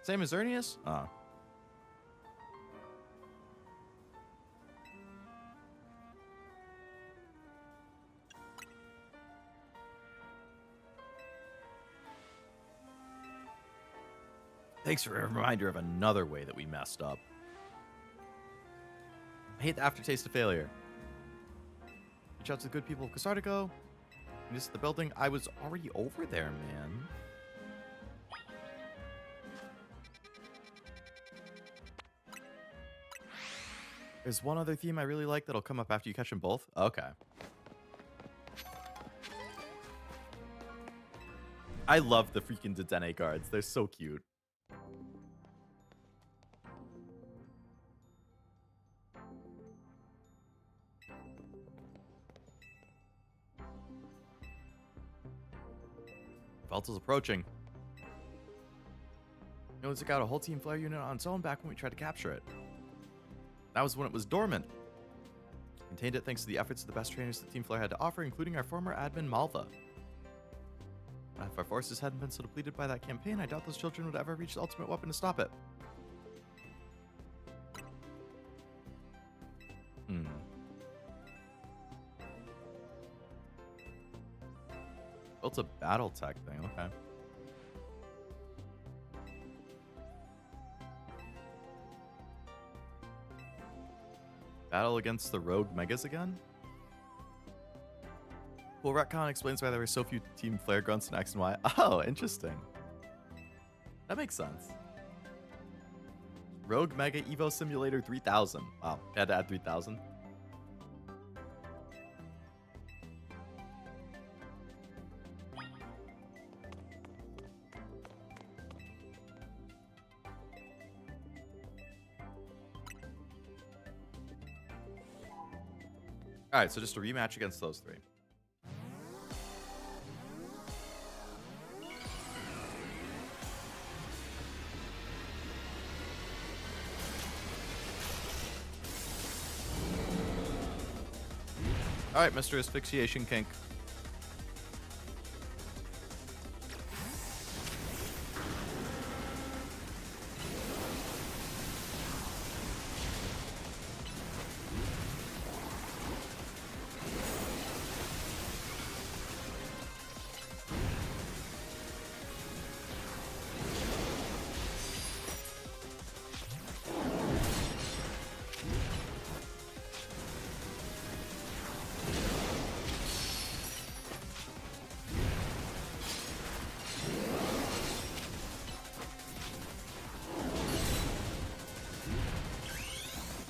Same as Ernius? Oh. Thanks for a reminder of another way that we messed up. I hate the aftertaste of failure. Reach out to the good people of Casardico. This is the building. I was already over there, man. There's one other theme I really like that'll come up after you catch them both. Okay. I love the freaking Dedenne guards. They're so cute. Velta's approaching. It took out a whole team flare unit on its own back when we tried to capture it. That was when it was dormant. Contained it thanks to the efforts of the best trainers that Team Flare had to offer, including our former admin Malva. If our forces hadn't been so depleted by that campaign, I doubt those children would ever reach the ultimate weapon to stop it. Built a battle tech thing, okay. Battle against the rogue megas again? Well, retcon explains why there were so few Team Flare grunts in X and Y. Oh, interesting. That makes sense. Rogue Mega Evo Simulator 3000. Wow, had to add 3000. Alright, so just a rematch against those three. Alright, Mr. Asphyxiation Kink.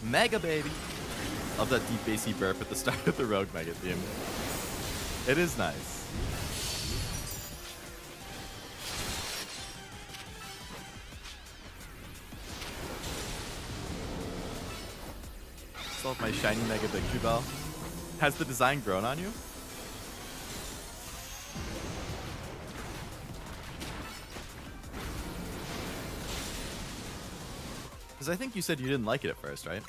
Mega baby. Love that deep bassy burp at the start of the Rogue Mega theme. It is nice. Still have my shiny Mega Victory Bell. Has the design grown on you? Because I think you said you didn't like it at first, right?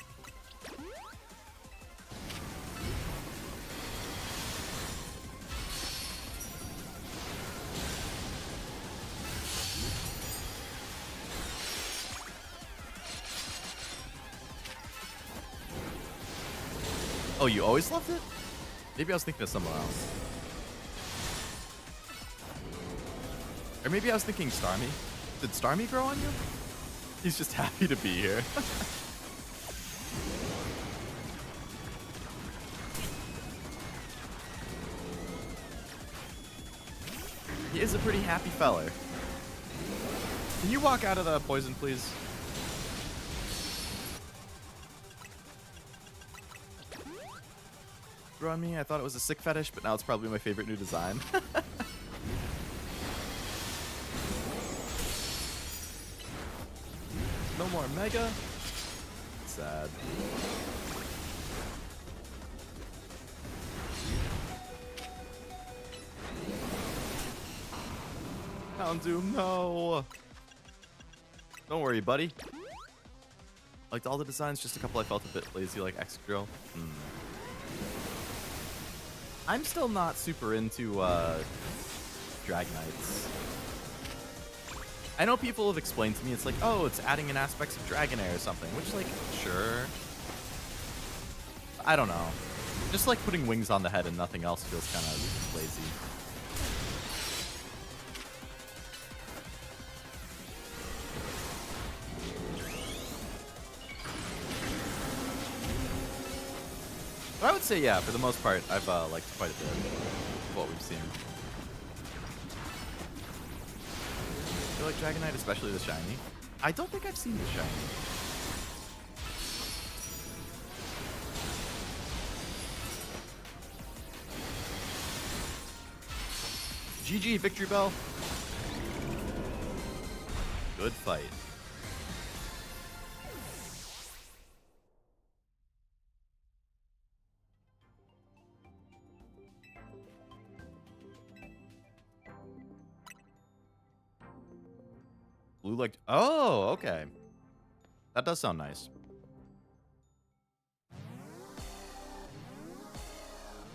Oh, you always loved it? Maybe I was thinking of someone else. Or maybe I was thinking Starmie. Did Starmie grow on you? He's just happy to be here. He is a pretty happy feller. Can you walk out of the poison, please? Grew on me, I thought it was a sick fetish, but now it's probably my favorite new design. No more Mega. Sad. Houndoom, no. Don't worry, buddy. Liked all the designs, just a couple I felt a bit lazy, like Excadrill. I'm still not super into Dragonites. I know people have explained to me, it's like, oh, it's adding in aspects of Dragonair or something, which, like, sure. I don't know. Just like putting wings on the head and nothing else feels kind of lazy. But I would say, yeah, for the most part, I've liked quite a bit of what we've seen. I feel like Dragonite, especially the shiny. I don't think I've seen the shiny. GG, Victory Bell. Good fight. Blue like, oh, okay. That does sound nice.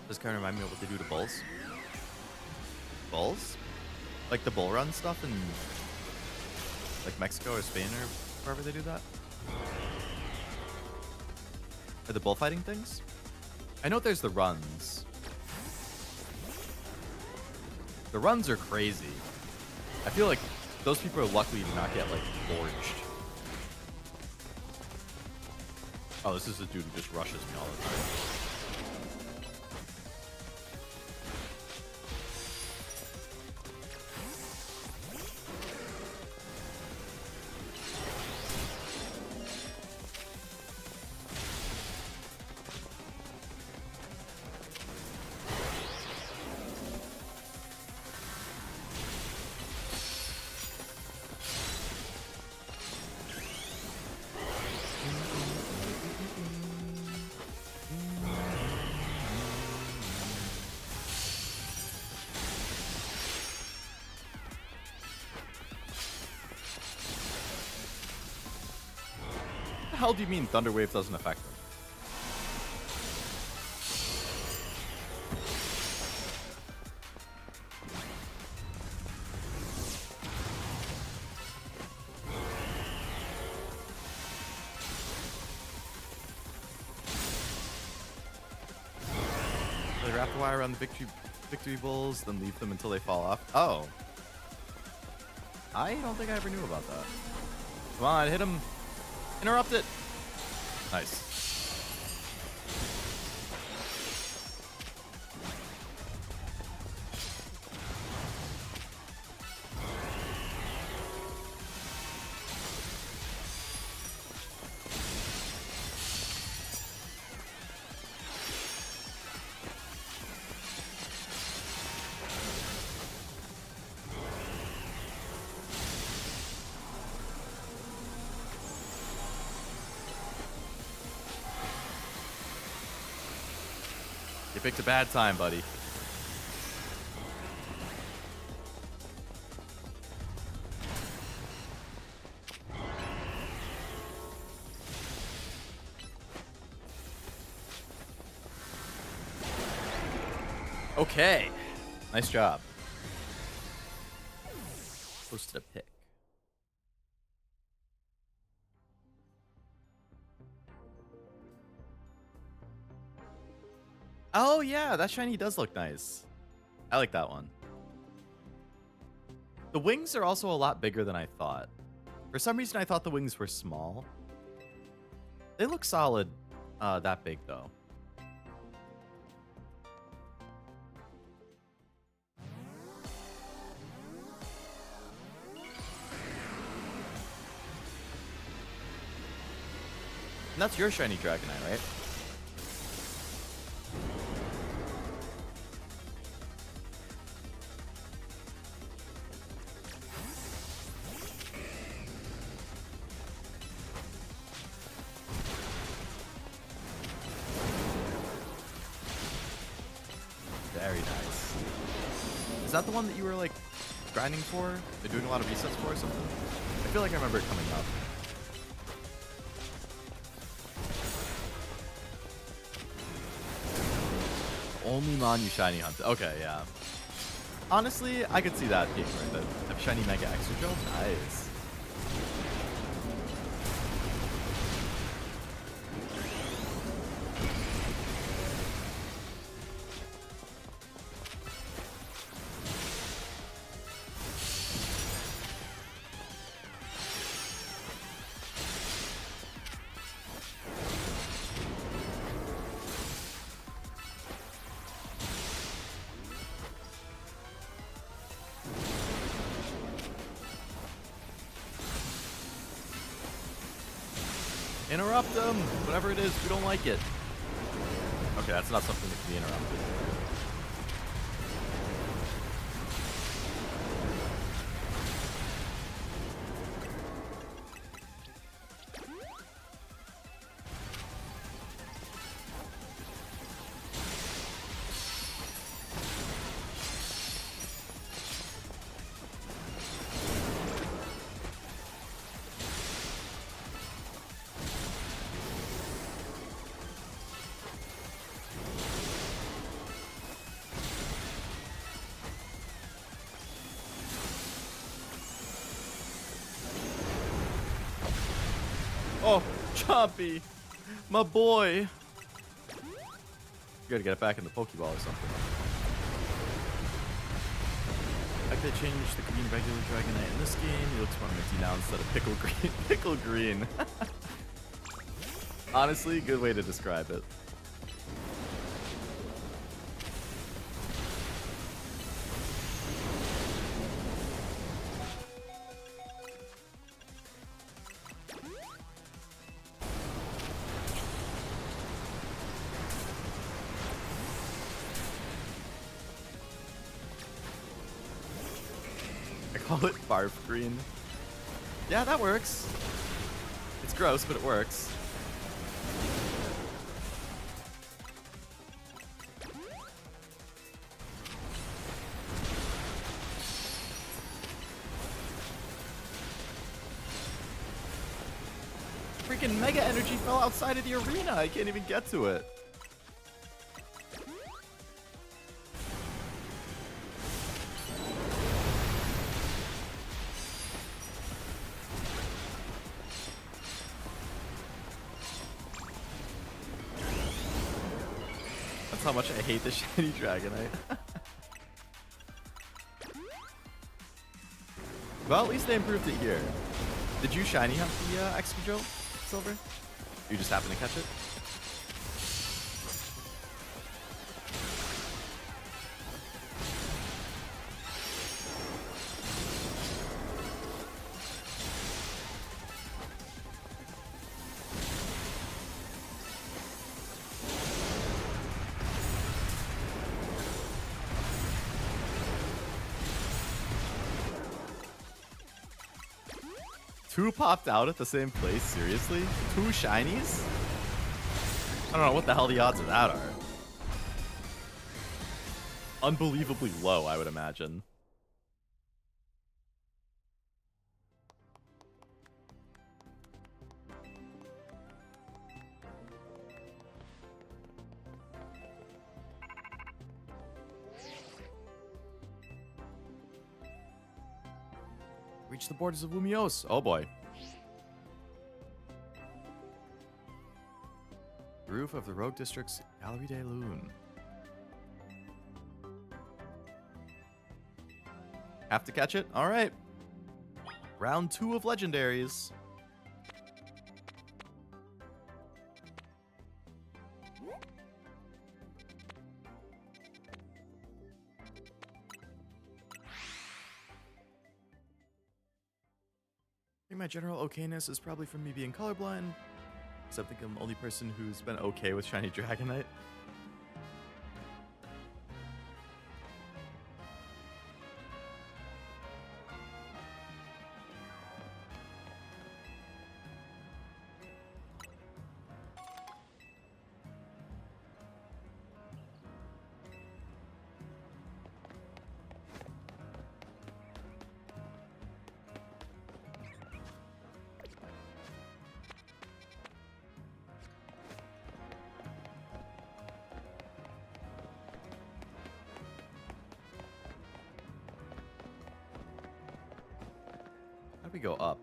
Does kind of remind me of what they do to bulls. Bulls? Like the bull run stuff in like Mexico or Spain or wherever they do that? Or the bullfighting things? I know there's the runs. The runs are crazy. I feel like those people are lucky to not get like forged. Oh, this is a dude who just rushes me all the time. What the hell do you mean Thunder Wave doesn't affect them? They wrap the wire around the victory bulls, then leave them until they fall off. Oh. I don't think I ever knew about that. Come on, hit him. Interrupt it. Nice. You picked a bad time, buddy. Okay. Nice job. Posted a pick. Oh, yeah, that shiny does look nice. I like that one. The wings are also a lot bigger than I thought. For some reason, I thought the wings were small. They look solid that big, though. And that's your shiny Dragonite, right? Very nice. Is that the one that you were like grinding for? They're doing a lot of resets for or something? I feel like I remember it coming up. Only Mon you shiny hunt. Okay, yeah. Honestly, I could see that being worth it. A shiny Mega Extra Drill? Nice. Interrupt them! Whatever it is, we don't like it. Okay, that's not something that can be interrupted. Oh, Chompy! My boy! You gotta get it back in the Pokeball or something. Like they changed the green regular Dragonite in this game. He looks more minty now instead of pickle green. Pickle green. Honestly, good way to describe it. Call it barf green. Yeah, that works. It's gross, but it works. Freaking Mega Energy fell outside of the arena. I can't even get to it. That's how much I hate the shiny Dragonite. Well, at least they improved it here. Did you shiny hunt the Excadrill, Silver? You just happened to catch it? Two popped out at the same place? Seriously? Two shinies? I don't know what the hell the odds of that are. Unbelievably low, I would imagine. Reach the borders of Lumiose. Oh boy. Roof of the Rogue District's Gallery de Lune. Have to catch it? Alright. Round 2 of Legendaries. I think my general okayness is probably from me being colorblind. Because I think I'm the only person who's been okay with shiny Dragonite. How do we go up?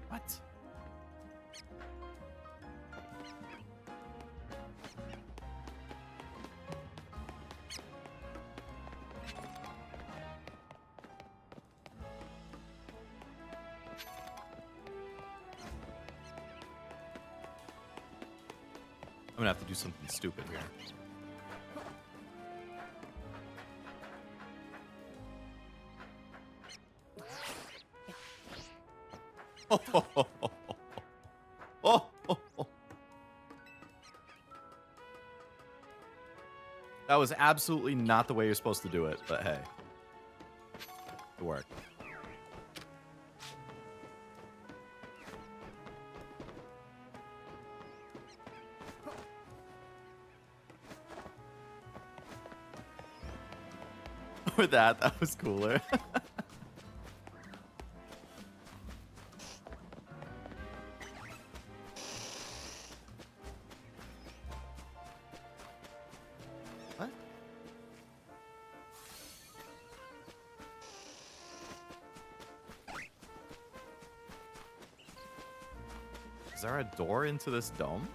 What? I'm gonna have to do something stupid here. That was absolutely not the way you're supposed to do it, but hey. It worked. With that was cooler. What? Is there a door into this dome?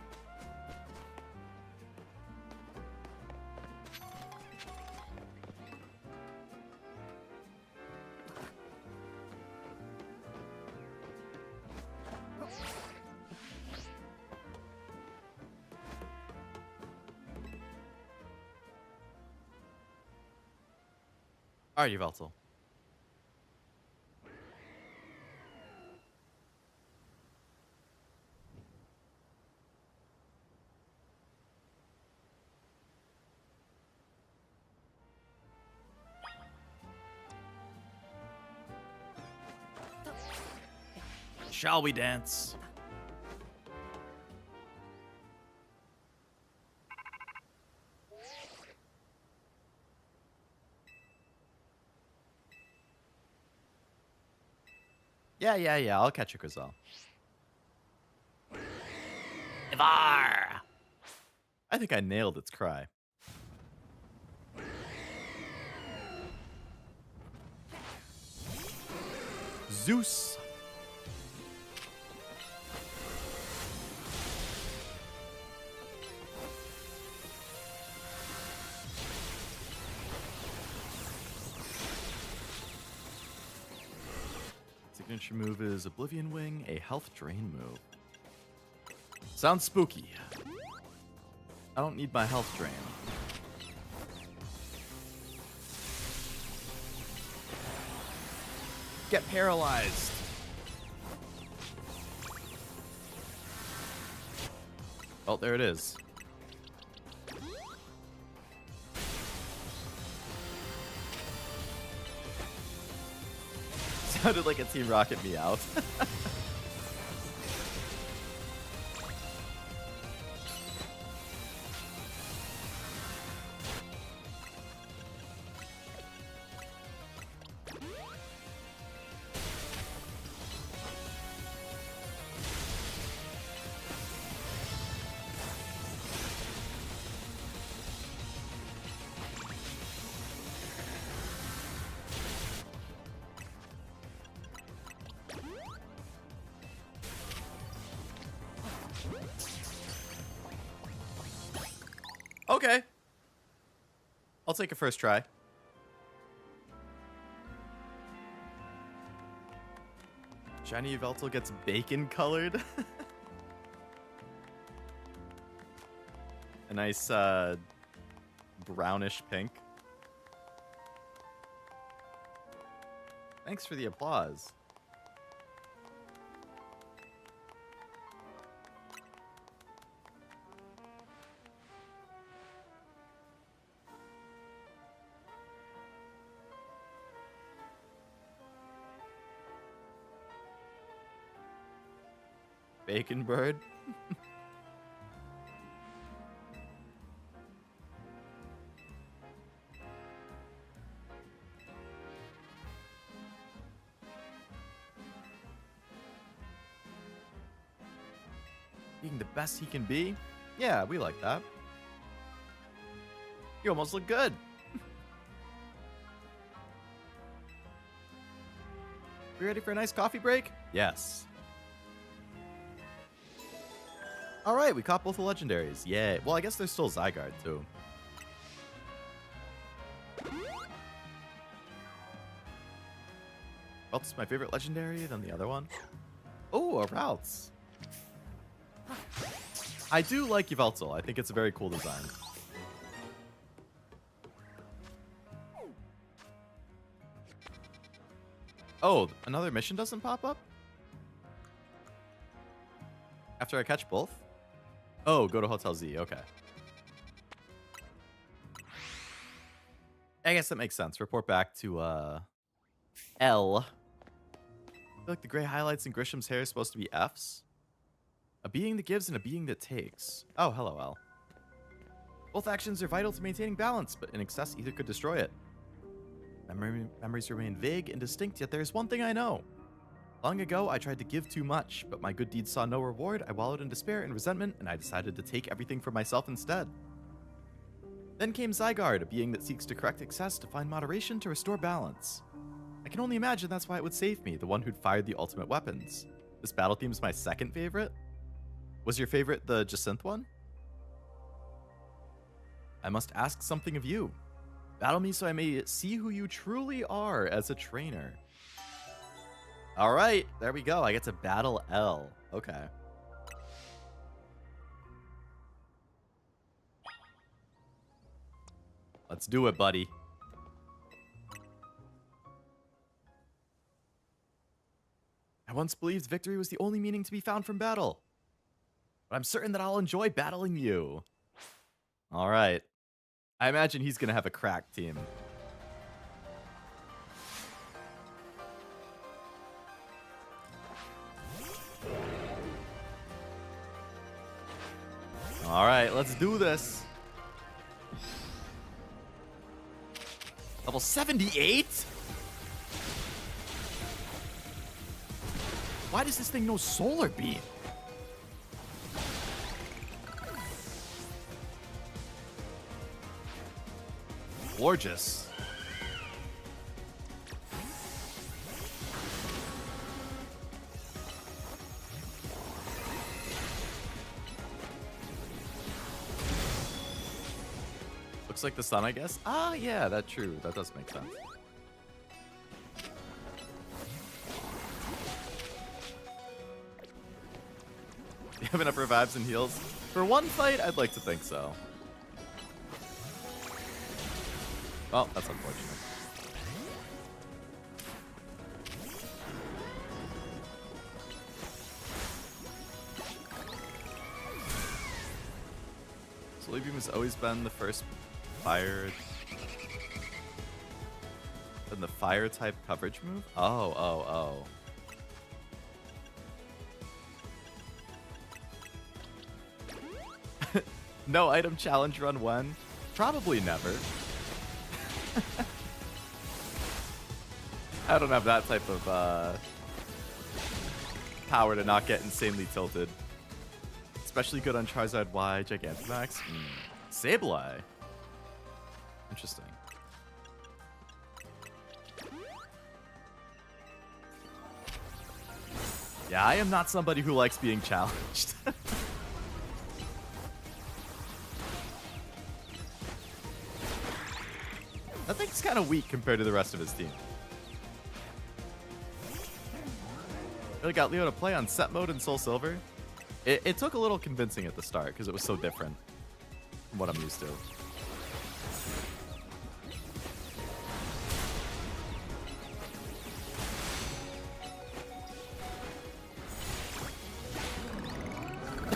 Alright, Yveltal. Shall we dance? Yeah. I'll catch a gazelle. Ivar! I think I nailed its cry. Zeus! Signature move is Oblivion Wing, a health drain move. Sounds spooky. I don't need my health drain. Get paralyzed. Oh, there it is. Sounded like a Team Rocket me out. Okay. I'll take a first try. Shiny Yveltal gets bacon colored. A nice brownish pink. Thanks for the applause. Bacon bird. Being the best he can be? Yeah, we like that. You almost look good. We ready for a nice coffee break? Yes. All right, we caught both the legendaries. Yay. Well, I guess there's still Zygarde, too. Ralts is my favorite legendary than the other one. Oh, a Ralts. I do like Yveltal. I think it's a very cool design. Oh, another mission doesn't pop up? After I catch both? Oh, go to Hotel Z. Okay. I guess that makes sense. Report back to, L. I feel like the gray highlights in Grisham's hair is supposed to be F's. A being that gives and a being that takes. Oh, hello, L. Both actions are vital to maintaining balance, but in excess, either could destroy it. Memories remain vague and distinct, yet there is one thing I know. Long ago, I tried to give too much, but my good deeds saw no reward. I wallowed in despair and resentment, and I decided to take everything for myself instead. Then came Zygarde, a being that seeks to correct excess, to find moderation, to restore balance. I can only imagine that's why it would save me, the one who'd fired the ultimate weapons. This battle theme is my second favorite. Was your favorite the Jacinthe one? I must ask something of you. Battle me so I may see who you truly are as a trainer. All right, there we go. I get to battle L. Okay. Let's do it, buddy. I once believed victory was the only meaning to be found from battle. But I'm certain that I'll enjoy battling you. All right. I imagine he's going to have a crack team. All right, let's do this. Level 78? Why does this thing know Solar Beam? Gorgeous. Looks like the sun, I guess. Ah, yeah, that's true. That does make sense. You have enough revives and heals? For one fight, I'd like to think so. Well, that's unfortunate. Solar Beam has always been the first fire... Been the fire type coverage move? Oh. No item challenge run when? Probably never. I don't have that type of power to not get insanely tilted. Especially good on Charizard Y, Gigantamax. Sableye. Interesting. Yeah, I am not somebody who likes being challenged. That thing's kind of weak compared to the rest of his team. Really got Leo to play on set mode in Soul Silver. It took a little convincing at the start because it was so different from what I'm used to.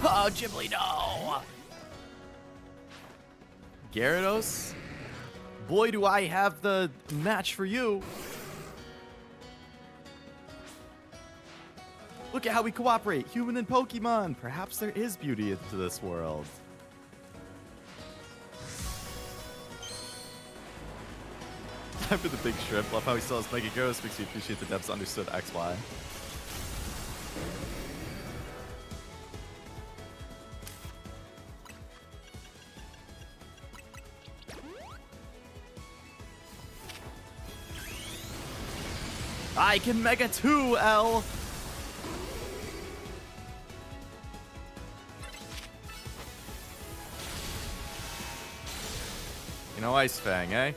Oh, Ghibli, no! Gyarados? Boy, do I have the match for you. Look at how we cooperate, human and Pokemon. Perhaps there is beauty into this world. Time for the big shrimp. Love how he still has Mega Gyarados. Makes you appreciate the devs understood XY. I can Mega 2, L. You know, Ice Fang, eh?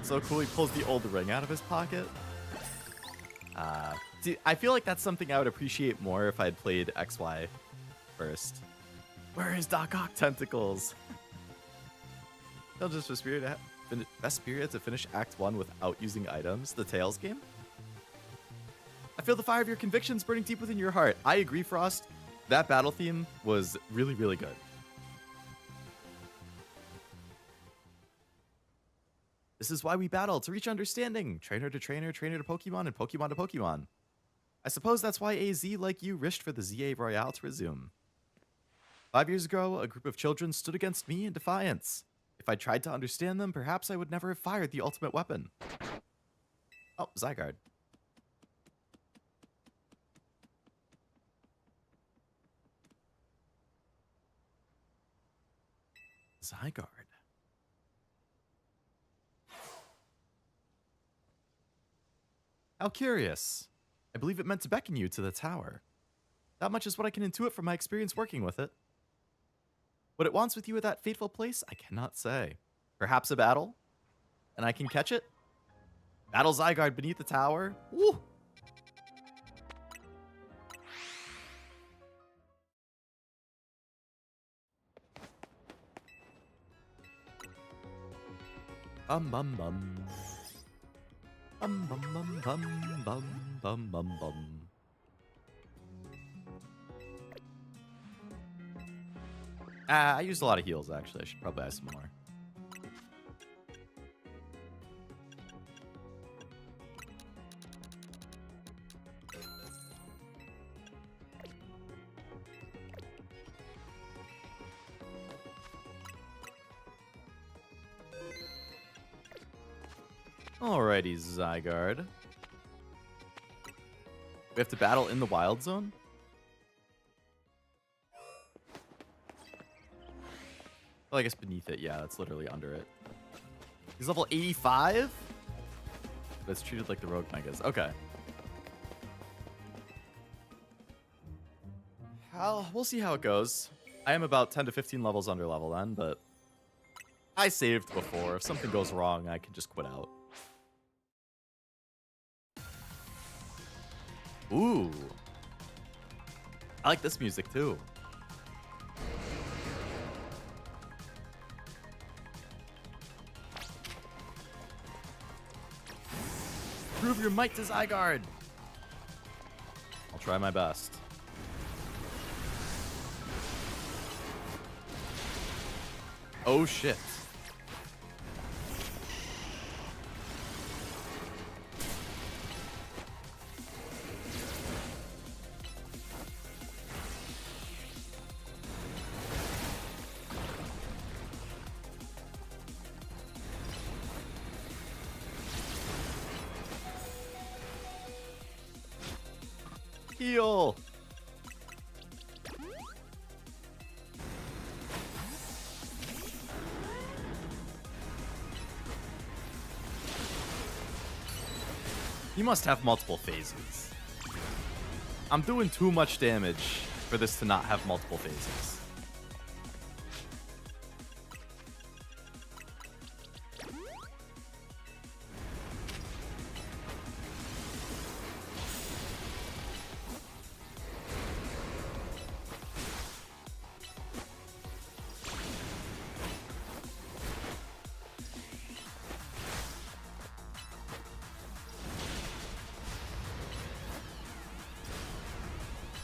So cool, he pulls the old ring out of his pocket. See, I feel like that's something I would appreciate more if I'd played XY first. Where is Doc Ock tentacles? They'll just best period to finish Act 1 without using items. The Tails game? I feel the fire of your convictions burning deep within your heart. I agree, Frost. That battle theme was really, really good. This is why we battle, to reach understanding. Trainer to trainer, trainer to Pokemon, and Pokemon to Pokemon. I suppose that's why AZ, like you, wished for the ZA Royale to resume. 5 years ago, a group of children stood against me in defiance. If I tried to understand them, perhaps I would never have fired the ultimate weapon. Oh, Zygarde. Zygarde. How curious. I believe it meant to beckon you to the tower. That much is what I can intuit from my experience working with it. What it wants with you at that fateful place, I cannot say. Perhaps a battle? And I can catch it? Battle Zygarde beneath the tower? Woo! Bum bum bum. Bum bum bum bum bum bum bum bum. I used a lot of heals, actually. I should probably add some more. Alrighty, Zygarde. We have to battle in the wild zone? Well, I guess beneath it, yeah, that's literally under it. He's level 85? But it's treated like the rogue megas. Okay. We'll see how it goes. I am about 10 to 15 levels under level then, but I saved before. If something goes wrong, I can just quit out. Ooh. I like this music too. Prove your might to Zygarde. I'll try my best. Oh shit. Heal. You must have multiple phases. I'm doing too much damage for this to not have multiple phases.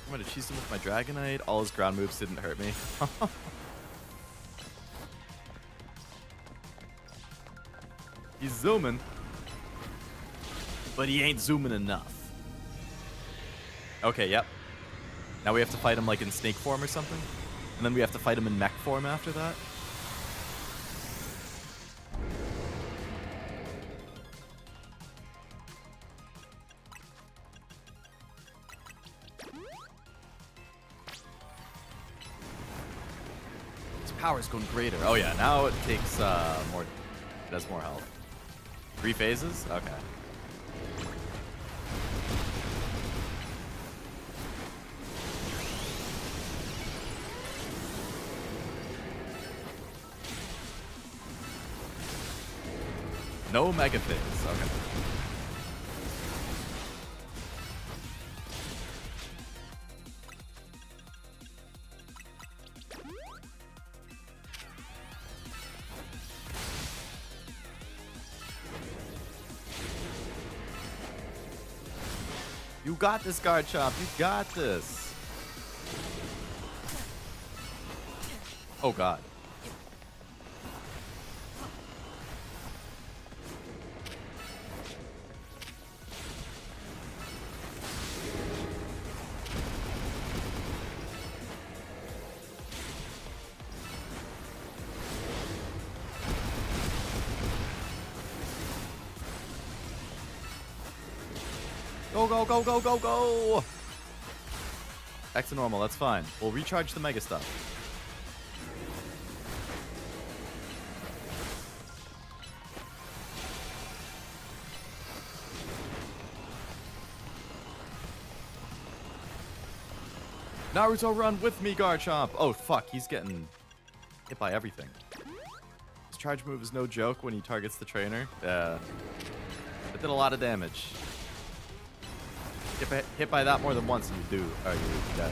I'm gonna cheese him with my Dragonite. All his ground moves didn't hurt me. He's zooming. But he ain't zooming enough. Okay, yep. Now we have to fight him like in snake form or something. And then we have to fight him in mech form after that. Power's going greater. Oh yeah, now it takes more. It has more health. 3 phases? Okay. No mega phase. Okay. You got this, Garchomp. You got this. Oh, God. Go, go, go, go, go, go! Back to normal, that's fine. We'll recharge the Mega stuff. Naruto, run with me, Garchomp! Oh, fuck, he's getting hit by everything. His charge move is no joke when he targets the trainer. Yeah. It did a lot of damage. Hit by that more than once and you do. Or you're dead.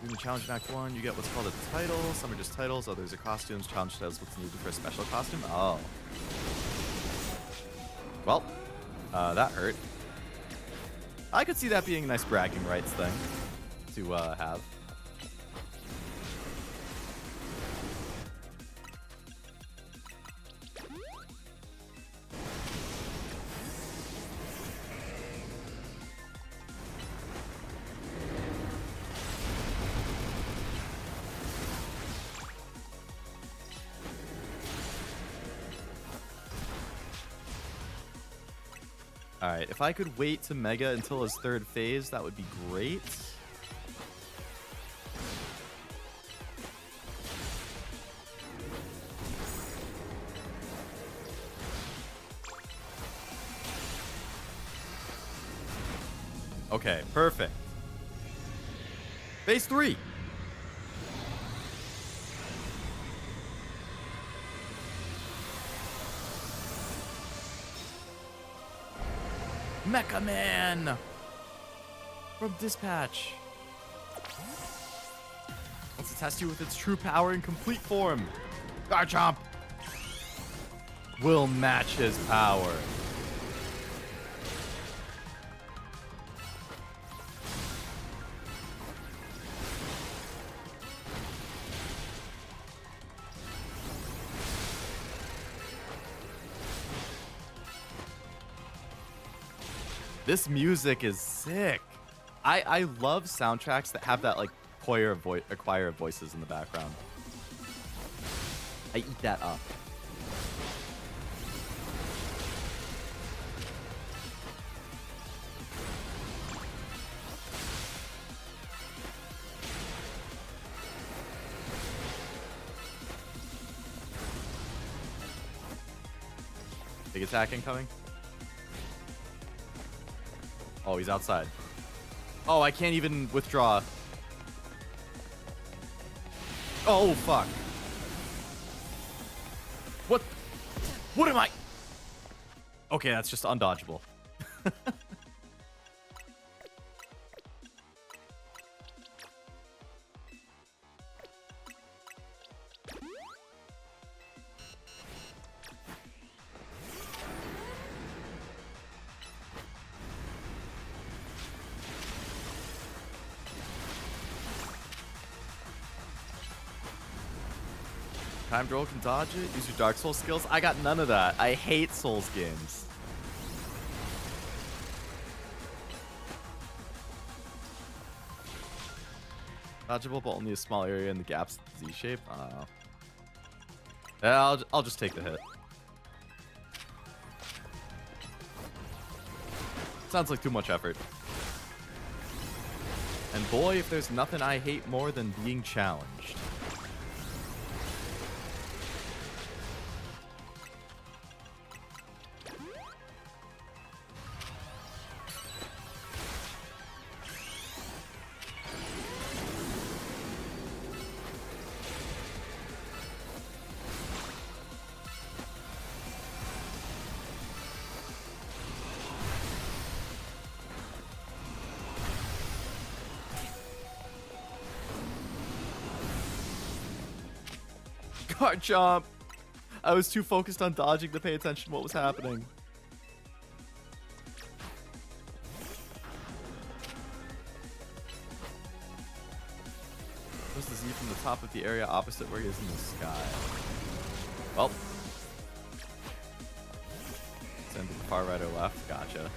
During the challenge in Act 1, you get what's called a title. Some are just titles, others are costumes. Challenge titles what's needed for a special costume. Oh. Well, that hurt. I could see that being a nice bragging rights thing to have. Alright, if I could wait to Mega until his 3rd phase, that would be great. Okay, perfect. Phase 3! Mecha Man from Dispatch. Let's test you with its true power in complete form. Garchomp will match his power. This music is sick. I love soundtracks that have that like choir of voices in the background. I eat that up. Big attack incoming. Oh, he's outside. Oh, I can't even withdraw. Oh, fuck. What? What am I? Okay, that's just undodgeable. Time roll can dodge it. Use your Dark Souls skills. I got none of that. I hate Souls games. Dodgeable, but only a small area in the gaps Z shape. Yeah, I'll just take the hit. Sounds like too much effort. And boy, if there's nothing I hate more than being challenged. Garchomp! I was too focused on dodging to pay attention to what was happening. There's the Z from the top of the area opposite where he is in the sky. Well. Send to the far right or left. Gotcha.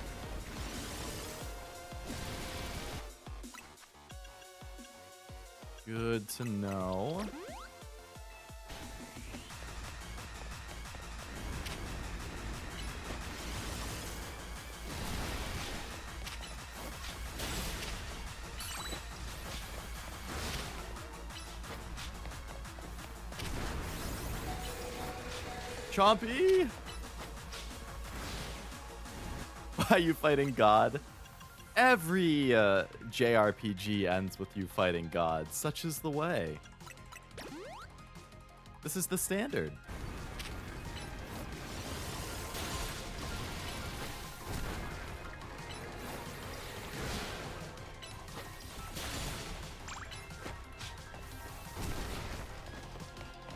Good to know. Chompy! Why are you fighting God? Every JRPG ends with you fighting God. Such is the way. This is the standard.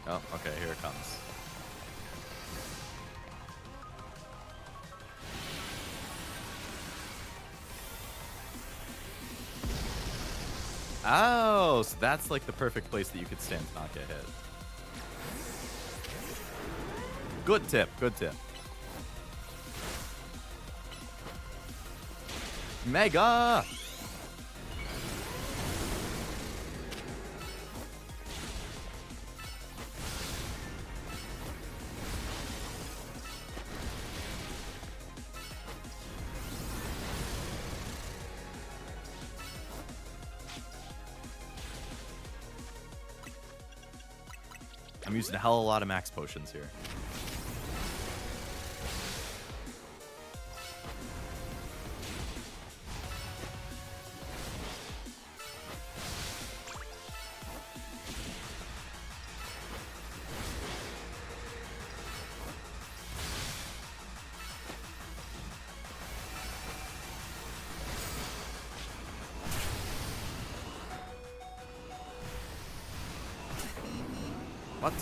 Oh, okay, here it comes. Oh, so that's like the perfect place that you could stand to not get hit. Good tip, good tip. Mega! I'm using a hell of a lot of max potions here. What?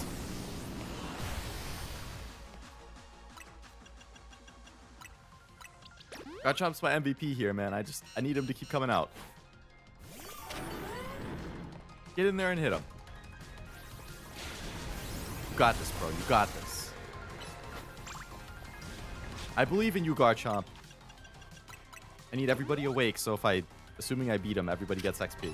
Garchomp's my MVP here, man. I need him to keep coming out. Get in there and hit him. You got this, bro. You got this. I believe in you, Garchomp. I need everybody awake, so assuming I beat him, everybody gets XP.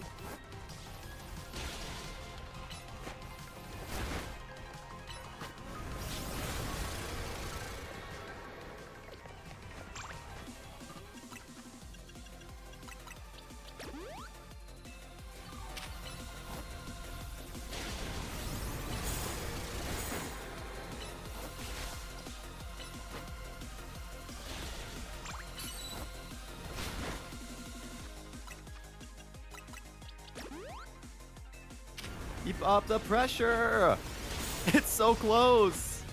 Keep up the pressure. It's so close.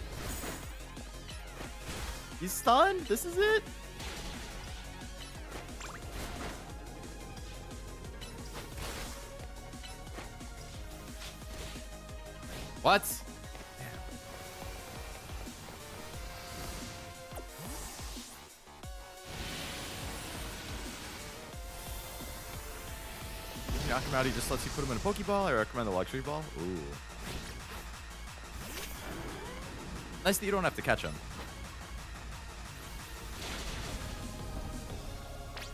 He's stunned. This is it. What? Knock him out, he just lets you put him in a Pokeball. I recommend the Luxury Ball. Ooh. Nice that you don't have to catch him.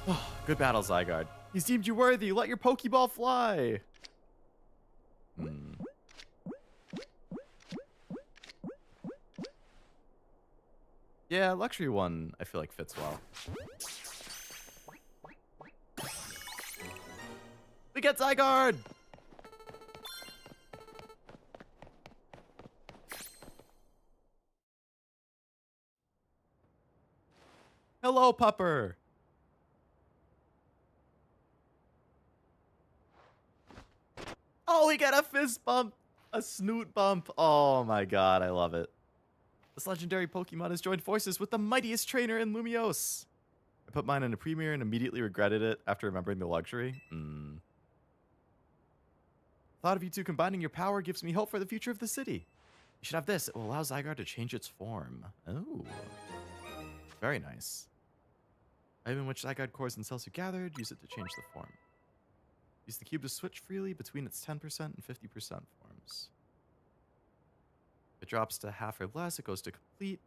Oh, good battle, Zygarde. He's deemed you worthy. Let your Pokeball fly. Yeah, Luxury one I feel like fits well. We get Zygarde! Hello, Pupper! Oh, we get a fist bump! A snoot bump! Oh my god, I love it. This legendary Pokemon has joined forces with the mightiest trainer in Lumiose. I put mine in a Premier and immediately regretted it after remembering the luxury. Thought of you two combining your power gives me hope for the future of the city. You should have this. It will allow Zygarde to change its form. Oh. Very nice. Item in which Zygarde cores and cells are gathered, use it to change the form. Use the cube to switch freely between its 10% and 50% forms. If it drops to half or less, it goes to complete.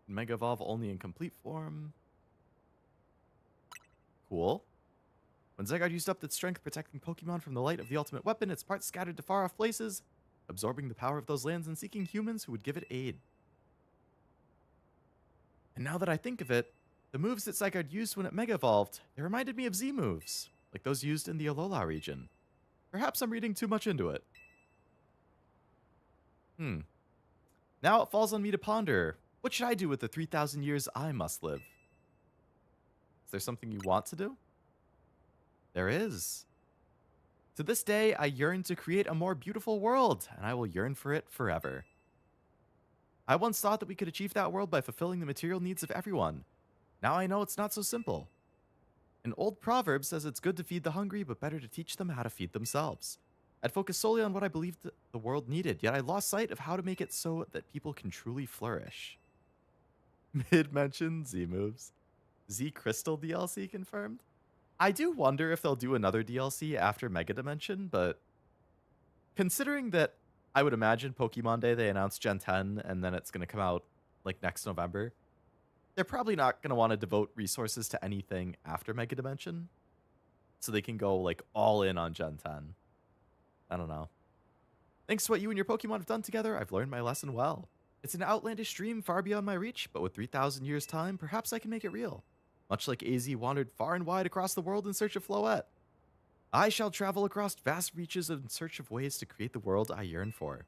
Mega Evolve only in complete form. Cool. When Zygarde used up its strength protecting Pokemon from the light of the ultimate weapon, its parts scattered to far off places, absorbing the power of those lands and seeking humans who would give it aid. And now that I think of it, the moves that Zygarde used when it Mega Evolved, they reminded me of Z moves, like those used in the Alola region. Perhaps I'm reading too much into it. Now it falls on me to ponder, what should I do with the 3,000 years I must live? Is there something you want to do? There is. To this day, I yearn to create a more beautiful world, and I will yearn for it forever. I once thought that we could achieve that world by fulfilling the material needs of everyone. Now I know it's not so simple. An old proverb says it's good to feed the hungry, but better to teach them how to feed themselves. I'd focused solely on what I believed the world needed, yet I lost sight of how to make it so that people can truly flourish. Mid-mention Z moves. Z Crystal DLC confirmed? I do wonder if they'll do another DLC after Mega Dimension, but considering that I would imagine Pokemon Day, they announced Gen 10, and then it's going to come out like next November, they're probably not going to want to devote resources to anything after Mega Dimension, so they can go like all in on Gen 10. I don't know. Thanks to what you and your Pokemon have done together, I've learned my lesson well. It's an outlandish dream far beyond my reach, but with 3,000 years' time, perhaps I can make it real. Much like AZ wandered far and wide across the world in search of Floette, I shall travel across vast reaches in search of ways to create the world I yearn for.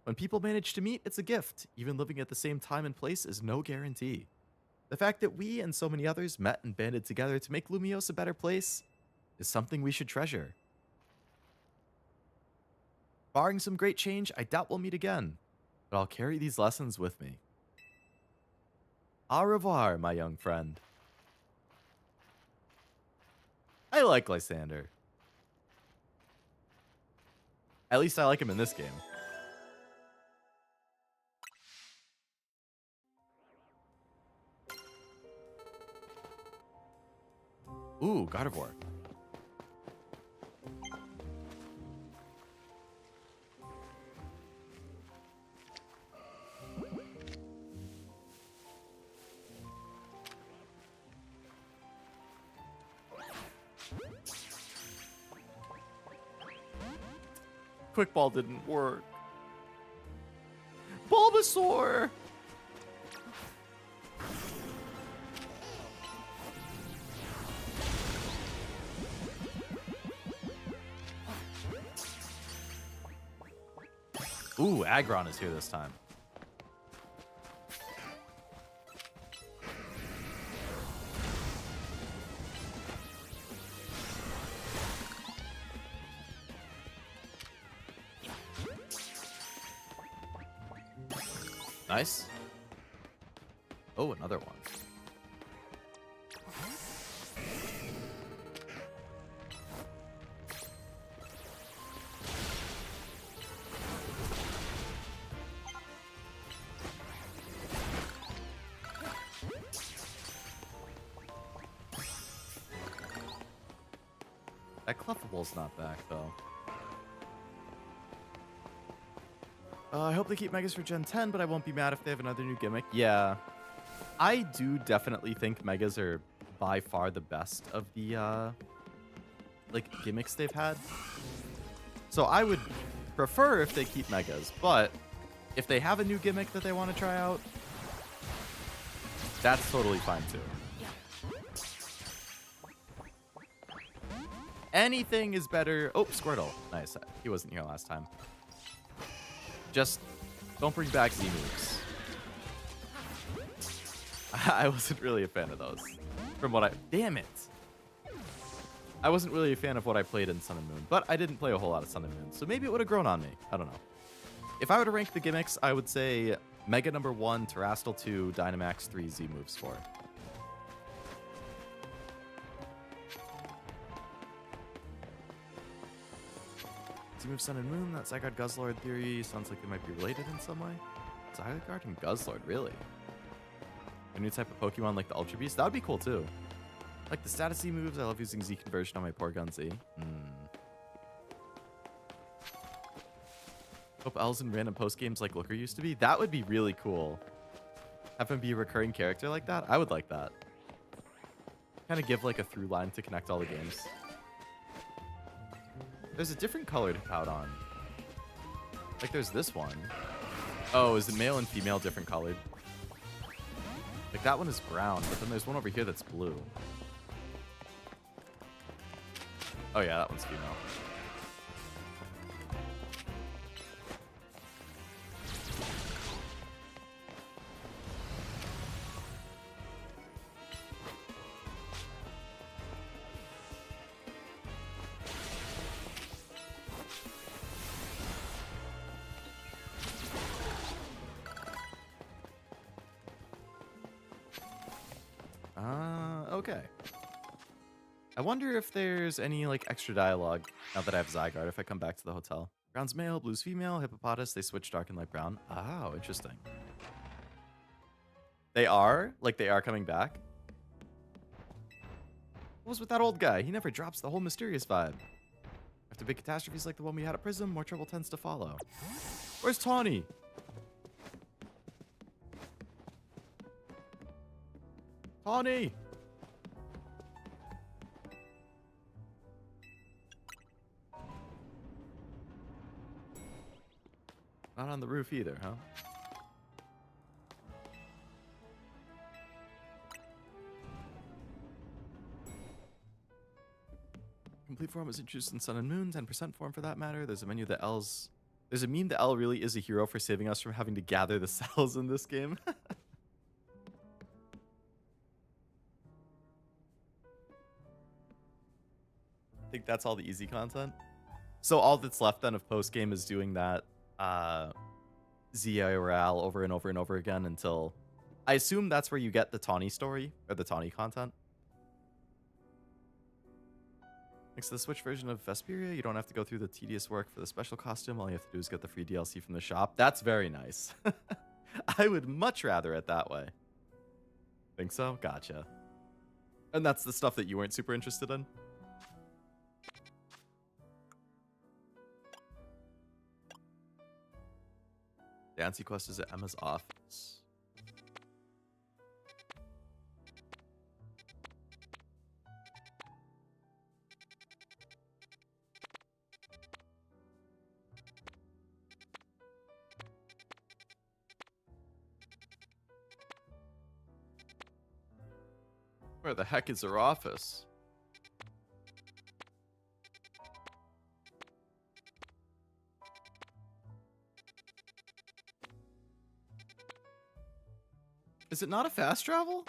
When people manage to meet, it's a gift. Even living at the same time and place is no guarantee. The fact that we and so many others met and banded together to make Lumiose a better place is something we should treasure. Barring some great change, I doubt we'll meet again, but I'll carry these lessons with me. Au revoir, my young friend. I like Lysander. At least I like him in this game. Ooh, God of War. Quick Ball didn't work. Bulbasaur! Ooh, Aggron is here this time. Nice. Oh, another one. That Clefable's not back, though. I hope they keep Megas for Gen 10, but I won't be mad if they have another new gimmick. Yeah. I do definitely think Megas are by far the best of the, like, gimmicks they've had. So I would prefer if they keep Megas, but if they have a new gimmick that they want to try out, that's totally fine, too. Anything is better. Oh, Squirtle. Nice. He wasn't here last time. Just don't bring back Z moves. I wasn't really a fan of those. From what damn it. I wasn't really a fan of what I played in Sun and Moon, but I didn't play a whole lot of Sun and Moon, so maybe it would have grown on me. I don't know. If I were to rank the gimmicks, I would say Mega number 1, Terastal 2, Dynamax 3, Z moves 4. Multi-move Sun and Moon. That Zygarde Guzzlord theory sounds like they might be related in some way. Zygarde and Guzzlord, really? A new type of Pokemon like the Ultra Beast? That would be cool too. Like the status-y moves, I love using Z conversion on my Porygon Z. Hope L's in random post games like Looker used to be. That would be really cool. Have him be a recurring character like that? I would like that. Kind of give like a through line to connect all the games. There's a different color to pout on. Like there's this one. Oh, is it male and female different colored? Like that one is brown, but then there's one over here that's blue. Oh yeah, that one's female. Okay. I wonder if there's any like extra dialogue now that I have Zygarde if I come back to the hotel. Brown's male, blue's female, hippopotamus, they switch dark and light brown. Oh, interesting. They are? Like they are coming back? What was with that old guy? He never drops the whole mysterious vibe. After big catastrophes like the one we had at Prism, more trouble tends to follow. Where's Tawny? Tawny! Not on the roof either, huh? Complete form is introduced in Sun and Moon, 10% form for that matter. There's a menu that L's... There's a meme that L really is a hero for saving us from having to gather the cells in this game. I think that's all the easy content. So all that's left then of post-game is doing that ZIRL over and over and over again until... I assume that's where you get the Tawny story, or the Tawny content. Next to the Switch version of Vesperia, you don't have to go through the tedious work for the special costume. All you have to do is get the free DLC from the shop. That's very nice. I would much rather it that way. Think so? Gotcha. And that's the stuff that you weren't super interested in? The Nancy quest is at Emma's office. Where the heck is her office? Is it not a fast travel?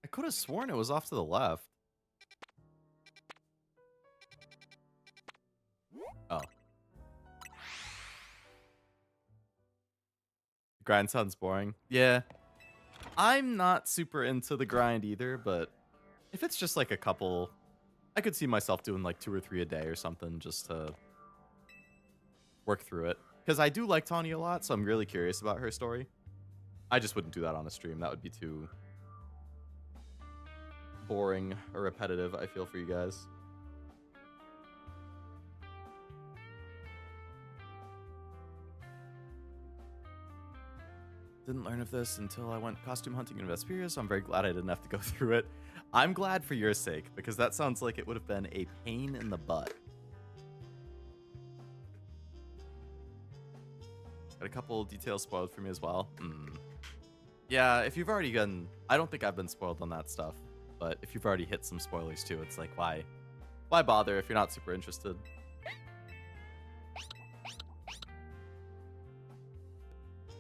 I could have sworn it was off to the left. Oh. Grind sounds boring. Yeah. I'm not super into the grind either, but if it's just like a couple, I could see myself doing like 2 or 3 a day or something just to work through it. Because I do like Tawny a lot, so I'm really curious about her story. I just wouldn't do that on a stream. That would be too boring or repetitive, I feel, for you guys. Didn't learn of this until I went costume hunting in Vesperia, so I'm very glad I didn't have to go through it. I'm glad for your sake, because that sounds like it would have been a pain in the butt. Got a couple details spoiled for me as well. Yeah, if you've already gotten... I don't think I've been spoiled on that stuff, but if you've already hit some spoilers too, it's like, why bother if you're not super interested?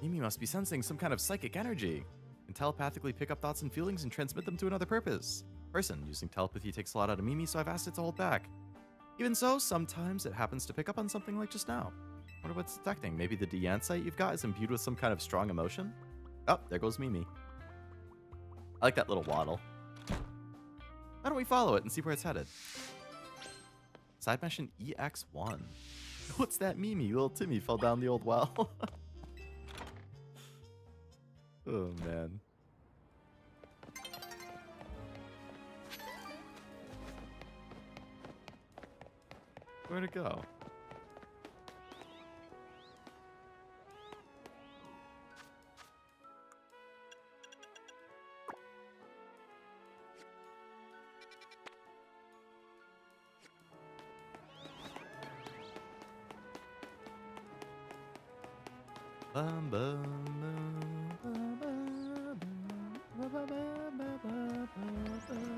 Mimi must be sensing some kind of psychic energy. Can telepathically pick up thoughts and feelings and transmit them to another person. Using telepathy takes a lot out of Mimi, so I've asked it to hold back. Even so, sometimes it happens to pick up on something like just now. Wonder what's detecting. Maybe the Deancite you've got is imbued with some kind of strong emotion? Oh, there goes Mimi. I like that little waddle. Why don't we follow it and see where it's headed? Side mission EX1. What's that Mimi? Little Timmy fell down the old well. Oh, man. Where'd it go? Bum, bum, bum, bum, bum, bum, bum, bum, bum, bum.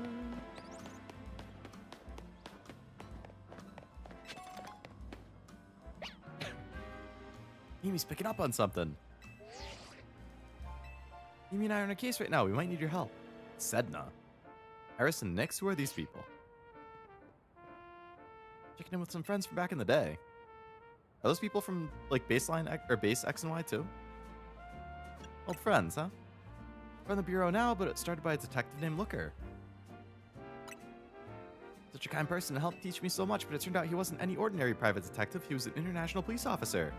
Mimi's picking up on something. Mimi and I are in a case right now. We might need your help. Sedna. Harrison Nix? Who are these people? Checking in with some friends from back in the day. Are those people from, like, base X and Y, too? Old friends, huh? We're on the bureau now, but it started by a detective named Looker. Such a kind person to help teach me so much, but it turned out he wasn't any ordinary private detective. He was an international police officer.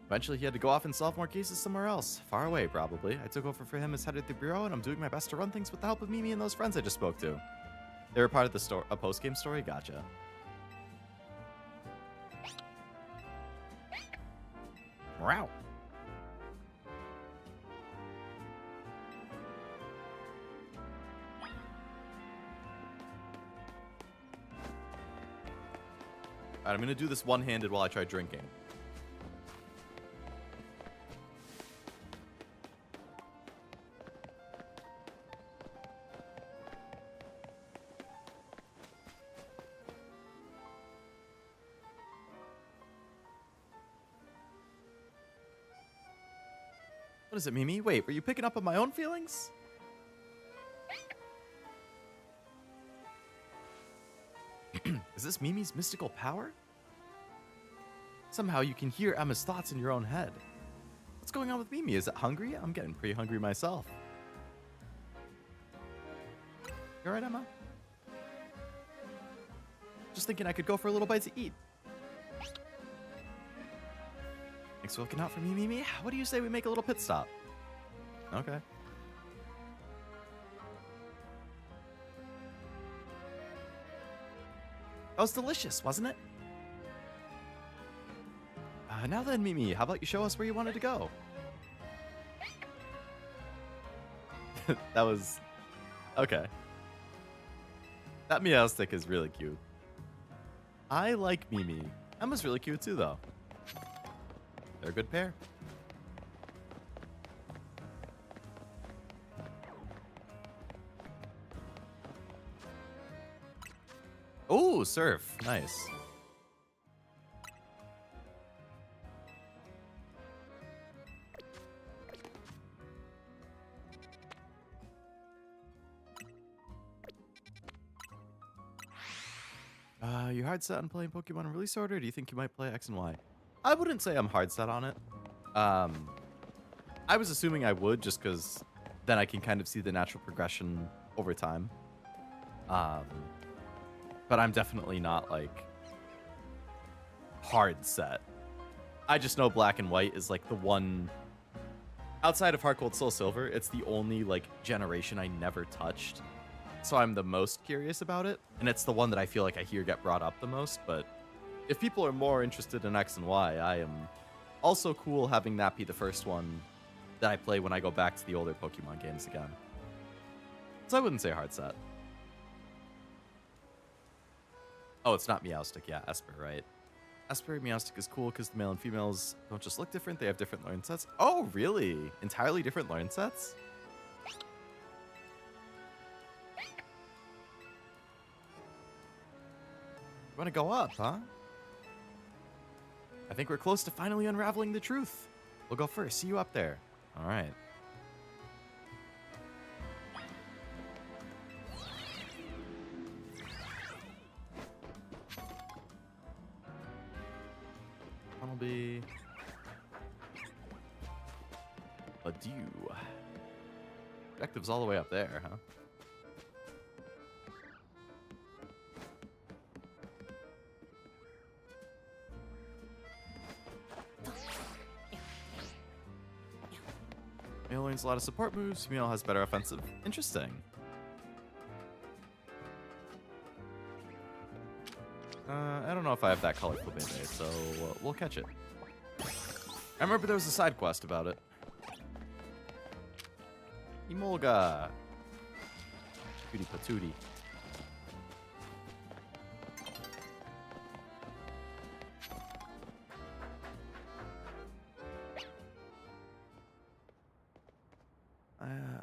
Eventually, he had to go off and solve more cases somewhere else. Far away, probably. I took over for him as head of the bureau, and I'm doing my best to run things with the help of Mimi and those friends I just spoke to. They were part of the a post-game story? Gotcha. Wow. Alright, I'm gonna do this one-handed while I try drinking. What is it, Mimi? Wait, were you picking up on my own feelings? Is this Mimi's mystical power? Somehow you can hear Emma's thoughts in your own head. What's going on with Mimi? Is it hungry? I'm getting pretty hungry myself. You alright, Emma? Just thinking I could go for a little bite to eat. Thanks for looking out for me, Mimi. What do you say we make a little pit stop? Okay. That was delicious, wasn't it? Now then, Mimi, how about you show us where you wanted to go? That was... Okay. That meow stick is really cute. I like Mimi. Emma's really cute too, though. They're a good pair. Oh, surf. Nice. You hard set on playing Pokemon in release order? Or do you think you might play X and Y? I wouldn't say I'm hard set on it. I was assuming I would just because then I can kind of see the natural progression over time. But I'm definitely not like hard set. I just know Black and White is like the one outside of Heart Gold Soul Silver. It's the only like generation I never touched. So I'm the most curious about it. And it's the one that I feel like I hear get brought up the most. But if people are more interested in X and Y, I am also cool having that be the first one that I play when I go back to the older Pokemon games again. So I wouldn't say hard set. Oh, it's not Meowstic. Yeah, Esper, right? Esper and Meowstic is cool because the male and females don't just look different. They have different learn sets. Oh, really? Entirely different learn sets? You want to go up, huh? I think we're close to finally unraveling the truth. We'll go first. See you up there. All right. That'll be adieu. Objective's all the way up there, huh? has a lot of support moves. Female has better offensive. Interesting. I don't know if I have that colorful Band-Aid, so we'll catch it. I remember there was a side quest about it. Emolga. Cutie patootie.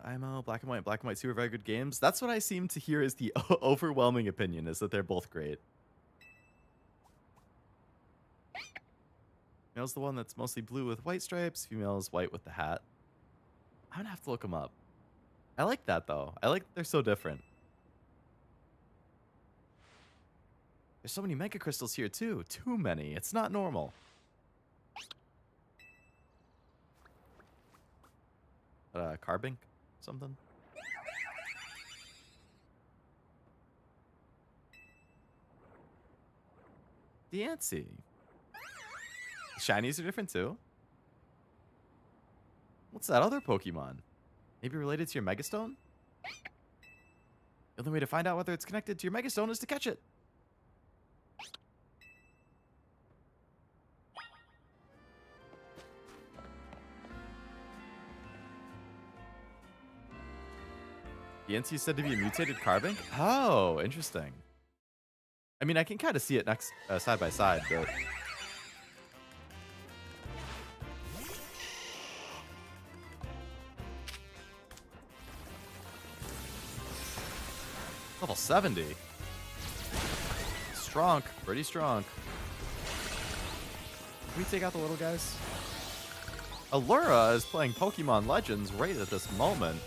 IMO, Black and White Super very good games. That's what I seem to hear is the overwhelming opinion, is that they're both great. Male's the one that's mostly blue with white stripes. Female is white with the hat. I'm gonna have to look them up. I like that though. I like that they're so different. There's so many mega crystals here too. Too many. It's not normal. Carbink? Something? Diancie. Shinies are different too. What's that other Pokemon? Maybe related to your Megastone? The only way to find out whether it's connected to your Megastone is to catch it. Diancie is said to be a mutated Carbink? Oh, interesting. I mean, I can kind of see it next side by side, but... Level 70. Strong. Pretty strong. Can we take out the little guys? Allura is playing Pokemon Legends right at this moment.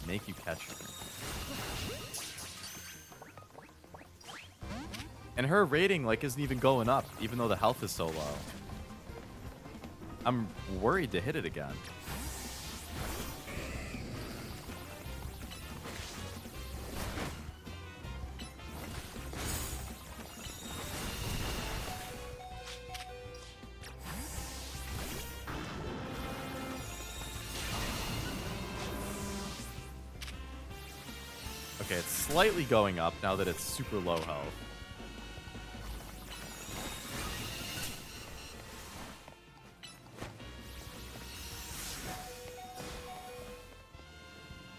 Make you catch her. And her rating like isn't even going up, even though the health is so low. I'm worried to hit it again. Okay, it's slightly going up now that it's super low health.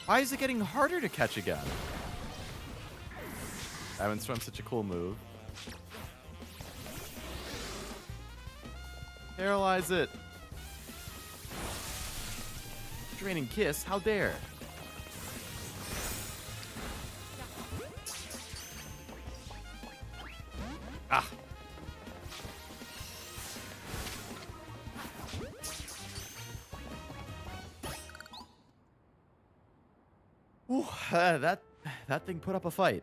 Why is it getting harder to catch again? Diamond Storm's such a cool move. Paralyze it. Draining Kiss, how dare? Ah. Ooh, that thing put up a fight.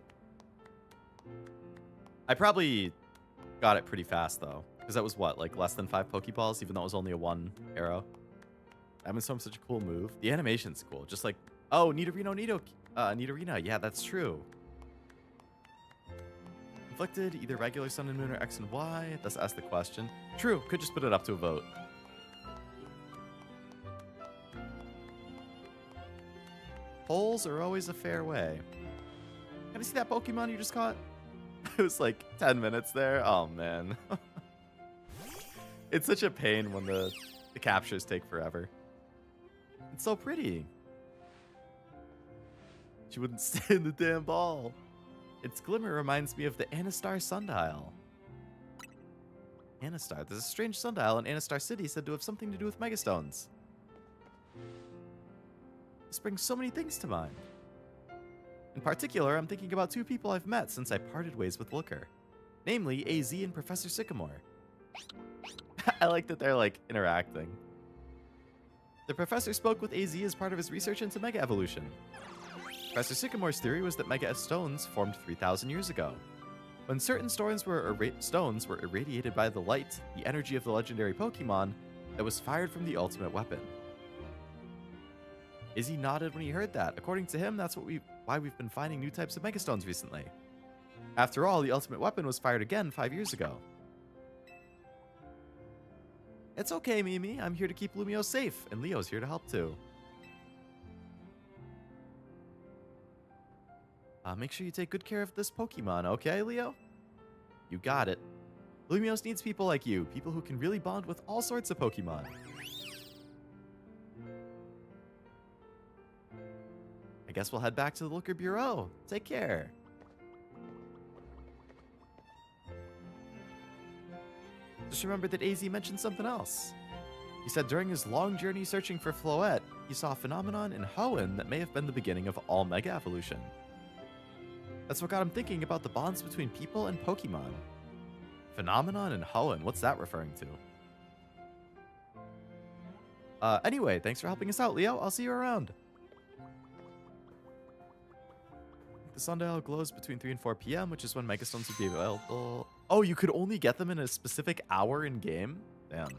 I probably got it pretty fast though, because that was what, like less than 5 Pokeballs, even though it was only a 1 arrow. Diamond Storm's such a cool move. The animation's cool, just like, oh, Nidorino. Yeah, that's true. Inflicted, either regular Sun and Moon or X and Y. Let's ask the question. True, could just put it up to a vote. Polls are always a fair way. Can I see that Pokemon you just caught? It was like 10 minutes there. Oh, man. It's such a pain when the captures take forever. It's so pretty. She wouldn't stay in the damn ball. Its glimmer reminds me of the Anastar sundial. Anastar. There's a strange sundial in Anastar City said to have something to do with Megastones. This brings so many things to mind. In particular, I'm thinking about 2 people I've met since I parted ways with Looker. Namely, AZ and Professor Sycamore. I like that they're, like, interacting. The professor spoke with AZ as part of his research into Mega Evolution. Professor Sycamore's theory was that Mega Stones formed 3,000 years ago. When certain stones were irradiated by the light, the energy of the legendary Pokemon, that was fired from the ultimate weapon. Izzy nodded when he heard that. According to him, that's why we've been finding new types of megastones recently. After all, the ultimate weapon was fired again 5 years ago. It's okay, Mimi. I'm here to keep Lumiose safe, and Leo's here to help too. Make sure you take good care of this Pokemon, okay, Leo? You got it. Lumiose needs people like you, people who can really bond with all sorts of Pokemon. I guess we'll head back to the Looker Bureau. Take care. Just remember that AZ mentioned something else. He said during his long journey searching for Floette, he saw a phenomenon in Hoenn that may have been the beginning of all Mega Evolution. That's what got him thinking about the bonds between people and Pokemon. Phenomenon in Hoenn, what's that referring to? Anyway, thanks for helping us out, Leo. I'll see you around. The sundial glows between 3 and 4 p.m., which is when Megastones would be available. Oh, you could only get them in a specific hour in game? Damn.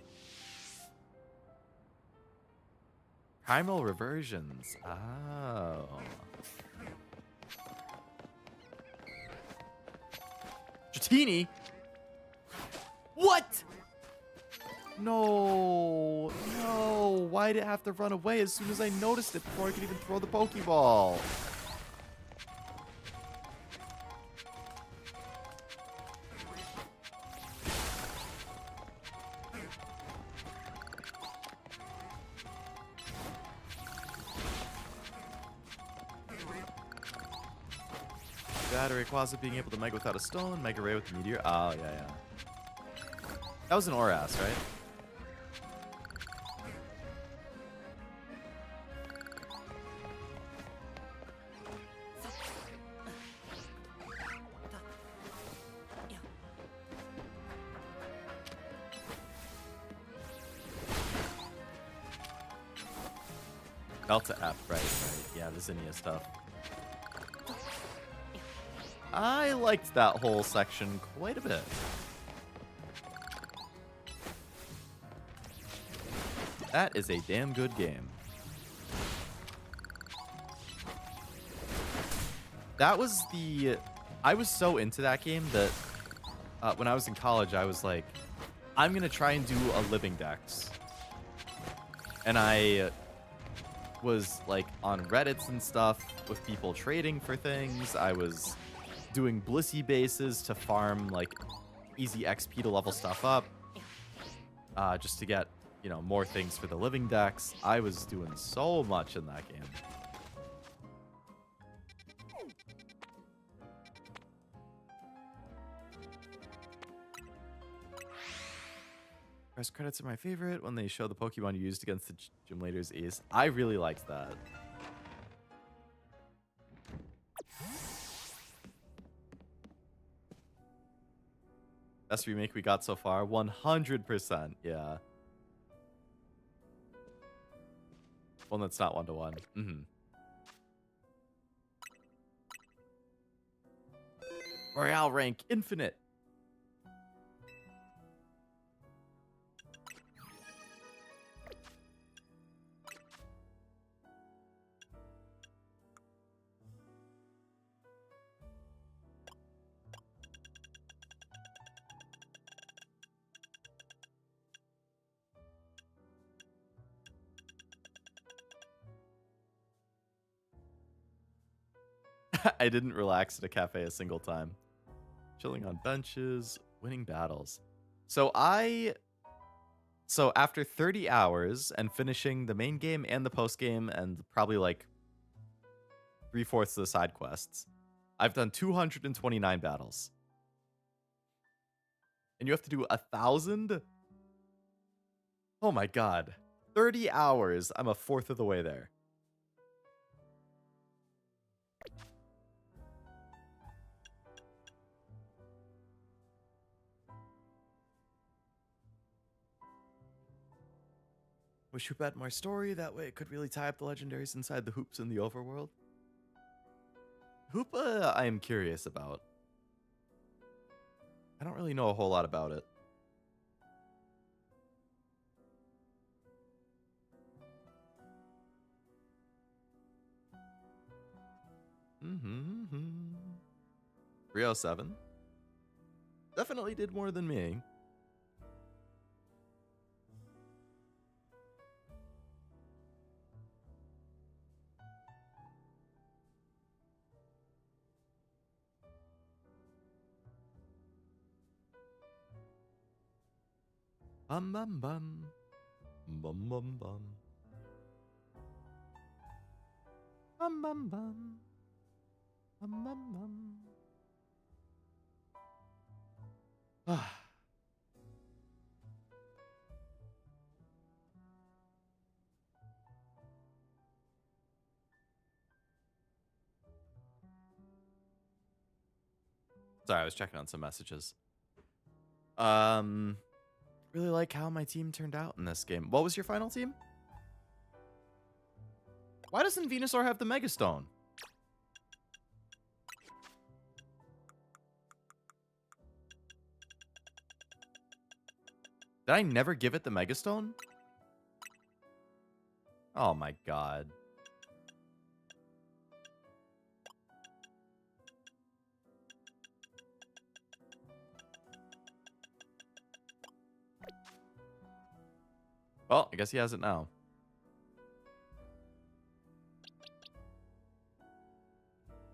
Primal reversions. Oh. Dratini? What? No. No. Why did it have to run away as soon as I noticed it before I could even throw the Pokeball? Battery Quasar being able to Mega without a stone, Mega Ray with the Meteor. Oh, yeah. That was an Oras, right? Delta F, right. Yeah, the Zinnia stuff. I liked that whole section quite a bit. That is a damn good game. That was the... I was so into that game that when I was in college, I was like, I'm going to try and do a living dex. And I was like on Reddits and stuff with people trading for things. I was doing Blissey bases to farm like easy XP to level stuff up, just to get, you know, more things for the living decks. I was doing so much in that game. Press credits are my favorite when they show the Pokemon you used against the gym leader's ace. I really liked that. Best remake we got so far, 100%, yeah. One that's not 1-to-1. Royale rank infinite. I didn't relax at a cafe a single time. Chilling on benches, winning battles. So after 30 hours and finishing the main game and the post game and probably like 3/4 of the side quests, I've done 229 battles. And you have to do 1,000? Oh my god. 30 hours. I'm 1/4 of the way there. Wish Hoop had more story, that way it could really tie up the legendaries inside the Hoops in the overworld. Hoop, I am curious about. I don't really know a whole lot about it. 307. Definitely did more than me. Bum bum bum. Bum bum bum. Bum bum bum. Bum bum bum. Ah. Sorry, I was checking on some messages. Really like how my team turned out in this game. What was your final team? Why doesn't Venusaur have the Megastone? Did I never give it the Megastone? Oh my god. Well, I guess he has it now.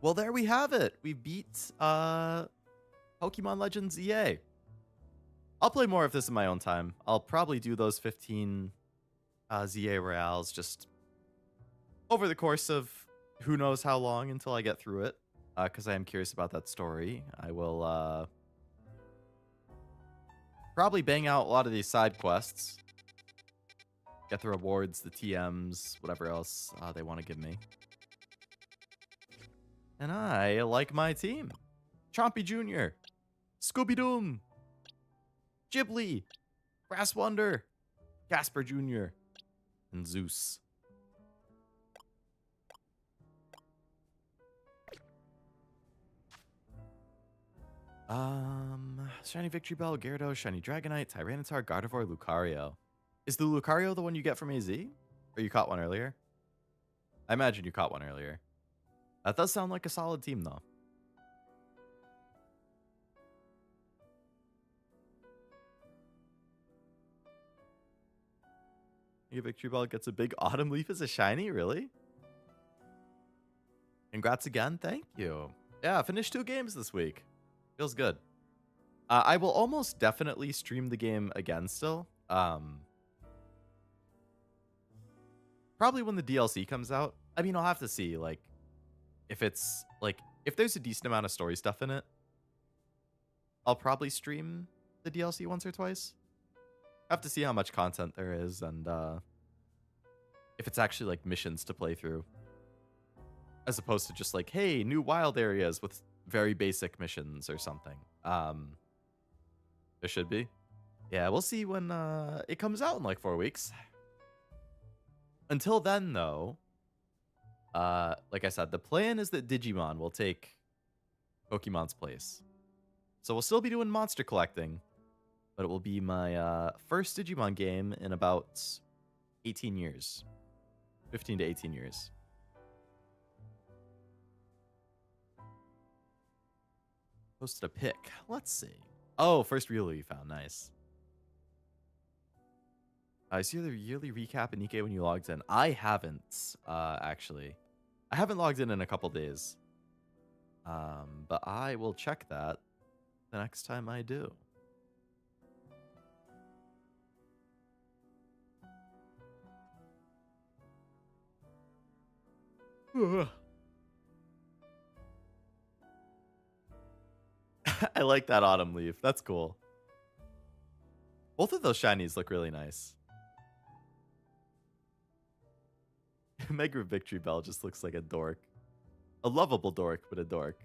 Well, there we have it. We beat Pokemon Legends EA. I'll play more of this in my own time. I'll probably do those 15 ZA Royales just over the course of who knows how long until I get through it. Because I am curious about that story. I will probably bang out a lot of these side quests. Get the rewards, the TMs, whatever else they want to give me. And I like my team. Chompy Jr., Scooby-Doo, Ghibli, Brass Wonder, Casper Jr., and Zeus. Shiny Victory Bell, Gyarados, Shiny Dragonite, Tyranitar, Gardevoir, Lucario. Is the Lucario the one you get from AZ? Or you caught one earlier? I imagine you caught one earlier. That does sound like a solid team, though. Your Victory Bell gets a big Autumn Leaf as a shiny? Really? Congrats again. Thank you. Yeah, finished 2 games this week. Feels good. I will almost definitely stream the game again still. Probably when the DLC comes out. I mean, I'll have to see, like, if it's, like, if there's a decent amount of story stuff in it, I'll probably stream the DLC once or twice. I have to see how much content there is and if it's actually, like, missions to play through. As opposed to just, like, hey, new wild areas with very basic missions or something. There should be. Yeah, we'll see when it comes out in, like, 4 weeks. Until then, though, like I said, the plan is that Digimon will take Pokemon's place. So we'll still be doing monster collecting, but it will be my first Digimon game in about 18 years. 15 to 18 years. Posted a pic. Let's see. Oh, first Riolu you found. Nice. I see the yearly recap in Nikkei when you logged in. I haven't, actually. I haven't logged in a couple days. But I will check that the next time I do. I like that Autumn Leaf. That's cool. Both of those shinies look really nice. Mega Victory Bell just looks like a dork. A lovable dork, but a dork.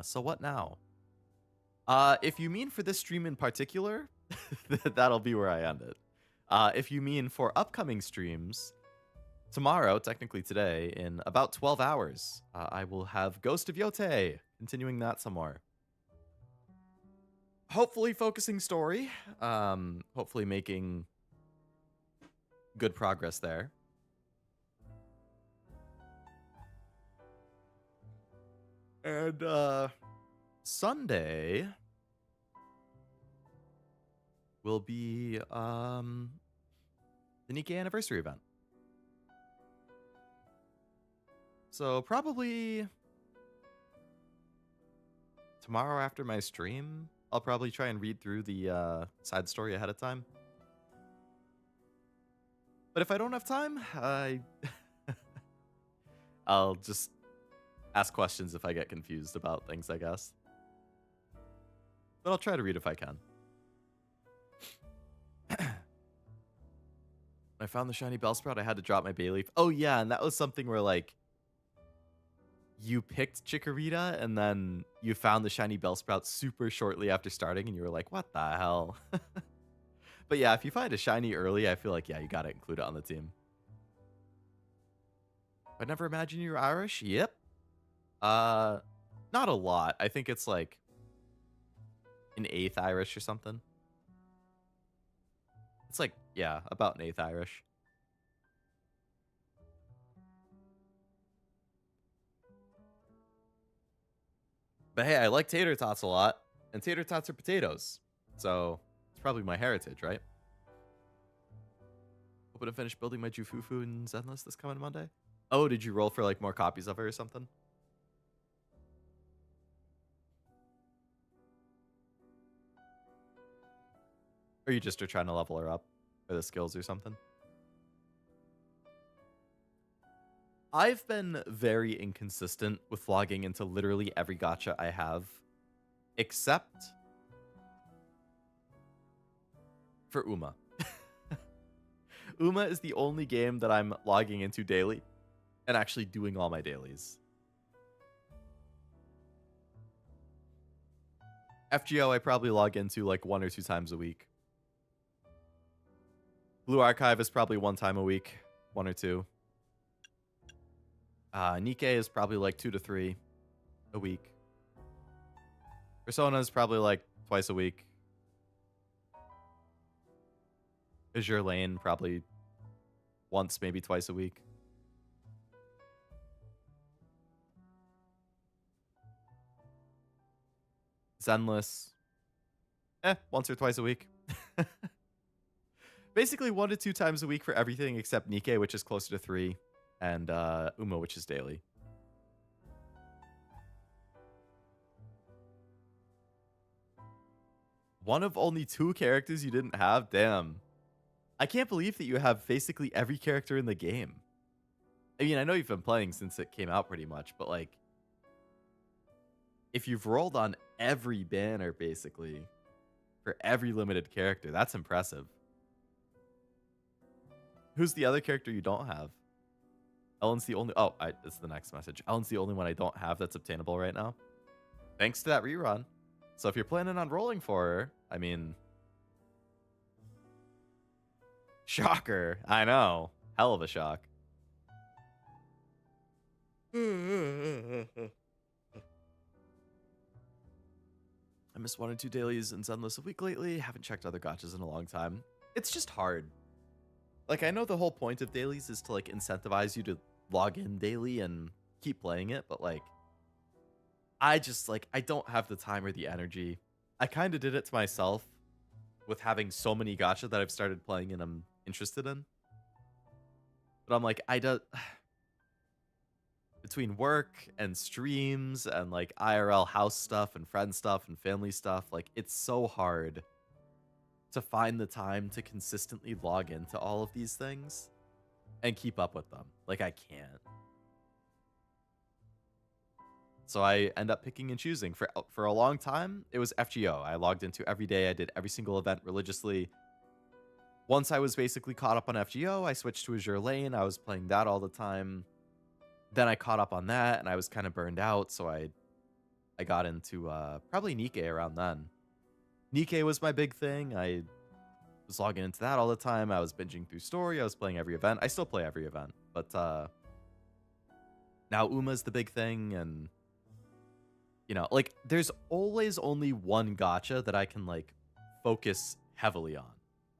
So what now? If you mean for this stream in particular, that'll be where I end it. If you mean for upcoming streams, tomorrow, technically today, in about 12 hours, I will have Ghost of Yote, continuing that some more. hopefully focusing story. Hopefully making good progress there. And Sunday will be the Nikkei anniversary event. So probably tomorrow after my stream, I'll probably try and read through the side story ahead of time. But if I don't have time, I'll just ask questions if I get confused about things, I guess. But I'll try to read if I can. I found the shiny Bellsprout, I had to drop my Bayleaf. Oh yeah, and that was something where like you picked Chikorita and then you found the shiny Bellsprout super shortly after starting and you were like, what the hell? But yeah, if you find a shiny early, I feel like, yeah, you gotta include it on the team. I never imagined you were Irish? Yep. Not a lot. I think it's like an 8th Irish or something. It's like, yeah, about an 8th Irish. But hey, I like tater tots a lot, and tater tots are potatoes. So it's probably my heritage, right? Hoping to finish building my Jufufu and Zenless this coming Monday. Oh, did you roll for like more copies of it or something? Or you just are trying to level her up for the skills or something? I've been very inconsistent with logging into literally every gacha I have, except for Uma. Uma is the only game that I'm logging into daily and actually doing all my dailies. FGO I probably log into like 1 or 2 times a week. Blue Archive is probably 1 time a week, 1 or 2. Nikkei is probably like 2 to 3 a week. Persona is probably like twice a week. Azure Lane probably once, maybe twice a week. Zenless, once or twice a week. Basically 1 to 2 times a week for everything except Nikkei, which is closer to 3, and Uma, which is daily. One of only 2 characters you didn't have? Damn. I can't believe that you have basically every character in the game. I mean, I know you've been playing since it came out pretty much, but like, if you've rolled on every banner basically for every limited character, that's impressive. Who's the other character you don't have? Ellen's the only... Oh, it's the next message. Ellen's the only one I don't have that's obtainable right now. Thanks to that rerun. So if you're planning on rolling for her, I mean... Shocker. I know. Hell of a shock. I missed 1 or 2 dailies and Zenless a week lately. Haven't checked other gachas in a long time. It's just hard. Like, I know the whole point of dailies is to, like, incentivize you to log in daily and keep playing it, but, like, I just, like, I don't have the time or the energy. I kind of did it to myself with having so many gacha that I've started playing and I'm interested in. But I'm like, between work and streams and, like, IRL house stuff and friend stuff and family stuff, like, it's so hard to find the time to consistently log into all of these things and keep up with them. Like, I can't. So I end up picking and choosing. For a long time, it was FGO. I logged into every day. I did every single event religiously. Once I was basically caught up on FGO, I switched to Azure Lane. I was playing that all the time. Then I caught up on that, and I was kind of burned out, so I got into probably Nikkei around then. Nikkei was my big thing. I was logging into that all the time. I was binging through story. I was playing every event. I still play every event, but now Uma's the big thing, and You know, like, there's always only one gacha that I can, like, focus heavily on.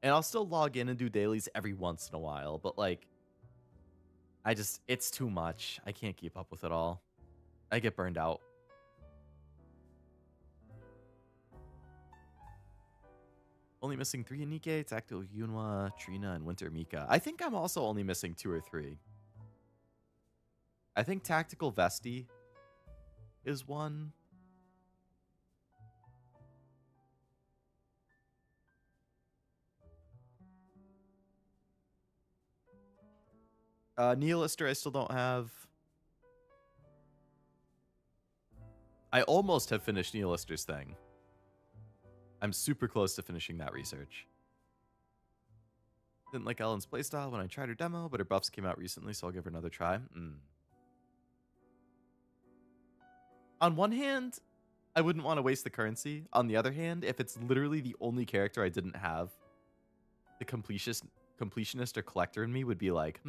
And I'll still log in and do dailies every once in a while, but, like, it's too much. I can't keep up with it all. I get burned out. Only missing 3 Anike, Tactical Yunwa, Trina, and Winter Mika. I think I'm also only missing 2 or 3. I think Tactical Vesti is one. Nihilister I still don't have. I almost have finished Nihilister's thing. I'm super close to finishing that research. Didn't like Ellen's playstyle when I tried her demo, but her buffs came out recently, so I'll give her another try. On one hand, I wouldn't want to waste the currency. On the other hand, if it's literally the only character I didn't have, the completionist or collector in me would be like,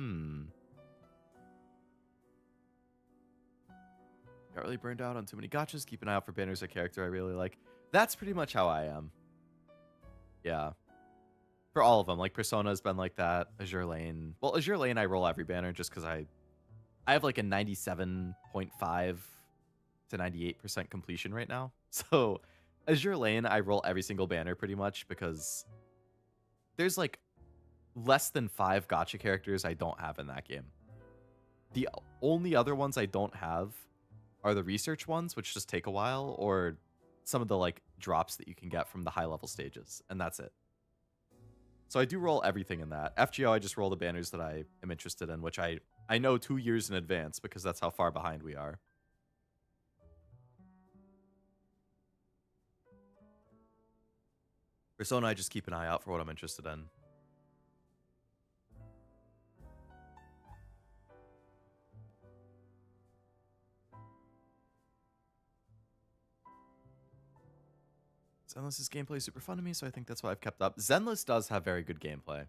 Got really burned out on too many gachas. Keep an eye out for banners or character I really like. That's pretty much how I am. Yeah. For all of them. Like, Persona has been like that. Azure Lane. Well, Azure Lane, I roll every banner just because I have like a 97.5 to 98% completion right now. So, Azure Lane, I roll every single banner pretty much because there's like less than 5 gacha characters I don't have in that game. The only other ones I don't have are the research ones, which just take a while, or some of the like drops that you can get from the high level stages, and that's it. So I do roll everything in that. FGO, I just roll the banners that I am interested in, which I know 2 years in advance because that's how far behind we are. Persona, I just keep an eye out for what I'm interested in. Zenless's gameplay is super fun to me, so I think that's why I've kept up. Zenless does have very good gameplay.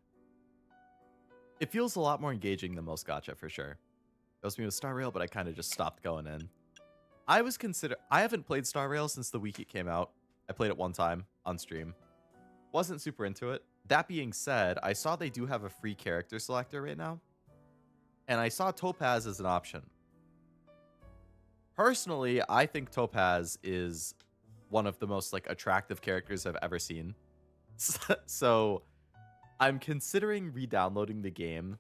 It feels a lot more engaging than most gacha, for sure. That was me with Star Rail, but I kind of just stopped going in. I haven't played Star Rail since the week it came out. I played it one time on stream. Wasn't super into it. That being said, I saw they do have a free character selector right now. And I saw Topaz as an option. Personally, I think Topaz is one of the most like attractive characters I've ever seen. So I'm considering re-downloading the game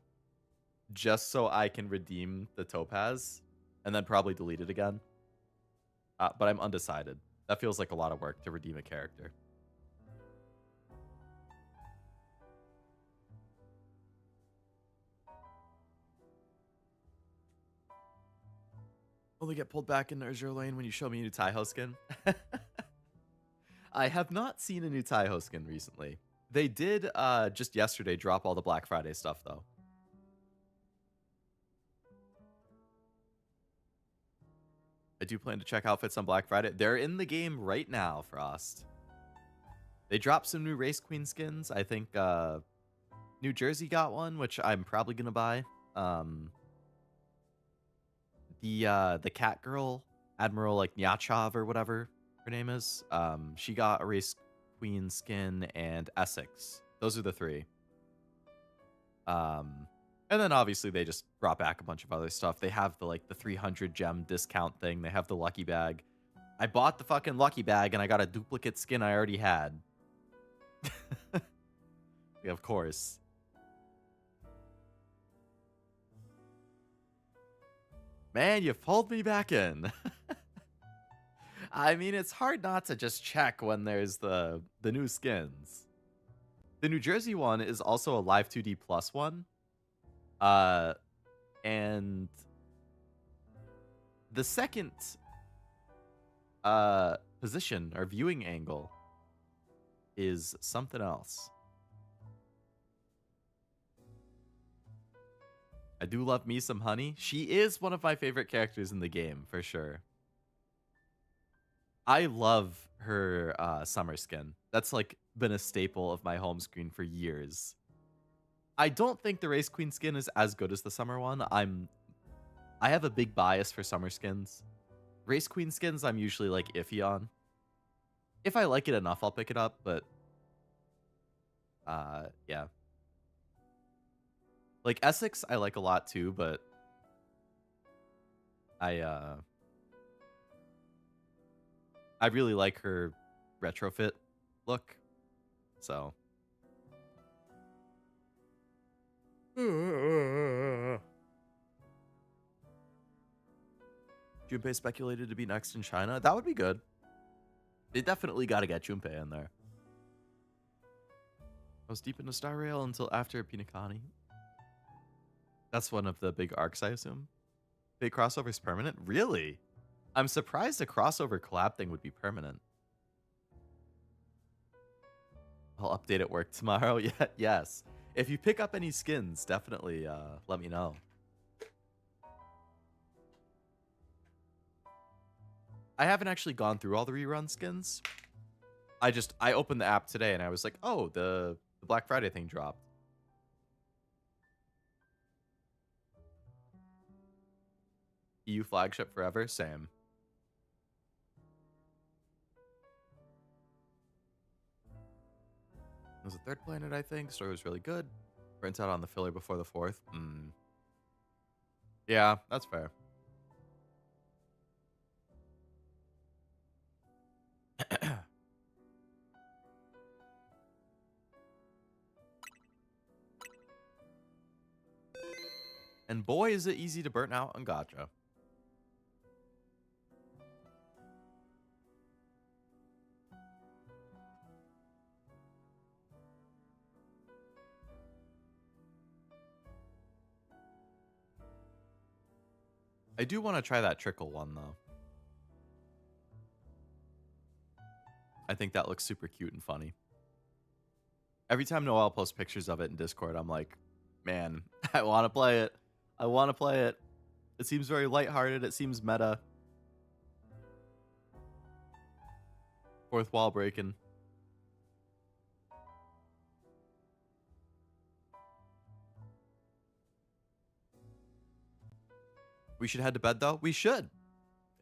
just so I can redeem the Topaz and then probably delete it again. But I'm undecided. That feels like a lot of work to redeem a character. Only get pulled back into Azure Lane when you show me a new Taiho skin. I have not seen a new Taiho skin recently. They did just yesterday drop all the Black Friday stuff, though. I do plan to check outfits on Black Friday. They're in the game right now, Frost. They dropped some new Race Queen skins. I think New Jersey got one, which I'm probably going to buy. The cat girl, Admiral like Nyachov or whatever her name is, she got a Race Queen skin and Essex. Those are the 3. And then obviously they just brought back a bunch of other stuff. They have the 300 gem discount thing. They have the lucky bag. I bought the fucking lucky bag and I got a duplicate skin I already had. Yeah, of course. Man, you pulled me back in. I mean, it's hard not to just check when there's the new skins. The New Jersey one is also a Live 2D Plus one. And the second position or viewing angle is something else. I do love me some Honey. She is one of my favorite characters in the game, for sure. I love her summer skin. That's like been a staple of my home screen for years. I don't think the Race Queen skin is as good as the summer one. I have a big bias for summer skins. Race Queen skins, I'm usually like iffy on. If I like it enough, I'll pick it up, but yeah. Like Essex, I like a lot too, but I really like her retrofit look. So Junpei speculated to be next in China. That would be good. They definitely got to get Junpei in there. I was deep into Star Rail until after Pinakani. That's one of the big arcs, I assume. Big crossover's permanent? Really? I'm surprised a crossover collab thing would be permanent. I'll update at work tomorrow. Yeah, yes. If you pick up any skins, definitely let me know. I haven't actually gone through all the rerun skins. I opened the app today and I was like, oh, the Black Friday thing dropped. EU flagship forever, same. It was a third planet, I think. Story was really good. Burnt out on the filler before the fourth. Yeah, that's fair. And boy, is it easy to burn out on gacha. I do want to try that trickle one, though. I think that looks super cute and funny. Every time Noelle posts pictures of it in Discord, I'm like, man, I want to play it. I want to play it. It seems very lighthearted. It seems meta. Fourth wall breaking. We should head to bed, though. We should.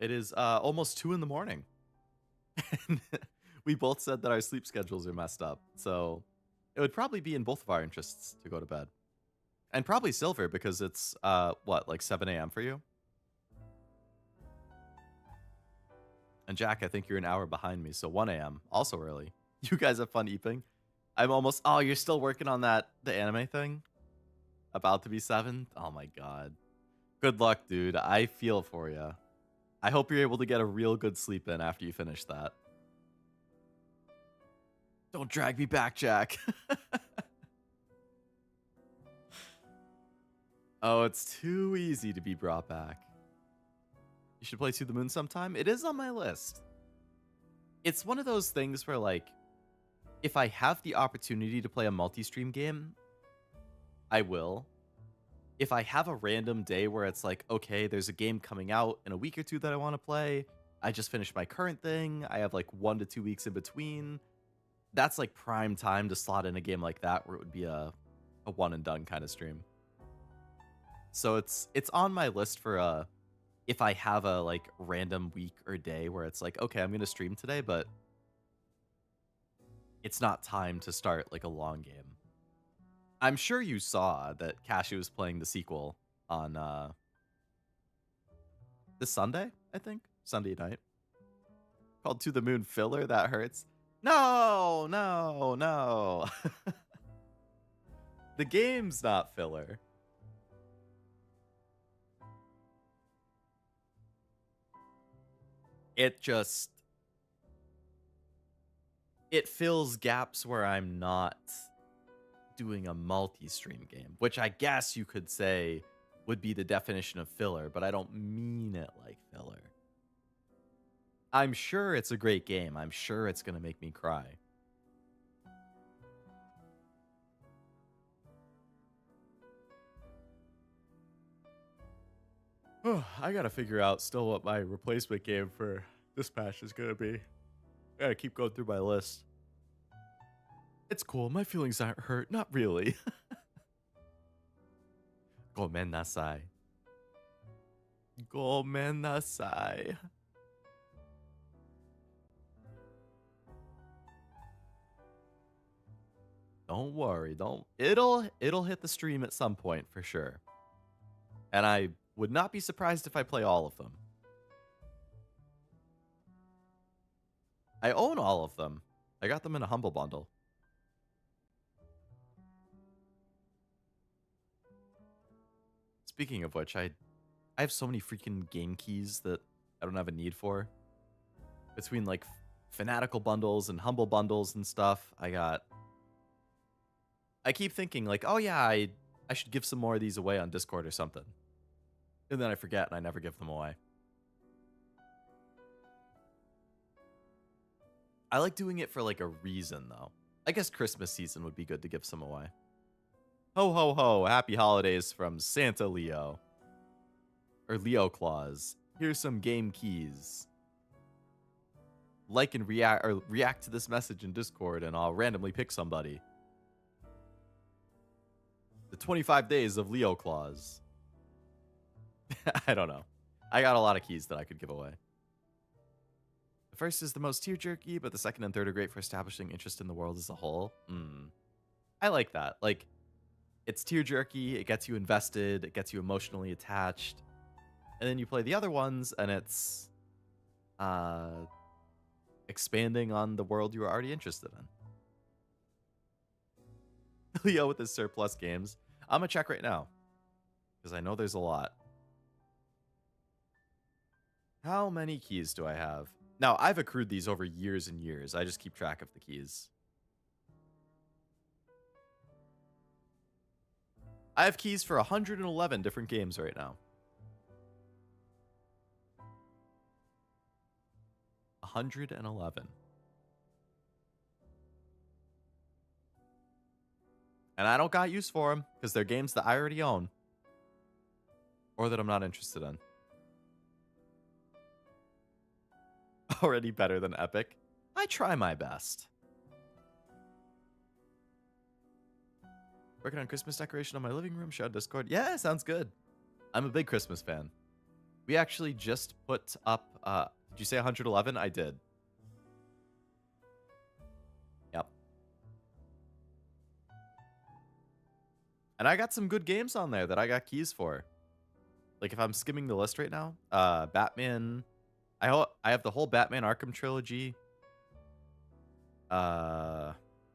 It is almost 2 in the morning. And we both said that our sleep schedules are messed up. So it would probably be in both of our interests to go to bed. And probably Silver, because it's, what, like 7 a.m. for you? And Jack, I think you're an hour behind me, so 1 a.m. Also early. You guys have fun eeping. I'm almost... Oh, you're still working on the anime thing? About to be 7? Oh my god. Good luck, dude. I feel for you. I hope you're able to get a real good sleep in after you finish that. Don't drag me back, Jack. Oh, it's too easy to be brought back. You should play To the Moon sometime. It is on my list. It's one of those things where, like, if I have the opportunity to play a multi-stream game, I will. If I have a random day where it's like, okay, there's a game coming out in a week or two that I want to play, I just finished my current thing, I have like 1 to 2 weeks in between, that's like prime time to slot in a game like that where it would be a one and done kind of stream. So it's on my list for if I have a like random week or day where it's like, okay, I'm going to stream today, but it's not time to start like a long game. I'm sure you saw that Cashew was playing the sequel on this Sunday, I think. Sunday night. Called To the Moon Filler. That hurts. No, no, no. The game's not filler. It fills gaps where I'm not doing a multi-stream game, which I guess you could say would be the definition of filler, but I don't mean it like filler. I'm sure it's a great game. I'm sure it's going to make me cry. Oh, I got to figure out still what my replacement game for this patch is going to be. I got to keep going through my list. It's cool. My feelings aren't hurt. Not really. Gomen nasai. Gomen nasai. Don't worry. Don't. It'll hit the stream at some point for sure. And I would not be surprised if I play all of them. I own all of them. I got them in a humble bundle. Speaking of which, I have so many freaking game keys that I don't have a need for. Between like fanatical bundles and humble bundles and stuff, I keep thinking like, oh yeah, I should give some more of these away on Discord or something. And then I forget and I never give them away. I like doing it for like a reason though. I guess Christmas season would be good to give some away. Ho ho ho, happy holidays from Santa Leo. Or Leo Claus. Here's some game keys. Like and react to this message in Discord and I'll randomly pick somebody. The 25 days of Leo Claus. I don't know. I got a lot of keys that I could give away. The first is the most tear jerky, but the second and third are great for establishing interest in the world as a whole. I like that. Like, it's tear jerky, it gets you invested, it gets you emotionally attached. And then you play the other ones, and it's expanding on the world you were already interested in. Leo with his surplus games. I'm going to check right now, because I know there's a lot. How many keys do I have? Now, I've accrued these over years and years. I just keep track of the keys. I have keys for 111 different games right now. 111. And I don't got use for them because they're games that I already own or that I'm not interested in. Already better than Epic. I try my best. Working on Christmas decoration on my living room. Shout out Discord. Yeah, sounds good. I'm a big Christmas fan. We actually just put up... did you say 111? I did. Yep. And I got some good games on there that I got keys for. Like, if I'm skimming the list right now, Batman... I have the whole Batman Arkham trilogy.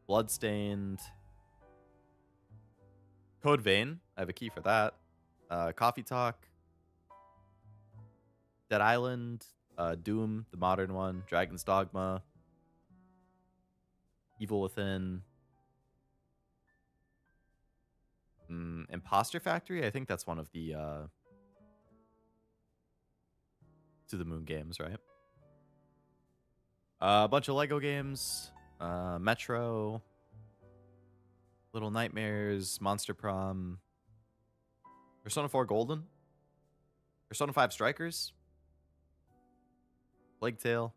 Bloodstained. Code Vein. I have a key for that. Coffee Talk. Dead Island. Doom, the modern one. Dragon's Dogma. Evil Within. Imposter Factory. I think that's one of the To the Moon games, right? A bunch of Lego games. Metro. Little Nightmares. Monster Prom. Persona 4 Golden. Persona 5 Strikers. Plague Tale.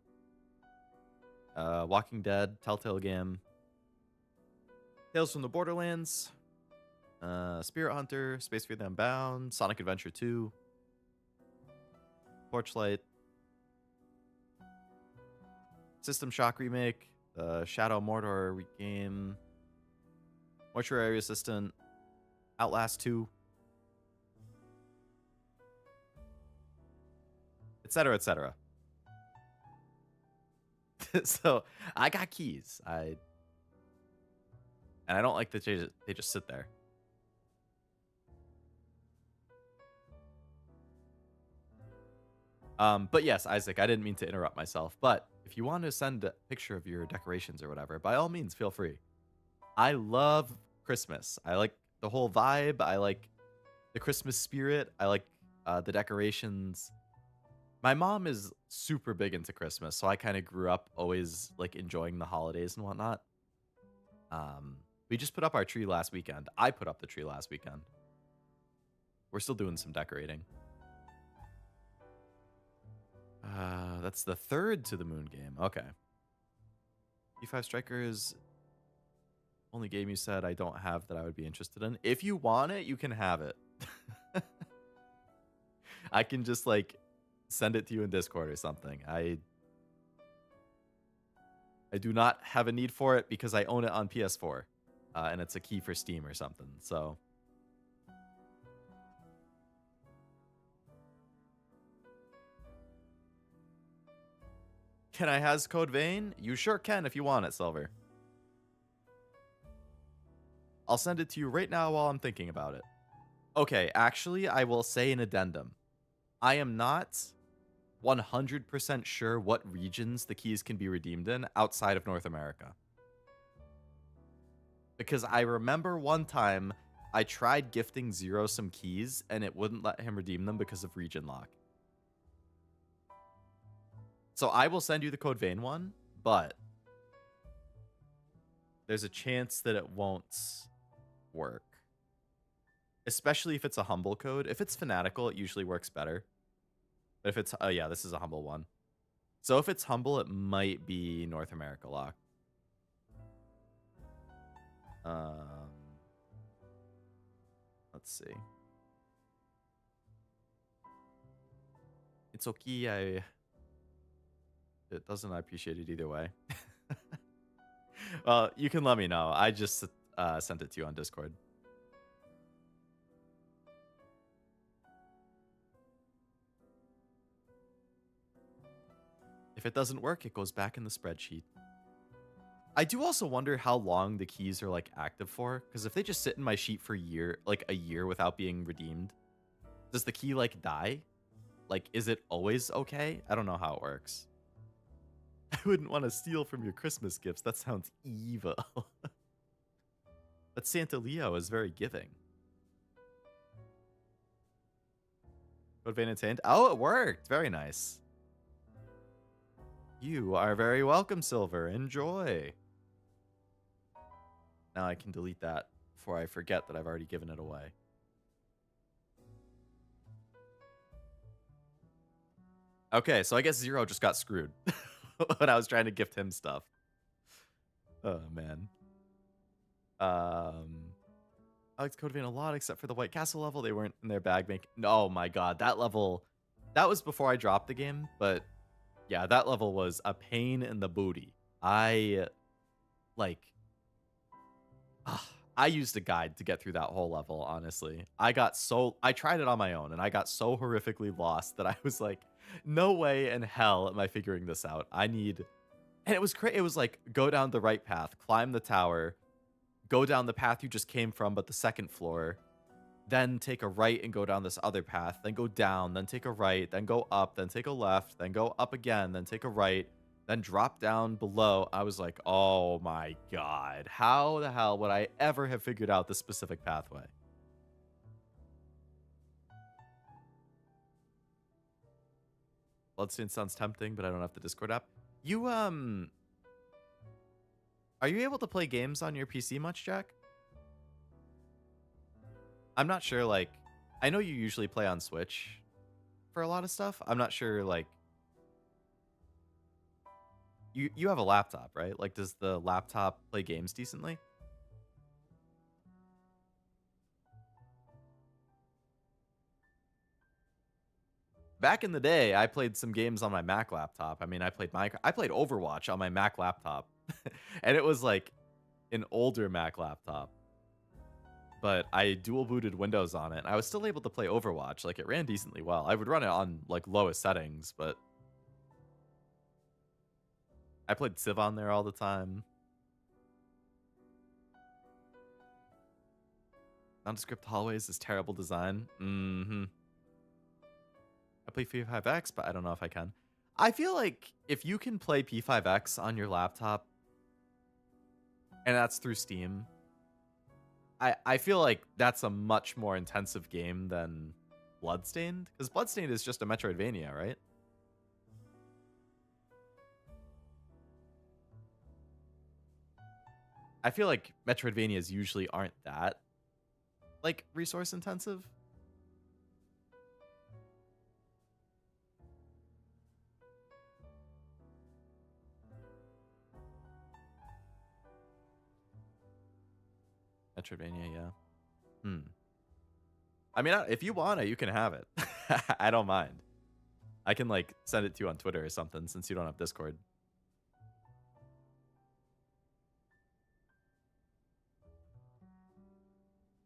Walking Dead. Telltale Game. Tales from the Borderlands. Spirit Hunter. Space Fleet Unbound. Sonic Adventure 2. Torchlight. System Shock Remake. Shadow Mordor game. Mortuary Assistant. Outlast 2. Etc. etc. So I got keys. And I don't like that they just sit there. But yes, Isaac, I didn't mean to interrupt myself. But if you want to send a picture of your decorations or whatever, by all means, feel free. I love Christmas. I like the whole vibe. I like the Christmas spirit. I like the decorations. My mom is super big into Christmas, so I kind of grew up always like enjoying the holidays and whatnot. We just put up our tree last weekend. I put up the tree last weekend. We're still doing some decorating. That's the third To the Moon game. Okay. E5 Strikers, only game you said I don't have that I would be interested in. If you want it, you can have it. I can just like send it to you in Discord or something. I do not have a need for it because I own it on PS4. and it's a key for Steam or something. So can I has Code Vein? You sure can if you want it, Silver. I'll send it to you right now while I'm thinking about it. Okay, actually, I will say an addendum. I am not 100% sure what regions the keys can be redeemed in outside of North America. Because I remember one time I tried gifting Zero some keys and it wouldn't let him redeem them because of region lock. So I will send you the Code Vein one, but there's a chance that it won't work. Especially if it's a humble code. If it's fanatical, it usually works better. But if it's, oh yeah, this is a humble one. So if it's humble, it might be North America lock. Let's see. It's okay. It doesn't. I appreciate it either way. Well, you can let me know. I just sent it to you on Discord. If it doesn't work, it goes back in the spreadsheet. I do also wonder how long the keys are like active for, because if they just sit in my sheet for a year without being redeemed, does the key like die? Like, is it always okay? I don't know how it works. I wouldn't want to steal from your Christmas gifts. That sounds evil. But Santa Leo is very giving. Code Vein attained. Oh, it worked. Very nice. You are very welcome, Silver. Enjoy. Now I can delete that before I forget that I've already given it away. Okay, so I guess Zero just got screwed when I was trying to gift him stuff. Oh, man. I liked Code Vein a lot, except for the White Castle level. They weren't in their bag make. Oh my god, that level. That was before I dropped the game, but yeah, that level was a pain in the booty. I used a guide to get through that whole level, honestly. I tried it on my own, and I got so horrifically lost that I was like, no way in hell am I figuring this out. And it was it was like, go down the right path, climb the tower, go down the path you just came from, but the second floor, then take a right and go down this other path, then go down, then take a right, then go up, then take a left, then go up again, then take a right, then drop down below. I was like, oh my god, how the hell would I ever have figured out this specific pathway? Bloodstained sounds tempting, but I don't have the Discord app. You, are you able to play games on your PC much, Jack? I'm not sure, like, I know you usually play on Switch for a lot of stuff. I'm not sure, like, you have a laptop, right? Like, does the laptop play games decently? Back in the day, I played some games on my Mac laptop. I mean, I played Overwatch on my Mac laptop. And it was like an older Mac laptop. But I dual booted Windows on it, and I was still able to play Overwatch. Like, it ran decently well. I would run it on, like, lowest settings, but I played Civ on there all the time. Nondescript hallways is terrible design. I play P5X, but I don't know if I can. I feel like if you can play P5X on your laptop, and that's through Steam, I feel like that's a much more intensive game than Bloodstained, because Bloodstained is just a Metroidvania, right? I feel like Metroidvanias usually aren't that, like, resource intensive. Metroidvania, yeah. I mean, if you want it, you can have it. I don't mind. I can, like, send it to you on Twitter or something, since you don't have Discord.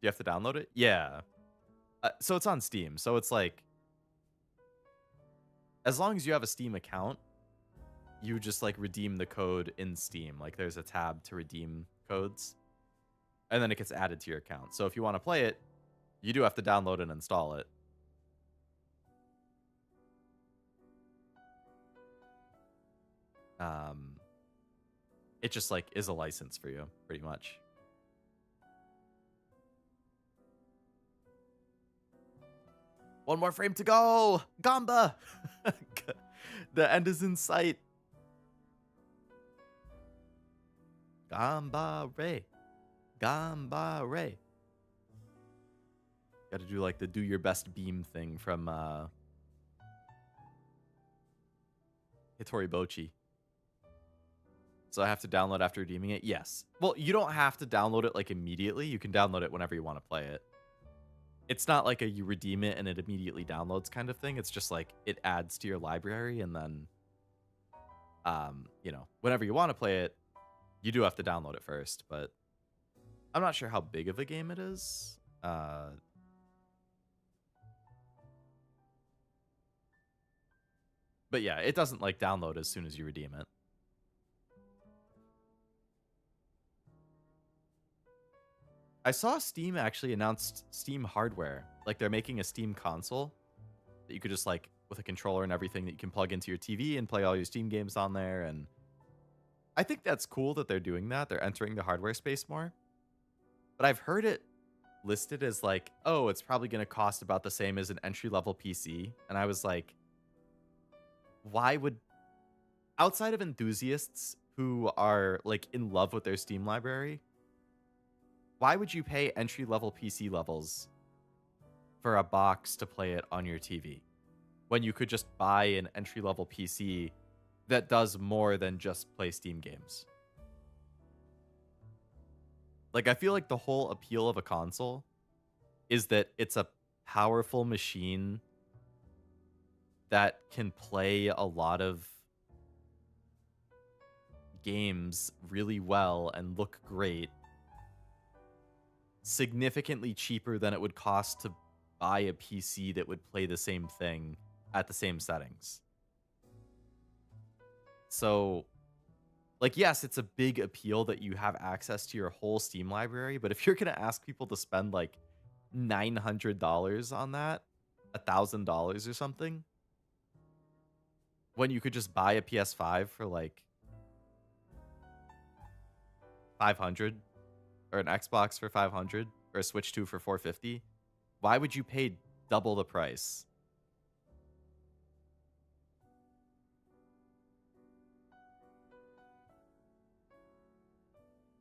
You have to download it? Yeah. So it's on Steam. So it's like, as long as you have a Steam account, you just like redeem the code in Steam. Like there's a tab to redeem codes, and then it gets added to your account. So if you want to play it, you do have to download and install it. It just like is a license for you, pretty much. One more frame to go! Gamba! The end is in sight. Gamba Ray. Gamba Ray. Gotta do like the do your best beam thing from Hitori Bochi. So I have to download after redeeming it? Yes. Well, you don't have to download it like immediately. You can download it whenever you want to play it. It's not like a you redeem it and it immediately downloads kind of thing. It's just like it adds to your library, and then you know, whenever you want to play it, you do have to download it first. But I'm not sure how big of a game it is. But yeah, it doesn't like download as soon as you redeem it. I saw Steam actually announced Steam hardware. Like they're making a Steam console that you could just like with a controller and everything that you can plug into your TV and play all your Steam games on there. And I think that's cool that they're doing that. They're entering the hardware space more. But I've heard it listed as like, oh, it's probably going to cost about the same as an entry-level PC. And I was like, why would, outside of enthusiasts who are like in love with their Steam library, why would you pay entry-level PC levels for a box to play it on your TV when you could just buy an entry-level PC that does more than just play Steam games? Like, I feel like the whole appeal of a console is that it's a powerful machine that can play a lot of games really well and look great, significantly cheaper than it would cost to buy a PC that would play the same thing at the same settings. So, like, yes, it's a big appeal that you have access to your whole Steam library, but if you're going to ask people to spend like $900 on that, $1,000 or something, when you could just buy a PS5 for like 500, or an Xbox for 500, or a Switch 2 for 450, why would you pay double the price?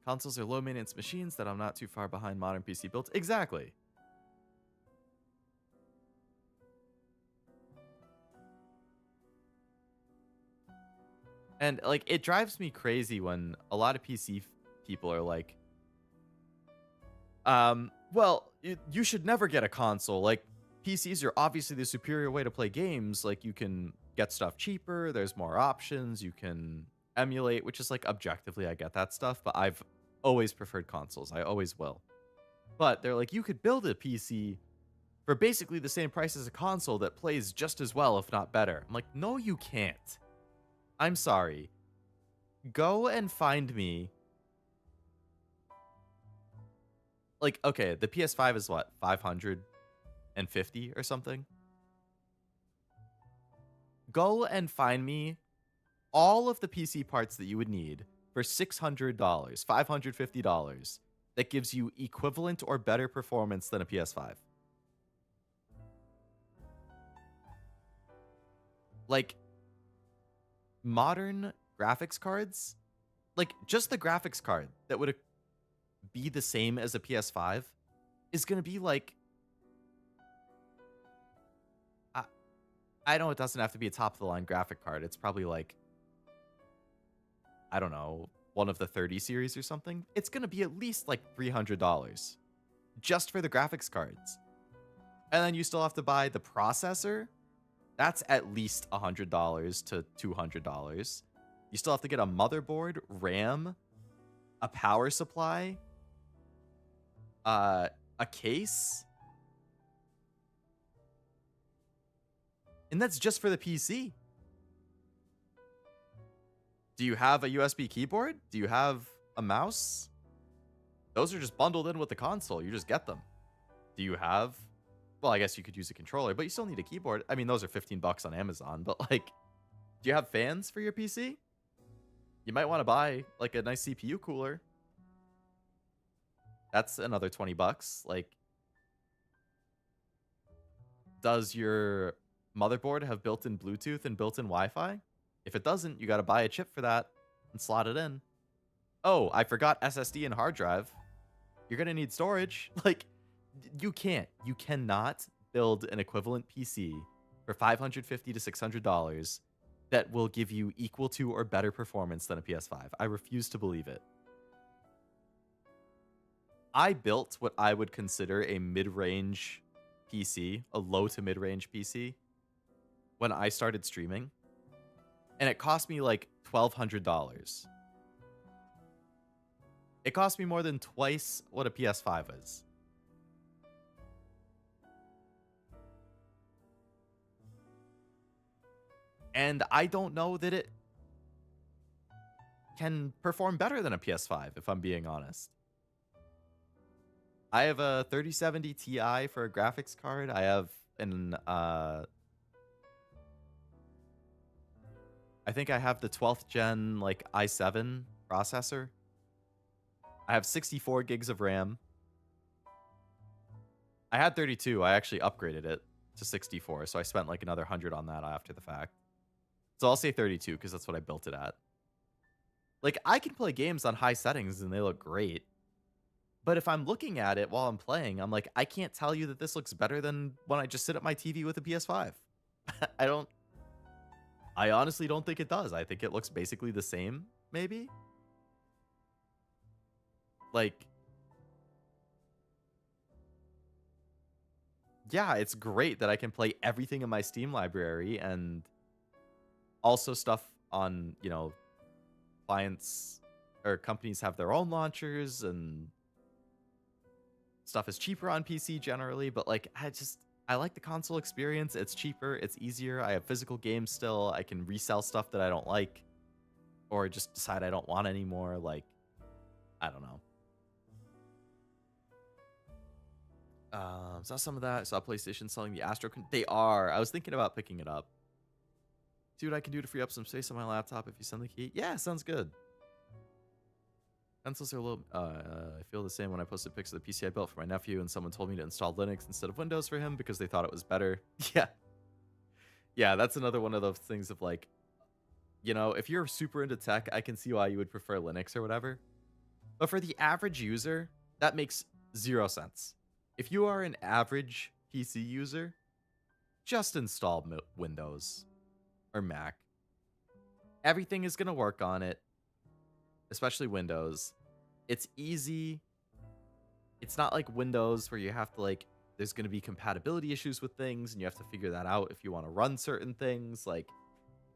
Consoles are low maintenance machines that I'm not too far behind modern PC builds. Exactly. And like, it drives me crazy when a lot of PC people are like, well, you should never get a console. Like, PCs are obviously the superior way to play games. Like, you can get stuff cheaper. There's more options. You can emulate, which is like, objectively, I get that stuff. But I've always preferred consoles. I always will. But they're like, you could build a PC for basically the same price as a console that plays just as well, if not better. I'm like, no, you can't. I'm sorry. Go and find me. Like, okay, the PS5 is what, 550 or something? Go and find me all of the PC parts that you would need for $600, $550, that gives you equivalent or better performance than a PS5. Like, modern graphics cards, like just the graphics card that would be the same as a PS5 is going to be like, I know it doesn't have to be a top of the line graphic card. It's probably like, I don't know, one of the 30 series or something. It's going to be at least like $300 just for the graphics cards. And then you still have to buy the processor. That's at least $100 to $200. You still have to get a motherboard, RAM, a power supply, A case? And that's just for the PC. Do you have a USB keyboard? Do you have a mouse? Those are just bundled in with the console. You just get them. Do you have... Well, I guess you could use a controller, but you still need a keyboard. I mean, those are $15 on Amazon, but like, do you have fans for your PC? You might want to buy like a nice CPU cooler. That's another $20. Like, does your motherboard have built-in Bluetooth and built-in Wi-Fi? If it doesn't, you got to buy a chip for that and slot it in. Oh, I forgot SSD and hard drive. You're going to need storage. Like, you cannot build an equivalent PC for $550 to $600 that will give you equal to or better performance than a PS5. I refuse to believe it. I built what I would consider a mid-range PC, a low to mid-range PC, when I started streaming, and it cost me like $1,200. It cost me more than twice what a PS5 is. And I don't know that it can perform better than a PS5, if I'm being honest. I have a 3070 Ti for a graphics card. I have an, I think I have the 12th gen, like, i7 processor. I have 64 gigs of RAM. I had 32. I actually upgraded it to 64, so I spent like another 100 on that after the fact. So I'll say 32 because that's what I built it at. Like, I can play games on high settings and they look great. But if I'm looking at it while I'm playing, I'm like, I can't tell you that this looks better than when I just sit at my TV with a PS5. I honestly don't think it does. I think it looks basically the same, maybe. Like, yeah, it's great that I can play everything in my Steam library and also stuff on, you know, clients or companies have their own launchers and stuff is cheaper on PC generally, but like, I like the console experience. It's cheaper, it's easier. I have physical games still. I can resell stuff that I don't like or just decide I don't want anymore. Like, I don't know. Saw some of that. I saw PlayStation selling the Astro. They are. I was thinking about picking it up. See what I can do to free up some space on my laptop if you send the key. Yeah, sounds good. Pencils are a little... I feel the same when I posted pics of the PC I built for my nephew and someone told me to install Linux instead of Windows for him because they thought it was better. Yeah. Yeah, that's another one of those things of like, you know, if you're super into tech, I can see why you would prefer Linux or whatever. But for the average user, that makes 0 sense. If you are an average PC user, just install Windows or Mac. Everything is going to work on it, especially Windows. It's easy. It's not like Windows where you have to like, there's going to be compatibility issues with things and you have to figure that out if you want to run certain things. Like,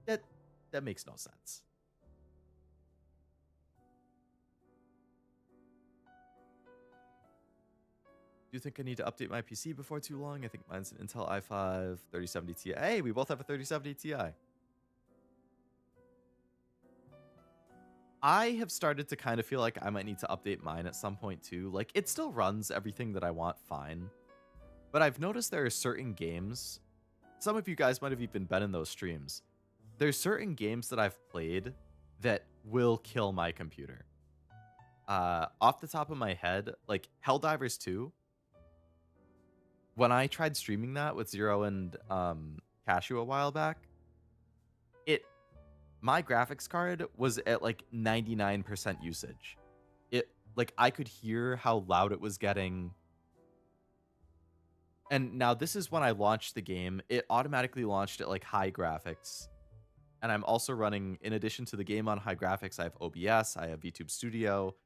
that makes no sense. Do you think I need to update my PC before too long? I think mine's an Intel i5 3070 Ti. Hey, we both have a 3070 Ti. I have started to kind of feel like I might need to update mine at some point too. Like, it still runs everything that I want fine. But I've noticed there are certain games, some of you guys might have even been in those streams. There's certain games that I've played that will kill my computer. Off the top of my head, like Helldivers 2, when I tried streaming that with Zero and Cashew a while back, my graphics card was at like 99% usage. Like, I could hear how loud it was getting. And now this is when I launched the game. It automatically launched at like high graphics. And I'm also running, in addition to the game on high graphics, I have OBS, I have VTube Studio,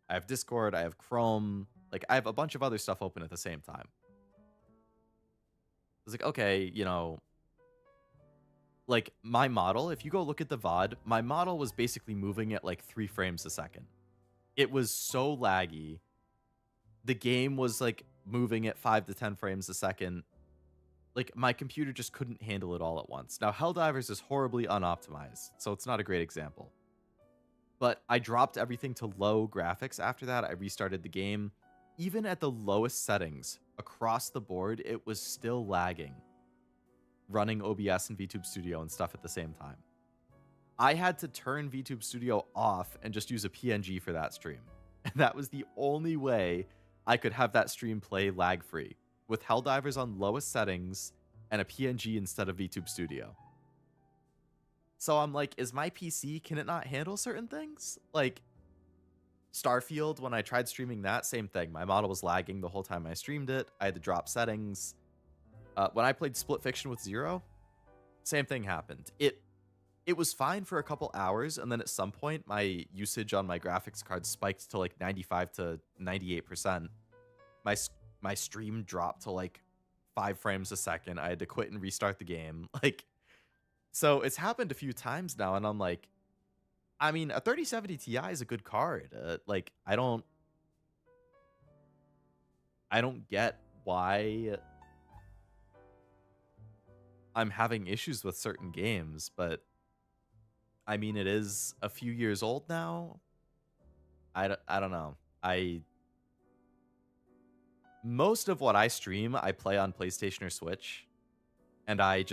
I have Discord, I have Chrome. Like, I have a bunch of other stuff open at the same time. It's like, okay, you know, like my model, if you go look at the VOD, my model was basically moving at like 3 frames a second. It was so laggy. The game was like moving at 5 to 10 frames a second. Like, my computer just couldn't handle it all at once. Now, Helldivers is horribly unoptimized, so it's not a great example. But I dropped everything to low graphics after that. I restarted the game. Even at the lowest settings, across the board, it was still lagging. Running OBS and VTube Studio and stuff at the same time. I had to turn VTube Studio off and just use a PNG for that stream. And that was the only way I could have that stream play lag-free, with Helldivers on lowest settings and a PNG instead of VTube Studio. So I'm like, is my PC, can it not handle certain things? Like, Starfield, when I tried streaming that, same thing. My model was lagging the whole time I streamed it. I had to drop settings. When I played Split Fiction with Zero, same thing happened. It was fine for a couple hours, and then at some point, my usage on my graphics card spiked to like 95 to 98%. My stream dropped to like 5 frames a second. I had to quit and restart the game. Like, so it's happened a few times now, and I'm like, I mean, a 3070 Ti is a good card. Like, I don't get why I'm having issues with certain games, but I mean, it is a few years old now. I don't know. Most of what I stream, I play on PlayStation or Switch, and I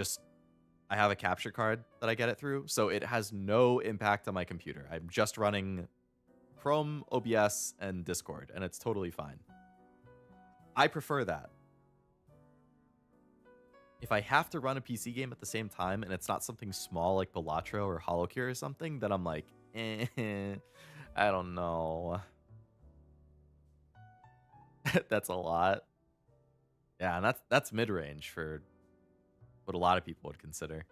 have a capture card that I get it through, so it has no impact on my computer. I'm just running Chrome, OBS, and Discord, and it's totally fine. I prefer that. If I have to run a PC game at the same time, and it's not something small like Balatro or HoloCure or something, then I'm like, I don't know. That's a lot. Yeah, and that's mid-range for what a lot of people would consider.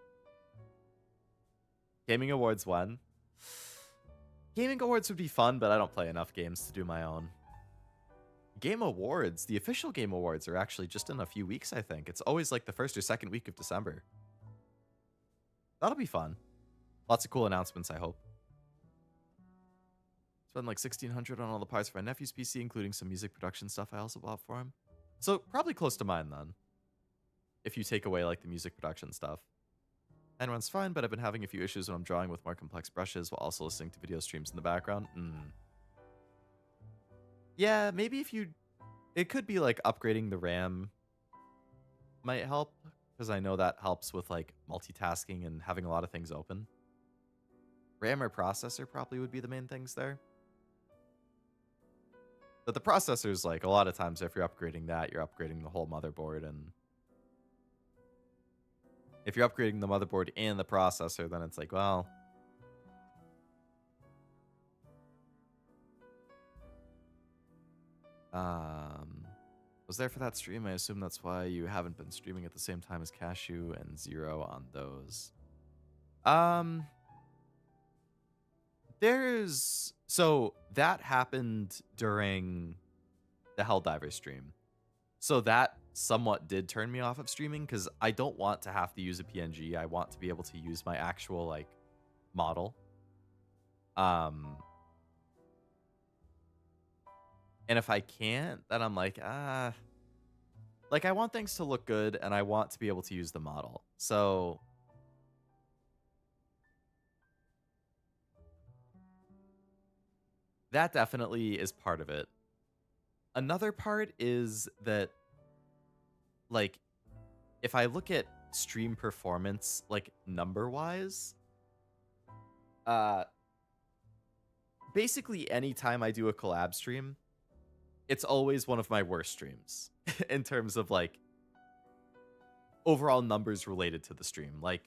Gaming Awards 1. Gaming Awards would be fun, but I don't play enough games to do my own. Game Awards, the official Game Awards are actually just in a few weeks, I think. It's always like the first or second week of December. That'll be fun. Lots of cool announcements, I hope. Spent like $1,600 on all the parts for my nephew's PC, including some music production stuff I also bought for him. So probably close to mine then, if you take away like the music production stuff. And runs fine, but I've been having a few issues when I'm drawing with more complex brushes while also listening to video streams in the background. Yeah, maybe if you... It could be like upgrading the RAM might help, because I know that helps with like multitasking and having a lot of things open. RAM or processor probably would be the main things there. But the processor's like, a lot of times if you're upgrading that, you're upgrading the whole motherboard, and if you're upgrading the motherboard and the processor, then it's like, well... Was there for that stream? I assume that's why you haven't been streaming at the same time as Cashew and Zero on those. So that happened during the Helldiver stream. So that somewhat did turn me off of streaming, because I don't want to have to use a PNG. I want to be able to use my actual like model. And if I can't, then I'm like, like I want things to look good and I want to be able to use the model. So that definitely is part of it. Another part is that, like, if I look at stream performance, like number-wise, basically anytime I do a collab stream, it's always one of my worst streams in terms of like overall numbers related to the stream, like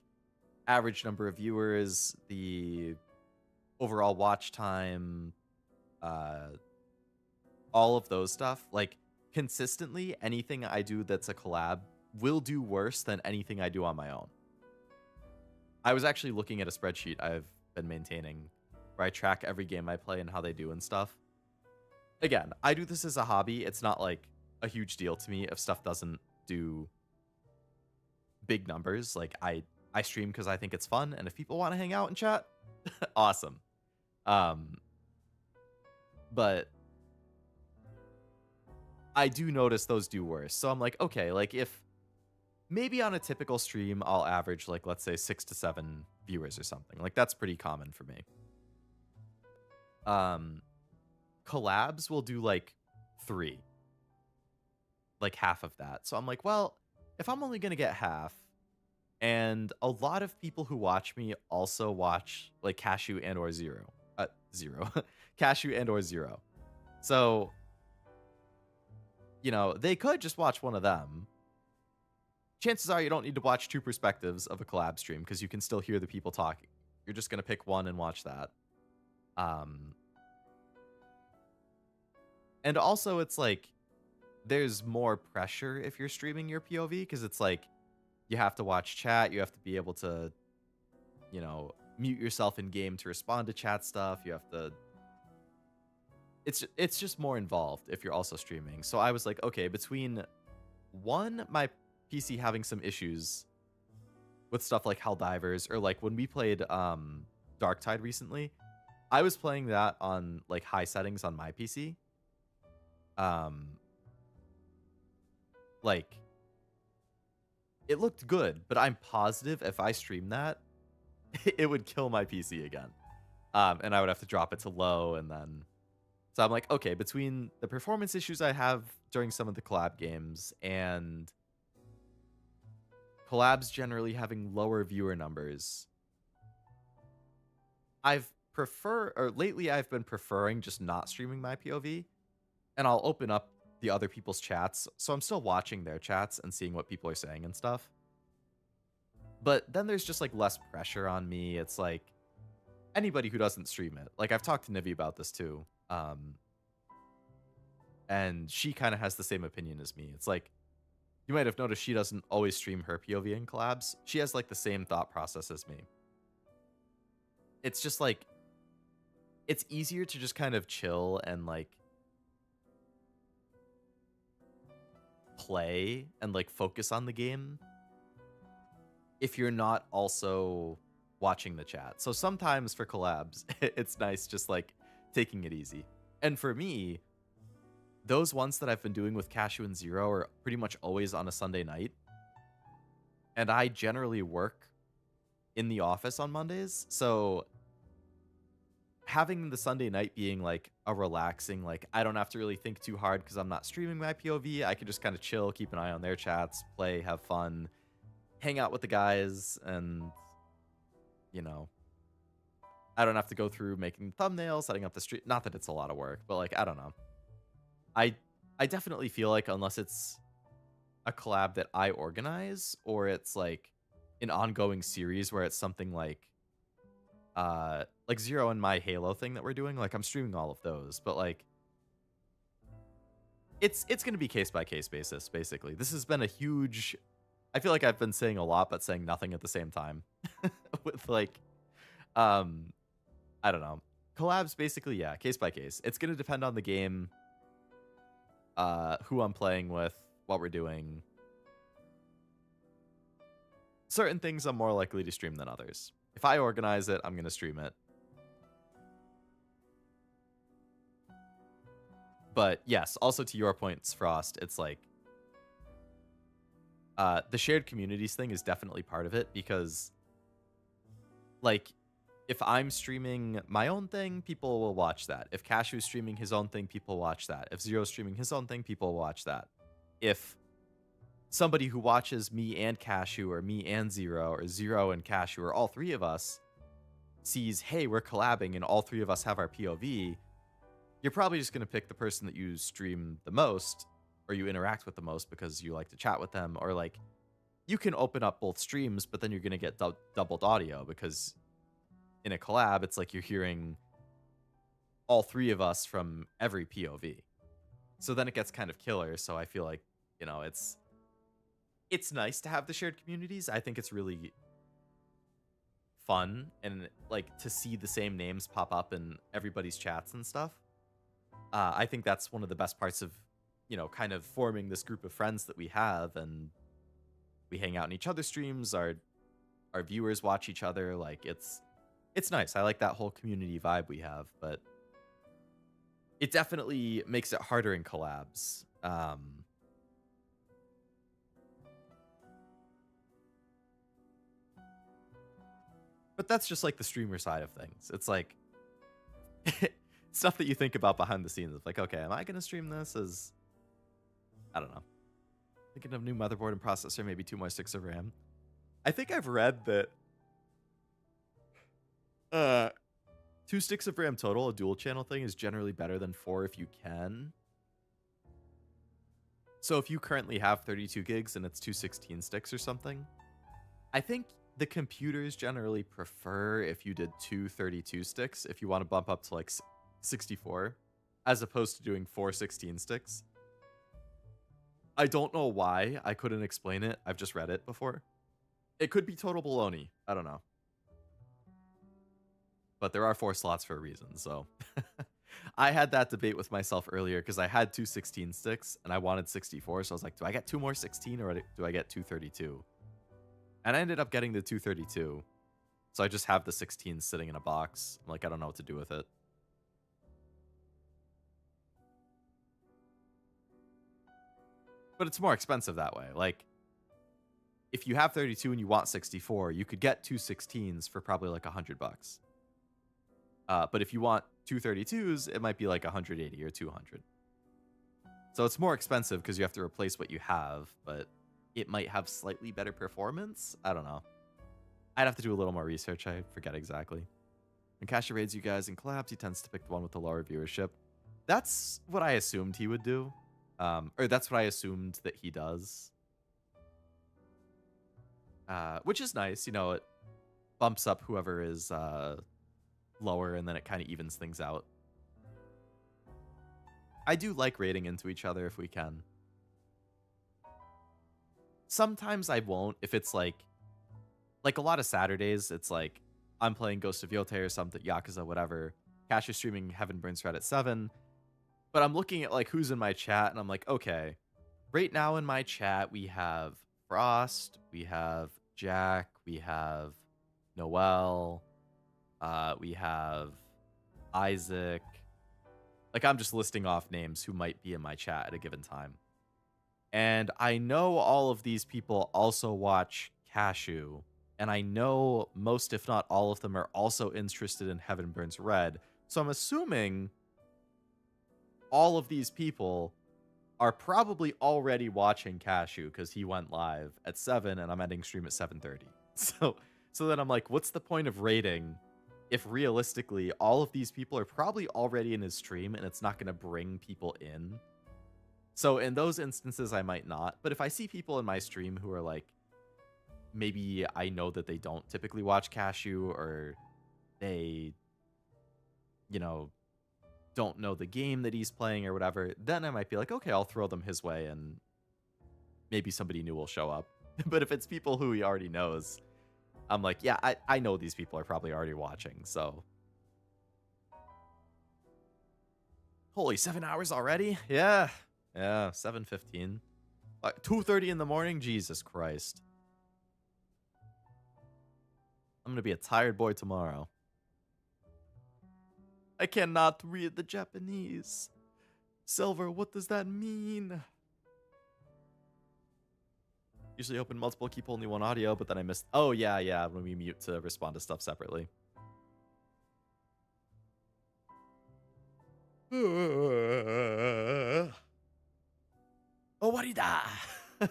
average number of viewers, the overall watch time, all of those stuff. Like consistently, anything I do that's a collab will do worse than anything I do on my own. I was actually looking at a spreadsheet I've been maintaining where I track every game I play and how they do and stuff. Again, I do this as a hobby. It's not like a huge deal to me if stuff doesn't do big numbers. Like I stream because I think it's fun, and if people want to hang out and chat, awesome. But I do notice those do worse. So I'm like, okay, like if maybe on a typical stream I'll average like let's say 6 to 7 viewers or something. Like that's pretty common for me. Um collabs will do like 3, like half of that. So I'm like, well, if I'm only going to get half, and a lot of people who watch me also watch like Cashew and or Zero. Zero. Cashew and or Zero. So, they could just watch one of them. Chances are you don't need to watch 2 perspectives of a collab stream because you can still hear the people talking. You're just going to pick one and watch that. And also it's like there's more pressure if you're streaming your POV because it's like you have to watch chat, you have to be able to, mute yourself in game to respond to chat stuff. You have to it's just more involved if you're also streaming. So I was like, okay, between one, my PC having some issues with stuff like Helldivers, or like when we played Darktide recently, I was playing that on like high settings on my PC. Like it looked good, but I'm positive if I stream that, it would kill my PC again. And I would have to drop it to low, and then so I'm like, okay, between the performance issues I have during some of the collab games and collabs generally having lower viewer numbers, lately I've been preferring just not streaming my POV, and I'll open up the other people's chats, so I'm still watching their chats and seeing what people are saying and stuff. But then there's just like less pressure on me. It's like anybody who doesn't stream it. Like I've talked to Nivi about this too. And she kind of has the same opinion as me. It's like, you might have noticed she doesn't always stream her POV in collabs. She has like the same thought process as me. It's just like, it's easier to just kind of chill and like play and like focus on the game if you're not also watching the chat. So sometimes for collabs, it's nice just like taking it easy. And for me, those ones that I've been doing with Cashew and Zero are pretty much always on a Sunday night. And I generally work in the office on Mondays. So having the Sunday night being like a relaxing, like I don't have to really think too hard because I'm not streaming my POV. I can just kind of chill, keep an eye on their chats, play, have fun, hang out with the guys, and I don't have to go through making thumbnails, setting up the stream. Not that it's a lot of work, but like I don't know. I definitely feel like unless it's a collab that I organize or it's like an ongoing series where it's something like Zero and my Halo thing that we're doing, like I'm streaming all of those, but like it's going to be case by case basis basically. This has been a huge, I feel like I've been saying a lot but saying nothing at the same time with like I don't know. Collabs basically, yeah, case by case. It's going to depend on the game, who I'm playing with, what we're doing. Certain things I'm more likely to stream than others. If I organize it, I'm going to stream it. But yes, also to your points, Frost, it's like the shared communities thing is definitely part of it because like if I'm streaming my own thing, people will watch that. If Cashew's streaming his own thing, people watch that. If Zero's streaming his own thing, people watch that. If somebody who watches me and Cashew or me and Zero or Zero and Cashew or all three of us sees, hey, we're collabing and all three of us have our POV, you're probably just going to pick the person that you stream the most or you interact with the most because you like to chat with them, or like you can open up both streams, but then you're going to get doubled audio because in a collab, it's like you're hearing all three of us from every POV. So then it gets kind of killer. So I feel like, it's nice to have the shared communities. I think it's really fun and like to see the same names pop up in everybody's chats and stuff. I think that's one of the best parts of, kind of forming this group of friends that we have, and we hang out in each other's streams. Our viewers watch each other. Like it's nice. I like that whole community vibe we have, but it definitely makes it harder in collabs. Um, but that's just like the streamer side of things. It's like stuff that you think about behind the scenes of like, okay, am I going to stream this as, I don't know, thinking of new motherboard and processor, maybe 2 more sticks of RAM. I think I've read that 2 sticks of RAM total, a dual channel thing, is generally better than 4 if you can. So if you currently have 32 gigs and it's 2 16 sticks or something, I think the computers generally prefer if you did 2 32 sticks if you want to bump up to like 64, as opposed to doing 4 16 sticks. I don't know why. I couldn't explain it. I've just read it before. It could be total baloney. I don't know. But there are 4 slots for a reason, so. I had that debate with myself earlier because I had 2 16 sticks and I wanted 64, so I was like, do I get 2 more 16 or do I get 232? And I ended up getting the 232. So I just have the 16 sitting in a box. I'm like, I don't know what to do with it. But it's more expensive that way. Like, if you have 32 and you want 64, you could get 2 16s for probably like $100. But if you want 2 32s, it might be like 180 or 200. So it's more expensive because you have to replace what you have, but it might have slightly better performance. I don't know. I'd have to do a little more research. I forget exactly. When Kasha raids you guys in collabs, he tends to pick the one with the lower viewership. That's what I assumed he would do. Or that's what I assumed that he does. Which is nice. You know, it bumps up whoever is lower, and then it kind of evens things out. I do like raiding into each other if we can. Sometimes I won't if it's like a lot of Saturdays, it's like I'm playing Ghost of Yotei or something, Yakuza, whatever. Cash is streaming Heaven Burns Red at 7. But I'm looking at like who's in my chat and I'm like, okay, right now in my chat we have Frost, we have Jack, we have Noel, we have Isaac. Like, I'm just listing off names who might be in my chat at a given time. And I know all of these people also watch Cashew. And I know most, if not all of them, are also interested in Heaven Burns Red. So I'm assuming all of these people are probably already watching Cashew because he went live at 7 and I'm ending stream at 7:30. So then I'm like, what's the point of raiding if realistically all of these people are probably already in his stream and it's not going to bring people in? So in those instances, I might not. But if I see people in my stream who are like, maybe I know that they don't typically watch Cashew, or they, you know, don't know the game that he's playing or whatever, then I might be like, okay, I'll throw them his way and maybe somebody new will show up. But if it's people who he already knows, I'm like, yeah, I know these people are probably already watching, so. Holy, 7 hours already? Yeah, 7:15. 2:30 in the morning? Jesus Christ. I'm gonna be a tired boy tomorrow. I cannot read the Japanese. Silver, what does that mean? Usually open multiple, keep only one audio, but then I missed. Oh, yeah, when we mute to respond to stuff separately. Oh, warida! Don't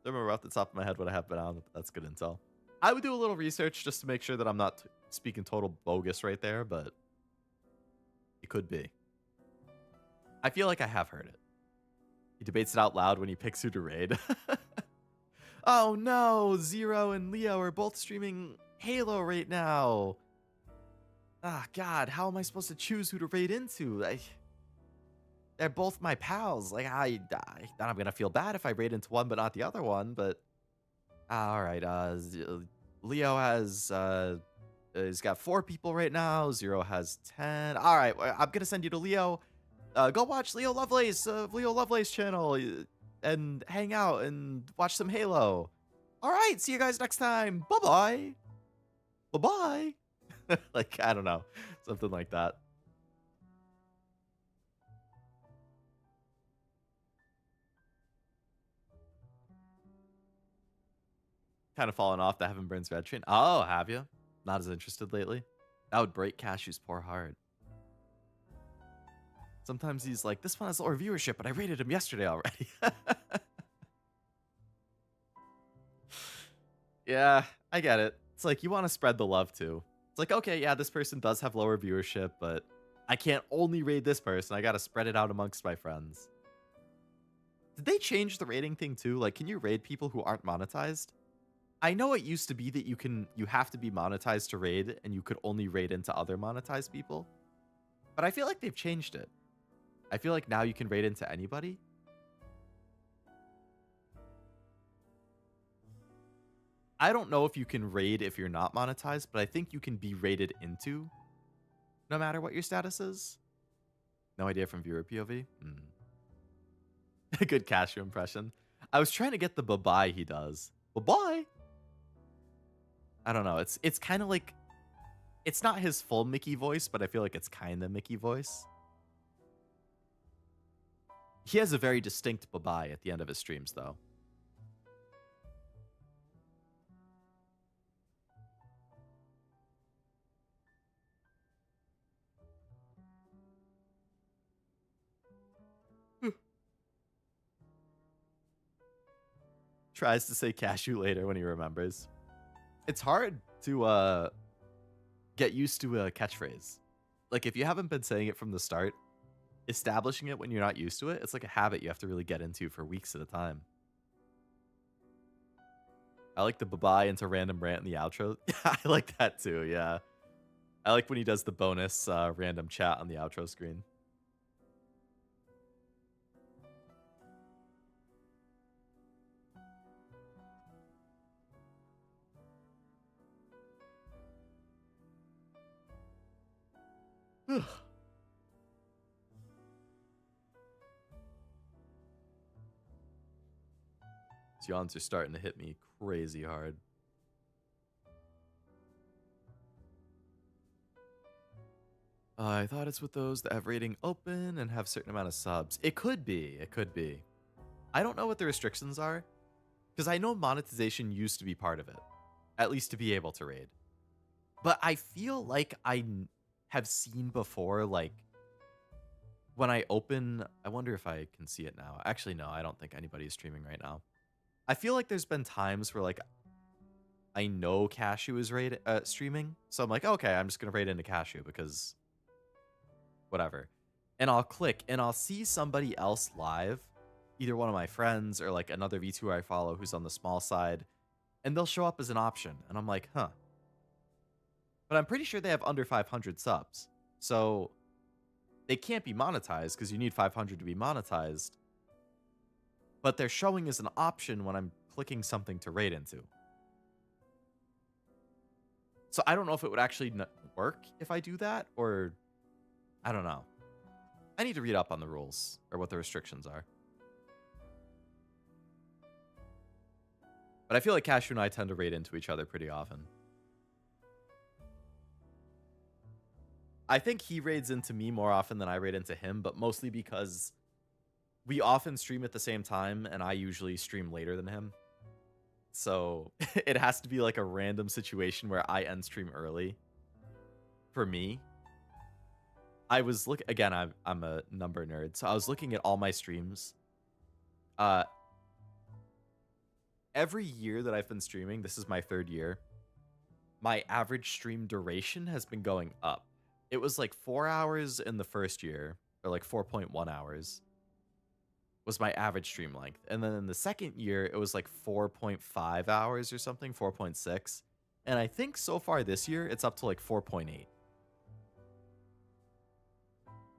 remember off the top of my head what I have been on, but that's good intel. I would do a little research just to make sure that I'm not speaking total bogus right there, but it could be. I feel like I have heard it. He debates it out loud when he picks who to raid. Oh no, Zero and Leo are both streaming Halo right now. Ah, God, how am I supposed to choose who to raid into? They're both my pals. Like, I'm gonna feel bad if I raid into one but not the other one, but all right, Leo has he's got 4 people right now. Zero has 10. All right, I'm gonna send you to Leo. Go watch Leo Lovelace channel and hang out and watch some Halo. All right, see you guys next time. Bye bye. Like, I don't know, something like that. Kind of fallen off the Heaven Burns Red train. Oh, have you? Not as interested lately? That would break Cashew's poor heart. Sometimes he's like, this one has lower viewership, but I rated him yesterday already. Yeah, I get it. It's like you want to spread the love too. It's like, okay, yeah, this person does have lower viewership, but I can't only raid this person. I got to spread it out amongst my friends. Did they change the rating thing too? Like, can you raid people who aren't monetized? I know it used to be that you have to be monetized to raid, and you could only raid into other monetized people. But I feel like they've changed it. I feel like now you can raid into anybody. I don't know if you can raid if you're not monetized, but I think you can be raided into no matter what your status is. No idea from viewer POV. A good Cashew impression. I was trying to get the bye-bye he does. Bye-bye? I don't know. It's kind of like... It's not his full Mickey voice, but I feel like it's kind of Mickey voice. He has a very distinct bye-bye at the end of his streams, though. Tries to say Cashew later when he remembers. It's hard to get used to a catchphrase. Like, if you haven't been saying it from the start, establishing it when you're not used to it, it's like a habit you have to really get into for weeks at a time. I like the bye-bye into random rant in the outro. I like that too, yeah. I like when he does the bonus random chat on the outro screen. Yawns are starting to hit me crazy hard. I thought it's with those that have rating open and have certain amount of subs. It could be. It could be. I don't know what the restrictions are, because I know monetization used to be part of it, at least to be able to raid. But I feel like I have seen before, like, when I open... I wonder if I can see it now. Actually, no, I don't think anybody is streaming right now. I feel like there's been times where, like, I know Cashew is streaming, so I'm like, okay, I'm just going to raid into Cashew because whatever. And I'll click, and I'll see somebody else live, either one of my friends or, like, another VTuber I follow who's on the small side, and they'll show up as an option, and I'm like, huh. But I'm pretty sure they have under 500 subs, so they can't be monetized because you need 500 to be monetized. But they're showing as an option when I'm clicking something to raid into. So I don't know if it would actually work if I do that, or I don't know. I need to read up on the rules or what the restrictions are. But I feel like Cashew and I tend to raid into each other pretty often. I think he raids into me more often than I raid into him, but mostly because we often stream at the same time, and I usually stream later than him. So it has to be like a random situation where I end stream early. For me, I was again, I'm a number nerd, so I was looking at all my streams. Every year that I've been streaming, this is my 3rd year, my average stream duration has been going up. It was like 4 hours in the first year, or like 4.1 hours. Was my average stream length. And then in the second year, it was like 4.5 hours or something, 4.6. And I think so far this year, it's up to like 4.8.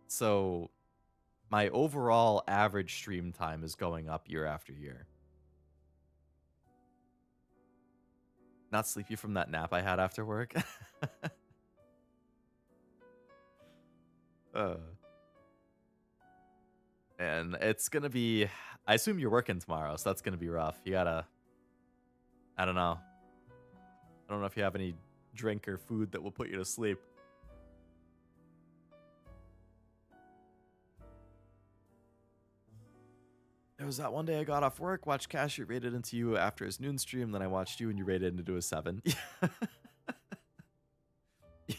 So my overall average stream time is going up year after year. Not sleepy from that nap I had after work. And it's going to be... I assume you're working tomorrow, so that's going to be rough. You gotta... I don't know. I don't know if you have any drink or food that will put you to sleep. was that one day I got off work, watched Cashew raided into you after his noon stream, then I watched you and you raided into a 7.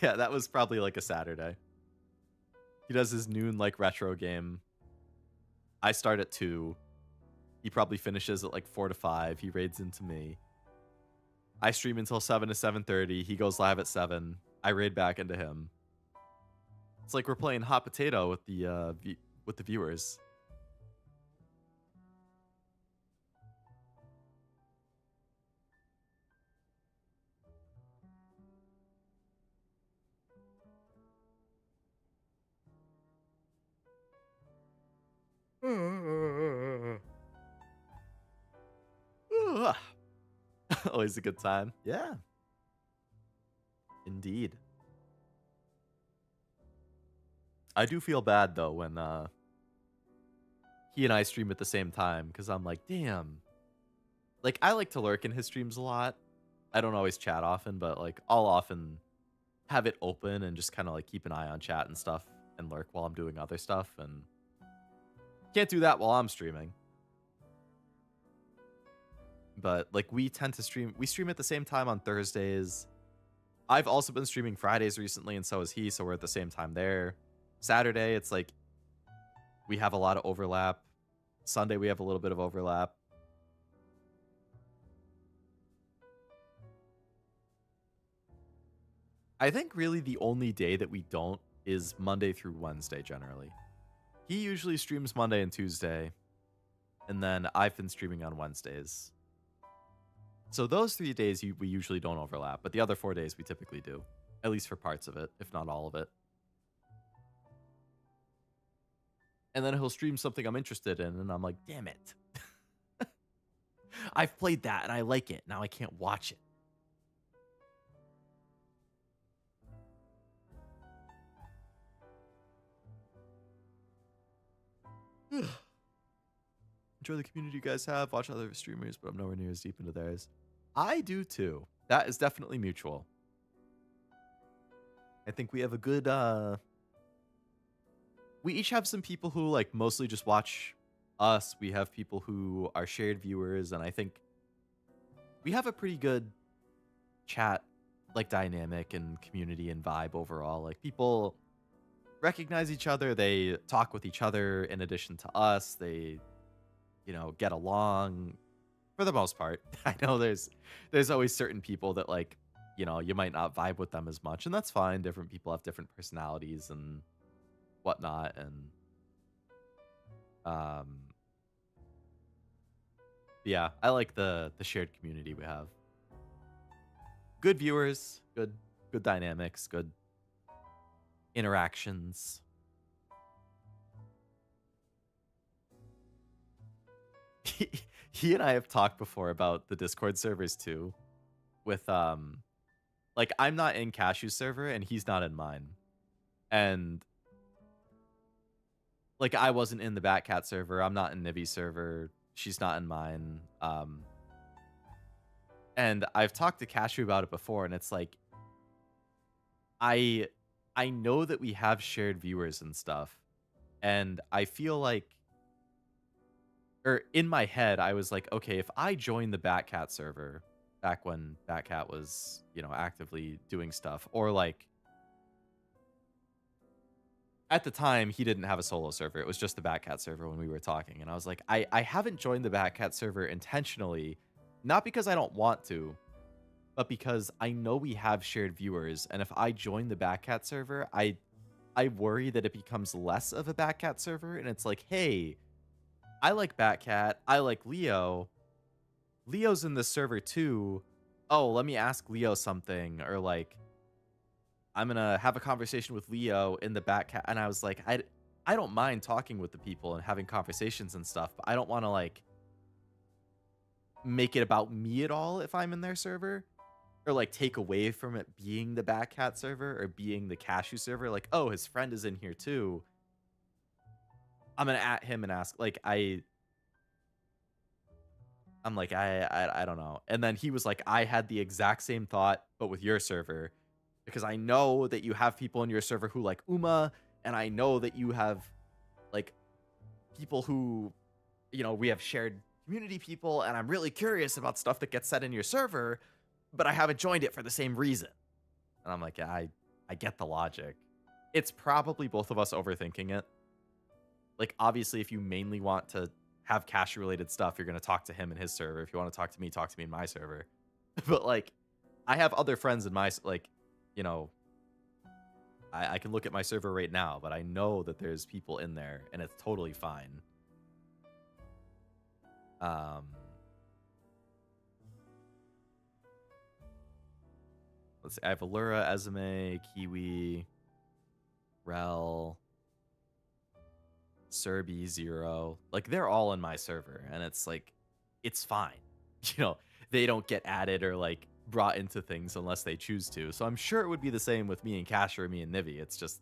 Yeah, that was probably like a Saturday. He does his noon like retro game. I start at 2. He probably finishes at like 4 to 5. He raids into me. I stream until 7 to 7:30. He goes live at 7. I raid back into him. It's like we're playing hot potato with the viewers. Always a good time. Yeah. Indeed. I do feel bad though when he and I stream at the same time because I'm like, damn. Like I like to lurk in his streams a lot. I don't always chat often, but like I'll often have it open and just kind of like keep an eye on chat and stuff and lurk while I'm doing other stuff, and can't do that while I'm streaming. But like we stream at the same time on Thursdays. I've also been streaming Fridays recently, and so is he, so we're at the same time there. Saturday, it's like we have a lot of overlap. Sunday, we have a little bit of overlap. I think really the only day that we don't is Monday through Wednesday generally. He usually streams Monday and Tuesday, and then I've been streaming on Wednesdays. So those 3 days we usually don't overlap, but the other 4 days we typically do, at least for parts of it, if not all of it. And then he'll stream something I'm interested in, and I'm like, damn it. I've played that, and I like it. Now I can't watch it. Enjoy the community you guys have. Watch other streamers, but I'm nowhere near as deep into theirs. I do too. That is definitely mutual. I think we have a good we each have some people who like mostly just watch us. We have people who are shared viewers, and I think we have a pretty good chat like dynamic and community and vibe overall. Like people recognize each other, they talk with each other in addition to us. They, you know, get along for the most part. I know there's always certain people that like, you know, you might not vibe with them as much, and that's fine. Different people have different personalities and whatnot, and yeah, I like the shared community we have. Good viewers, good dynamics, good interactions. He and I have talked before about the Discord servers too, with like I'm not in Cashew's server and he's not in mine, and like I wasn't in the Batcat server, I'm not in Nivi's server, she's not in mine. And I've talked to Cashew about it before, and it's like I know that we have shared viewers and stuff, and I feel like, or in my head, I was like, okay, if I join the Batcat server back when Batcat was, you know, actively doing stuff, or like at the time he didn't have a solo server, it was just the Batcat server when we were talking, and I was like, I haven't joined the Batcat server intentionally, not because I don't want to, but because I know we have shared viewers, and if I join the Batcat server, I worry that it becomes less of a Batcat server, and it's like, hey, I like Batcat, I like Leo, Leo's in this server too, oh, let me ask Leo something, or like, I'm gonna have a conversation with Leo in the Batcat, and I was like, I don't mind talking with the people and having conversations and stuff, but I don't want to like make it about me at all if I'm in their server, or like take away from it being the Batcat server or being the Cashew server. Like, oh, his friend is in here too, I'm gonna at him and ask. Like I'm like I don't know. And then he was like, I had the exact same thought, but with your server, because I know that you have people in your server who like Uma, and I know that you have like people who we have shared community people, and I'm really curious about stuff that gets said in your server, but I haven't joined it for the same reason. And I'm like, yeah, I get the logic. It's probably both of us overthinking it. Like, obviously, if you mainly want to have cash-related stuff, you're going to talk to him in his server. If you want to talk to me in my server. But, like, I have other friends in my, like, you know, I can look at my server right now, but I know that there's people in there, and it's totally fine. Let's see. I have Allura, Ezume, Kiwi, Rel, Serbi, Zero. Like, they're all in my server, and it's like, it's fine. They don't get added or like brought into things unless they choose to. So I'm sure it would be the same with me and Cash or me and Nivi. It's just,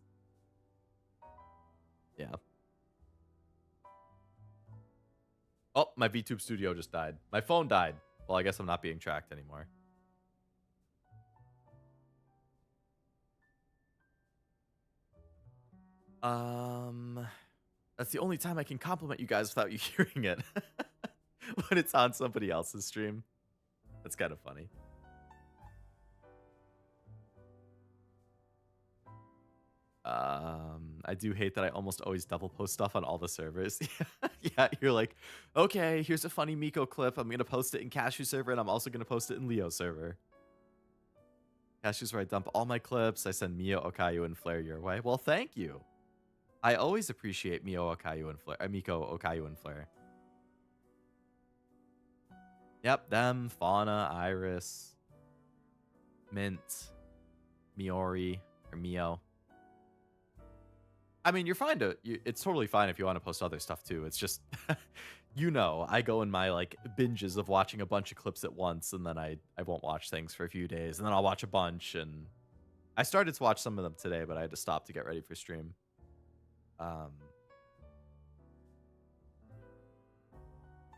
yeah. Oh, my VTube studio just died. My phone died. Well, I guess I'm not being tracked anymore. That's the only time I can compliment you guys without you hearing it. When it's on somebody else's stream. That's kind of funny. I do hate that I almost always double post stuff on all the servers. Yeah, you're like, okay, here's a funny Miko clip. I'm going to post it in Cashew server, and I'm also going to post it in Leo server. Cashew's where I dump all my clips. I send Mio, Okayu, and Flare your way. Well, thank you. I always appreciate Mio, Okayu, and Flare. Miko, Okayu, and Flare. Yep, them, Fauna, Iris, Mint, Miori, or Mio. I mean, you're fine to. It's totally fine if you want to post other stuff too. It's just, I go in my like binges of watching a bunch of clips at once, and then I won't watch things for a few days, and then I'll watch a bunch. And I started to watch some of them today, but I had to stop to get ready for stream.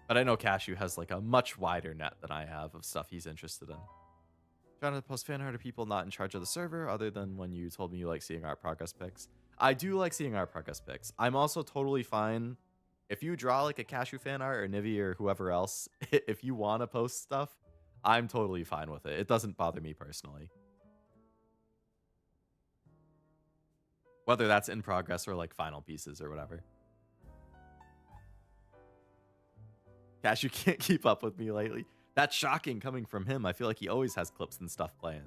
But I know Cashew has like a much wider net than I have of stuff he's interested in. Trying to post fan art of people not in charge of the server, other than when you told me you like seeing art progress pics. I do like seeing art progress pics. I'm also totally fine if you draw like a Cashew fan art or Nivi or whoever else. If you want to post stuff, I'm totally fine with it. It doesn't bother me personally. Whether that's in progress or like final pieces or whatever. Cashew can't keep up with me lately. That's shocking coming from him. I feel like he always has clips and stuff playing.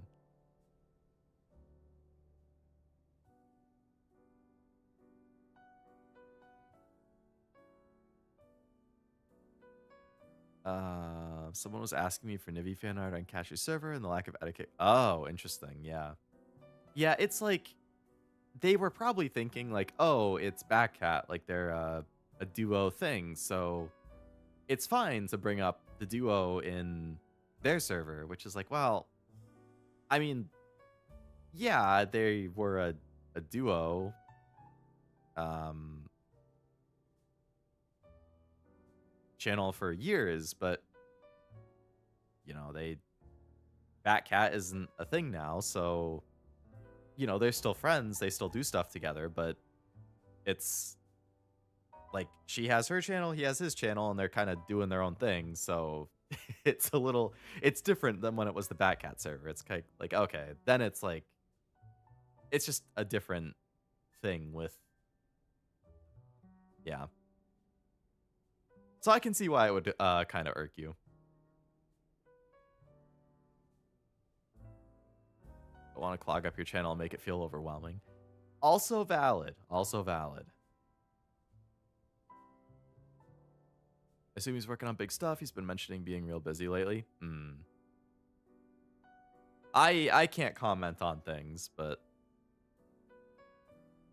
Someone was asking me for Nivi fan art on Cashew's server and the lack of etiquette. Oh, interesting. Yeah. Yeah, it's like they were probably thinking like, oh, it's Backcat, like they're a duo thing, so it's fine to bring up the duo in their server, which is like, well, I mean, yeah, they were a duo. Channel for years, but Batcat isn't a thing now, so they're still friends, they still do stuff together, but it's like she has her channel, he has his channel, and they're kind of doing their own thing, so it's different than when it was the Batcat server. It's like, okay, then it's like it's just a different thing with, yeah. So I can see why it would kind of irk you. Don't want to clog up your channel and make it feel overwhelming. Also valid. Also valid. I assume he's working on big stuff. He's been mentioning being real busy lately. I can't comment on things, but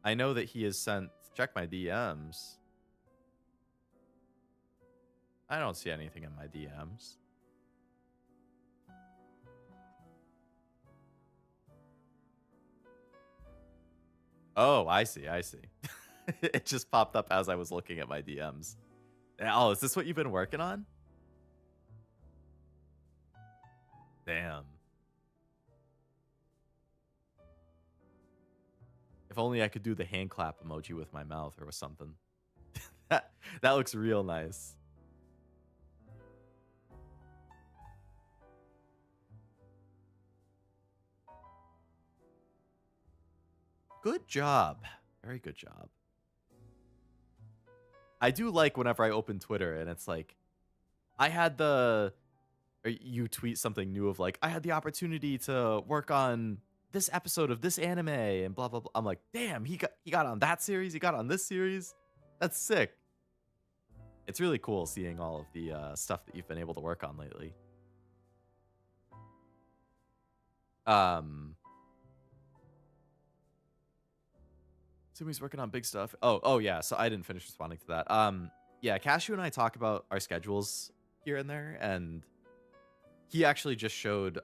I know that he has sent... Check my DMs. I don't see anything in my DMs. Oh, I see. It just popped up as I was looking at my DMs. Oh, is this what you've been working on? Damn. If only I could do the hand clap emoji with my mouth or with something. That looks real nice. Good job. Very good job. I do like whenever I open Twitter and it's like, I had the, or you tweet something new of like, I had the opportunity to work on this episode of this anime and blah, blah, blah. I'm like, damn, he got on that series. He got on this series. That's sick. It's really cool seeing all of the stuff that you've been able to work on lately. Sumi's working on big stuff. Oh yeah. So I didn't finish responding to that. Yeah, Cashew and I talk about our schedules here and there, and he actually just showed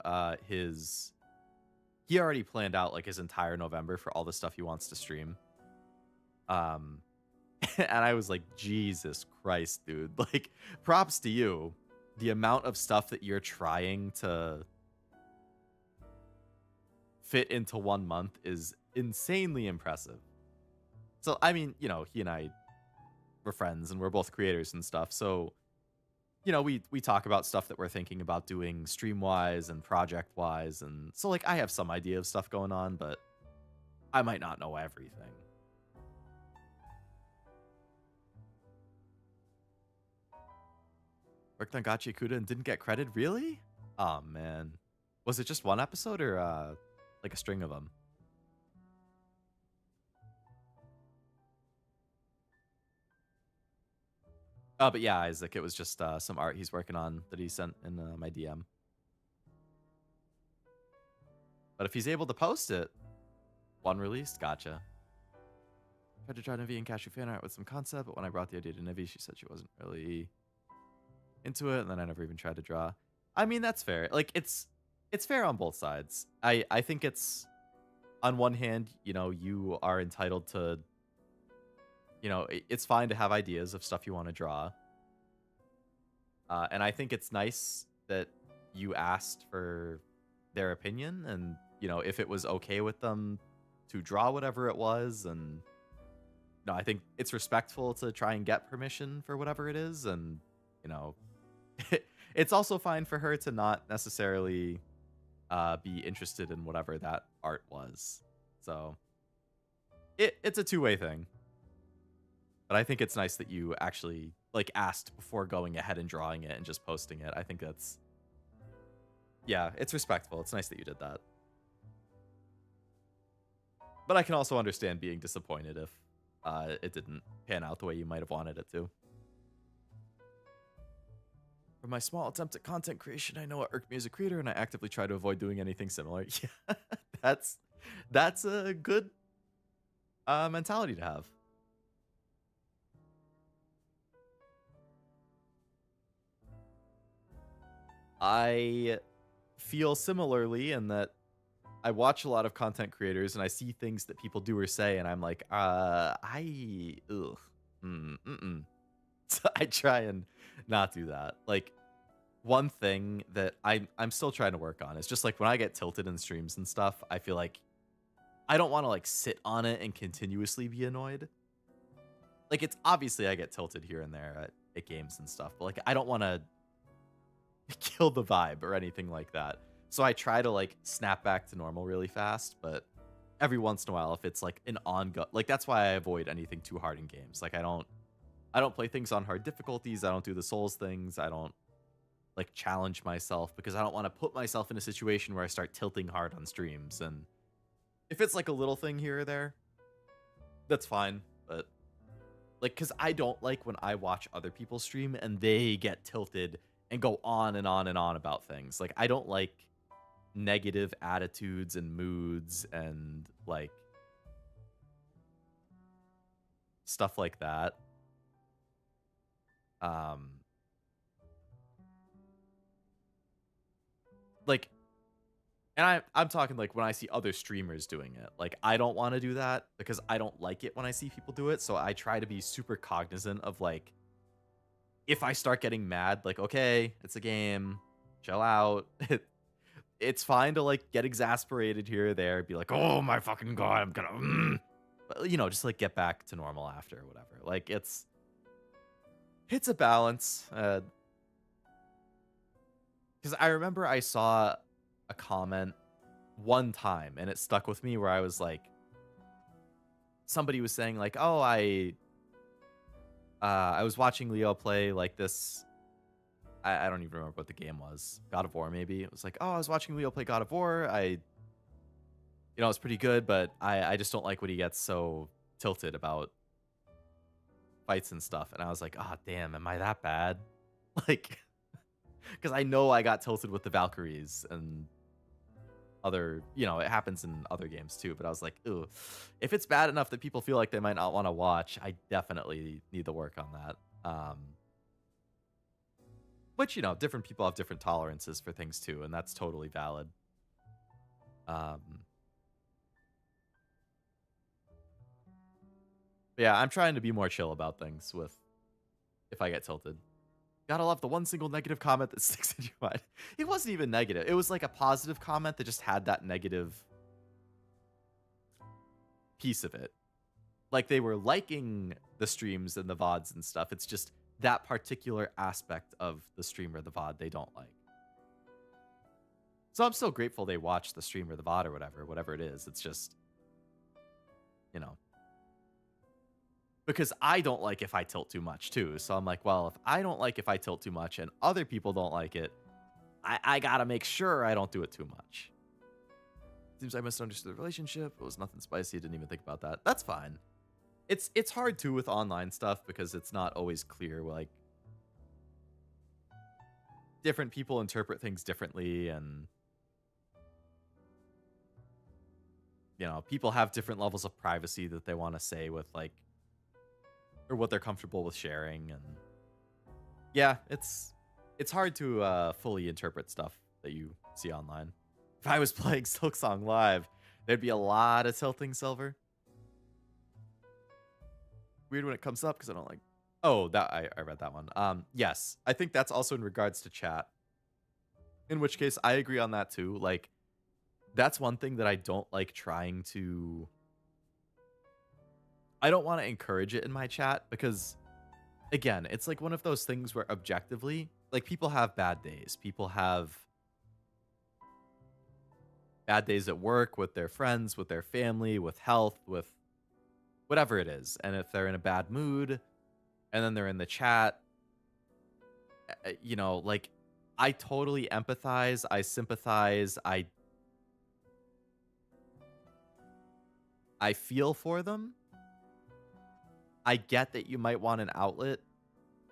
he already planned out like his entire November for all the stuff he wants to stream. And I was like, Jesus Christ, dude. Like, props to you. The amount of stuff that you're trying to fit into 1 month is insanely impressive. So, I mean, you know, he and I were friends and we're both creators and stuff. So, you know, we talk about stuff that we're thinking about doing stream-wise and project-wise. And so, like, I have some idea of stuff going on, but I might not know everything. Worked on Gachi Kuda and didn't get credit? Really? Oh, man. Was it just one episode or, like, a string of them? Oh, but yeah, Isaac, it was just some art he's working on that he sent in my DM. But if he's able to post it, one released, gotcha. Tried to draw Nivi and Cashew fan art with some concept, but when I brought the idea to Nivi, she said she wasn't really into it, and then I never even tried to draw. I mean, that's fair. Like, it's fair on both sides. I think it's, on one hand, you know, you are entitled to, you know, it's fine to have ideas of stuff you want to draw. And I think it's nice that you asked for their opinion and, you know, if it was okay with them to draw whatever it was. And no, I think it's respectful to try and get permission for whatever it is. And, you know, it's also fine for her to not necessarily be interested in whatever that art was. So it's a two-way thing. But I think it's nice that you actually, like, asked before going ahead and drawing it and just posting it. I think that's, yeah, it's respectful. It's nice that you did that. But I can also understand being disappointed if it didn't pan out the way you might have wanted it to. For my small attempt at content creation, I know a Irk music creator, and I actively try to avoid doing anything similar. Yeah, that's a good mentality to have. I feel similarly in that I watch a lot of content creators and I see things that people do or say, and I'm like, So I try and not do that. Like, one thing that I'm still trying to work on is just like when I get tilted in streams and stuff, I feel like I don't want to like sit on it and continuously be annoyed. Like, it's obviously I get tilted here and there at games and stuff, but like I don't want to kill the vibe or anything like that. So I try to like snap back to normal really fast, but every once in a while, if it's like an ongoing, like that's why I avoid anything too hard in games. Like I don't play things on hard difficulties. I don't do the Souls things. I don't like challenge myself because I don't want to put myself in a situation where I start tilting hard on streams. And if it's like a little thing here or there, that's fine. But like, cause I don't like when I watch other people stream and they get tilted and go on and on and on about things. Like, I don't like negative attitudes and moods and like stuff like that. Like, and I'm talking like when I see other streamers doing it. Like, I don't want to do that because I don't like it when I see people do it. So I try to be super cognizant of like, if I start getting mad, like, okay, it's a game, chill out. It's fine to like get exasperated here or there, be like, oh my fucking god, I'm gonna, but, you know, just like get back to normal after or whatever. Like, it's a balance. Because I remember I saw a comment one time and it stuck with me where I was like, somebody was saying like, oh, I was watching Leo play like this. I don't even remember what the game was. God of War, maybe. It was like, oh, I was watching Leo play God of War. It's pretty good, but I just don't like when he gets so tilted about fights and stuff. And I was like, oh, damn, am I that bad? Like, because I know I got tilted with the Valkyries and other, it happens in other games too. But I was like, ooh, if it's bad enough that people feel like they might not want to watch, I definitely need to work on that. Which, different people have different tolerances for things too, and that's totally valid. Yeah, I'm trying to be more chill about things with if I get tilted. Gotta love the one single negative comment that sticks in your mind. It wasn't even negative. It was like a positive comment that just had that negative piece of it. Like they were liking the streams and the VODs and stuff. It's just that particular aspect of the stream or the VOD they don't like. So I'm still grateful they watch the stream or the VOD or whatever it is. It's just, because I don't like if I tilt too much too. So I'm like, well, if I don't like if I tilt too much and other people don't like it, I gotta make sure I don't do it too much. Seems I misunderstood the relationship. It was nothing spicy. Didn't even think about that. That's fine. It's hard too with online stuff because it's not always clear. Like, different people interpret things differently, and people have different levels of privacy that they want to say with like, or what they're comfortable with sharing. And yeah, it's hard to fully interpret stuff that you see online. If I was playing Silksong live, there'd be a lot of tilting, Silver. Weird when it comes up because I don't like. Oh, that I read that one. Yes, I think that's also in regards to chat. In which case, I agree on that too. Like, that's one thing that I don't like trying to. I don't want to encourage it in my chat because, again, it's like one of those things where objectively, like, people have bad days. People have bad days at work, with their friends, with their family, with health, with whatever it is. And if they're in a bad mood and then they're in the chat, like, I totally empathize. I sympathize. I feel for them. I get that you might want an outlet,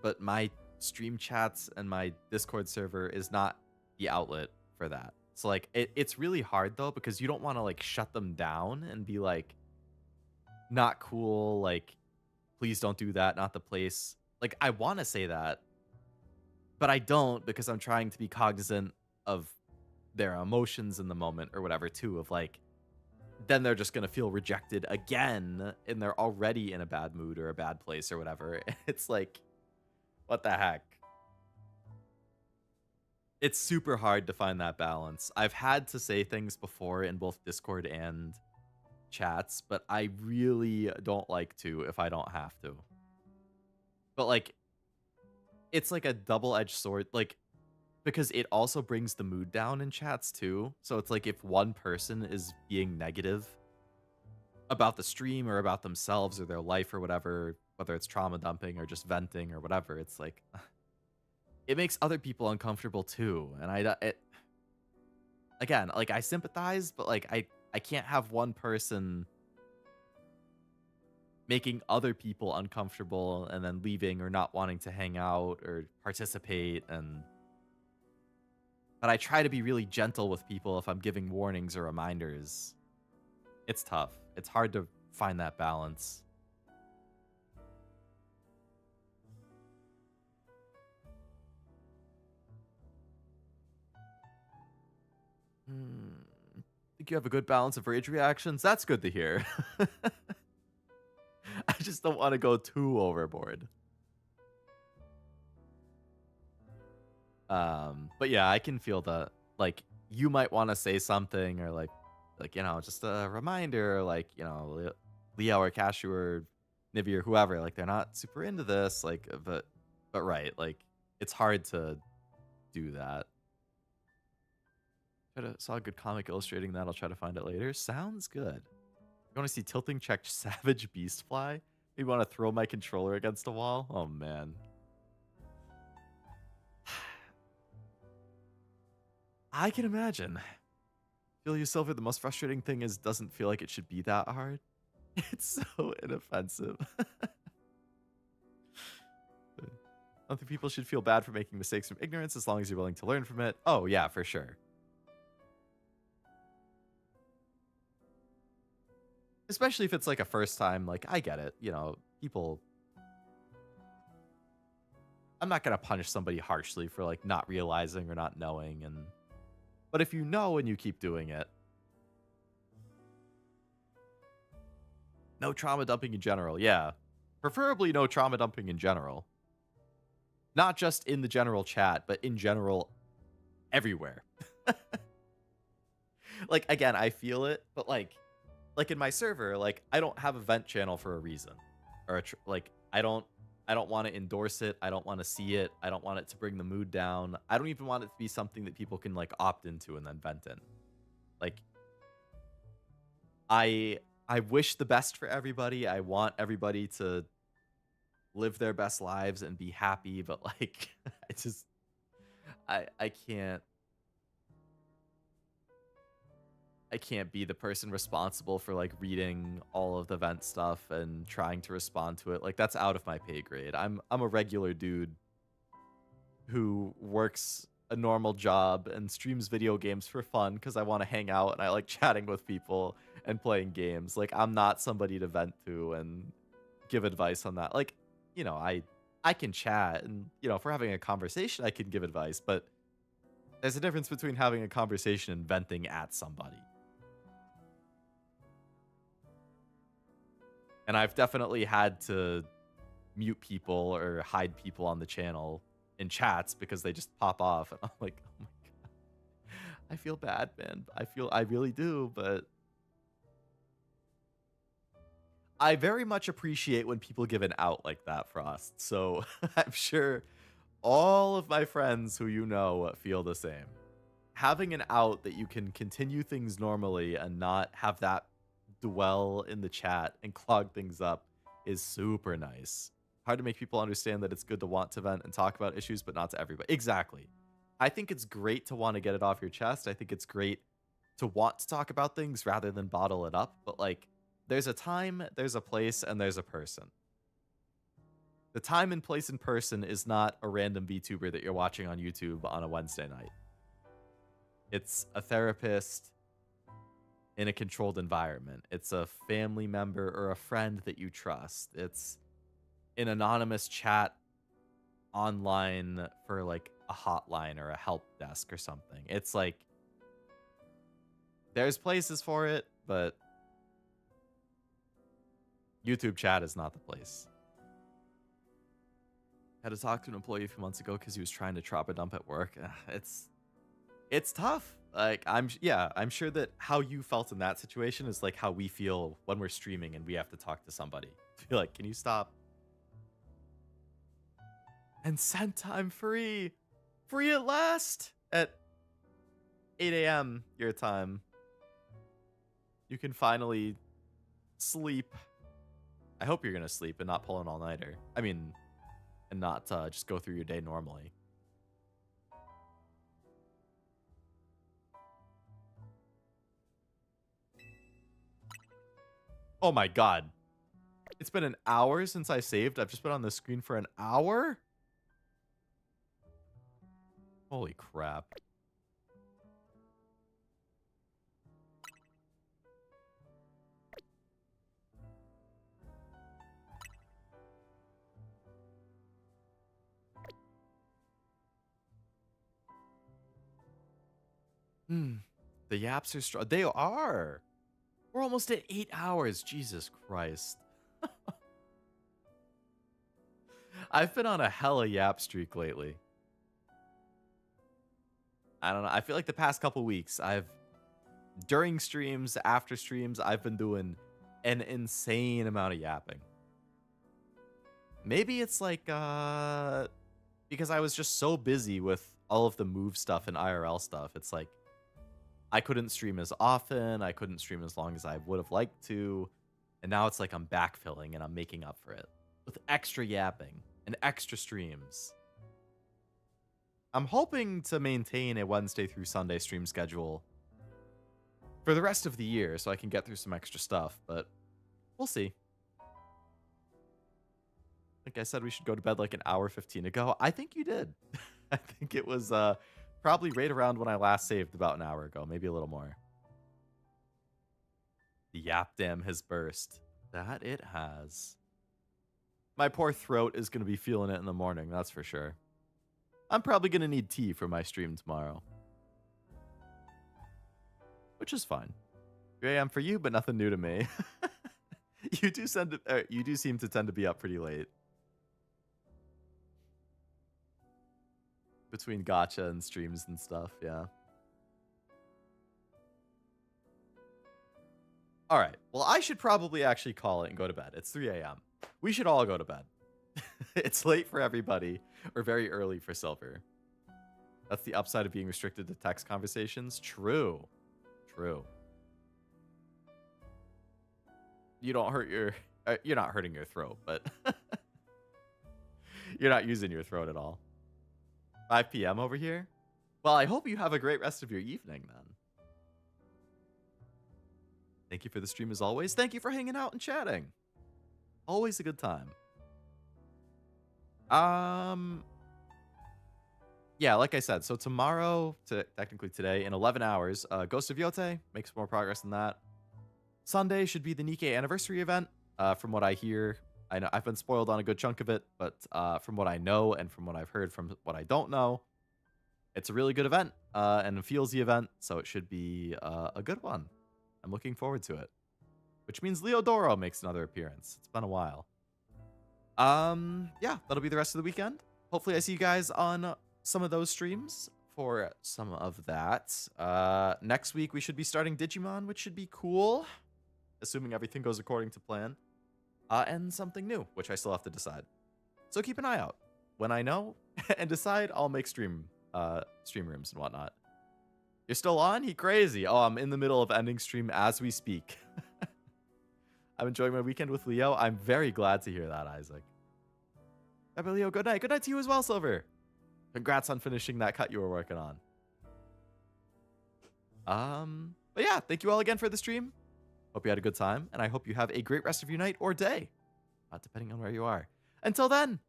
but my stream chats and my Discord server is not the outlet for that. So like it's really hard though, because you don't want to like shut them down and be like, not cool, like, please don't do that, not the place. Like, I want to say that, but I don't, because I'm trying to be cognizant of their emotions in the moment or whatever too, of like, then they're just going to feel rejected again and they're already in a bad mood or a bad place or whatever. It's like, what the heck? It's super hard to find that balance. I've had to say things before in both Discord and chats, but I really don't like to if I don't have to. But like, it's like a double-edged sword, like, because it also brings the mood down in chats too. So it's like if one person is being negative about the stream or about themselves or their life or whatever, whether it's trauma dumping or just venting or whatever, it's like it makes other people uncomfortable too. And again, like, I sympathize, but like I can't have one person making other people uncomfortable and then leaving or not wanting to hang out or participate. But I try to be really gentle with people if I'm giving warnings or reminders. It's tough. It's hard to find that balance. Think you have a good balance of rage reactions? That's good to hear. I just don't want to go too overboard. But yeah, I can feel the, like, you might want to say something or like, just a reminder, like, Leo or Cashew or Nivy or whoever, like, they're not super into this, like, but right, like, it's hard to do that. Saw a good comic illustrating that. I'll try to find it later. Sounds good. You want to see tilting check Savage Beast fly? You want to throw my controller against a wall? Oh, man. I can imagine. Feel you, Silver. The most frustrating thing is doesn't feel like it should be that hard. It's so inoffensive. I don't think people should feel bad for making mistakes from ignorance as long as you're willing to learn from it. Oh, yeah, for sure. Especially if it's like a first time, like, I get it. You know, people... I'm not going to punish somebody harshly for, like, not realizing or not knowing. But if you know and you keep doing it... No trauma dumping in general, yeah. Preferably no trauma dumping in general. Not just in the general chat, but in general everywhere. Like, again, I feel it, but like in my server, like, I don't have a vent channel for a reason. Or like, I don't want to endorse it. I don't want to see it. I don't want it to bring the mood down. I don't even want it to be something that people can like opt into and then vent in. Like, I wish the best for everybody. I want everybody to live their best lives and be happy, but like I can't be the person responsible for like reading all of the vent stuff and trying to respond to it. Like, that's out of my pay grade. I'm a regular dude who works a normal job and streams video games for fun because I want to hang out and I like chatting with people and playing games. Like, I'm not somebody to vent to and give advice on that. Like, you know, I can chat and, you know, if we're having a conversation, I can give advice, but there's a difference between having a conversation and venting at somebody. And I've definitely had to mute people or hide people on the channel in chats because they just pop off. And I'm like, oh my God. I feel bad, man. I really do, but I very much appreciate when people give an out like that, Frost. So I'm sure all of my friends who you know feel the same. Having an out that you can continue things normally and not have that dwell in the chat and clog things up is super nice. Hard to make people understand that it's good to want to vent and talk about issues, but not to everybody. Exactly. I think it's great to want to get it off your chest. I think it's great to want to talk about things rather than bottle it up. But like, there's a time, there's a place, and there's a person. The time and place and person is not a random VTuber that you're watching on YouTube on a Wednesday night. It's a therapist in a controlled environment. It's a family member or a friend that you trust. It's an anonymous chat online for like a hotline or a help desk or something. It's like, there's places for it, but YouTube chat is not the place. Had to talk to an employee a few months ago because he was trying to trauma dump at work. It's tough. Like, I'm sure that how you felt in that situation is like how we feel when we're streaming and we have to talk to somebody. Feel like, can you stop? And send time free at last at 8 a.m. your time. You can finally sleep. I hope you're gonna sleep and not pull an all-nighter. I mean, and not just go through your day normally. Oh my God. It's been an hour since I saved. I've just been on the screen for an hour? Holy crap. The yaps are strong. They are. We're almost at 8 hours. Jesus Christ. I've been on a hella yap streak lately. I don't know. I feel like the past couple weeks, during streams, after streams, I've been doing an insane amount of yapping. Maybe it's like, because I was just so busy with all of the move stuff and IRL stuff. It's like, I couldn't stream as often. I couldn't stream as long as I would have liked to. And now it's like I'm backfilling and I'm making up for it with extra yapping and extra streams. I'm hoping to maintain a Wednesday through Sunday stream schedule for the rest of the year so I can get through some extra stuff, but we'll see. Like I said, we should go to bed like an hour 15 ago. I think you did. I think it was probably right around when I last saved about an hour ago, maybe a little more. The yap dam has burst. That it has. My poor throat is going to be feeling it in the morning, that's for sure. I'm probably going to need tea for my stream tomorrow. Which is fine. 3 a.m. for you, but nothing new to me. You do seem to tend to be up pretty late. Between gacha and streams and stuff, yeah. All right. Well, I should probably actually call it and go to bed. It's 3 a.m. We should all go to bed. It's late for everybody, or very early for Silver. That's the upside of being restricted to text conversations. True. True. You don't hurt your... you're not hurting your throat, but... you're not using your throat at all. 5 p.m. over here? Well, I hope you have a great rest of your evening, then. Thank you for the stream as always. Thank you for hanging out and chatting. Always a good time. Yeah, like I said, so tomorrow, technically today, in 11 hours, Ghost of Yote, make some more progress than that. Sunday should be the Nikkei anniversary event, from what I hear. I know I've been spoiled on a good chunk of it, but from what I know and from what I've heard from what I don't know, it's a really good event, and it feels the event, so it should be a good one. I'm looking forward to it. Which means Leodoro makes another appearance. It's been a while. Yeah, that'll be the rest of the weekend. Hopefully I see you guys on some of those streams for some of that. Next week we should be starting Digimon, which should be cool. Assuming everything goes according to plan. And something new, which I still have to decide. So keep an eye out. When I know and decide, I'll make stream rooms and whatnot. You're still on? He crazy. Oh, I'm in the middle of ending stream as we speak. I'm enjoying my weekend with Leo. I'm very glad to hear that, Isaac. Bye, Leo. Good night. Good night to you as well, Silver. Congrats on finishing that cut you were working on. But yeah, thank you all again for the stream. Hope you had a good time, and I hope you have a great rest of your night or day, depending on where you are. Until then,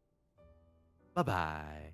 bye-bye.